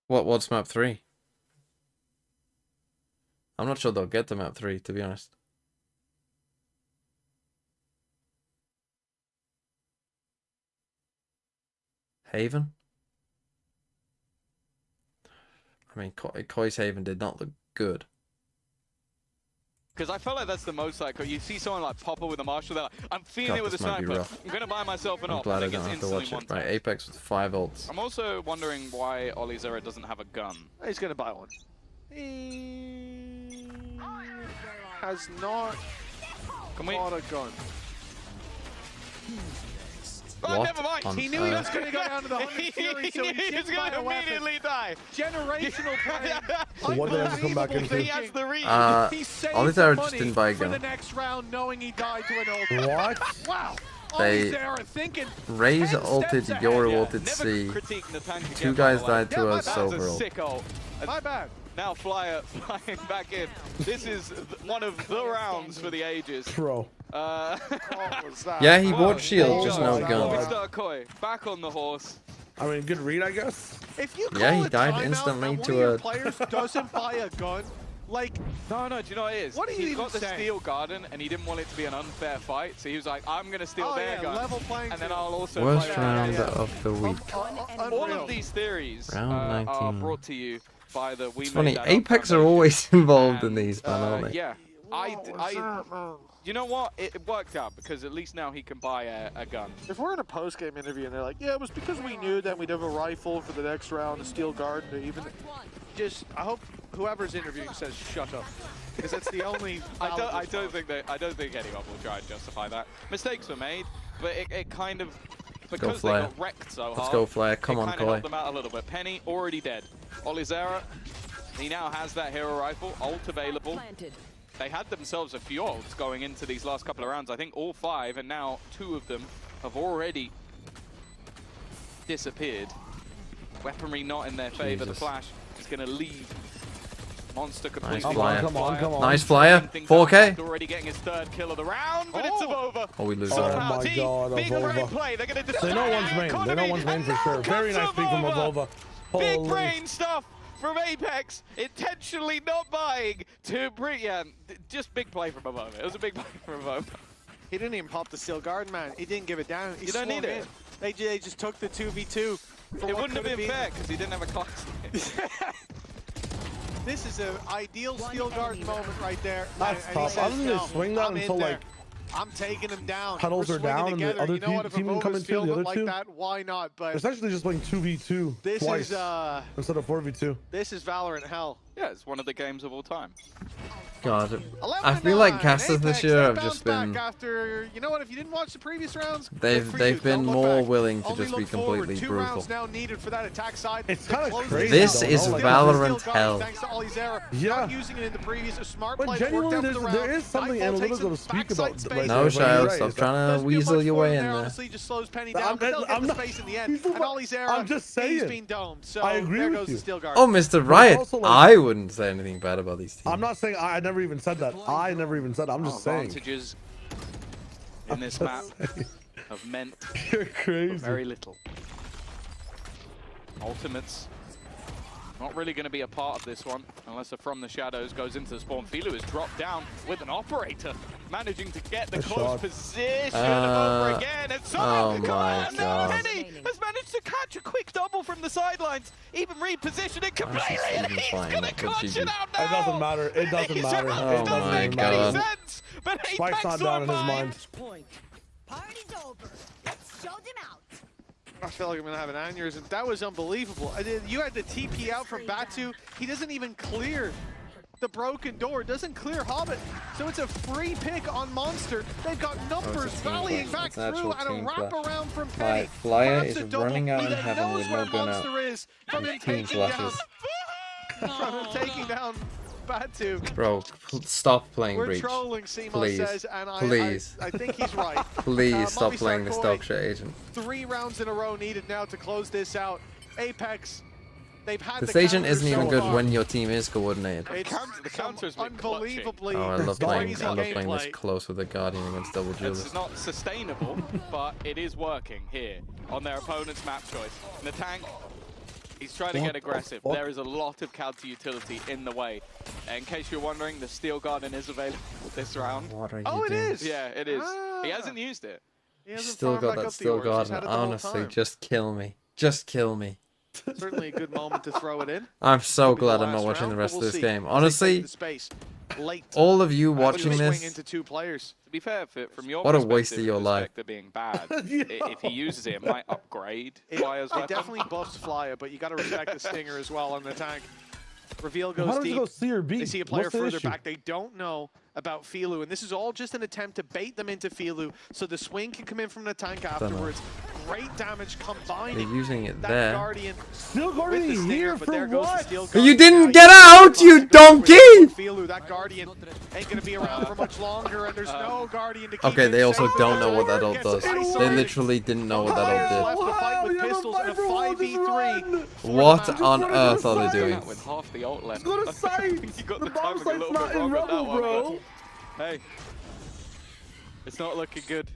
A: What's map 3? I'm not sure they'll get to map 3, to be honest. Haven? I mean, Koi's Haven did not look good.
N: Because I felt like that's the most like you see someone like Popper with a Marshall, they're like, I'm feeling it with a
A: this might be
N: sniper.
A: rough.
N: I'm gonna buy myself an
A: I'm
N: op.
A: glad I
N: think
A: don't
N: it's
A: have to
N: instantly
A: watch it.
N: one
A: Right, Apeks with 5 ults.
N: I'm also wondering why Ollie Zera doesn't have a gun.
M: He's going to buy one. He has not bought a gun.
N: Oh, never mind.
A: on
M: He knew he was
A: earth?
M: going to go down to the 100 Fury, so he didn't buy a weapon.
N: Immediately die.
M: Generational play.
G: What did I have to come back
M: Unbelievable
G: into?
N: He has the read.
M: He saved
A: Ollie
M: the
A: Zera
M: money
A: just didn't buy a
M: for the
A: gun.
M: next round, knowing he died to an ult.
G: What?
M: Wow.
A: They-
M: Ollie Zera thinking
A: Raze
M: 10
A: ulted,
M: steps
A: Yoru
M: ahead.
A: ulted
N: Never
A: C.
N: critique the tank again,
A: 2
N: by
A: guys
N: the way.
A: died to a
N: That's a
A: silver ult.
N: sick ult.
M: My bad.
N: Now Flyer flying back in. This is one of the rounds for the ages.
G: Bro.
M: What was that?
A: Yeah, he bought shield, just no gun.
N: Mr. Koi, back on the horse.
G: I mean, good read, I guess.
M: If you call
A: Yeah, he
M: a
A: died
M: timeout
A: instantly
M: and
A: to
M: one of your
A: a-
M: players doesn't buy a gun, like,
N: No, do you know what it is?
M: What are you
N: He's
M: even
N: got the
M: saying?
N: steel garden, and he didn't want it to be an unfair fight, so he was like, I'm going to steal
M: oh
N: their
M: yeah,
N: gun,
M: level playing
N: and then
M: field.
N: I'll also
A: Worst
N: play
A: round
N: that.
A: of the week.
N: All
M: Unreal.
N: of these theories
A: Round
N: are
A: 19.
N: brought to you by the We
A: It's
N: Made
A: funny,
N: That Up
A: Apeks are
N: Foundation.
A: always involved in
N: And,
A: these, man, aren't they?
N: Yeah, you know what? It worked out because at least now he can buy a gun.
M: If we're in a post-game interview and they're like, yeah, it was because we knew that we'd have a rifle for the next round, a steel garden, or even just, I hope whoever's interviewing says shut up, because that's the only.
N: I don't think anyone will try and justify that. Mistakes were made, but it kind of because they
A: Flyer.
N: got wrecked so hard.
A: Let's go, Flyer. Come on,
N: it kind of
A: Koi.
N: helped them out a little bit. Penny already dead. Ollie Zera, he now has that hero rifle, ult available. They had themselves a few ults going into these last couple of rounds. I think all 5, and now 2 of them have already disappeared. Weaponry not in their favor. The
A: Jesus.
N: flash is going to leave. Monster completely.
A: Nice Flyer.
G: Come on.
A: Nice Flyer. 4K.
N: Already getting his 3rd kill of the round, but it's over.
A: Oh, we lose
G: Oh
A: that.
G: my God, a
N: Big brain
G: Volva.
N: play. They're going to
G: They know one's main. They know one's main for sure. Very nice pick from a Volva.
N: Big
G: Holy.
N: brain stuff from Apeks, intentionally not buying to bring. Yeah, just big play from a moment. It was a big play from a moment.
M: He didn't even pop the steel guard, man. He didn't give it down. He
N: You don't need it.
M: They just took the 2v2.
N: It wouldn't have been fair because he didn't have a class.
M: This is an ideal steel guard moment right there.
G: That's
M: and
G: tough. I
M: says,
G: don't
M: no,
G: swing that
M: I'm in
G: until
M: there.
G: like
M: I'm taking him down.
G: pedals
M: We're
G: are down and the
M: together.
G: other
M: You know what, if
G: team
M: a
G: come
M: bonus
G: in too, the
M: field
G: other
M: like
G: two.
M: that, why not? But
G: Essentially just playing 2v2
M: this
G: twice
M: is
G: instead of 4v2.
M: this is Valorant hell.
N: Yeah, it's one of the games of all time.
A: God, I feel like casters this year have just been.
M: After, you know what? If you didn't watch the previous rounds,
A: They've been more willing to just be completely
M: Two
A: brutal.
M: rounds now needed for that attack side.
G: It's kind of crazy.
A: This
G: though,
A: is
G: no? Like,
A: Valorant hell.
M: Thanks to Ollie's error.
G: Yeah.
M: Not using it in the previous. A smart
G: But
M: play.
G: genuinely,
M: Worked out for the
G: there
M: round.
G: is something
M: Nightfall takes
G: analytical
M: him
G: to speak
M: backside
G: about.
M: space.
G: Like,
A: No,
G: what
A: Shao,
G: you're
A: stop
G: right,
A: trying
M: Doesn't
A: to
M: do
A: weasel
M: much
A: your
M: for
A: way
M: him
A: in
M: there,
A: there.
M: Honestly, just slows Penny
G: I'm-
M: down, but they'll get
G: I'm
M: the
G: not-
M: space in the end.
G: he's
M: And Ollie's error,
G: I'm just saying.
M: he's been domed. So
G: I agree
M: there
G: with
M: goes
G: you.
M: the steel guard.
A: Oh, Mr. Riot,
G: also, like-
A: I wouldn't say anything bad about these teams.
G: I'm not saying I never even said that. I never even said. I'm just saying.
N: Advantages in this map have meant
G: You're crazy.
N: very little. Ultimates not really going to be a part of this one unless a From the Shadows goes into the spawn. Filu is dropped down with an operator, managing to get the
G: Good
N: close
G: shot.
N: position over again. And somehow
A: oh my God.
N: Penny has managed to catch a quick double from the sidelines, even reposition it completely, and
A: even
N: he's
A: flying
N: going to
A: up with
N: clutch
A: GG?
N: it out now.
G: It doesn't matter. It doesn't matter.
A: Oh
N: It doesn't
A: my
N: make
A: God.
N: any sense. But
G: Spike's
N: Apeks
G: not down in his
N: survived.
G: mind.
I: Point. Party's over. Let's show them out.
M: I feel like I'm going to have an aneurysm. That was unbelievable. You had the TP out from Batu. He doesn't even clear the broken door. Doesn't clear Hobbit. So it's a free pick on Monster. They've got numbers volleying back through and a wraparound from Penny.
A: My flyer
M: Perhaps
A: is
M: a double.
A: running out
M: He
A: in
M: then
A: heaven
M: knows
A: with
M: where
A: no gun out.
M: Monster is from him
A: Team
M: taking down,
A: flashes.
M: from him taking down Batu.
A: Bro, stop playing
M: We're
A: Breach.
M: trolling, Seymour
A: Please.
M: says, and
A: Please.
M: I think he's right.
A: Please stop
M: Movistar
A: playing this
M: Koi,
A: dog shit agent.
M: 3 rounds in a row needed now to close this out. Apeks, they've had
A: This
M: the
A: agent
M: counter
A: isn't even
M: so
A: good
M: far.
A: when your team is coordinated.
M: It's
N: The counter's been
M: unbelievably
A: Oh, I love playing
M: crazy
A: this
M: gameplay.
A: close with a Guardian against double duelist.
N: It's not sustainable, but it is working here on their opponent's map choice. And the tank, he's trying to
G: What
N: get
G: the
N: aggressive.
G: fuck?
N: There is a lot of counter utility in the way. In case you're wondering, the Steel Guardian is available this round.
A: What are you
M: Oh, it
A: doing?
M: is.
N: Yeah, it is. He
M: Ah.
N: hasn't used it.
M: He hasn't
A: Still
M: farmed
A: got
M: back
A: that
M: up the
A: Steel
M: ores, he's
A: Guardian.
M: had it the whole
A: Honestly,
M: time.
A: just kill me. Just kill me.
M: Certainly a good moment to throw it in.
A: I'm so
M: Could be the
A: glad I'm not
M: last
A: watching
M: round,
A: the
M: but
A: rest of
M: we'll
A: this
M: see
A: game.
M: as they take
A: Honestly,
M: the space late.
A: all of you
M: When
A: watching
M: you swing
A: this,
M: into 2 players.
N: To be fair, from your
A: What a
N: perspective,
A: waste of your
N: the
A: life.
N: Spectre being bad, if he uses it, it might upgrade Flyer's
M: It
N: weapon.
M: definitely buffs Flyer, but you got to respect the stinger as well on the tank. Reveal
G: Why
M: goes
G: don't you
M: deep.
G: go C or B?
M: They see a player
G: What's the
M: further
G: issue?
M: back. They don't know about Filu, and this is all just an attempt to bait them into Filu, so the swing can come in from the tank afterwards. Great damage combined.
A: they're using it
M: That
A: there.
M: Guardian
G: Steel
M: with the
G: Guardian
M: stinger,
G: here
M: but
G: for
M: there goes the
G: what?
M: Steel
A: But
M: Guardian.
A: you didn't
M: Now
A: get out, you donkey!
M: Filu, that Guardian ain't gonna be around for much longer, and there's no Guardian to keep
A: Okay,
M: him
A: they also
M: safe.
A: don't know what that ult
M: Gets
A: does. They
M: isolated.
A: literally didn't know what that
M: Flyers
A: ult
M: left to fight with
G: You have a
M: pistols in a
G: viper wall, just
M: 5v3.
G: run.
A: did. What
M: Just
A: on
G: run into
A: earth
G: the
A: are they
G: fire.
A: doing?
N: With half the ult left.
G: Go to
N: I
G: sight.
N: think you got
G: The
N: the
G: bomb
N: timing a
G: site's
N: little
G: not
N: bit
G: in
N: wrong on that
G: Rebel,
N: one,
G: bro.
N: but hey, it's not looking good.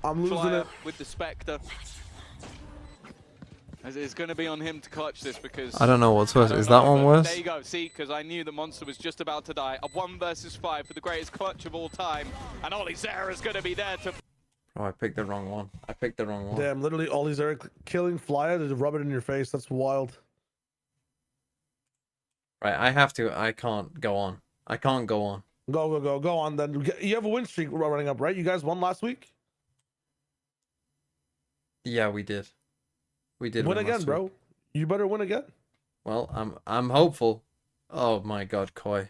G: I'm losing
N: Flyer
G: it.
N: with the Spectre. It's going to be on him to clutch this because...
A: I don't know what's worse.
N: I don't
A: Is that
N: know,
A: one
N: but
A: worse?
N: There you go. See, because I knew the monster was just about to die. A 1 versus 5 for the greatest clutch of all time. And Ollie Zara's going to be there to...
A: Oh, I picked the wrong one. I picked the wrong one.
G: Damn, literally all these are killing Flyer to rub it in your face. That's wild.
A: Right, I have to. I can't go on. I can't go on.
G: Go on then. You have a win streak running up, right? You guys won last week?
A: Yeah, we did. We did
G: Win
A: win
G: again,
A: last
G: bro.
A: week.
G: You better win again.
A: Well, I'm hopeful. Oh my God, Koi.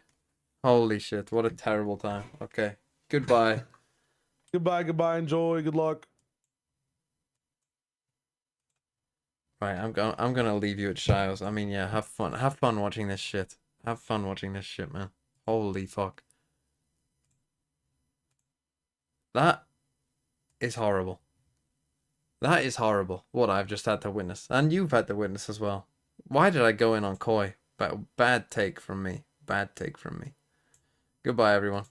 A: Holy shit, what a terrible time. Okay, goodbye.
G: Goodbye. Enjoy. Good luck.
A: Right, I'm gonna leave you at Shiles. I mean, yeah, have fun. Have fun watching this shit. Have fun watching this shit, man. Holy fuck. That is horrible. That is horrible, what I've just had to witness. And you've had to witness as well. Why did I go in on Koi? Bad take from me. Bad take from me. Goodbye, everyone.